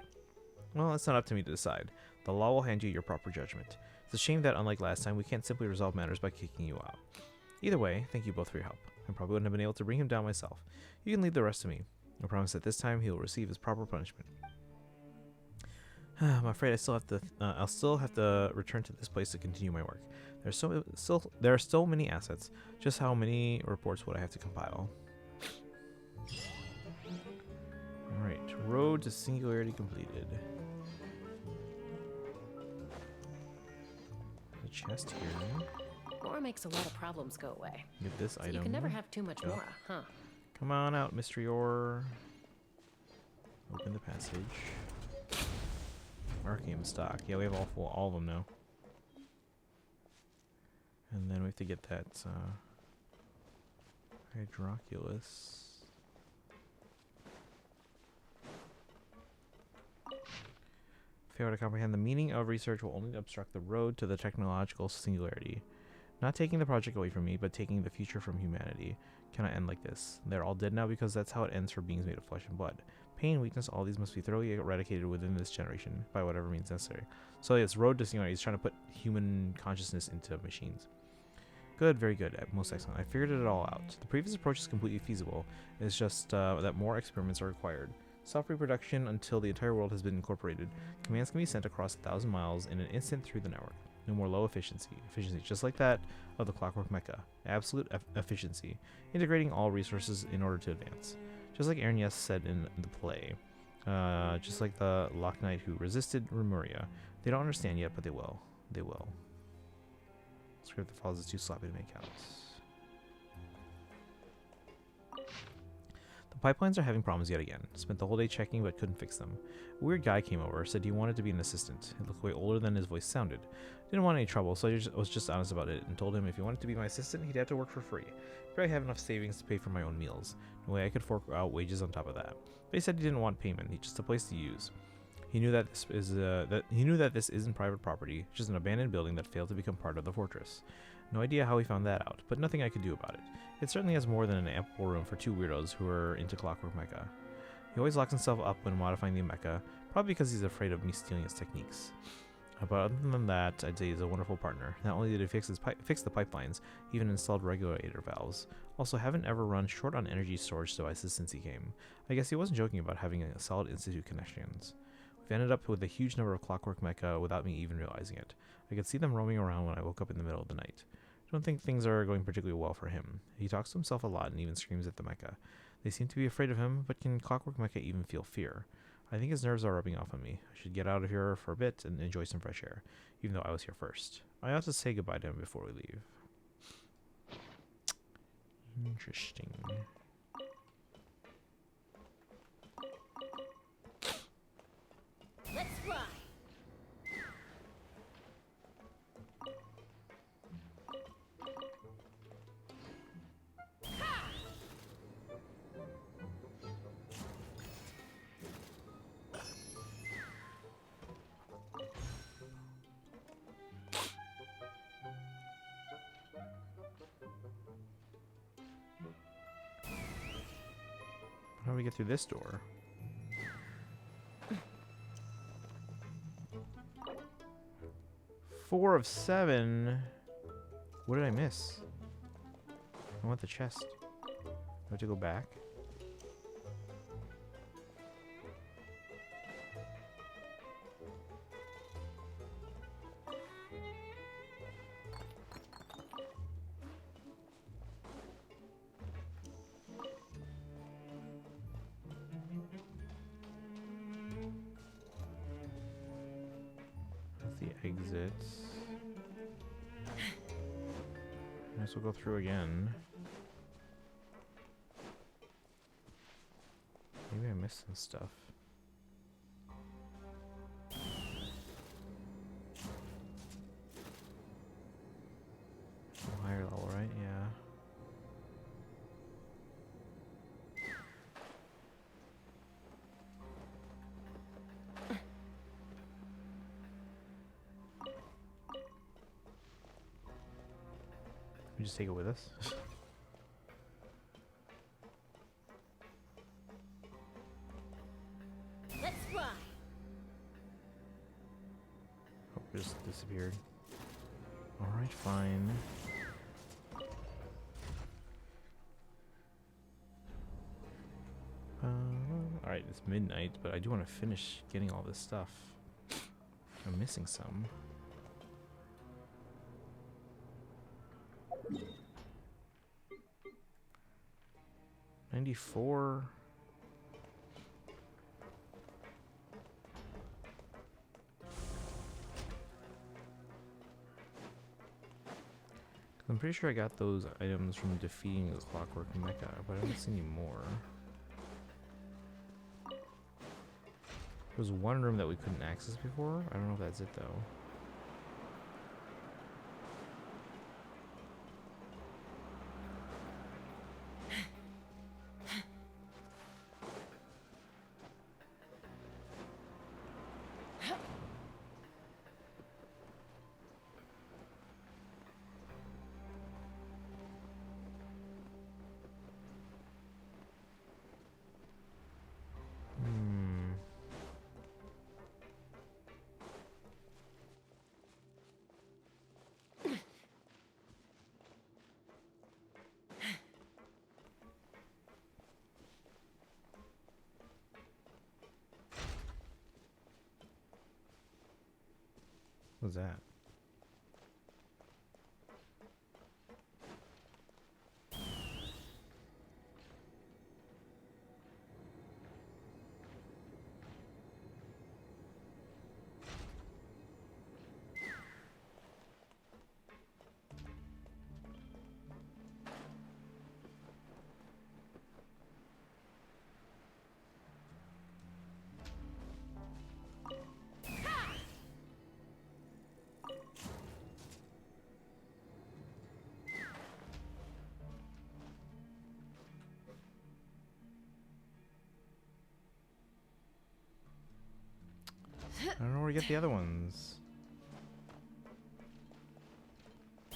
Well, it's not up to me to decide. The law will hand you your proper judgment. It's a shame that, unlike last time, we can't simply resolve matters by kicking you out. Either way, thank you both for your help. I probably wouldn't have been able to bring him down myself. You can leave the rest to me. I promise that this time he will receive his proper punishment. I'm afraid I'll still have to return to this place to continue my work. There are so many assets. Just how many reports would I have to compile? Alright, road to singularity completed. The chest here. More makes a lot of problems go away. Get this so item. You can never have too much more, huh? Come on out, mystery ore. Open the passage. Arcane stock. Yeah, we have all of them now. And then we have to get that Hydroculus. Fail to comprehend the meaning of research will only obstruct the road to the technological singularity. Not taking the project away from me, but taking the future from humanity. Cannot end like this. They're all dead now because that's how it ends for beings made of flesh and blood. Pain, weakness, all these must be thoroughly eradicated within this generation, by whatever means necessary. So it's road to singularity. He's trying to put human consciousness into machines. Good, very good, most excellent. I figured it all out. The previous approach is completely feasible. It's just that more experiments are required. Self-reproduction until the entire world has been incorporated. Commands can be sent across 1,000 miles in an instant through the network. No more low efficiency. Efficiency just like that of the Clockwork Mecha. Absolute efficiency. Integrating all resources in order to advance. Just like Aaron Yes said in the play. Just like the Loch Knight who resisted Remuria. They don't understand yet, but they will. They will. Script that follows is too sloppy to make out. The pipelines are having problems yet again. Spent the whole day checking but couldn't fix them. A weird guy came over, said he wanted to be an assistant. He looked way older than his voice sounded. Didn't want any trouble, so I was just honest about it and told him if he wanted to be my assistant, he'd have to work for free. Probably have enough savings to pay for my own meals. No way I could fork out wages on top of that. But he said he didn't want payment, he's just a place to use. He knew that this isn't private property, just an abandoned building that failed to become part of the fortress. No idea how he found that out, but nothing I could do about it. It certainly has more than an ample room for two weirdos who are into Clockwork Mecha. He always locks himself up when modifying the mecha, probably because he's afraid of me stealing his techniques. But other than that, I'd say he's a wonderful partner. Not only did he fix the pipelines, he even installed regulator valves. Also, haven't ever run short on energy storage devices since he came. I guess he wasn't joking about having a solid institute connections. We've ended up with a huge number of clockwork mecha without me even realizing it. I could see them roaming around when I woke up in the middle of the night. I don't think things are going particularly well for him. He talks to himself a lot and even screams at the mecha. They seem to be afraid of him, but can clockwork mecha even feel fear? I think his nerves are rubbing off on me. I should get out of here for a bit and enjoy some fresh air, even though I was here first. I ought to say goodbye to him before we leave. Interesting. Let's ride. How do we get through this door? 4 of 7. What did I miss? I want the chest. Do I have to go back? Exits. I guess we'll go through again. Maybe I missed some stuff. Higher level, right? Yeah. We just take it with us. Let's ride. Oh, it just disappeared. Alright, fine. Alright, it's midnight, but I do want to finish getting all this stuff. I'm missing some. $94. I'm pretty sure I got those items from defeating the clockwork mecha, but I don't see any more. There was one room that we couldn't access before. I don't know if that's it though. What was that? I don't know where to get the other ones.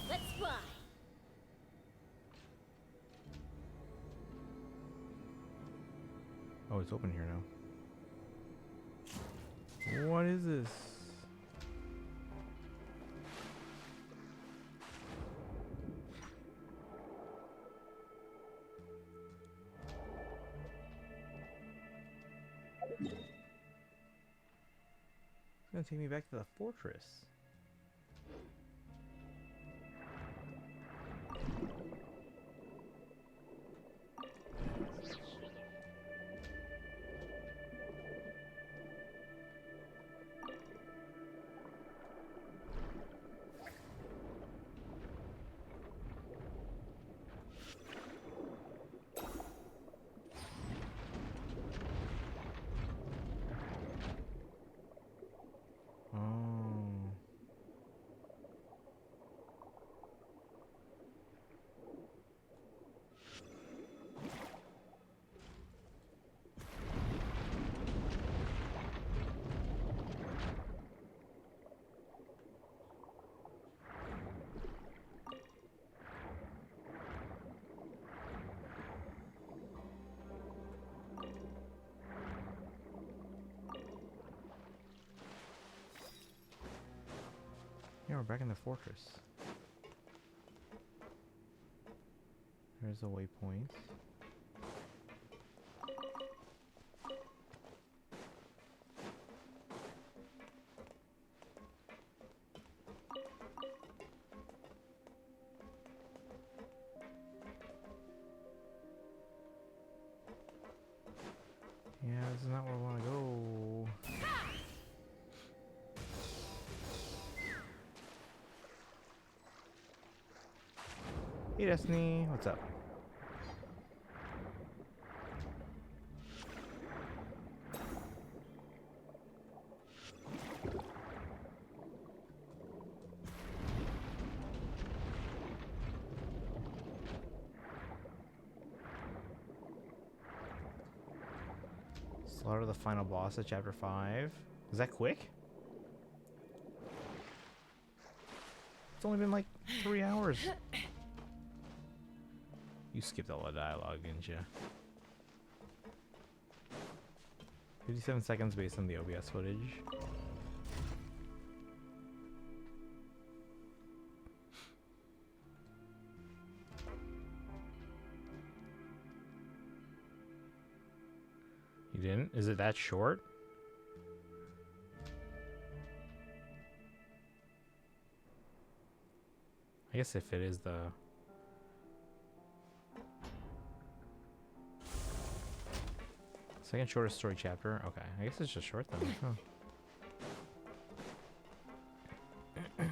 Let's ride. Oh, it's open here now. What is this? gonna take me back to the fortress. Yeah, we're back in the fortress. There's a waypoint. Yeah, this is not where I want to go. Hey Destiny, what's up? Slaughter the final boss of chapter 5. Is that quick? It's only been like 3 hours. You skipped all the dialogue, didn't you? 57 seconds based on the OBS footage. You didn't? Is it that short? I guess if it is the... second shortest story chapter? Okay, I guess it's just short then. Huh.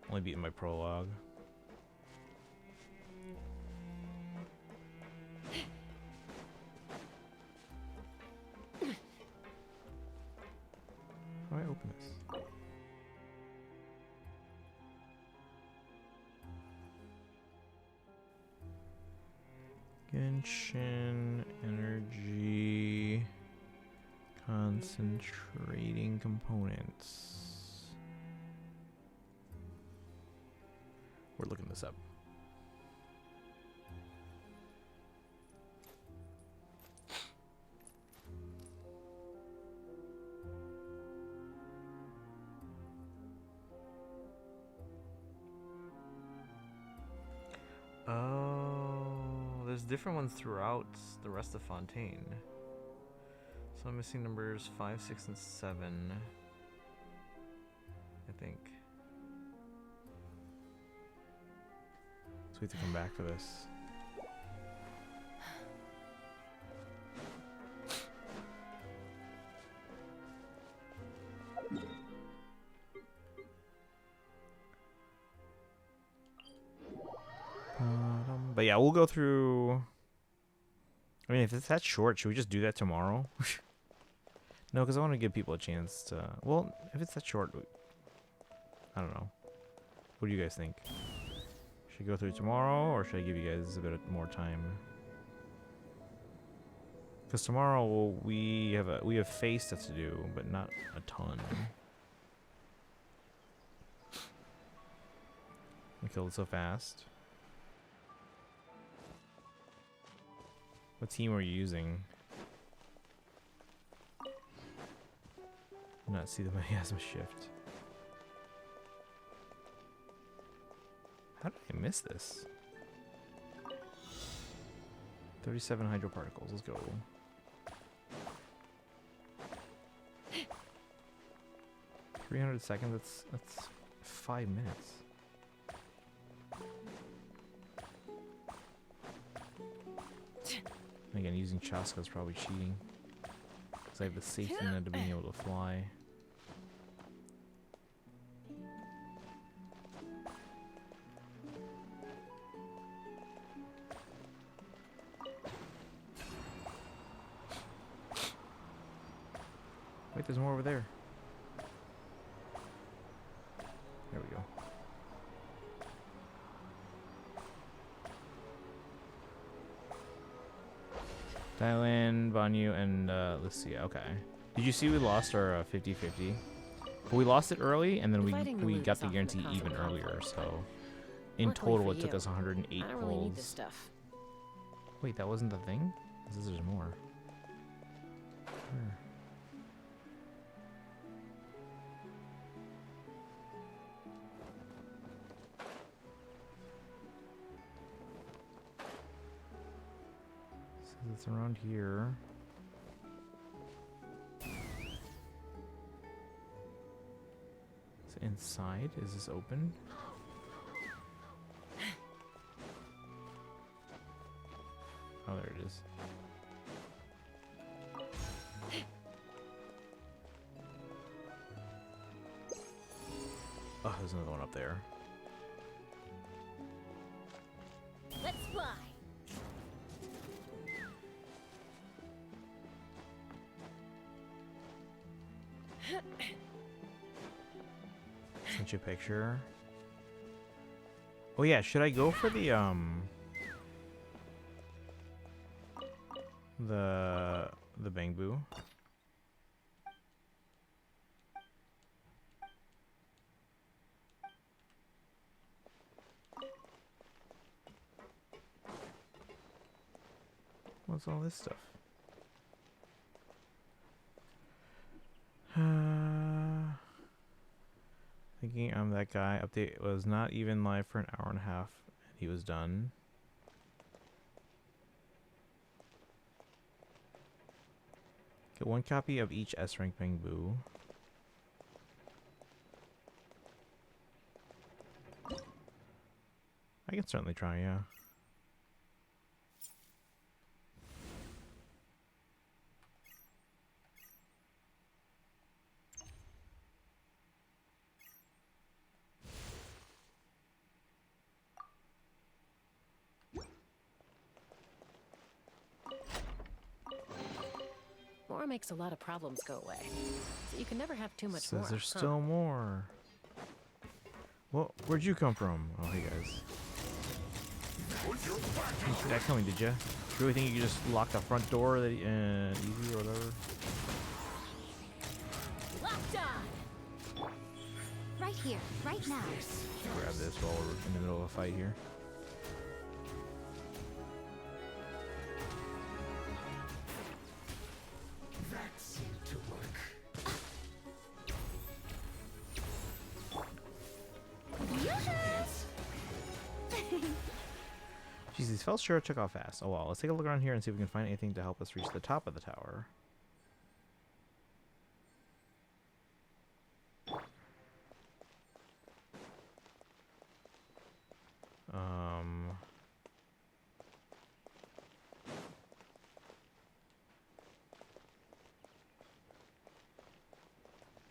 Only beating my prologue. How do I open this? Genshin energy concentrating components. We're looking this up. Oh, there's different ones throughout the rest of Fontaine. So I'm missing numbers 5, 6, and 7. I think. So we have to come back for this. But yeah, we'll go through. I mean, if it's that short, should we just do that tomorrow? No, because I want to give people a chance to. Well, if it's that short, I don't know. What do you guys think? Should I go through tomorrow, or should I give you guys a bit more time? Because tomorrow we have face stuff to do, but not a ton. We killed it so fast. What team are you using? Not see the miasma shift. How did I miss this? 37 hydroparticles. Let's go. 300 seconds. That's 5 minutes. And again, using Chaska is probably cheating. Because I have the safety net of being able to fly. Wait, there's more over there. There we go. Dialyn, Banyu, and Lucia. Okay. Did you see we lost our 50-50? But we lost it early, and then we got the guarantee even earlier. So in total, it took us 108 I don't really need this pulls. stuff. Wait, that wasn't the thing? This is more. Where? So it's around here. It's inside. Is this open? Oh, there it is. Oh, there's another one up there. Let's fly. Sent you a picture. Oh yeah, should I go for the Bangbu? What's all this stuff? Thinking I'm that guy. Update was not even live for an hour and a half, and he was done. Get one copy of each S-rank Bangbu. I can certainly try, yeah. More makes a lot of problems go away. So you can never have too much Says more. there's still more. Well, where'd you come from? Oh, hey guys. Didn't see that coming, did ya? You really think you could just lock the front door that easy or whatever? Locked on. Right here, right now. Grab this while we're in the middle of a fight here. That seemed to work. Jeez, these spells sure took off fast. Oh well, let's take a look around here and see if we can find anything to help us reach the top of the tower.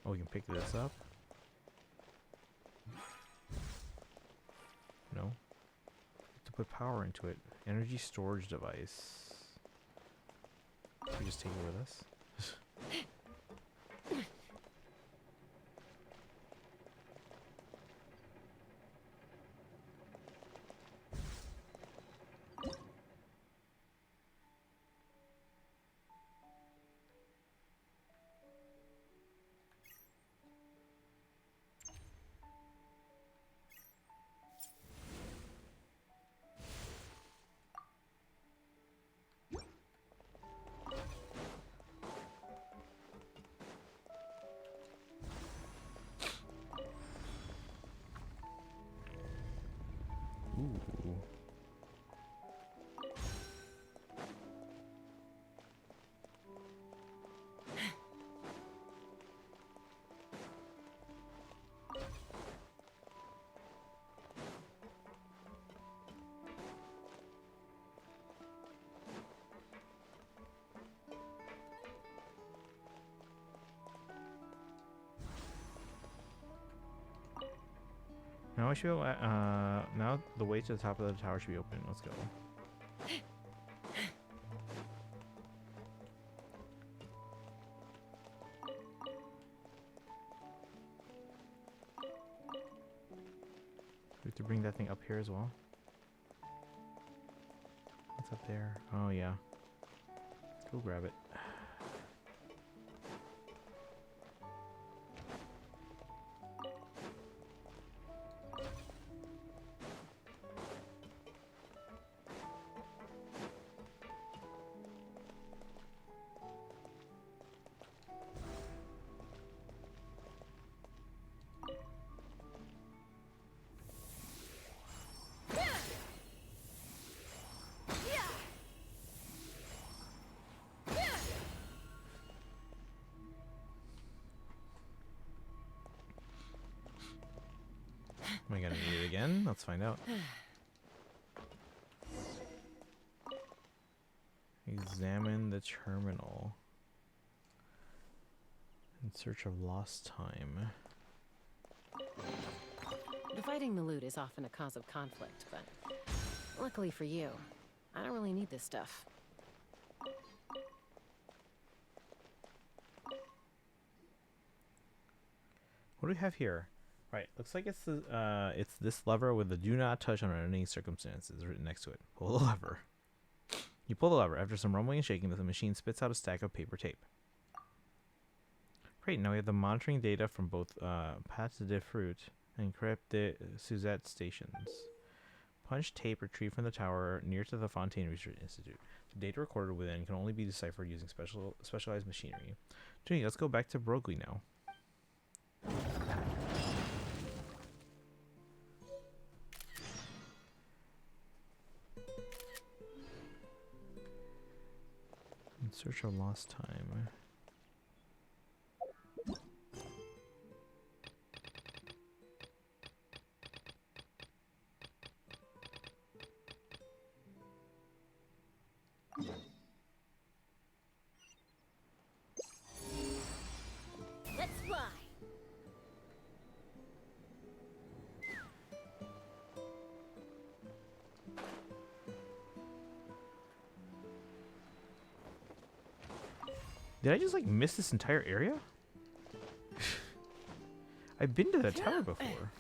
Oh, we can pick this up. No. To put power into it. Energy storage device. Can we just take it with us? we should go. Now the way to the top of the tower should be open. Let's go. We have to bring that thing up here as well. What's up there? Oh yeah. Let's go grab it. Am I gonna need it again? Let's find out. Examine the terminal. In search of lost time. Dividing the loot is often a cause of conflict, but luckily for you, I don't really need this stuff. What do we have here? Right, looks like it's this lever with the "Do not touch under any circumstances" written next to it. Pull the lever. You pull the lever. After some rumbling and shaking, the machine spits out a stack of paper tape. Great, now we have the monitoring data from both Pat de Fruit and Crêpe de Suzette stations. Punch tape retrieved from the tower near to the Fontaine Research Institute. The data recorded within can only be deciphered using specialized machinery. Junie, let's go back to Broglie now. In search of lost time. Let's fly. Did I just like miss this entire area? I've been to that tower before.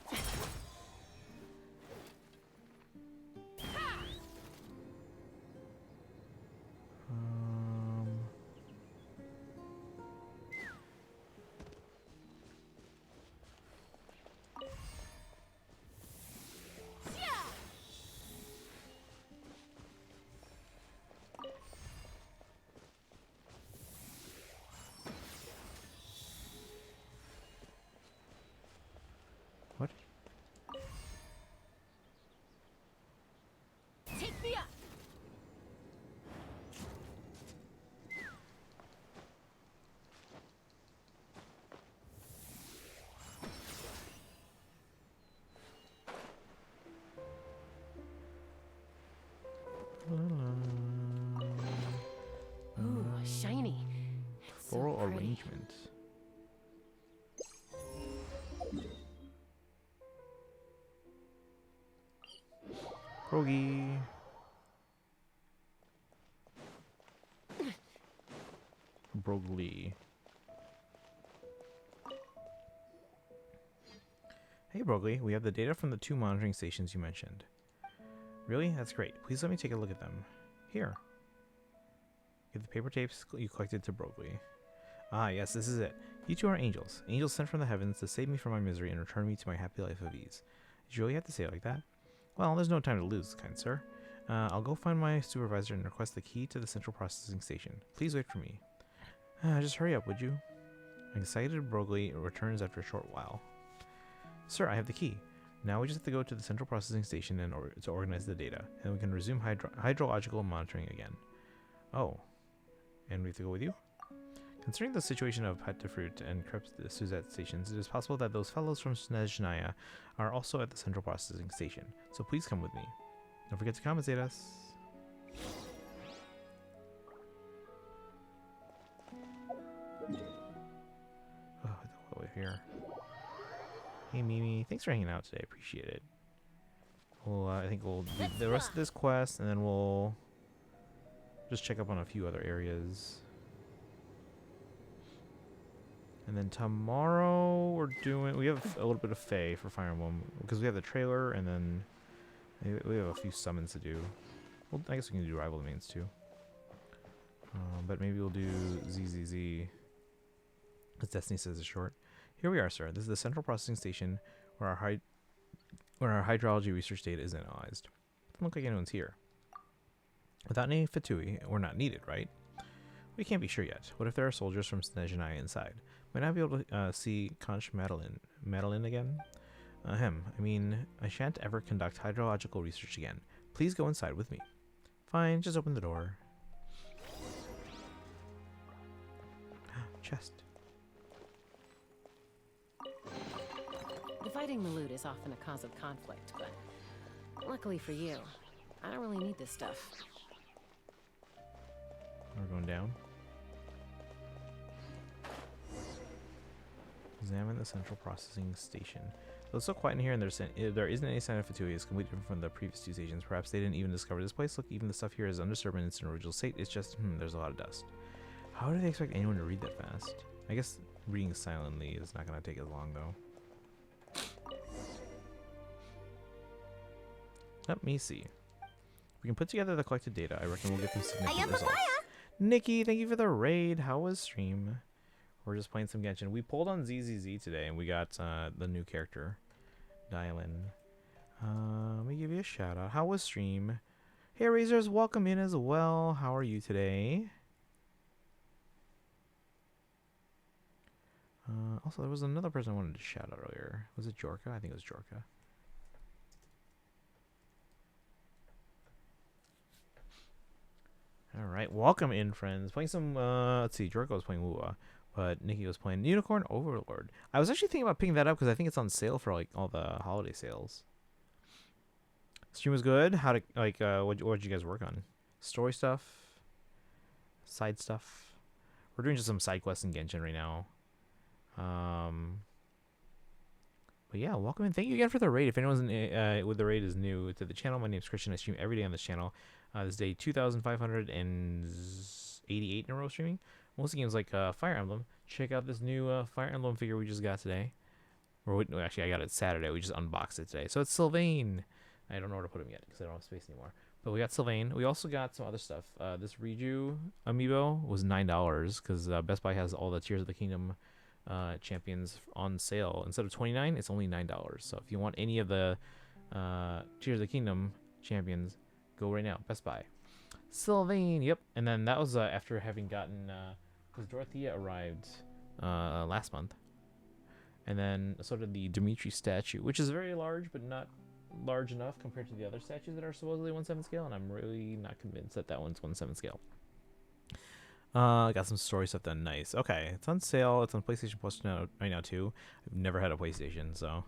What? Take me up. Ooh, shiny. It's so Floral pretty. arrangement. Broglie. Broglie. Hey Broglie, we have the data from the 2 monitoring stations you mentioned. Really? That's great. Please let me take a look at them. Here. Give the paper tapes you collected to Broglie. Ah, yes, this is it. You 2 are angels. Angels sent from the heavens to save me from my misery and return me to my happy life of ease. Did you really have to say it like that? Well, there's no time to lose, kind sir. I'll go find my supervisor and request the key to the central processing station. Please wait for me. Just hurry up, would you? An excited Broglie returns after a short while. Sir, I have the key. Now we just have to go to the central processing station to organize the data, and we can resume hydrological monitoring again. Oh. And we have to go with you? Considering the situation of Pat de Fruit and Crêpe de Suzette stations, it is possible that those fellows from Snezhnaya are also at the central processing station, so please come with me. Don't forget to compensate us. Oh, all the way here. Hey Mimi, thanks for hanging out today. Appreciate it. Well, I think we'll do the rest of this quest, and then we'll just check up on a few other areas. And then tomorrow we have a little bit of Fae for Fire Emblem because we have the trailer, and then we have a few summons to do. Well, I guess we can do rival domains too. But maybe we'll do ZZZ, as Destiny says it's short. Here we are, sir. This is the central processing station where our hydrology research data is analyzed. Doesn't look like anyone's here. Without any Fatui, we're not needed, right? We can't be sure yet. What if there are soldiers from Snezhnaya inside? Might I be able to see Conch Madeline again? I mean, I shan't ever conduct hydrological research again. Please go inside with me. Fine, just open the door. Chest. Dividing the loot is often a cause of conflict, but luckily for you, I don't really need this stuff. We're going down. Examine the central processing station. It's so quiet in here, and there isn't any sign of Fatui. It's completely different from the previous two stations. Perhaps they didn't even discover this place. Look, even the stuff here is undisturbed in its original state. It's just, there's a lot of dust. How do they expect anyone to read that fast? I guess reading silently is not going to take as long, though. Let me see. We can put together the collected data. I reckon we'll get some significant results. Nikki, thank you for the raid. How was stream? We're just playing some Genshin. We pulled on ZZZ today, and we got the new character, Dialyn. Let me give you a shout out. How was stream? Hey, Razors, welcome in as well. How are you today? Also, there was another person I wanted to shout out earlier. Was it Jorka? I think it was Jorka. All right, welcome in, friends. Playing some, let's see, Jorka was playing Wuwa, but Nikki was playing Unicorn Overlord. I was actually thinking about picking that up because I think it's on sale for like all the holiday sales. Stream was good. How to what'd you guys work on? Story stuff, side stuff. We're doing just some side quests in Genshin right now. But yeah, welcome in. Thank you again for the raid. If anyone's with the raid is new to the channel, my name is Christian. I stream every day on this channel. This is day 2,588 in a row streaming. Most of the games like Fire Emblem. Check out this new Fire Emblem figure we just got today. Or no, actually, I got it Saturday. We just unboxed it today. So it's Sylvain. I don't know where to put him yet because I don't have space anymore. But we got Sylvain. We also got some other stuff. This Riju amiibo was $9 because Best Buy has all the Tears of the Kingdom champions on sale. Instead of $29, it's only $9. So if you want any of the Tears of the Kingdom champions, go right now. Best Buy. Sylvain, yep. And then that was after having gotten because Dorothea arrived last month. And then sort of the Dimitri statue, which is very large, but not large enough compared to the other statues that are supposedly 1/7 scale, and I'm really not convinced that that one's 1/7 scale. Got some story stuff done. Nice. Okay, it's on sale. It's on PlayStation Plus right now too. I've never had a PlayStation, so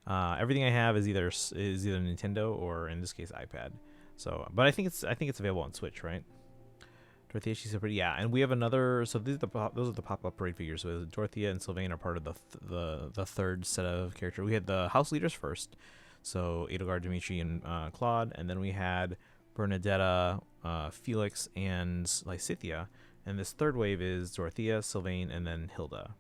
everything I have is either Nintendo or in this case iPad. So, but I think it's available on Switch, right? Dorothea, she's so pretty. Yeah, and we have another. So those are the pop-up parade figures. So Dorothea and Sylvain are part of the third set of characters. We had the house leaders first. So Edelgard, Dimitri, and Claude, and then we had Bernadetta, Felix, and Lysithea. And this third wave is Dorothea, Sylvain, and then Hilda.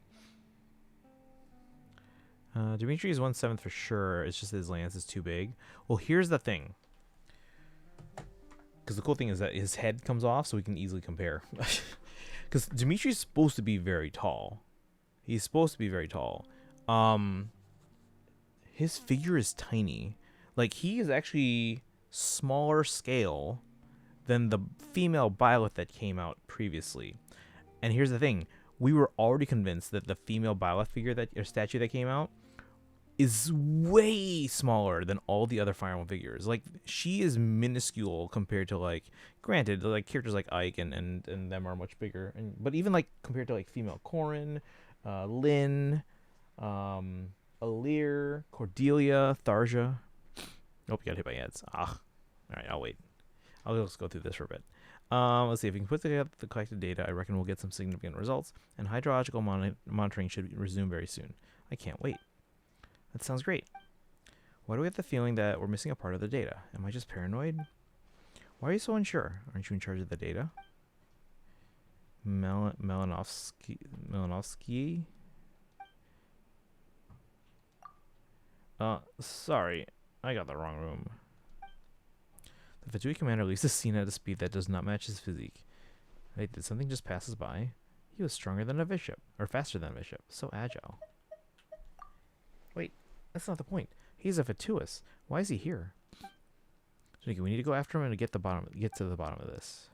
Dimitri is 1/7 for sure. It's just his lance is too big. Well, here's the thing. Because the cool thing is that his head comes off, so we can easily compare. Because Dimitri's supposed to be very tall. He's supposed to be very tall. His figure is tiny. Like, he is actually smaller scale than the female Byleth that came out previously. And here's the thing. We were already convinced that the female Byleth figure or statue that came out is way smaller than all the other Fire Emblem figures. Like, she is minuscule compared to, like, granted, like, characters like Ike and them are much bigger. But even, like, compared to, like, female Corrin, Lynn, Alir, Cordelia, Tharja. Oh, you got hit by ads. All right, I'll wait. I'll just go through this for a bit. Let's see. If we can put together the collected data, I reckon we'll get some significant results, and hydrological monitoring should resume very soon. I can't wait. That sounds great. Why do we have the feeling that we're missing a part of the data? Am I just paranoid? Why are you so unsure? Aren't you in charge of the data? Melanovsky? Sorry. I got the wrong room. The Fatui commander leaves the scene at a speed that does not match his physique. Wait, did something just pass us by? He was stronger than a bishop. Or faster than a bishop. So agile. Wait, that's not the point. He's a Fatuus. Why is he here? Okay, we need to go after him and get to the bottom of this.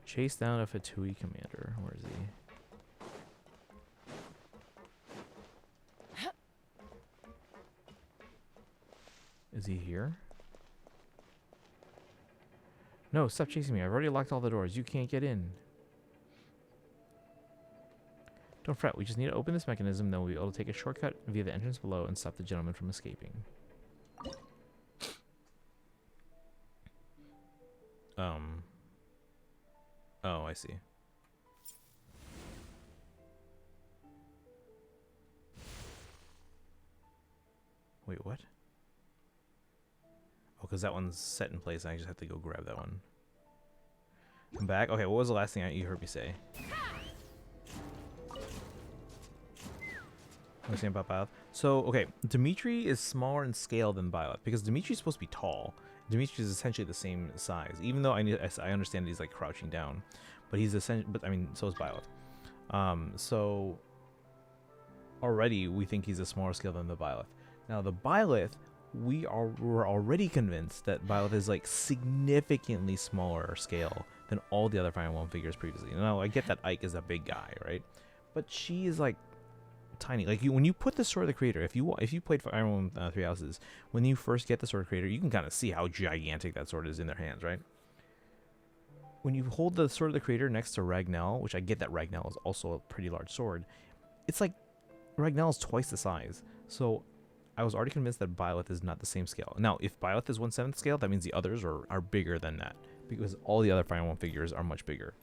Chase down a Fatui commander. Where is he? Is he here? No, stop chasing me. I've already locked all the doors. You can't get in. Don't fret. We just need to open this mechanism, then we'll be able to take a shortcut via the entrance below and stop the gentleman from escaping. Oh, I see. Wait, what? Oh, because that one's set in place, and I just have to go grab that one. I'm back. Okay, what was the last thing you heard me say? About Byleth. So, okay, Dimitri is smaller in scale than Byleth, because Dimitri's supposed to be tall. Dimitri is essentially the same size, even though I understand he's like crouching down, but he's essentially. But I mean, so is Byleth. So already we think he's a smaller scale than the Byleth. Now the Byleth, we're already convinced that Byleth is like significantly smaller scale than all the other Fire Emblem figures previously. Now I get that Ike is a big guy, right? But she is like tiny. Like when you put the Sword of the Creator, if you played Fire Emblem Three Houses, when you first get the Sword of the Creator, you can kind of see how gigantic that sword is in their hands, right? When you hold the Sword of the Creator next to Ragnell, which I get that Ragnell is also a pretty large sword, it's like Ragnell is twice the size. So I was already convinced that Byleth is not the same scale. Now, if Byleth is 1/7 scale, that means the others are bigger than that, because all the other Fire Emblem figures are much bigger,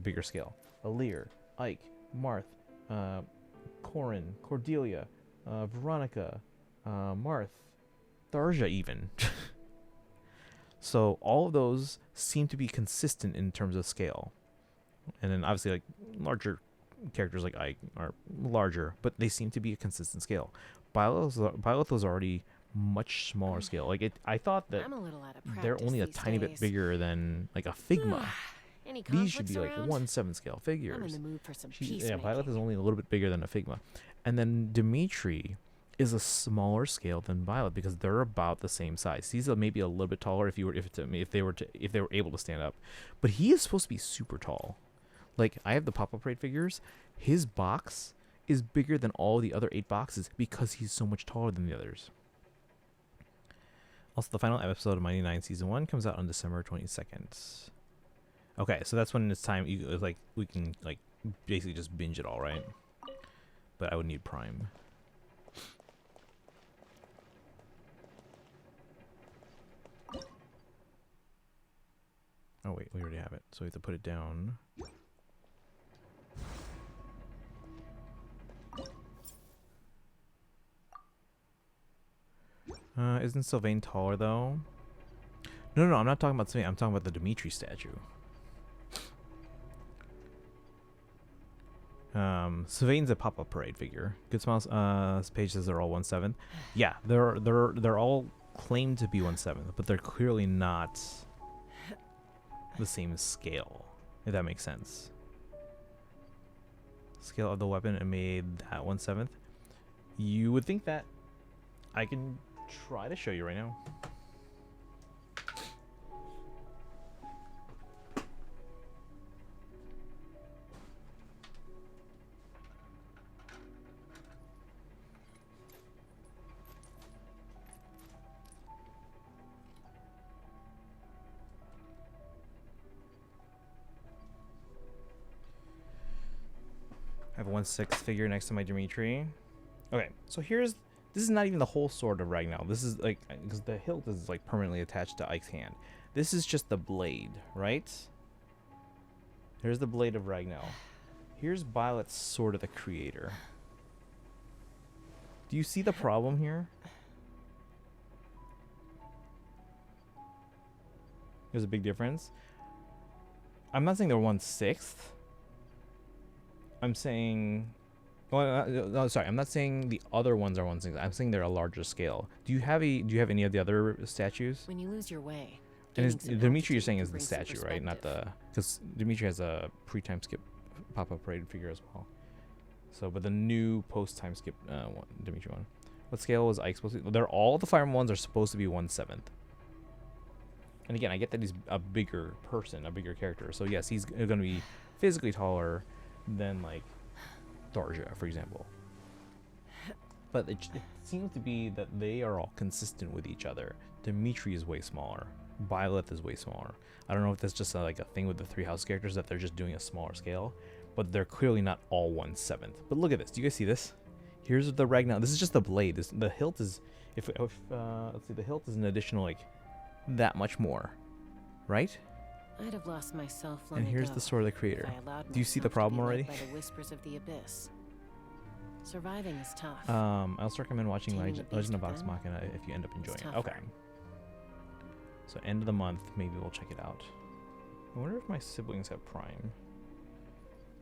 bigger scale. Alir, Ike, Marth, Corin, Cordelia, Veronica, Marth, Tharja even. So all of those seem to be consistent in terms of scale. And then obviously like larger characters like Ike are larger, but they seem to be a consistent scale. Byleth was already much smaller scale. Like I thought that they're only a tiny bit bigger than like a Figma. These should be like 1/7 scale figures. I'm in the mood for some Yeah, Byleth is only a little bit bigger than a Figma. And then Dimitri is a smaller scale than Byleth because they're about the same size. He's maybe a little bit taller if they were able to stand up. But he is supposed to be super tall. Like I have the Pop-Up Parade figures. His box is bigger than all the other 8 boxes because he's so much taller than the others. Also, the final episode of Mighty 9 Season 1 comes out on December 22nd. Okay, so that's when it's time. We can like basically just binge it all, right? But I would need Prime. Oh wait, we already have it, so we have to put it down. Isn't Sylvain taller though? No, I'm not talking about Sylvain. I'm talking about the Dimitri statue. Sylvain's a Pop-Up Parade figure. Good Smiles page says they're all 1/7. Yeah, they're all claimed to be 1/7, but they're clearly not the same scale, if that makes sense. Scale of the weapon and made that 1/7. You would think that. I can try to show you right now. I have a 1/6 figure next to my Dimitri. Okay, so this is not even the whole sword of Ragnall. This is like, because the hilt is like permanently attached to Ike's hand. This is just the blade, right? Here's the blade of Ragnall. Here's Byleth's Sword of the Creator. Do you see the problem here? There's a big difference. I'm not saying they're 1/6. I'm saying, well, no, sorry, I'm not saying the other ones are 1/6. I'm saying they're a larger scale. Do you have any of the other statues? When you lose your way, And is, gaining some Dimitri, you're altitude saying can is the bring some statue, right? Not the, because Dimitri has a pre-time skip pop-up parade figure as well. So, but the new post-time skip Dimitri one. What scale was Ike supposed to be? They're all the Fire Emblem ones are supposed to be 1/7. And again, I get that he's a bigger person, a bigger character. So yes, he's going to be physically taller than like Tharja, for example. But it seems to be that they are all consistent with each other. Dimitri is way smaller. Byleth is way smaller. I don't know if that's just like a thing with the 3 house characters that they're just doing a smaller scale, but they're clearly not all 1/7. But look at this. Do you guys see this? Here's the Ragnar. This is just the blade. The hilt is, if let's see, the hilt is an additional like that much more, right? I'd have lost myself long And here's ago the sword of the if creator. I allowed Do you see the myself to problem be led already? By the whispers of the abyss. Surviving is tough. I also recommend watching Taming the Legend of beast Vox within Machina if you end up enjoying is it. tougher. Okay. So end of the month, maybe we'll check it out. I wonder if my siblings have Prime.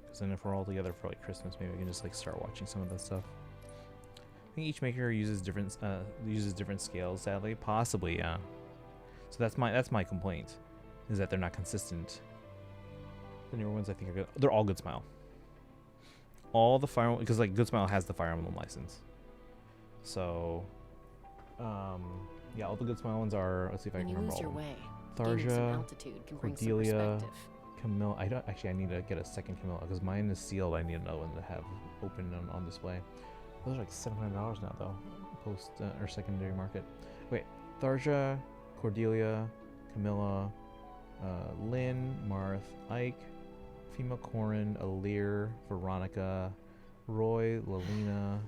Because then if we're all together for like Christmas, maybe we can just like start watching some of that stuff. I think each maker uses different scales. Sadly, possibly, yeah. So that's my complaint, is that they're not consistent. The newer ones I think are good. They're all Good Smile. All the Fire, because like Good Smile has the Fire Emblem license. So, yeah, all the Good Smile ones are. Let's see if I When can you remember lose all your of them. way, gaining some Tharja, altitude can bring some Cordelia, perspective. Camilla. I need to get a second Camilla because mine is sealed. I need another one to have open on display. Those are like $700 now though, post or secondary market. Wait, Tharja, Cordelia, Camilla, Lynn, Marth, Ike, Fima Corin, Alir, Veronica, Roy, Lalina,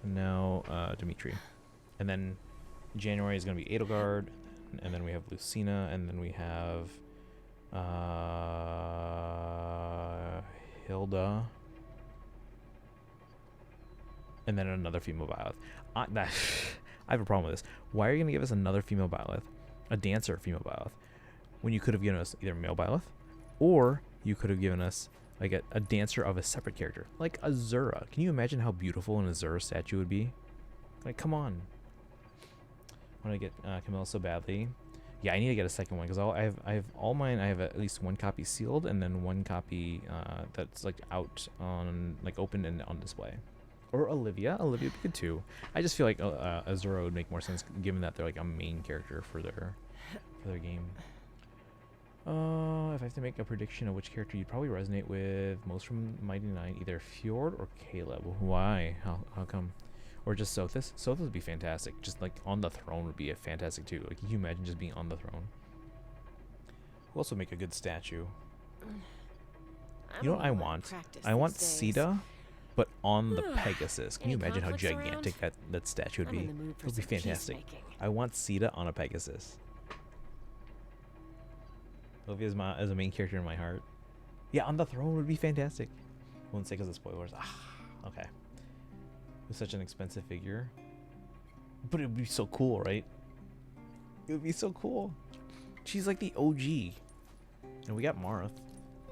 and now Dimitri. And then January is going to be Edelgard, and then we have Lucina, and then we have Hilda, and then another female Byleth. I have a problem with this. Why are you going to give us another female Byleth, a dancer female Byleth, when you could have given us either male Byleth, or you could have given us like a dancer of a separate character, like Azura. Can you imagine how beautiful an Azura statue would be? Like, come on. I want to get Camilla so badly. Yeah, I need to get a second one because I have all mine. I have at least one copy sealed and then one copy that's like out on like open and on display. Or Olivia would be good too. I just feel like Azura would make more sense given that they're like a main character for their game. If I have to make a prediction of which character you'd probably resonate with most from Mighty Nine, either Fjord or Caleb. Why? How come? Or just Sothis? Sothis would be fantastic. Just like on the throne would be a fantastic too. Like, can you imagine just being on the throne? We'll also make a good statue. You know what I want? I want Sita, but on the Pegasus. Can you imagine how gigantic that statue would be? It would be fantastic. I want Sita on a Pegasus. Olivia is a main character in my heart. Yeah, on the throne would be fantastic. Won't say because of spoilers. Okay. It was such an expensive figure. But it would be so cool, right? It would be so cool. She's like the OG. And we got Marth.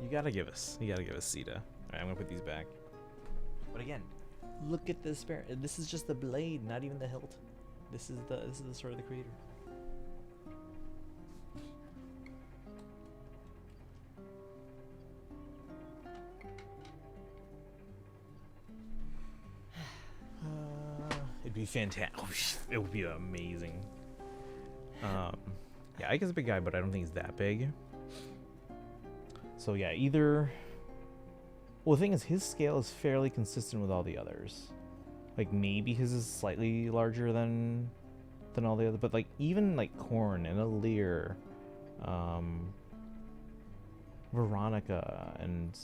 You gotta give us Sita. Alright, I'm gonna put these back. But again, look at this spear. This is just the blade, not even the hilt. This is the sword of the creator. It'd be fantastic. It would be amazing. Yeah, Ike is a big guy, but I don't think he's that big. So yeah, either. Well, the thing is, his scale is fairly consistent with all the others. Like maybe his is slightly larger than all the other, but like even like Korn and Alir, Veronica, and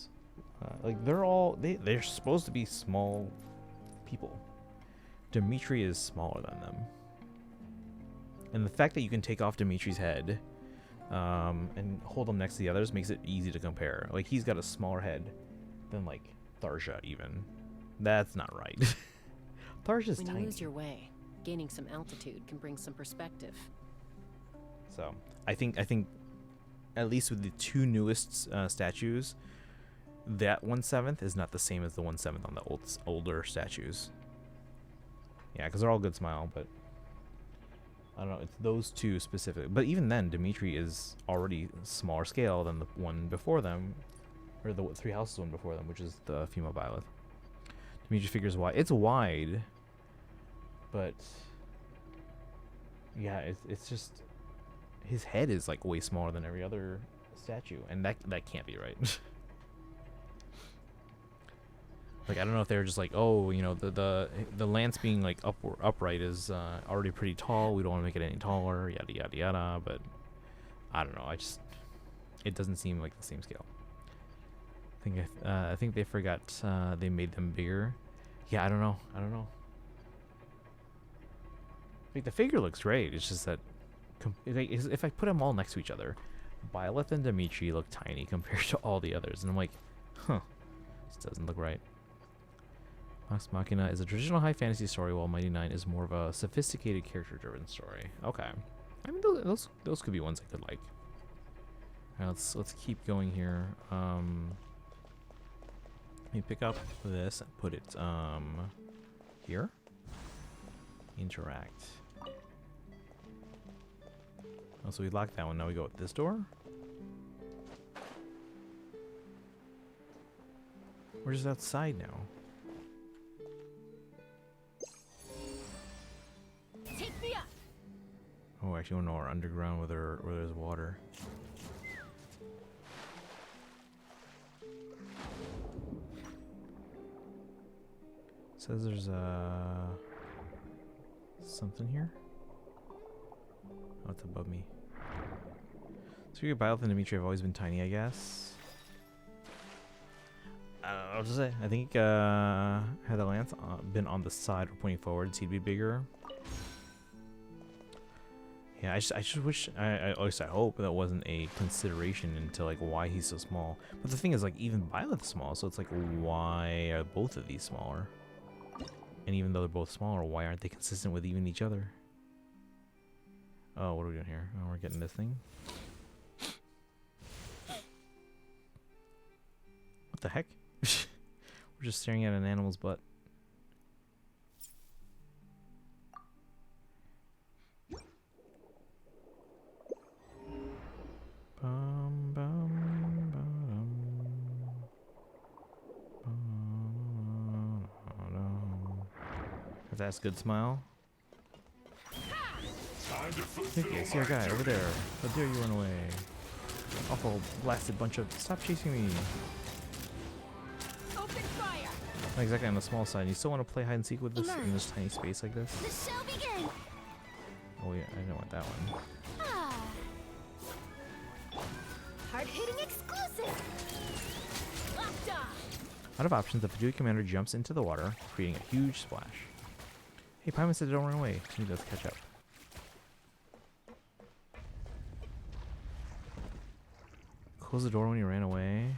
like they're supposed to be small people. Dimitri is smaller than them. And the fact that you can take off Dimitri's head and hold him next to the others makes it easy to compare. Like, he's got a smaller head than, like, Tharja even. That's not right. Tharsh is When tiny. you lose your way, gaining some altitude can bring some perspective. So I think at least with the two newest statues, that 1/7 is not the same as the 1/7 on the older statues. Yeah, because they're all good smile, but I don't know. It's those two specifically. But even then, Dimitri is already smaller scale than the one before them, or the Three Houses one before them, which is the female Byleth. Dimitri figures wide. It's wide, but yeah, it's just his head is like way smaller than every other statue, and that can't be right. Like, I don't know if they're just like, oh, you know, the lance being like upright is already pretty tall. We don't want to make it any taller, yada yada yada. But I don't know. It doesn't seem like the same scale. I think they forgot they made them bigger. Yeah, I don't know. Like, the figure looks great. It's just that if I put them all next to each other, Byleth and Dimitri look tiny compared to all the others, and I'm like, huh, this doesn't look right. Vox Machina is a traditional high fantasy story, while Mighty Nine is more of a sophisticated character-driven story. Okay, I mean those could be ones I could like. All right, let's keep going here. Let me pick up this and put it here. Interact. Oh, so we locked that one. Now we go with this door. We're just outside now. Take me up. Oh, actually, I don't know. We're underground where there's water. Says there's something here. Oh, it's above me. So your Byleth and Dimitri have always been tiny, I guess. I don't know what to say. I think had the lance been on the side or pointing forwards, he'd be bigger. Yeah, I just wish, at least I hope that wasn't a consideration into like why he's so small. But the thing is, like, even Byleth's small, so it's like, why are both of these smaller? And even though they're both smaller, why aren't they consistent with even each other? Oh, what are we doing here? Oh, we're getting this thing. What the heck? We're just staring at an animal's butt. Bum, bum, bum, bum. That's a good smile. Hey, see our guy over there. How dare you run away? Awful blasted bunch of. Stop chasing me. Open fire. Not exactly on the small side. You still want to play hide and seek with this in this tiny space like this? The show begins. Oh yeah, I don't want that one. Hard-hitting exclusive. Locked on. Out of options, the Fidui Commander jumps into the water, creating a huge splash. Hey, Paimon said don't run away. He does catch up. Close the door when he ran away.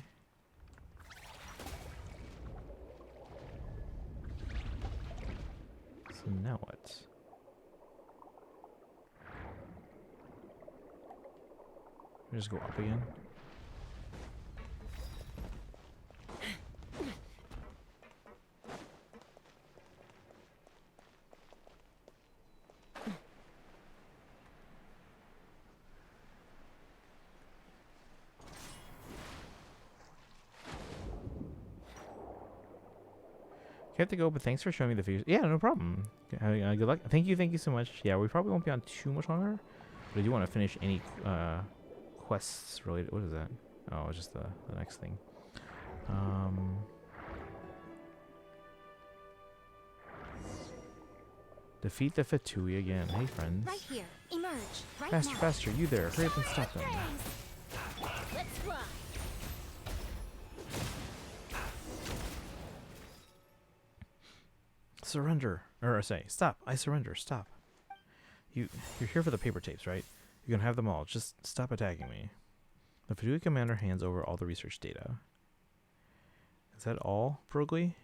So now what? We just go up again. You have to go, but thanks for showing me the figures. Yeah, no problem. Good luck. Thank you so much. Yeah, we probably won't be on too much longer, but I do want to finish any quests related. What is that? Oh, it's just the next thing. Defeat the Fatui again. Hey, friends. Right here. Emerge. Right Faster, now. faster. You there. Hurry up and stop them. Let's fly. Surrender. Or say, stop. I surrender. Stop. You're here for the paper tapes, right? You can have them all. Just stop attacking me. The Fidui Commander hands over all the research data. Is that all, Broglie?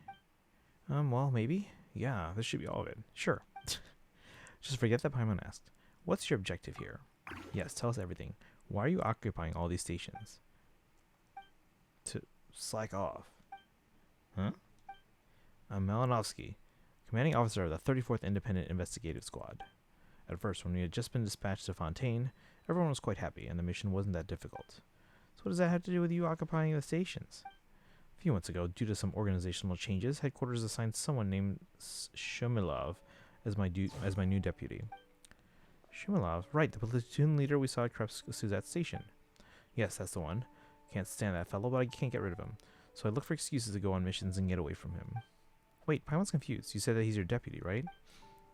Well, maybe. Yeah, this should be all of it. Sure. Just forget that Paimon asked. What's your objective here? Yes, tell us everything. Why are you occupying all these stations? To slack off. Huh? I'm Malinovsky, commanding officer of the 34th Independent Investigative Squad. At first, when we had just been dispatched to Fontaine, everyone was quite happy, and the mission wasn't that difficult. So what does that have to do with you occupying the stations? A few months ago, due to some organizational changes, headquarters assigned someone named Shumilov as my new deputy. Shumilov? Right, the platoon leader we saw at Suzette Station. Yes, that's the one. Can't stand that fellow, but I can't get rid of him. So I look for excuses to go on missions and get away from him. Wait, Paimon's confused. You said that he's your deputy, right?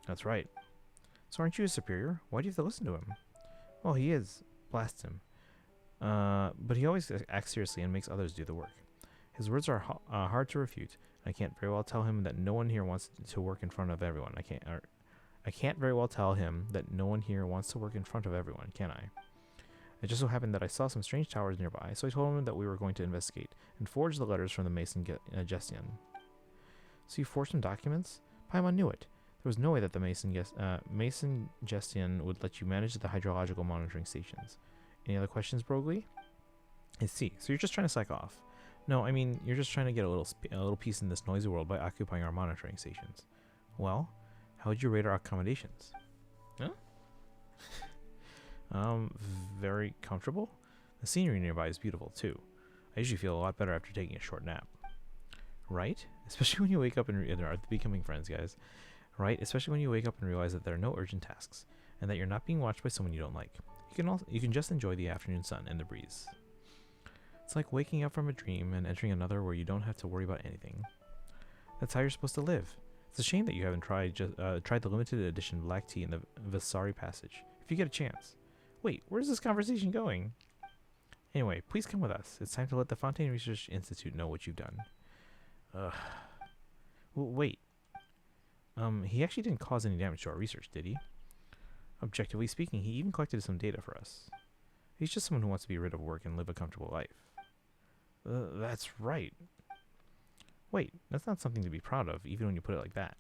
That's right. So aren't you his superior? Why do you have to listen to him? Well, he is. Blast him. But he always acts seriously and makes others do the work. His words are hard to refute. I can't very well tell him that no one here wants to work in front of everyone. I can't very well tell him that no one here wants to work in front of everyone, can I? It just so happened that I saw some strange towers nearby, so I told him that we were going to investigate and forge the letters from the Mason Gestian. So you forged some documents? Paimon knew it. There was no way that the Mason Gestian would let you manage the hydrological monitoring stations. Any other questions, Broglie? I see. So you're just trying to slack off. No, I mean, you're just trying to get a little piece in this noisy world by occupying our monitoring stations. Well, how would you rate our accommodations? Huh? Very comfortable. The scenery nearby is beautiful, too. I usually feel a lot better after taking a short nap. Right? Especially when you wake up and are becoming friends, guys. Right? Especially when you wake up and realize that there are no urgent tasks, and that you're not being watched by someone you don't like. You can just enjoy the afternoon sun and the breeze. It's like waking up from a dream and entering another where you don't have to worry about anything. That's how you're supposed to live. It's a shame that you haven't tried the limited edition black tea in the Vasari Passage. If you get a chance. Wait, where's this conversation going? Anyway, please come with us. It's time to let the Fontaine Research Institute know what you've done. Well, wait. He actually didn't cause any damage to our research, did he? Objectively speaking, he even collected some data for us. He's just someone who wants to be rid of work and live a comfortable life. That's right. Wait, that's not something to be proud of, even when you put it like that.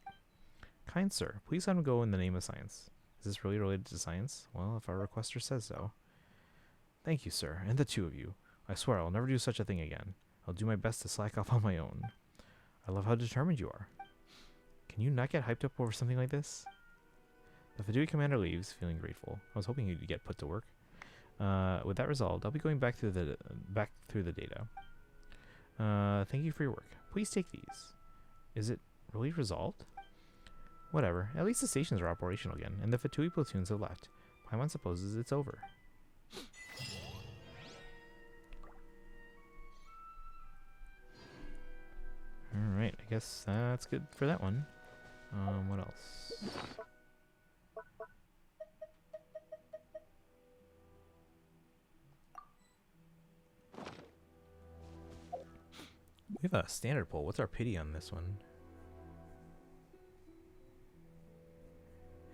Kind sir, please let him go in the name of science. Is this really related to science? Well, if our requester says so. Thank you, sir, and the two of you. I swear I'll never do such a thing again. I'll do my best to slack off on my own. I love how determined you are. Can you not get hyped up over something like this? The Fadui commander leaves, feeling grateful. I was hoping he'd get put to work. With that resolved, I'll be going back through the data. Thank you for your work. Please take these. Is it really resolved? Whatever. At least the stations are operational again, and the Fatui platoons have left. Paimon supposes it's over. Alright, I guess that's good for that one. What else? We have a standard poll. What's our pity on this one?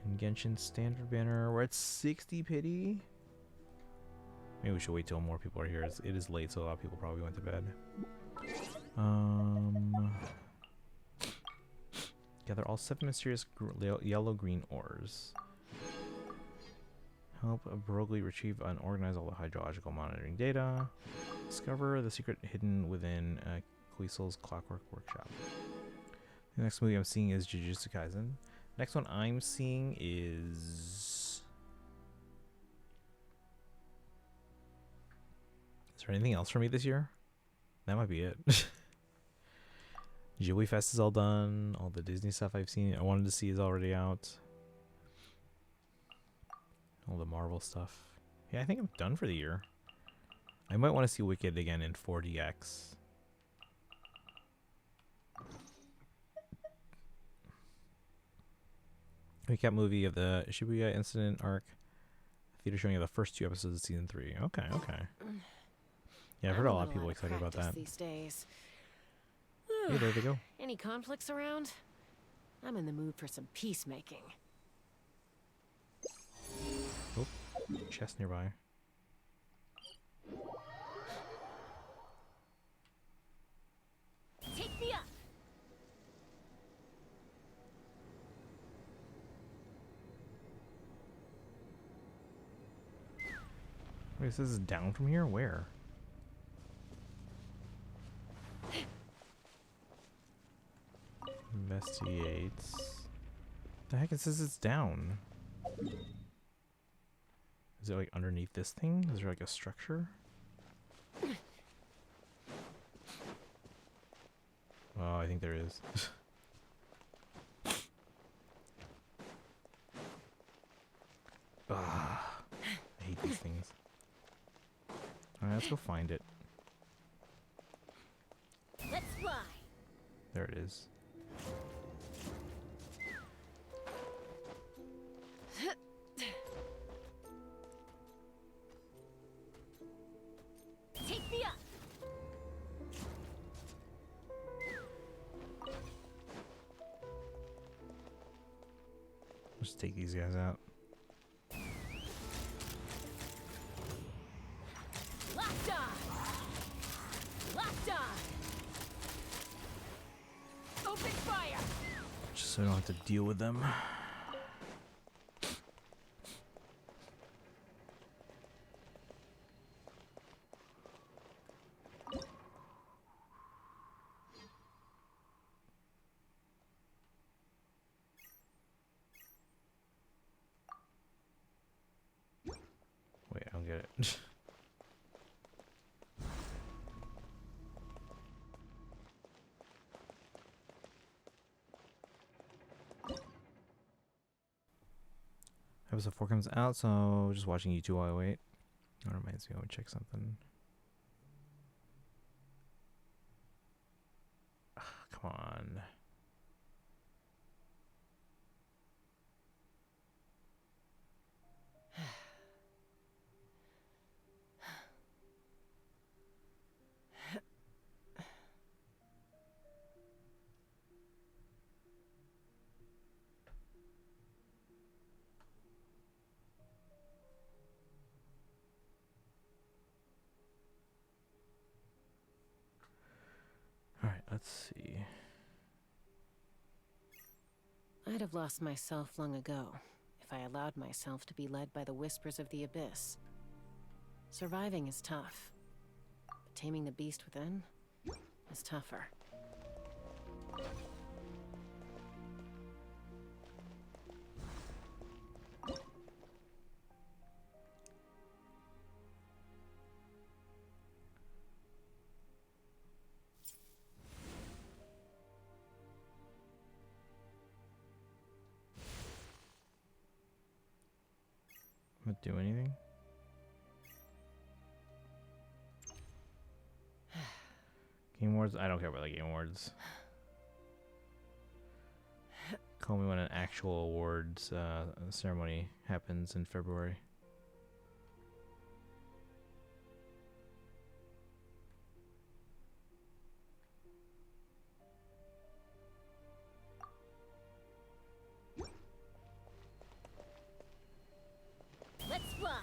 In Genshin standard banner, we're at 60 pity. Maybe we should wait till more people are here. It is late, so a lot of people probably went to bed. Gather all 7 mysterious yellow-green ores. Help Broglie retrieve and organize all the hydrological monitoring data. Discover the secret hidden within Queasel's Clockwork Workshop. The next movie I'm seeing is Jujutsu Kaisen. Next one I'm seeing is... Is there anything else for me this year? That might be it. Joey Fest is all done. All the Disney stuff I wanted to see is already out. All the Marvel stuff. Yeah, I think I'm done for the year. I might want to see Wicked again in 4DX. Recap movie of the Shibuya incident arc. Theater showing of the first 2 episodes of season 3. Okay, okay. Yeah, I've heard a lot of people excited about that. These days. Yeah, there they go. Any conflicts around? I'm in the mood for some peacemaking. Oh, chest nearby. Take me up. Wait, this is down from here? Where? Investigates. The heck, it says it's down. Is it like underneath this thing? Is there like a structure? Oh, I think there is. I hate these things. Alright, let's go find it. Let's fly. There it is. Take me up. Let's take these guys out. Locked on. Locked on. Open fire. Just so I don't have to deal with them. Wait, I don't get it. Episode 4 comes out, so just watching YouTube while I wait. That reminds me, I would check something. Ugh, come on. Alright, let's see. I'd have lost myself long ago if I allowed myself to be led by the whispers of the abyss. Surviving is tough, but taming the beast within is tougher. Would do anything? Game awards? I don't care about the game awards. Call me when an actual awards ceremony happens in February. Let's fly.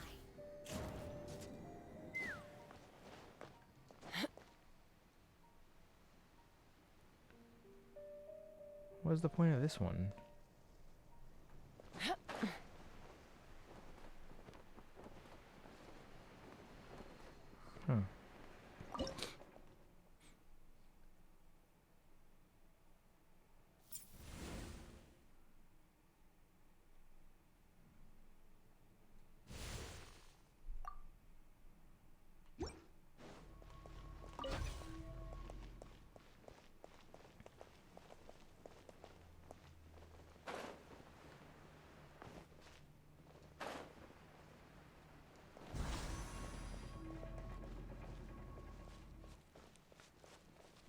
What's the point of this one? Huh.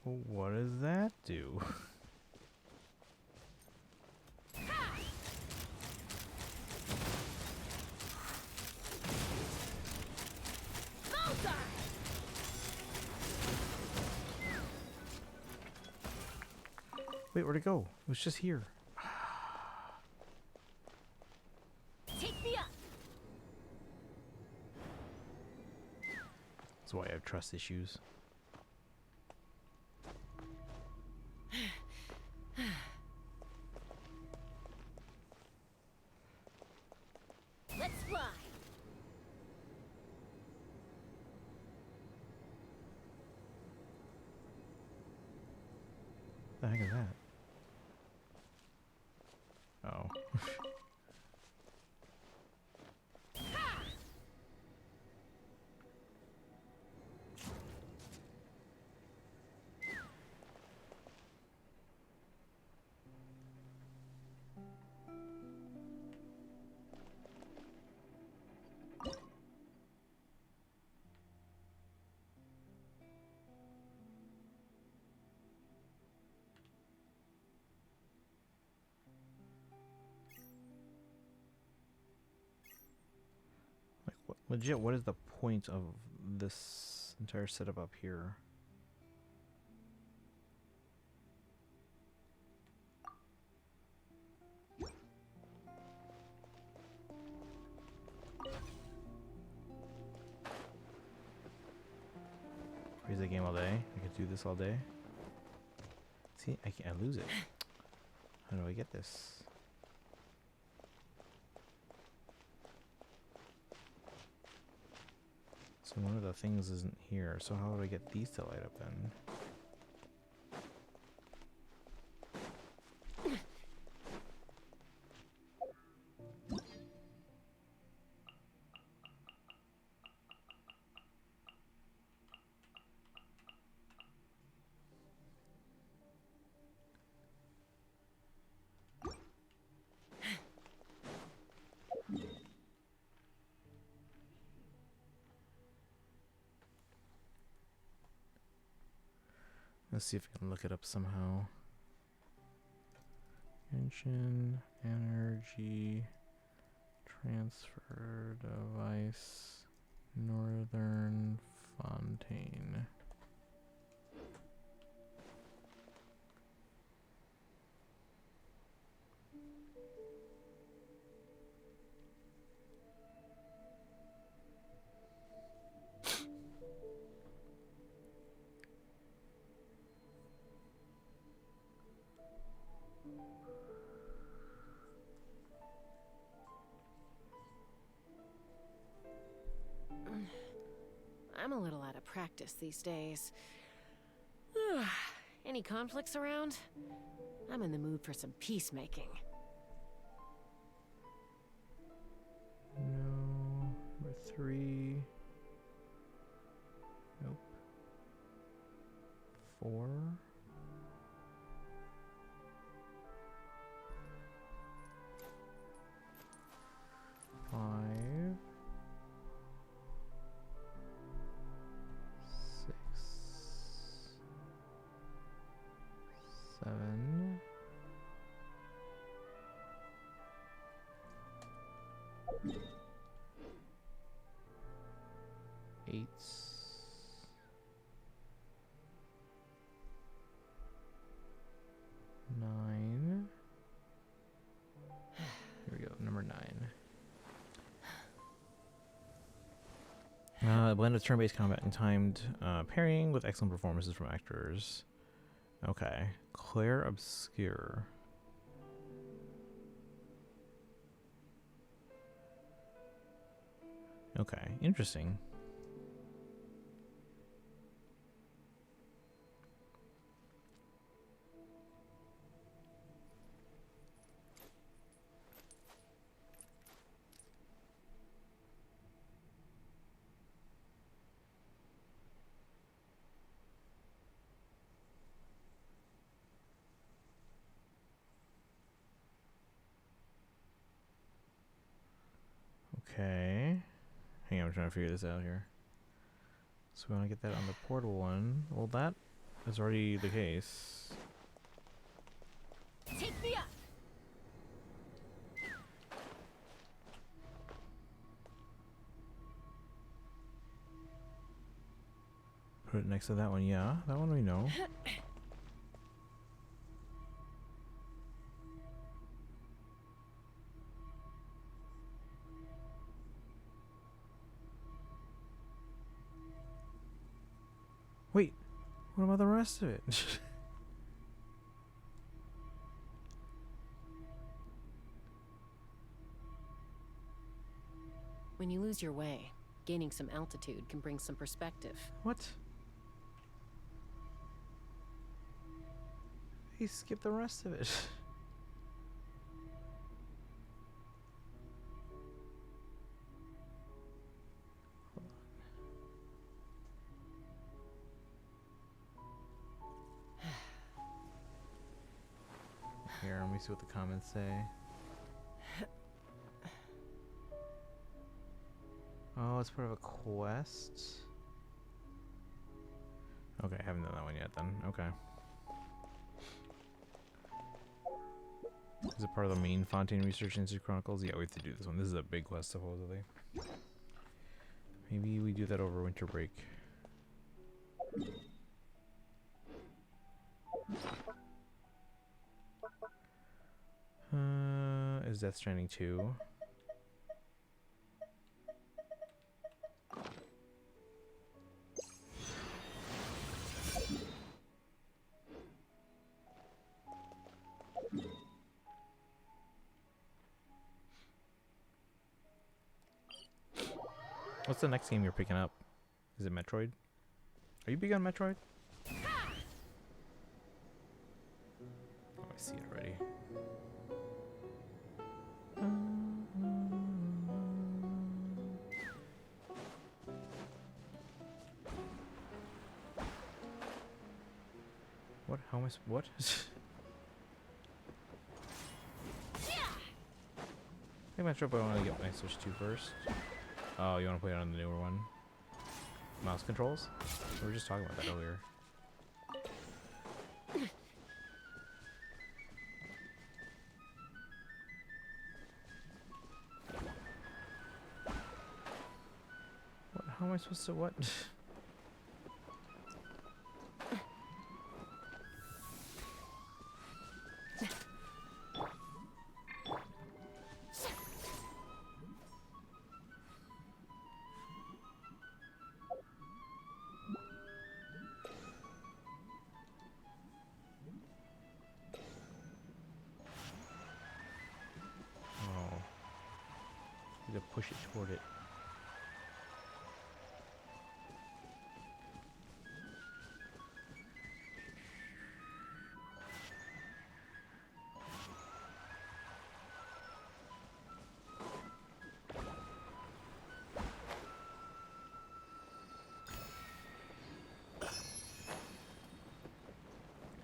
Well, what does that do? Wait, where'd it go? It was just here. Take me up. That's why I have trust issues. Let's fly. The heck is that? Oh. Legit, what is the point of this entire setup up here? Freeze the game all day. I could do this all day. See, I lose it. How do I get this? So one of the things isn't here, so how do I get these to light up then? Let's see if I can look it up somehow. Engine, energy, transfer device, Northern Fontaine. I'm a little out of practice these days. Any conflicts around? I'm in the mood for some peacemaking. No. Number 3. Nope. 4. 5. 7. 8. 9. Here we go, number 9. A blend of turn-based combat and timed parrying with excellent performances from actors. Okay. Claire Obscure. Okay, interesting. Okay. Hang on, I'm trying to figure this out here. So we want to get that on the portal one. Well, that is already the case. Take me up. Put it next to that one. Yeah, that one we know. Wait, what about the rest of it? When you lose your way, gaining some altitude can bring some perspective. What? He skipped the rest of it. Here, let me see what the comments say. Oh, it's part of a quest. Okay, I haven't done that one yet then. Okay. Is it part of the main Fontaine Research Institute Chronicles? Yeah, we have to do this one. This is a big quest, supposedly. Maybe we do that over winter break. Is Death Stranding 2? What's the next game you're picking up? Is it Metroid? Are you big on Metroid? Oh, I see it already. What? How am I? What? I think Metroid, but I want to get my Switch 2 first. Oh, you want to play it on the newer one? Mouse controls? We were just talking about that earlier. What? How am I supposed to what? Push it toward it.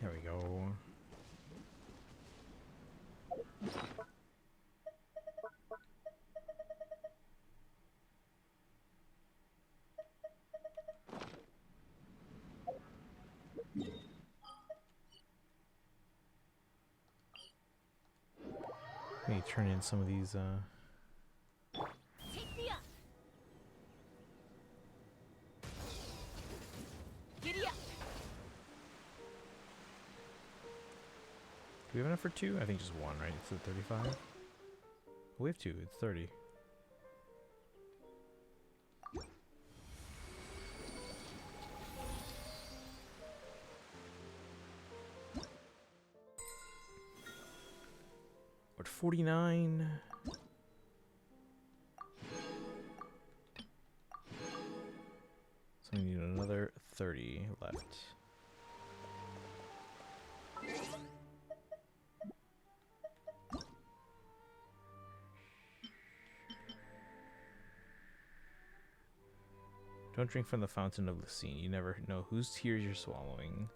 There we go. Let me turn in some of these, Do we have enough for 2? I think just 1, right? It's at 35. We have 2. It's 30. We're at 49. So we need another 30 left. Don't drink from the fountain of the scene. You never know whose tears you're swallowing.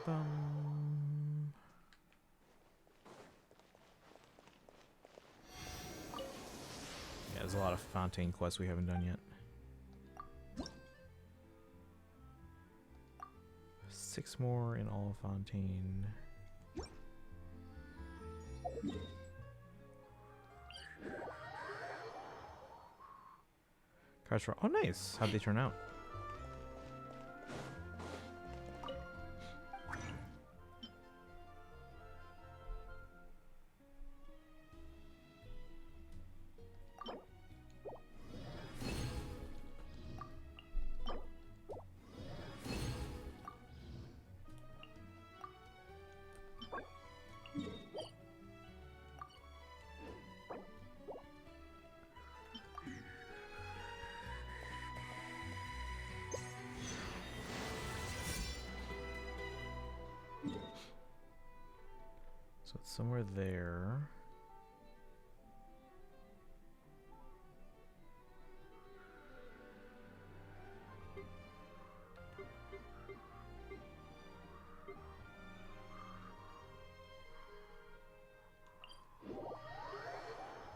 Yeah, there's a lot of Fontaine quests we haven't done yet. 6 more in all of Fontaine. Cards for oh nice. How'd they turn out? So it's somewhere there.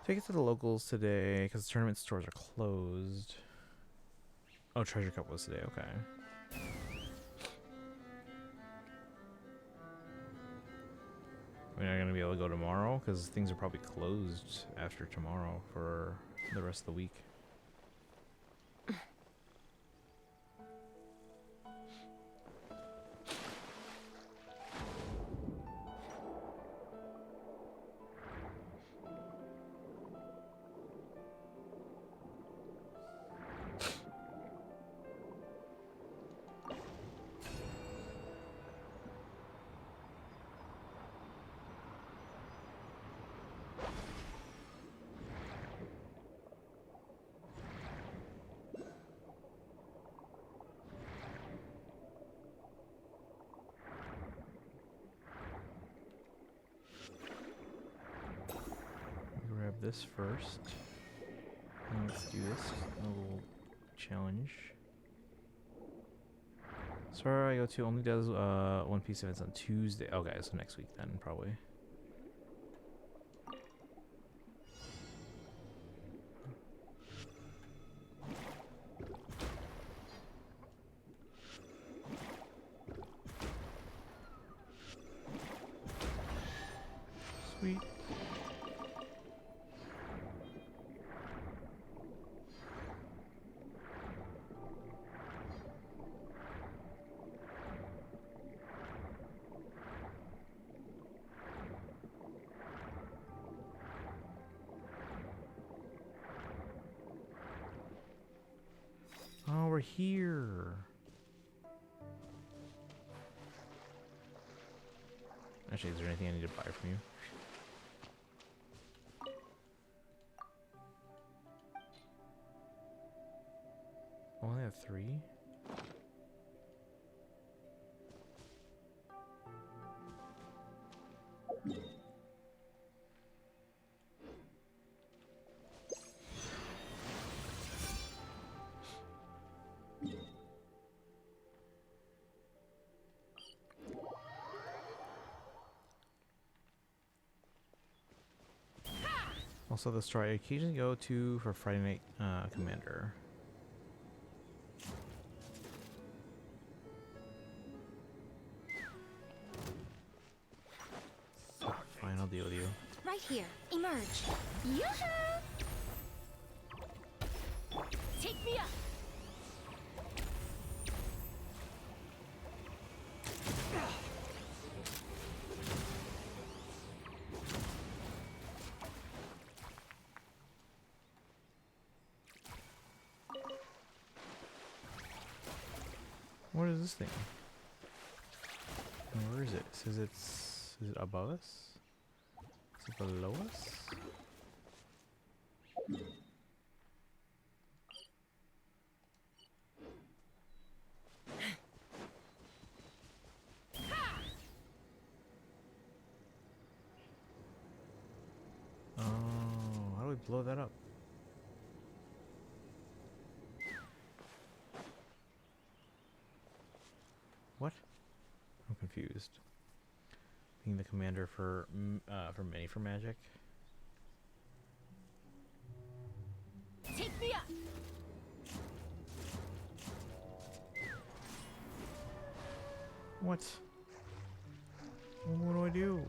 Take it to the locals today because tournament stores are closed. Oh, Treasure Cup was today. Okay. We're not gonna be able to go tomorrow because things are probably closed after tomorrow for the rest of the week. Grab this first. And let's do this. A little challenge. Sorry, I go to only does One Piece events on Tuesday. Okay, so next week then, probably. Sweet. Oh, we're here. Actually, is there anything I need to buy from you? I only have 3. Also, the store I occasionally go to for Friday Night Commander. Fine, I'll deal with you. Right here. Emerge. Yoo-hoo! Take me up. What is this thing? Where is it? It says it's... Is it above us? Is it below us? Oh, how do we blow that up? What? I'm confused. Being the commander for Mini for Magic. Take me up. What? What do I do?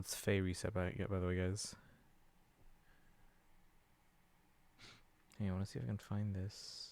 What's Faye reset by the way, guys? Hey, I want to see if I can find this.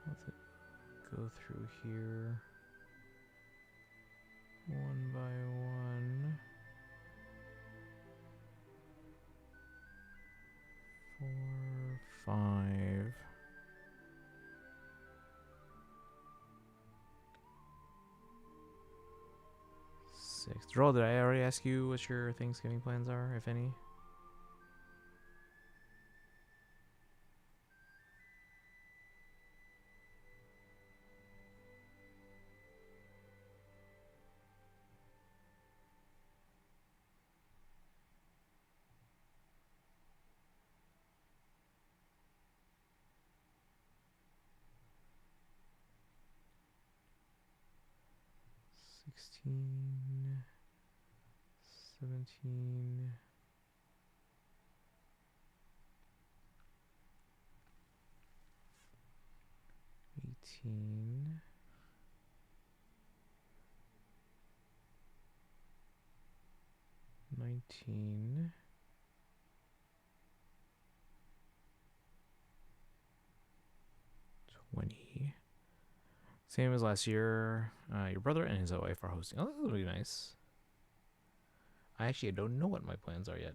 Let's go through here one by one. 4, 5. 6. Droll, did I already ask you what your Thanksgiving plans are, if any? Sixteen, 17, 18, 19, 20. Same as last year. Your brother and his wife are hosting. Oh, this is really nice. I actually don't know what my plans are yet.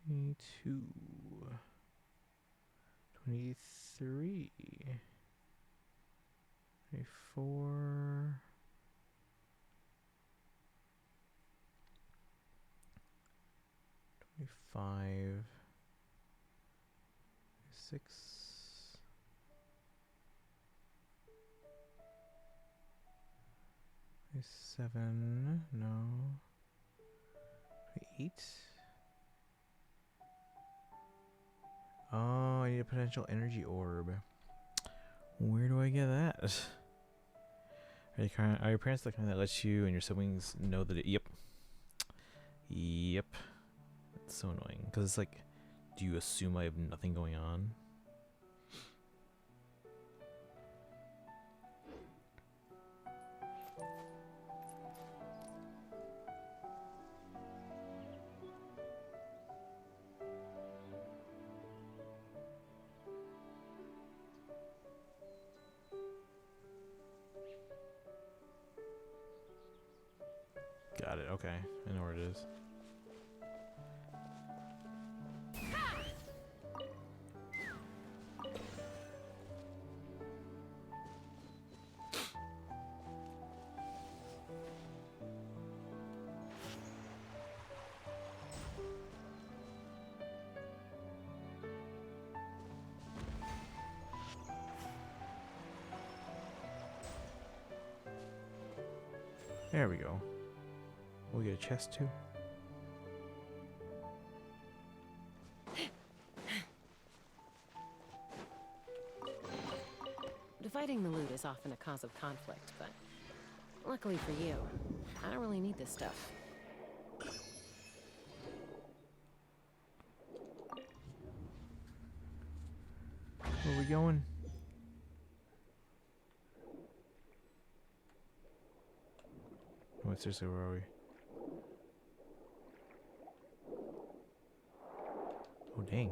22, 23, 24, 25, 26, 27, no, 28. Oh, I need a potential energy orb. Where do I get that? Are your parents the kind that lets you and your siblings know that yep. Yep. It's so annoying. Because it's like, do you assume I have nothing going on? Got it, okay. I know where it is. There we go. We'll get a chest too. Dividing the loot is often a cause of conflict, but luckily for you, I don't really need this stuff. Where are we going? Oh, seriously, where are we? Oh, dang.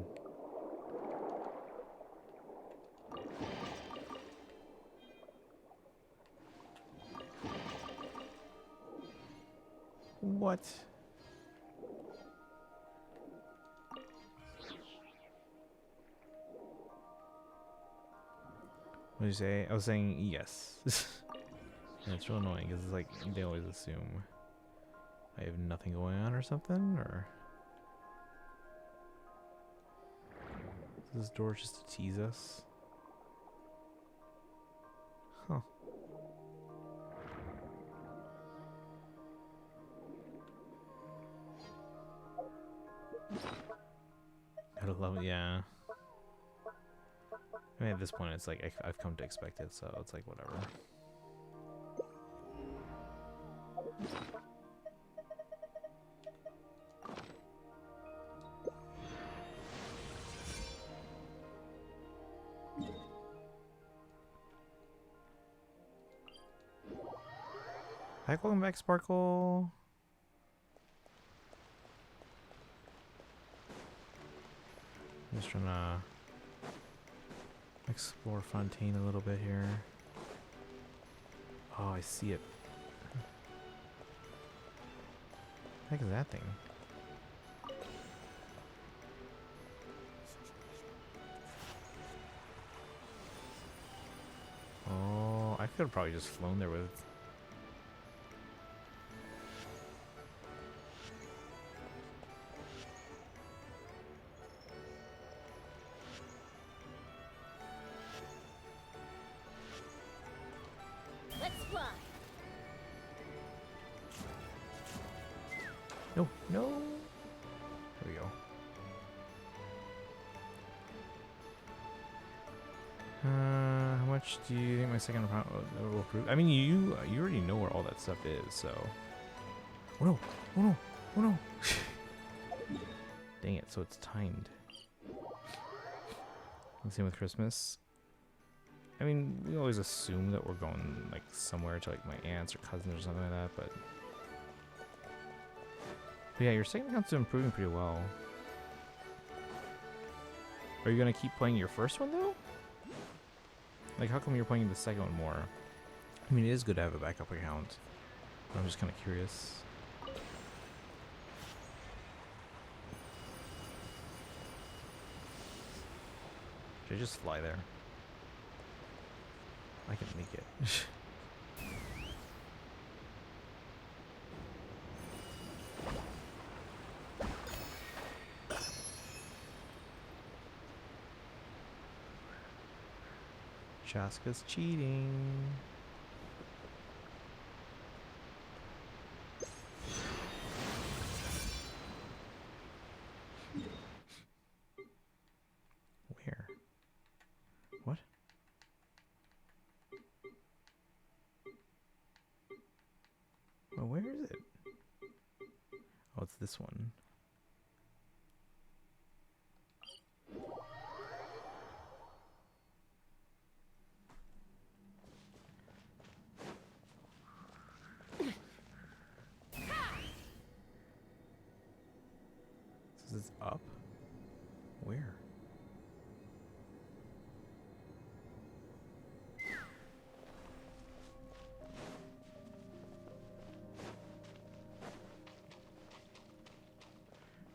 What? What did you say? I was saying yes. And it's real annoying because it's like they always assume I have nothing going on or something, or is this door just to tease us? Huh. Gotta love it, yeah. I mean, at this point, it's like I've come to expect it, so it's like whatever. Hi, welcome back, Sparkle. I'm just trying to explore Fontaine a little bit here. Oh, I see it. What the heck is that thing? Oh, I could have probably just flown there with. Let's fly. No, no. There we go. How much do you think my second round will prove? I mean, you already know where all that stuff is, so. Oh no! Oh no! Oh no! Dang it! So it's timed. Same with Christmas. I mean, we always assume that we're going like somewhere to like my aunts or cousins or something like that, but yeah, your second account's improving pretty well. Are you gonna keep playing your first one though? Like, how come you're playing the second one more? I mean, it is good to have a backup account. I'm just kind of curious. Should I just fly there? I can make it. Chaska's cheating. Where? What? Well, where is it? Oh, it's this one. This is up? Where?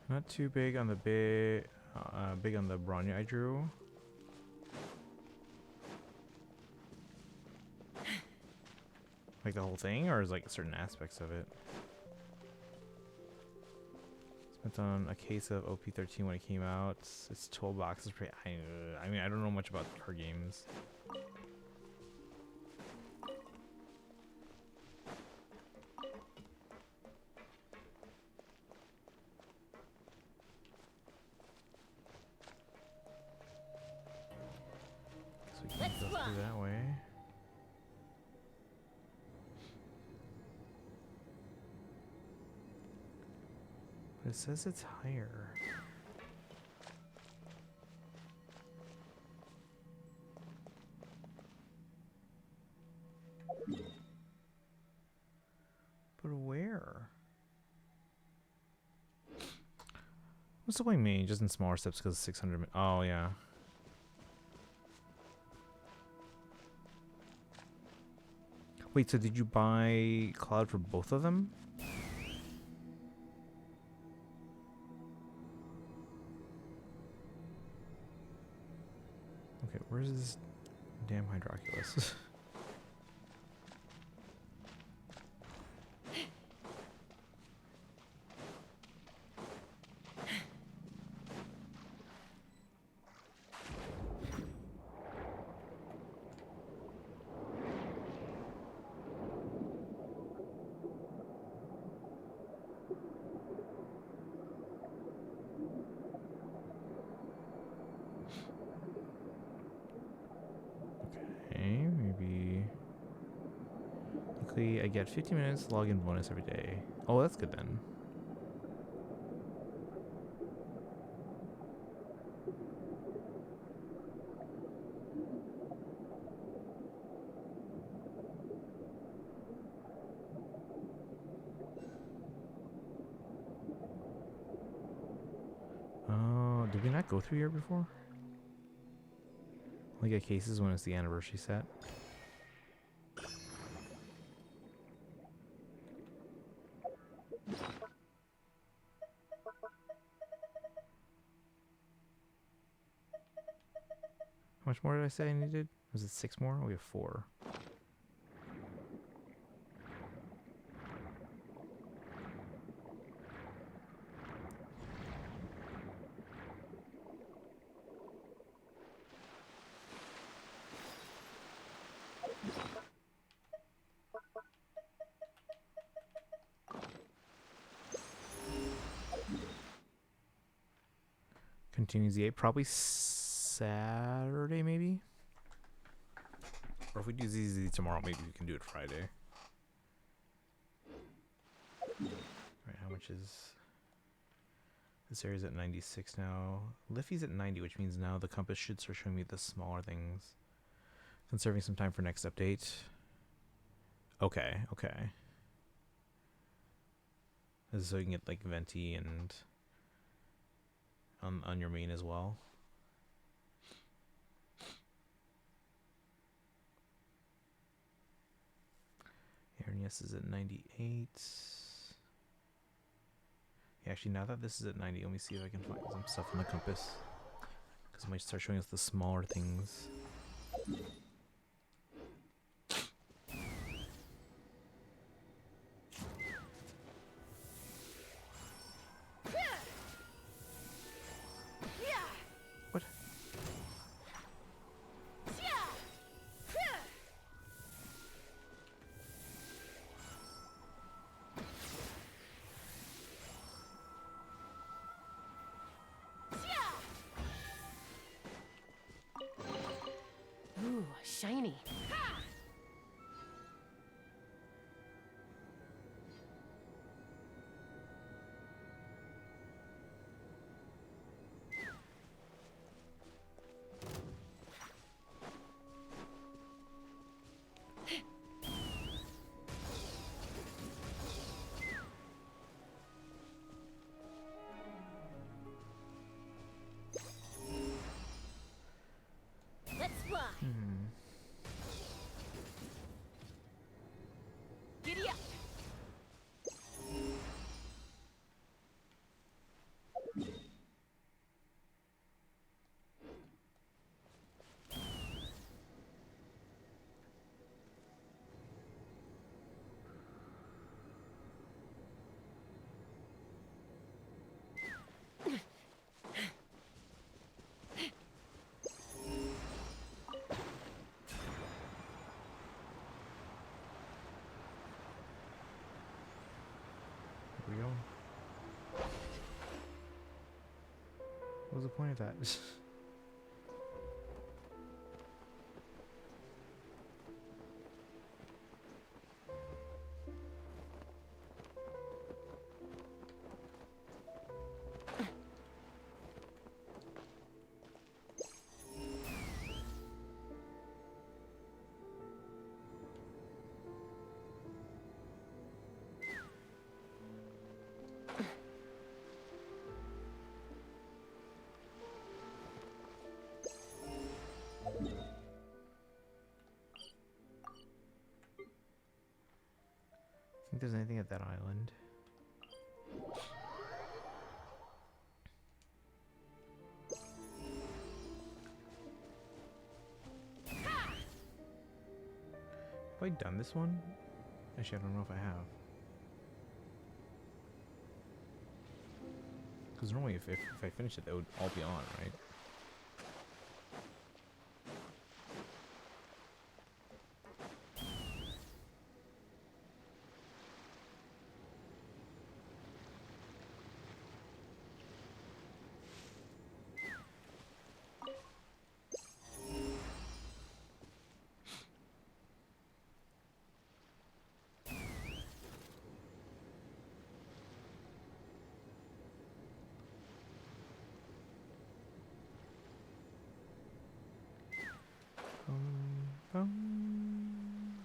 Not too big on the big on the Bronya I drew. Like the whole thing, or is like certain aspects of it? Spent on a case of OP13 when it came out. Its toolbox is pretty. I mean, I don't know much about card games. So we can Let's go fly. through that way. But it says it's higher. But where? What's the point me? Just in smaller steps because 600. Oh, yeah. Wait, so did you buy Cloud for both of them? Okay, where's this Damn Hydroculus. Okay, maybe. Luckily, I get 15 minutes login bonus every day. Oh, that's good then. Oh, did we not go through here before? Only get cases when it's the anniversary set. How much more did I say I needed? Was it 6 more? We have 4. Continues the 8, probably Saturday maybe? Or if we do ZZZ tomorrow, maybe we can do it Friday. Alright, how much is... This area's at 96 now. Liffey's at 90, which means now the compass should start showing me the smaller things. Conserving some time for next update. Okay, okay. This is so you can get like Venti and... on your main as well. Arnius is at 98. Yeah, actually, now that this is at 90, let me see if I can find some stuff on the compass. Because it might start showing us the smaller things. What? Ooh, shiny. Let's fly. Giddy up. Here we go. What was the point of that? Think there's anything at that island? Have I done this one? Actually, I don't know if I have. Because normally if I finish it, they would all be on, right?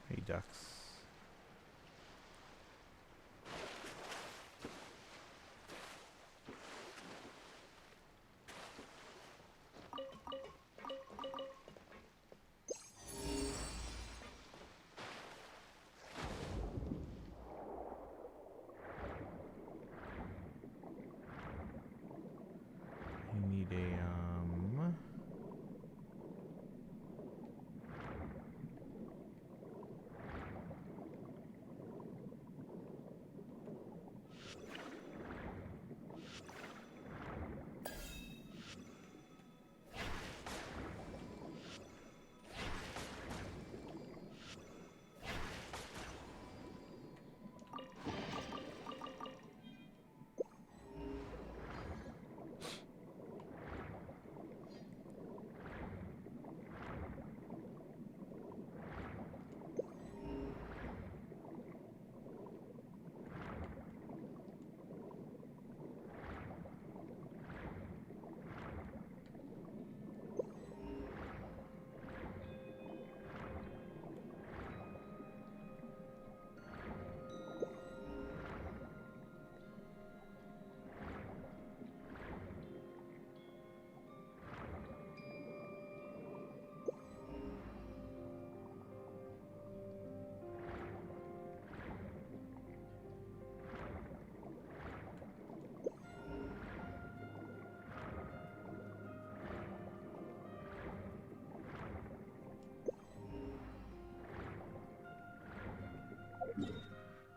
Hey, ducks. I need a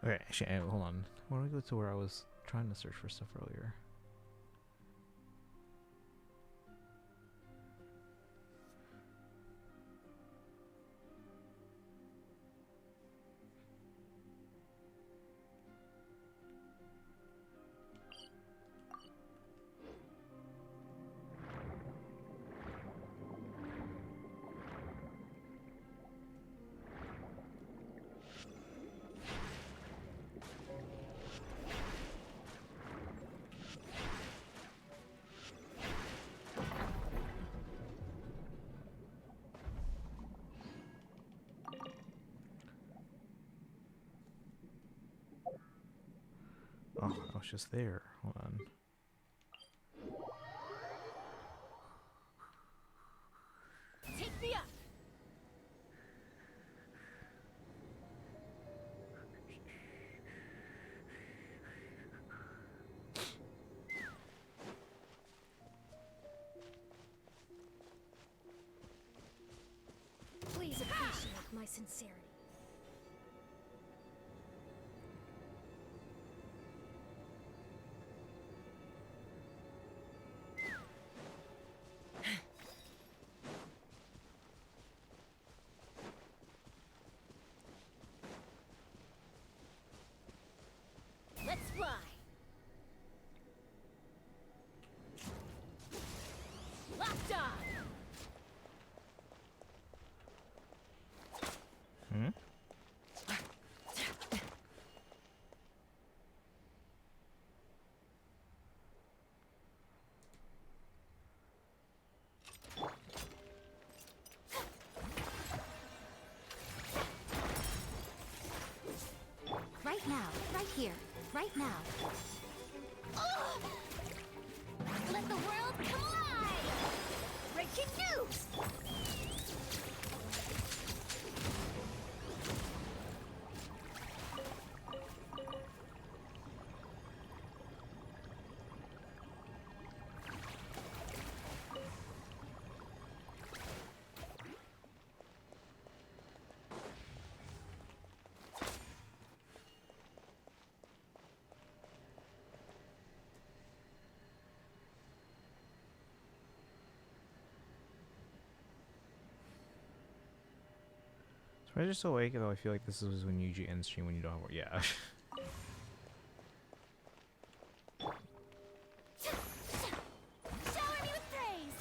Okay, actually, hold on. Why don't we go to where I was trying to search for stuff earlier? Oh, I was just there. Hold on. Take me up. Please appreciate my sincerity. Let's fly. Locked on. Hmm? Right now, right here, right now. Ugh! Let the world collide! Breaking news! So I just awake, though I feel like this is when you usually end stream when you don't have work. Yeah. Shower me with praise.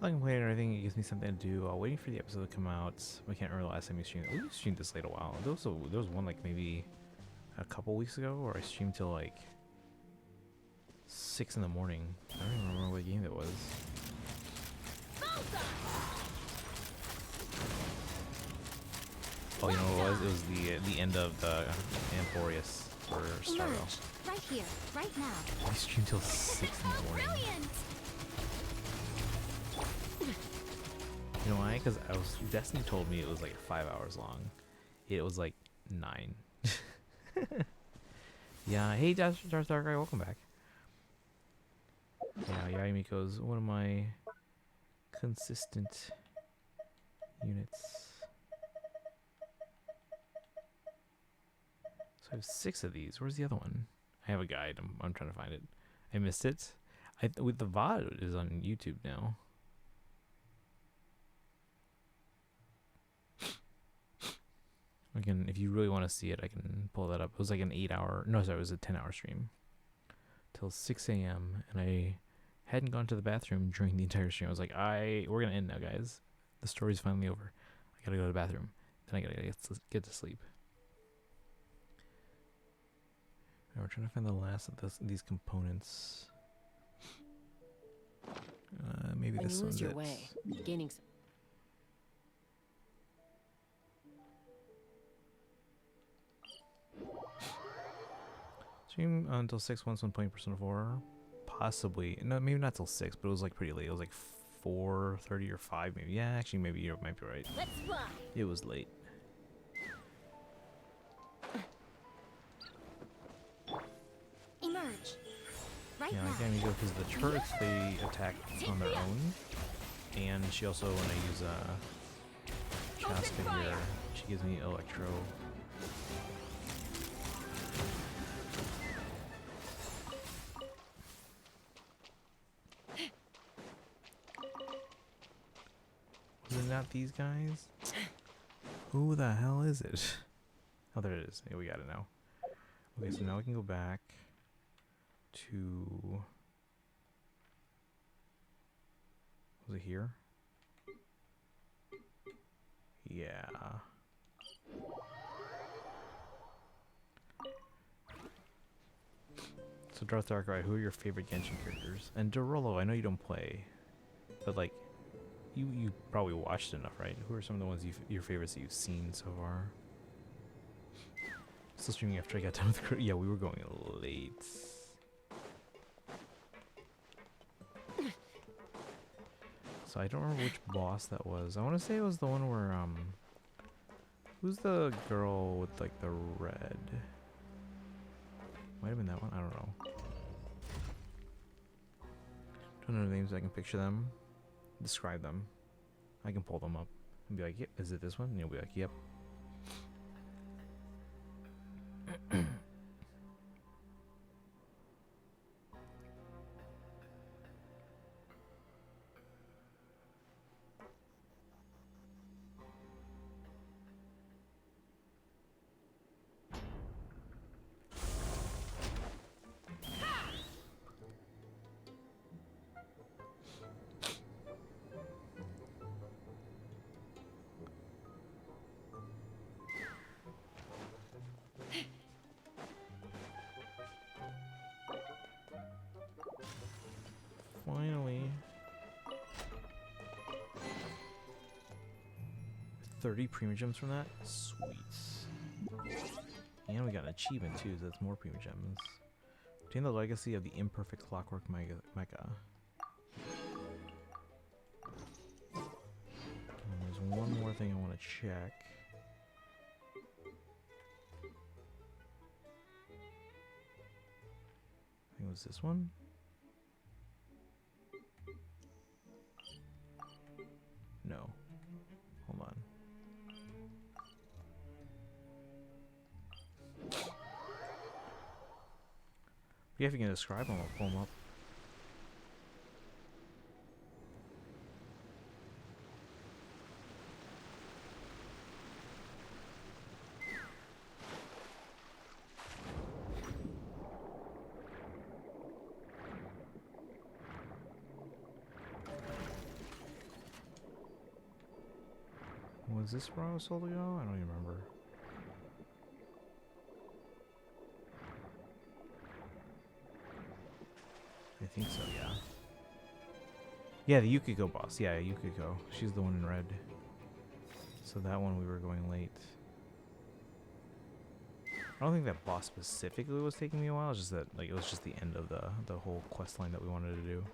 I can play it or anything. It gives me something to do while waiting for the episode to come out. I can't remember the last time we streamed. We streamed this late a while. There was one like maybe a couple weeks ago where I streamed till like 6 in the morning. I don't even remember what game it was. Oh, you know what it was? It was the end of the Amphorius for Starro. Emerge. Right here, right now. I streamed till 6 in the morning. Brilliant! You know why? Because Destiny told me it was like 5 hours long. It was like 9. Yeah. Hey, Darth Darkrai, welcome back. Yeah, Yayamiko's one of my consistent units. So I have 6 of these. Where's the other one? I have a guide. I'm trying to find it. I missed it. With the VOD is on YouTube now. Again, if you really want to see it, I can pull that up. It was like an 8-hour, no, sorry, it was a 10-hour stream till 6 a.m. and I hadn't gone to the bathroom during the entire stream. I was like, we're gonna end now, guys. The story's finally over. I gotta go to the bathroom. Then I gotta get to sleep. Now we're trying to find the last of these components. Maybe When this you one's lose your it. way, gaining some Stream until 6 once when playing Persona 4. Possibly. No, maybe not till 6, but it was like pretty late. It was like 4:30 or 5 maybe. Yeah, actually maybe you might be right. Let's fly. It was late. Emerge. Right Yeah, now. again, you go because the turrets they attack on their own, and she also, when I use Chaska here, she gives me Electro. Is it not these guys? Who the hell is it? Oh, there it is. Yeah, we got it now. Okay, so now we can go back to... Was it here? Yeah. So Darth Darkrai, who are your favorite Genshin characters? And Dorolo, I know you don't play, but like, you probably watched enough, right? Who are some of the ones your favorites that you've seen so far? Still streaming after I got done with yeah, we were going late. So I don't remember which boss that was. I want to say it was the one where who's the girl with like the red? Might have been that one. I don't know. Don't know the names. I can picture them, describe them. I can pull them up and be like, "Yep, is it this one?" And you'll be like, "Yep." 30 premium gems from that. Sweet. And we got an achievement too, so that's more premium gems. Obtain the legacy of the imperfect clockwork mecha. And there's one more thing I want to check. I think it was this one. No. Hold on. Yeah, if you can describe them, I'll pull them up. Was this where I was told to go? I don't even remember. I think so, yeah. Yeah, the Yukiko boss. Yeah, Yukiko. She's the one in red. So that one we were going late. I don't think that boss specifically was taking me a while. It's just that like it was just the end of the whole quest line that we wanted to do.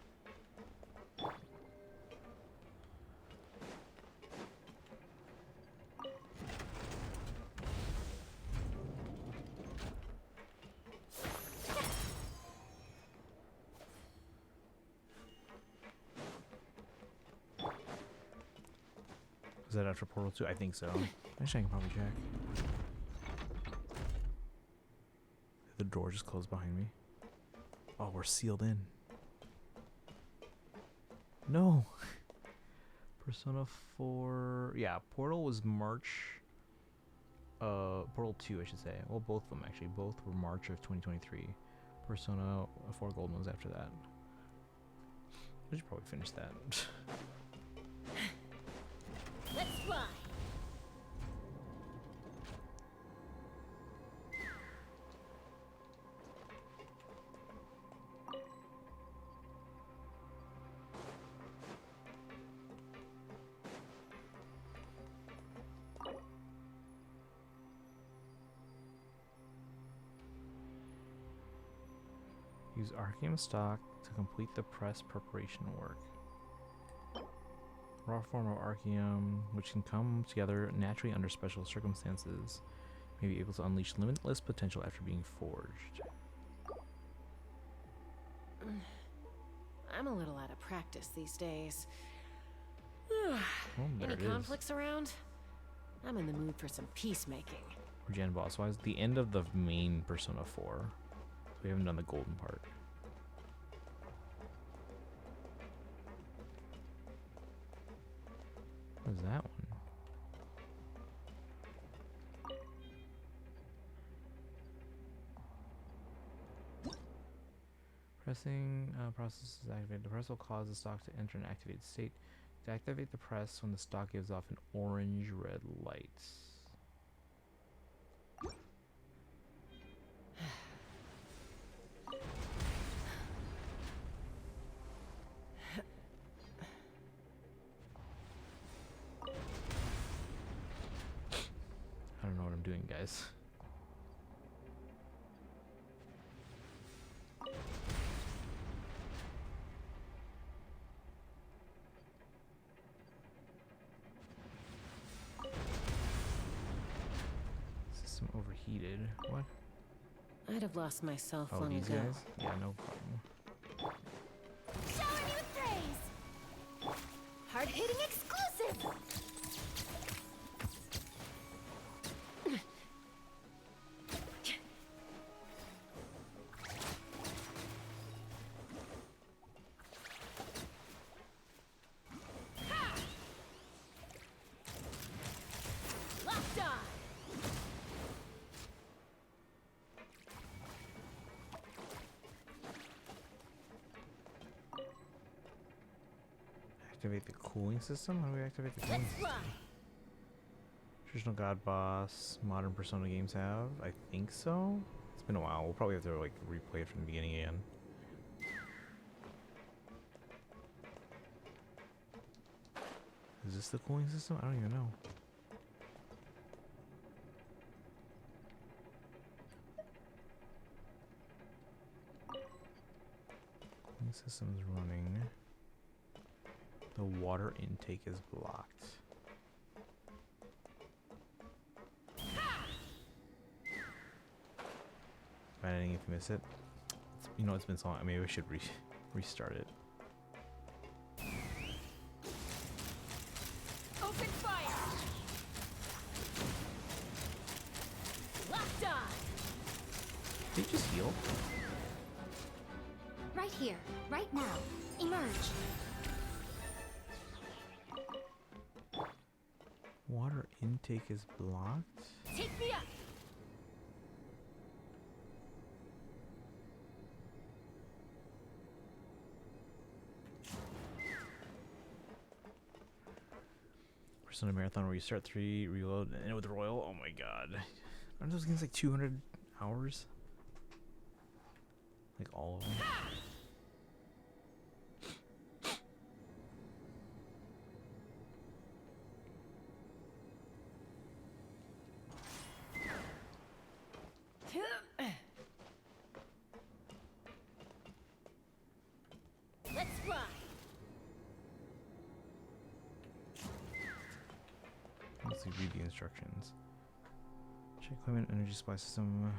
Is that after Portal 2? I think so. Actually, I can probably check. The door just closed behind me. Oh, we're sealed in. No! Persona 4... Yeah, Portal was March... Portal 2, I should say. Well, both of them, actually. Both were March of 2023. Persona 4 Golden was after that. I should probably finish that. Let's fly. Use Arceum stock to complete the press preparation work. Raw form of Arceum, which can come together naturally under special circumstances, may be able to unleash limitless potential after being forged. I'm a little out of practice these days. There Any it is. conflicts around? I'm in the mood for some peacemaking. Gen boss wise, the end of the main Persona 4. We haven't done the golden part. What is that one? Pressing process is activated. The press will cause the stock to enter an activated state. To activate the press, when the stock gives off an orange-red light. I don't know what I'm doing, guys. System overheated. What? I'd have lost myself Oh, long these ago. guys? Yeah, no problem. Shower me with praise. Hard-hitting exclusive. Locked on. Activate the cooling system? How do we activate the cooling Let's system? fly. Traditional God Boss, modern Persona games have? I think so. It's been a while. We'll probably have to like replay it from the beginning again. Is this the cooling system? I don't even know. Heating system's running. The water intake is blocked. Am I editing if you miss it? You know, it's been so long. Maybe we should restart it. Open fire! Locked on! Did he just heal? Right here, right now. Emerge. Water intake is blocked? Take me up! Persona Marathon where you start 3, reload, and end with Royal. Oh my god. Aren't those games like 200 hours? Like all of them? Let's fly! Let's see, read the instructions. Check equipment, energy supply system.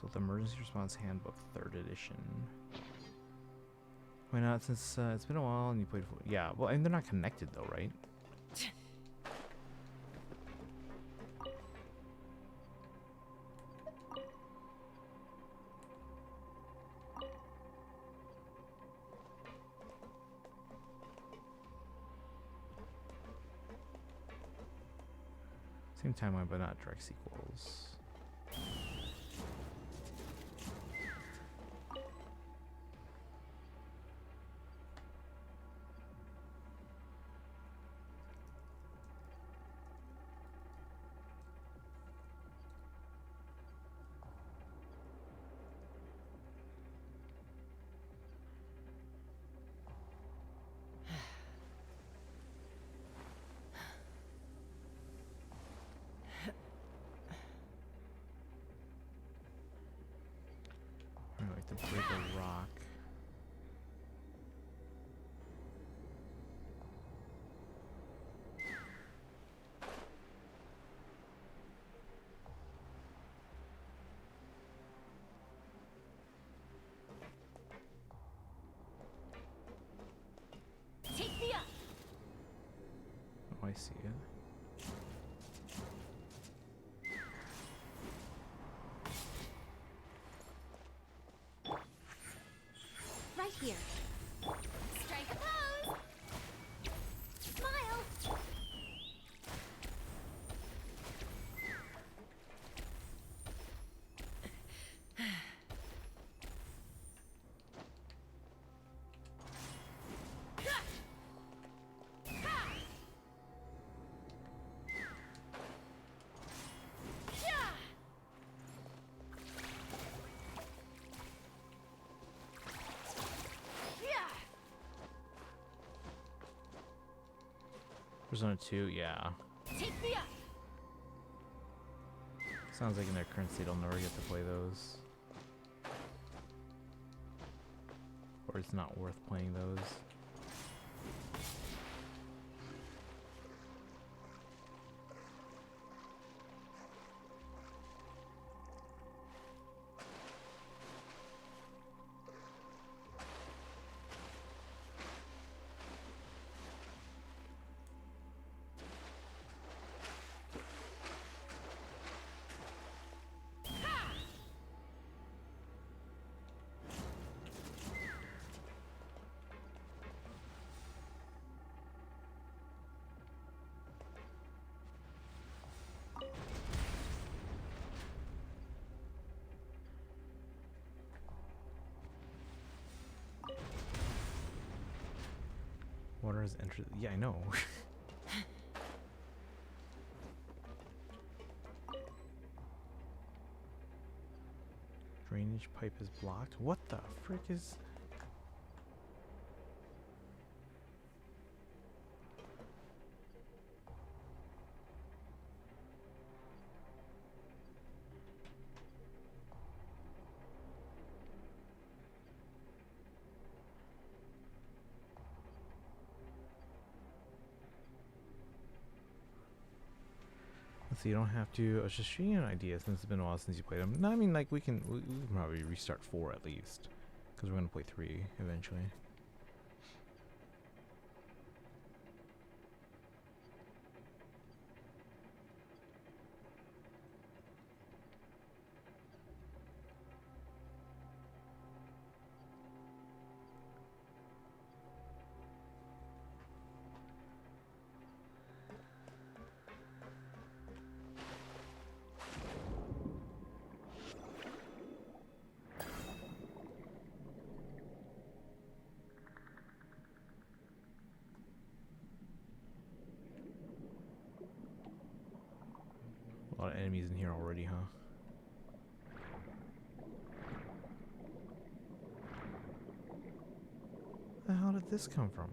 So the emergency response handbook, 3rd edition. Why not? Since it's been a while and you played. Yeah, well, and they're not connected though, right? Same timeline, but not direct sequels. To break a rock. Take me up! Oh, I see it. Right here. Strike a pose! Smile! Persona 2, yeah. Take me up! Sounds like in their current state I'll never get to play those. Or it's not worth playing those. Water has entered. Yeah, I know. Drainage pipe is blocked. What the frick is... Let's see, you don't have to. I was just shooting an idea since it's been a while since you played them. No, I mean, like, we can probably restart 4 at least. Because we're going to play 3 eventually. A lot of enemies in here already, huh? Where the hell did this come from?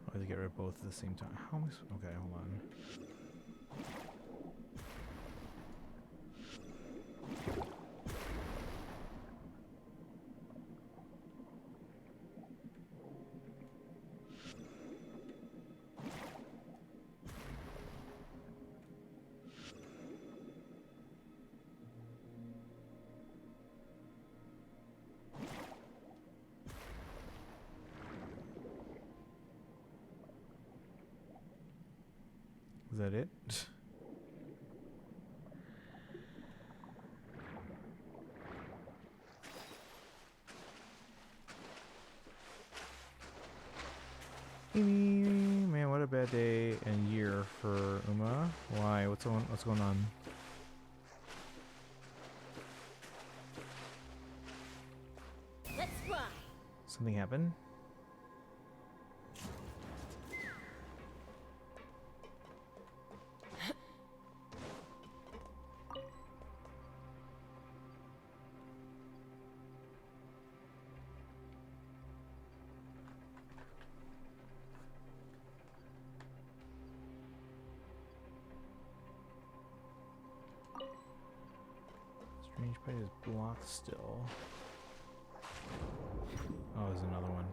I have to get rid of both at the same time. How am I okay, hold on. Is that it? Man, what a bad day and year for Uma. Why? What's going on? Let's fly. Something happened? Strange pipe is blocked still. Oh, there's another one.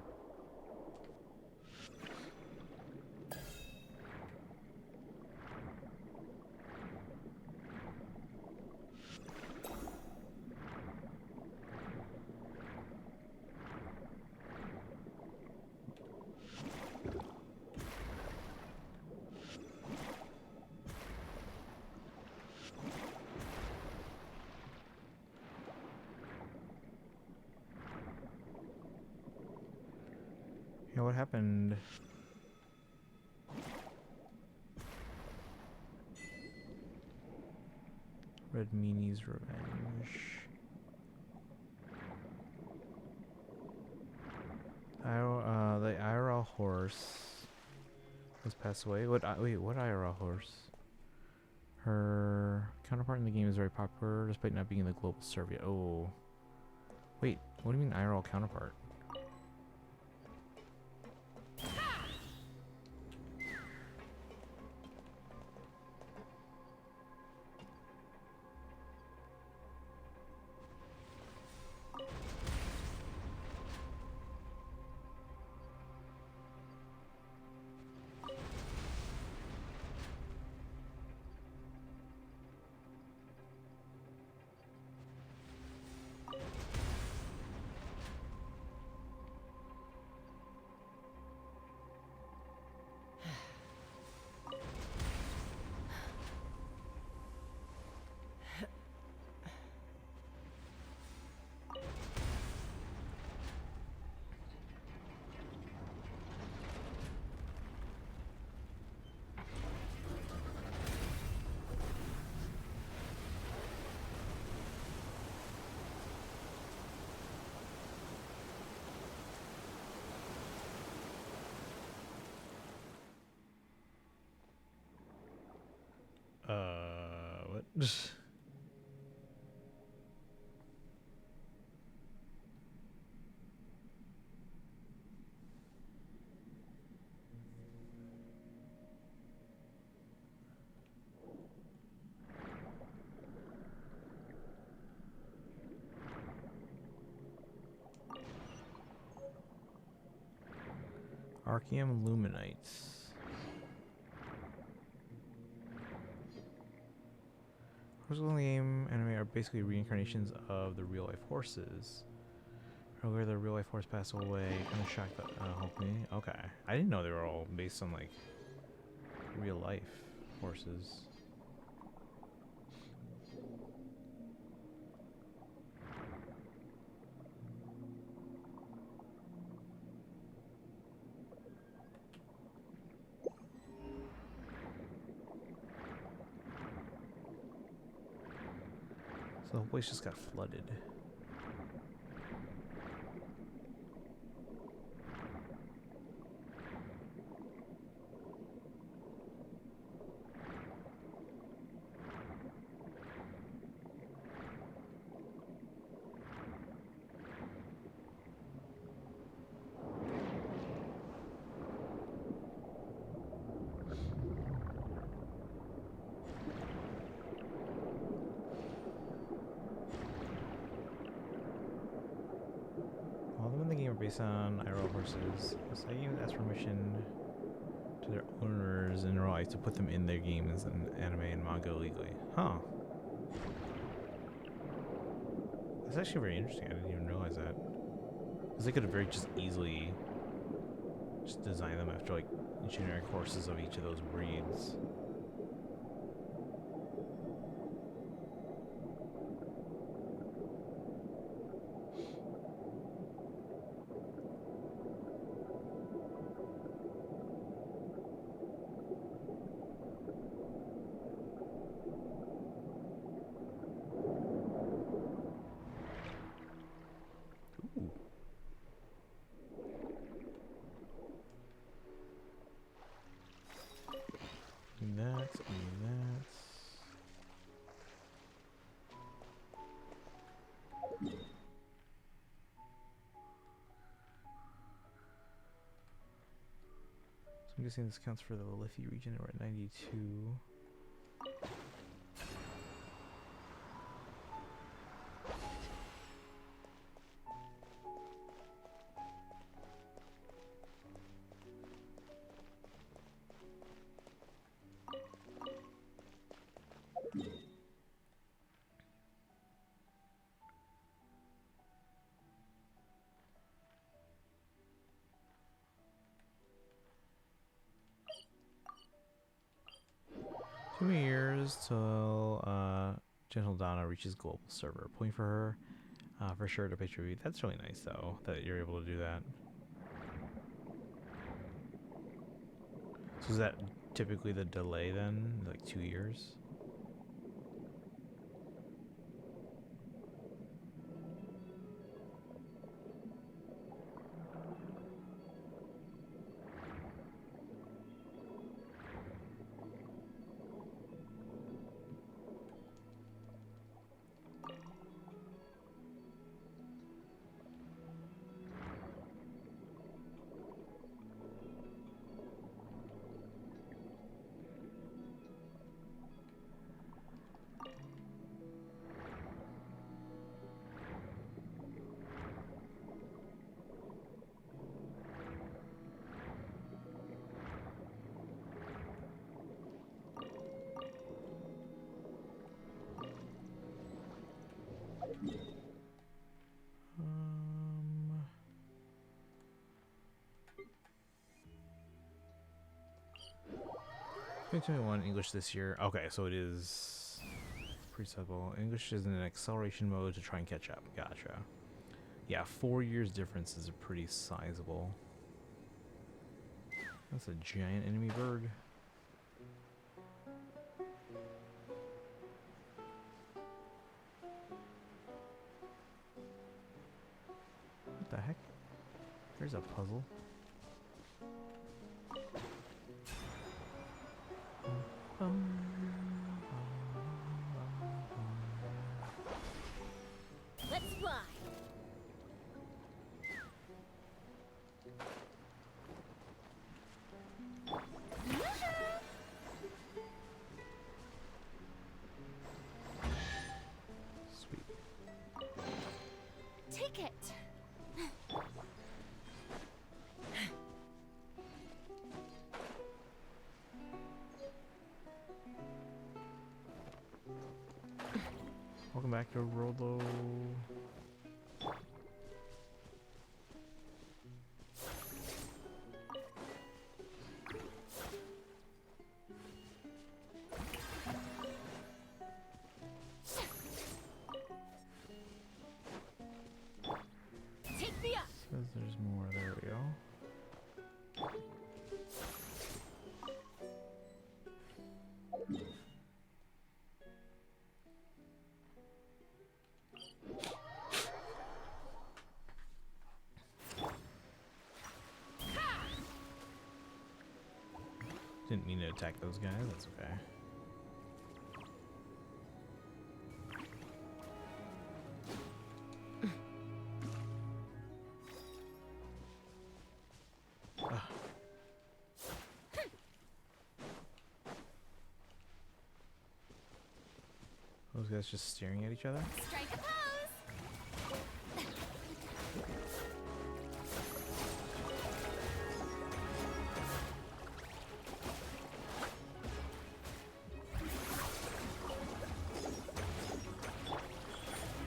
Yeah, what happened? Red Meanie's Revenge. The IRL horse has passed away. What IRL horse? Her counterpart in the game is very popular despite not being in the global server yet. Oh. Wait, what do you mean IRL counterpart? Arceum Luminites. Horses in the game anime are basically reincarnations of the real life horses. Earlier, the real life horse passed away. Kind of shocked that helped me. Okay, I didn't know they were all based on like real life horses. So the whole place just got flooded. All of them in the game are based on IRL horses. So I even ask permission to their owners in real life to put them in their games and anime and manga legally. Huh. That's actually very interesting. I didn't even realize that. Because they could have very just easily just designed them after like generic horses of each of those breeds. I'm guessing this counts for the Liffey region. We're at 92. 2 years till Gentle Donna reaches global server. Point for her, for sure to pay tribute. That's really nice though, that you're able to do that. So is that typically the delay then? Like 2 years? .21 English this year. Okay, so it is pretty simple. English is in an acceleration mode to try and catch up. Gotcha. Yeah, 4 years difference is a pretty sizable. That's a giant enemy bird. What the heck? There's a puzzle. Let's fly. Sweet. Take it. Welcome back to Rolo. Take me up. Says there's more. There we go. Didn't mean to attack those guys. That's okay. Those guys just staring at each other? Strike a pose.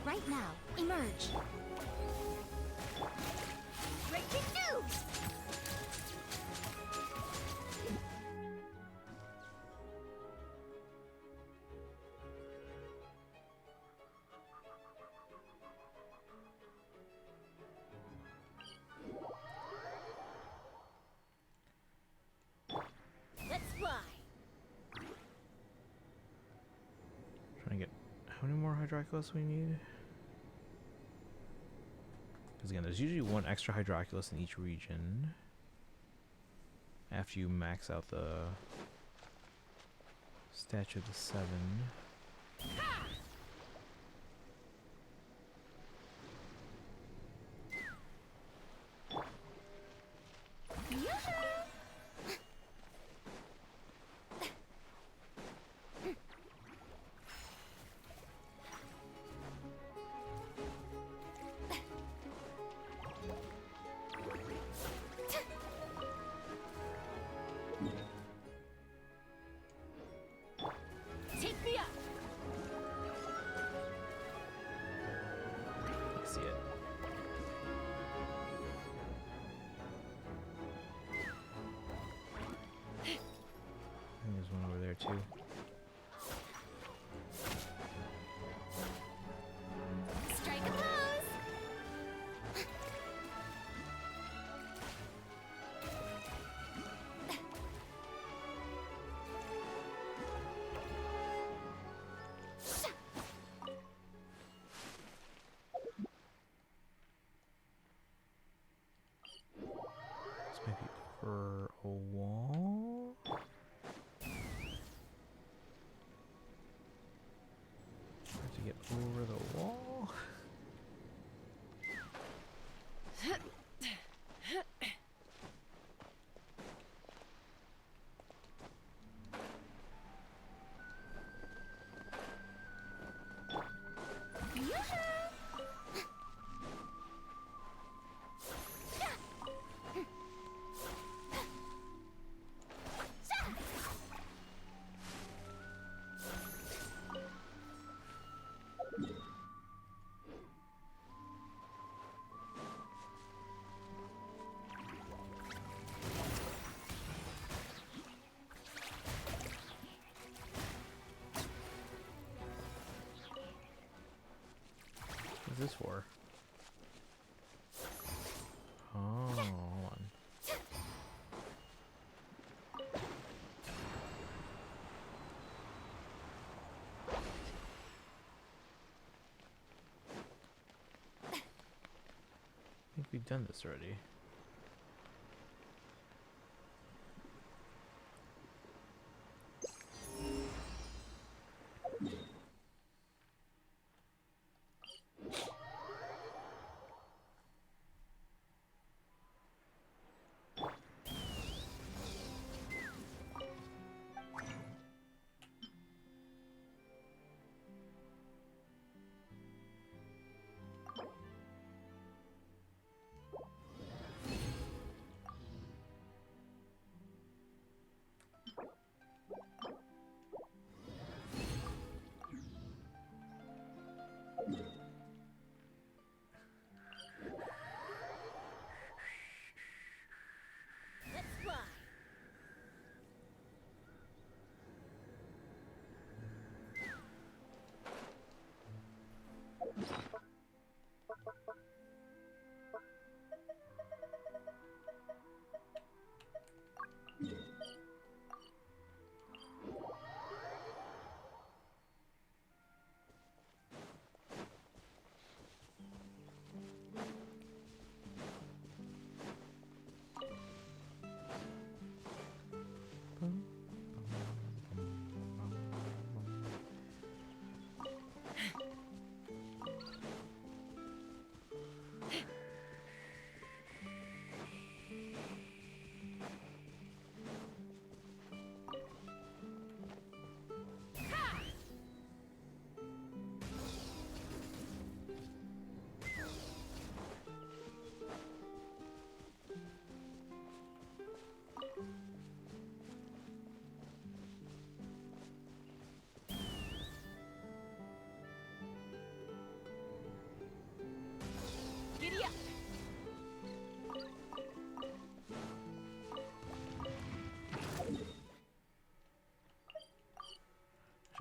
Right now, emerge. Breaking news. Let's fly. Trying to get how many more Hydroculus we need? Because again, there's usually one extra Hydroculus in each region after you max out the Statue of the Seven. Take me up. I see it. I think there's one over there too. Strike a pose. This might be over a wall. Have to get over the wall. What's this for? Oh, hold on. I think we've done this already.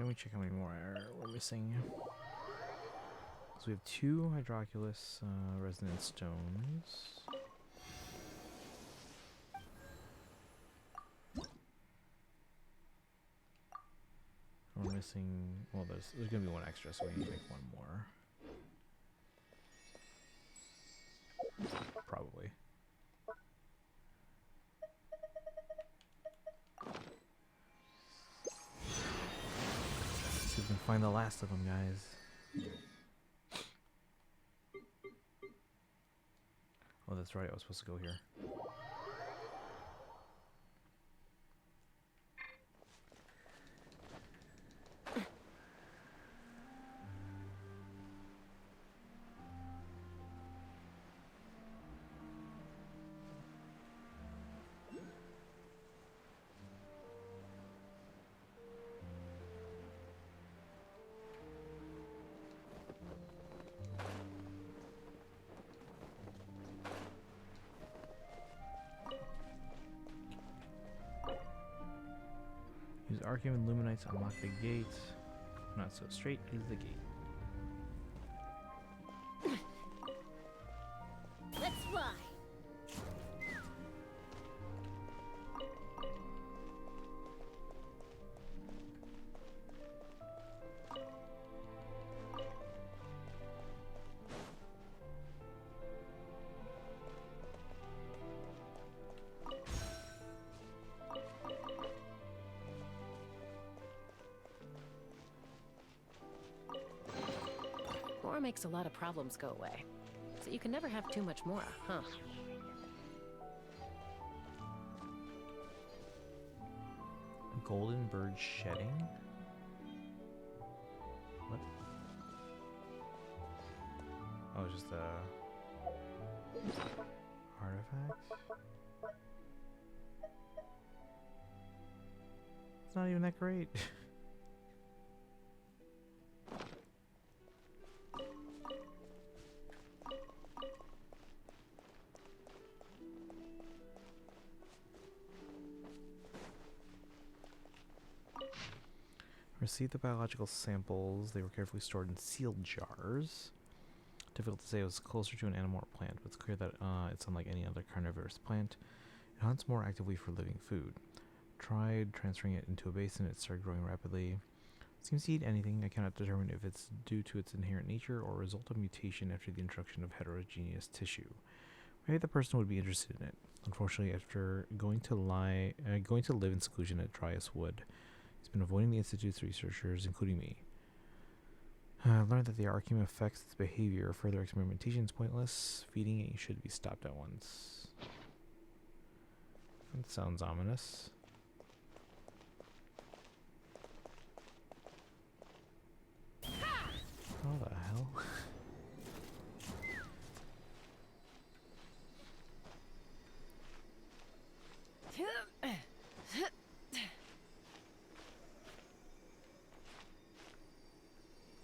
Let me check how many more we're missing. So we have 2 Hydroculus resonant stones. We're missing. Well, there's gonna be 1 extra, so we need to make 1 more. Probably. See if we can find the last of them, guys. Oh, that's right. I was supposed to go here. Use Arcane and Luminite to unlock the gate. Not so straight is the gate. Let's fly. More makes a lot of problems go away. So you can never have too much more, huh? Golden bird shedding? What? Oh, it's just a artifact? It's not even that great. Received the biological samples. They were carefully stored in sealed jars. Difficult to say, it was closer to an animal or plant, but it's clear that it's unlike any other carnivorous plant. It hunts more actively for living food. Tried transferring it into a basin, it started growing rapidly. Seems to eat anything. I cannot determine if it's due to its inherent nature or a result of mutation after the introduction of heterogeneous tissue. Maybe the person would be interested in it. Unfortunately, after going to live in seclusion at Trias Wood, he's been avoiding the Institute's researchers, including me. I learned that the Arcane affects its behavior. Further experimentation is pointless. Feeding it should be stopped at once. That sounds ominous. What the hell?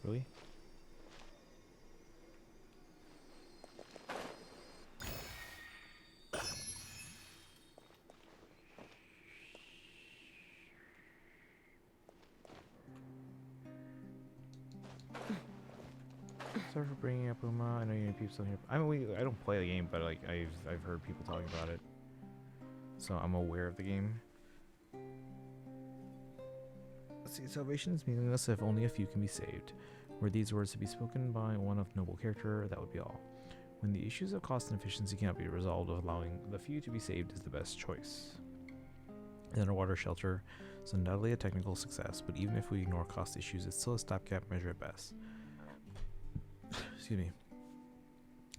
Really? Sorry for bringing up Uma. I know you need people here. I mean, I don't play the game, but like I've heard people talking about it, so I'm aware of the game. Let's see, salvation is meaningless if only a few can be saved. Were these words to be spoken by one of noble character, that would be all. When the issues of cost and efficiency cannot be resolved, allowing the few to be saved is the best choice. The underwater shelter is undoubtedly a technical success, but even if we ignore cost issues, it's still a stopgap measure at best. Excuse me.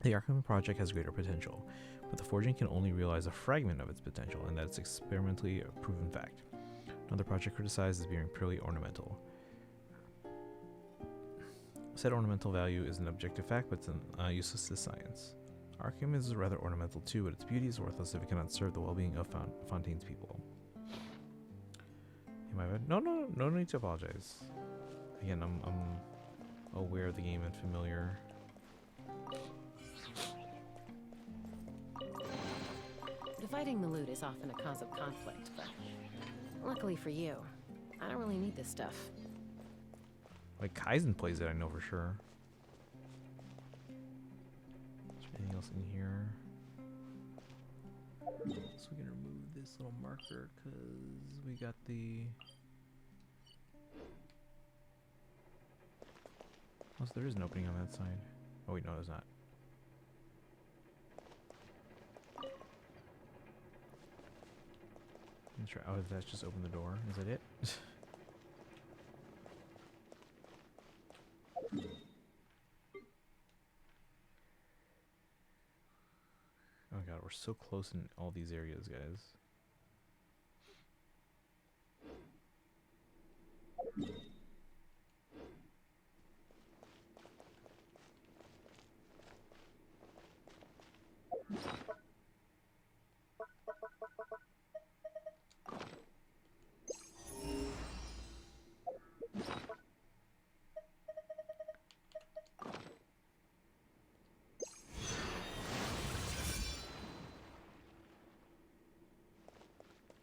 The Arkham project has greater potential, but the forging can only realize a fragment of its potential, and that's experimentally a proven fact. Another project criticized as being purely ornamental. Said ornamental value is an objective fact, but it's useless to science. Arkham is rather ornamental too, but its beauty is worthless if it cannot serve the well-being of Fontaine's people. Am I bad? No need to apologize. Again, I'm aware of the game and familiar. Dividing the loot is often a cause of conflict, but luckily for you, I don't really need this stuff. Like Kaizen plays it, I know for sure. Is there anything else in here? So we can remove this little marker because we got the. Oh, so there is an opening on that side. Oh wait, no, there's not. Let's try. Oh, that's just open the door. Is that it? Oh god, we're so close in all these areas, guys.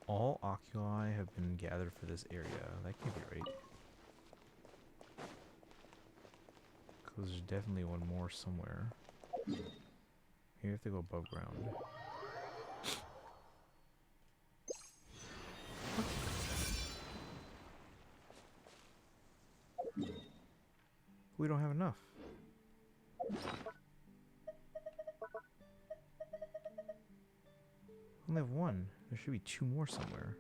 All oculi have been gathered for this area. That can't be right. Because there's definitely one more somewhere. Maybe we have to go above ground. We don't have enough. We only have one. There should be two more somewhere.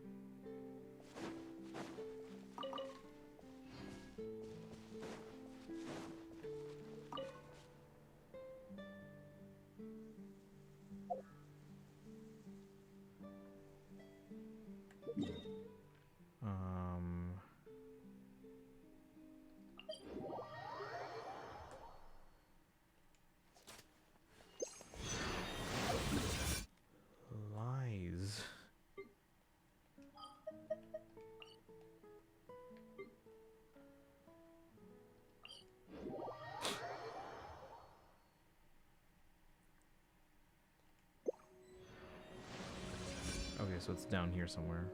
Lies. Okay, so it's down here somewhere.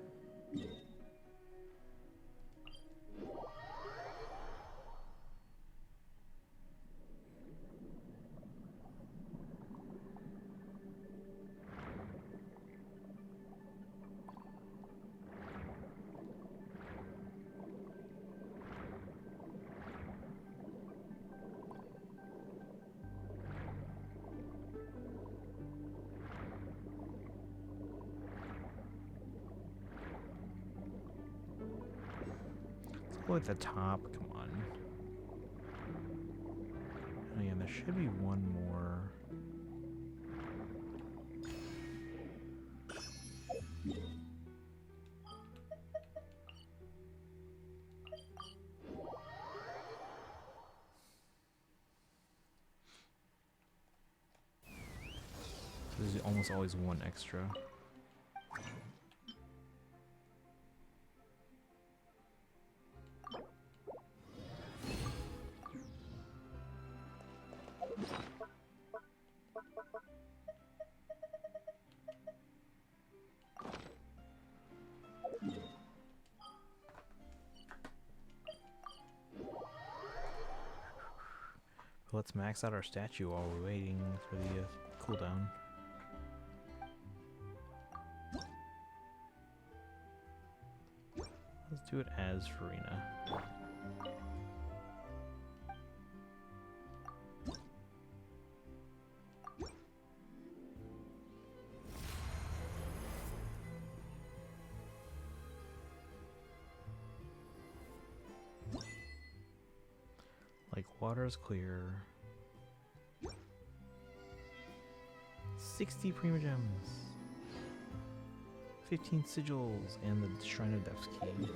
Go at the top, come on. Oh yeah, there should be one more. There's almost always one extra. Let's max out our statue while we're waiting for the cooldown. Let's do it as Farina. Like water is clear. 60 Prima Gems. 15 sigils and the Shrine of Death's Key.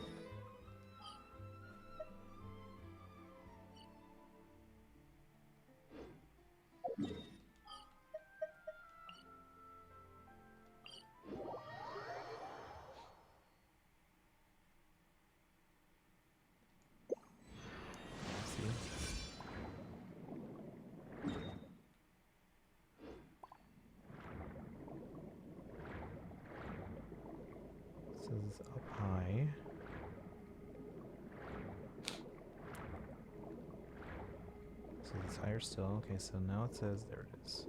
This is up high. So it's higher still. Okay, so now it says, there it is.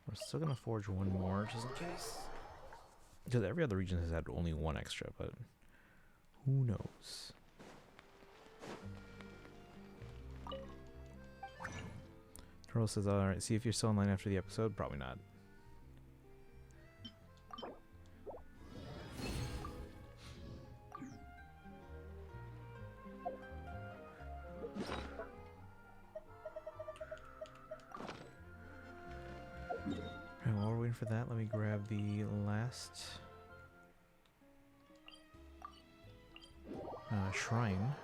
We're still gonna forge one more just in case. Because every other region has had only one extra, but who knows? Turtle says, alright, see if you're still online after the episode. Probably not. Alright, while we're waiting for that, let me grab the last shrine.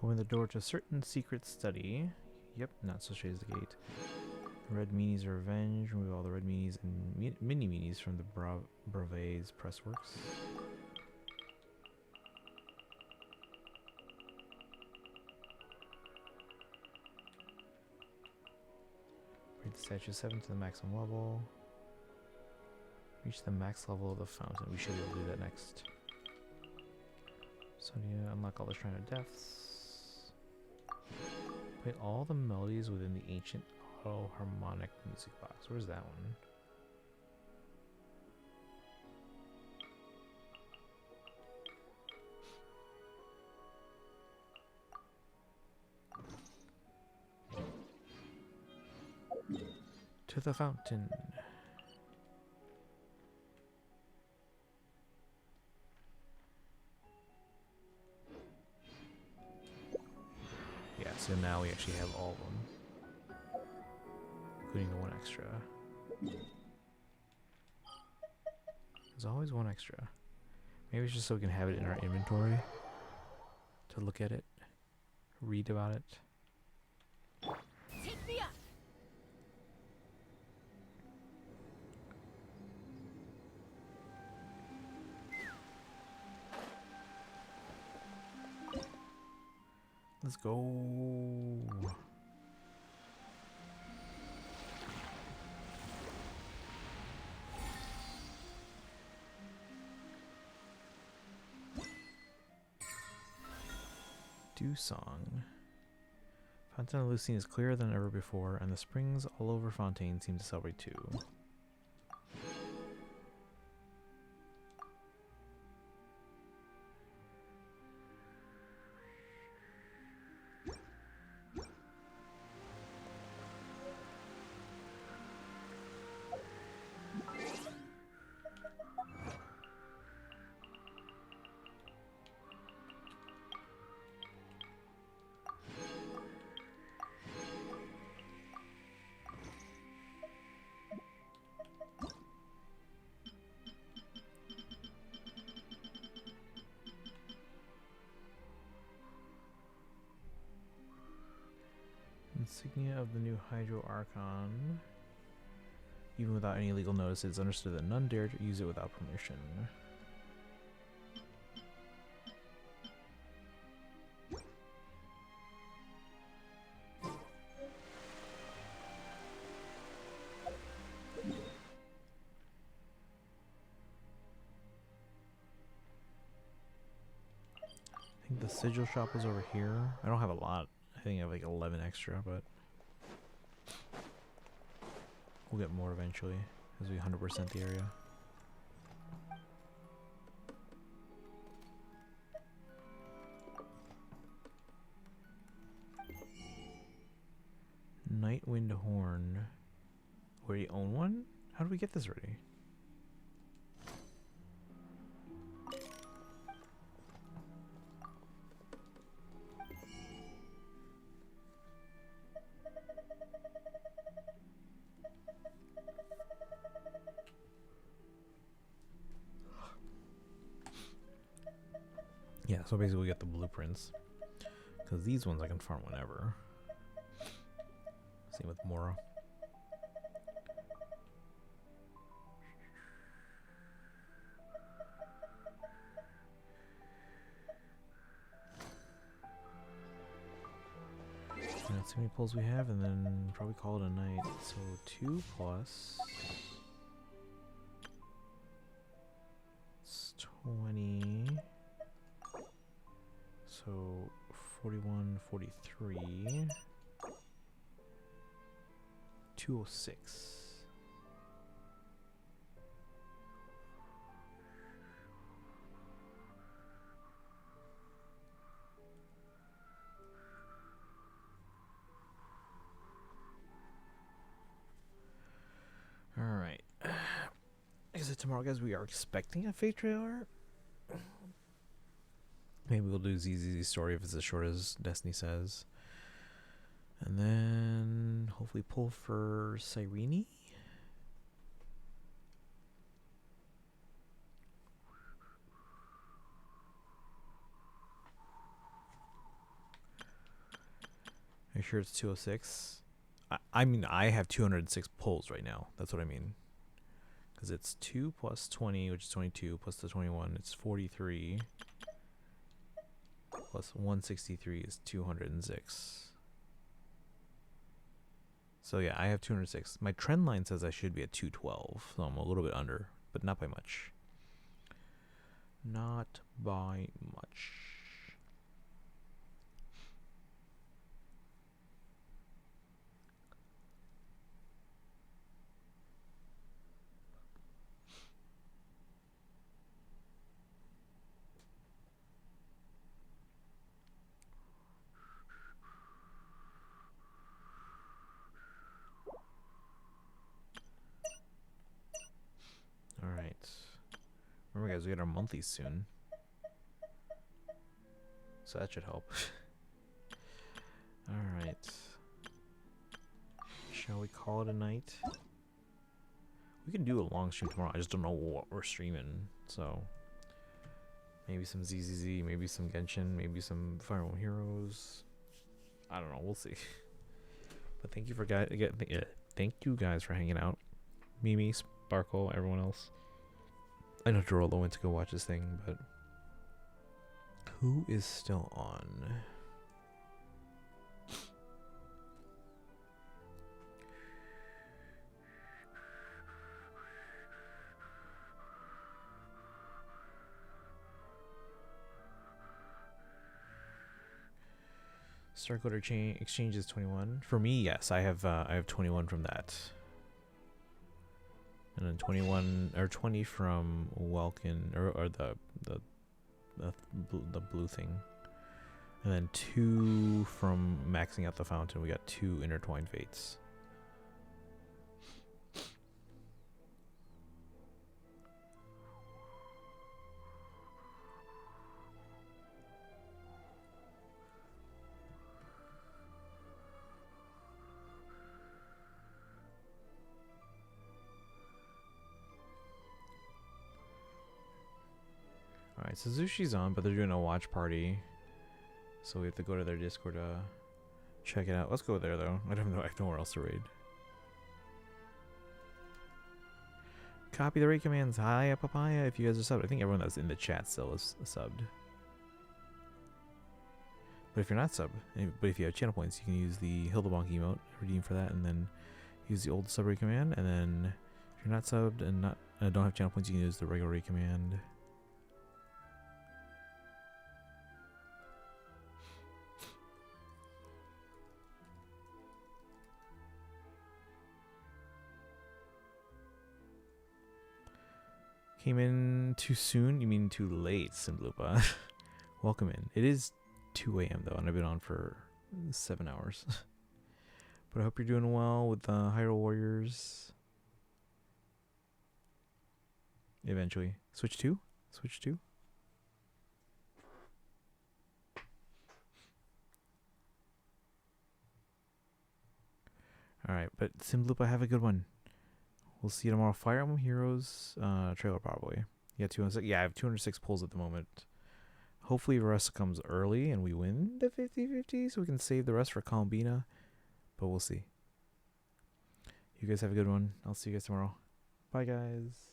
Open the door to a certain secret study. Yep, not so straight as the gate. Red meanies are revenge. Remove all the red meanies and mini meanies from the Brevet's pressworks. Raise the statue 7 to the maximum level. Reach the max level of the fountain. We should be able to do that next. So yeah, unlock all the Shrine of Deaths. Play all the melodies within the ancient auto-harmonic music box. Where's that one? To the fountain. Yeah, so now we actually have all of them, including the one extra. There's always one extra. Maybe it's just so we can have it in our inventory to look at it, read about it. Take me up. Let's go. Do song. Fountain of Lucine is clearer than ever before, and the springs all over Fontaine seem to celebrate too. Insignia of the new Hydro Archon. Even without any legal notice, it is understood that none dare to use it without permission. I think the sigil shop was over here. I don't have a lot. I think I have like 11 extra, but we'll get more eventually as we 100% the area. Nightwind Horn. We already own one? How do we get this already? Yeah, so basically we get the blueprints. Because these ones I can farm whenever. Same with Mora. Let's see how many pulls we have, and then probably call it a night. So 2 plus... It's 20... So 41, 43... 206. Alright. Is it tomorrow, guys? We are expecting a fake trailer. Maybe we'll do ZZZ story if it's as short as Destiny says. And then hopefully pull for Cyrene. Are you sure it's 206? I mean, I have 206 pulls right now. That's what I mean. Because it's 2 plus 20, which is 22, plus the 21, it's 43. Plus 163 is 206. So yeah, I have 206. My trend line says I should be at 212, so I'm a little bit under, but not by much. Not by much. Alright. Remember guys, we get our monthlies soon. So that should help. Alright. Shall we call it a night? We can do a long stream tomorrow. I just don't know what we're streaming. So maybe some ZZZ, maybe some Genshin, maybe some Fire Emblem Heroes. I don't know. We'll see. But thank you for thank you guys for hanging out. Mimi, Sparkle, everyone else. I know Geraldo went to go watch this thing, but who is still on? Starcoder exchange is 21. For me, yes, I have 21 from that. And then 21 or 20 from Welkin or the blue thing. And then 2 from maxing out the fountain. We got 2 intertwined fates. Alright, so Sushi's on, but they're doing a watch party. So we have to go to their Discord to check it out. Let's go there, though. I have nowhere else to raid. Copy the raid commands. Hi, Papaya, if you guys are subbed. I think everyone that's in the chat still is subbed. But if you're not subbed, but if you have channel points, you can use the Hildebonk emote, redeem for that, and then use the old sub raid command. And then if you're not subbed and don't have channel points, you can use the regular raid command. Came in too soon? You mean too late, Simblupa? Welcome in. It is 2 a.m. though, and I've been on for 7 hours. But I hope you're doing well with Hyrule Warriors. Eventually. Switch 2? Switch 2? Alright, but Simblupa, have a good one. We'll see you tomorrow. Fire Emblem Heroes trailer probably. Yeah, 206. Yeah, I have 206 pulls at the moment. Hopefully Russ comes early and we win the 50-50 so we can save the rest for Columbina. But we'll see. You guys have a good one. I'll see you guys tomorrow. Bye, guys.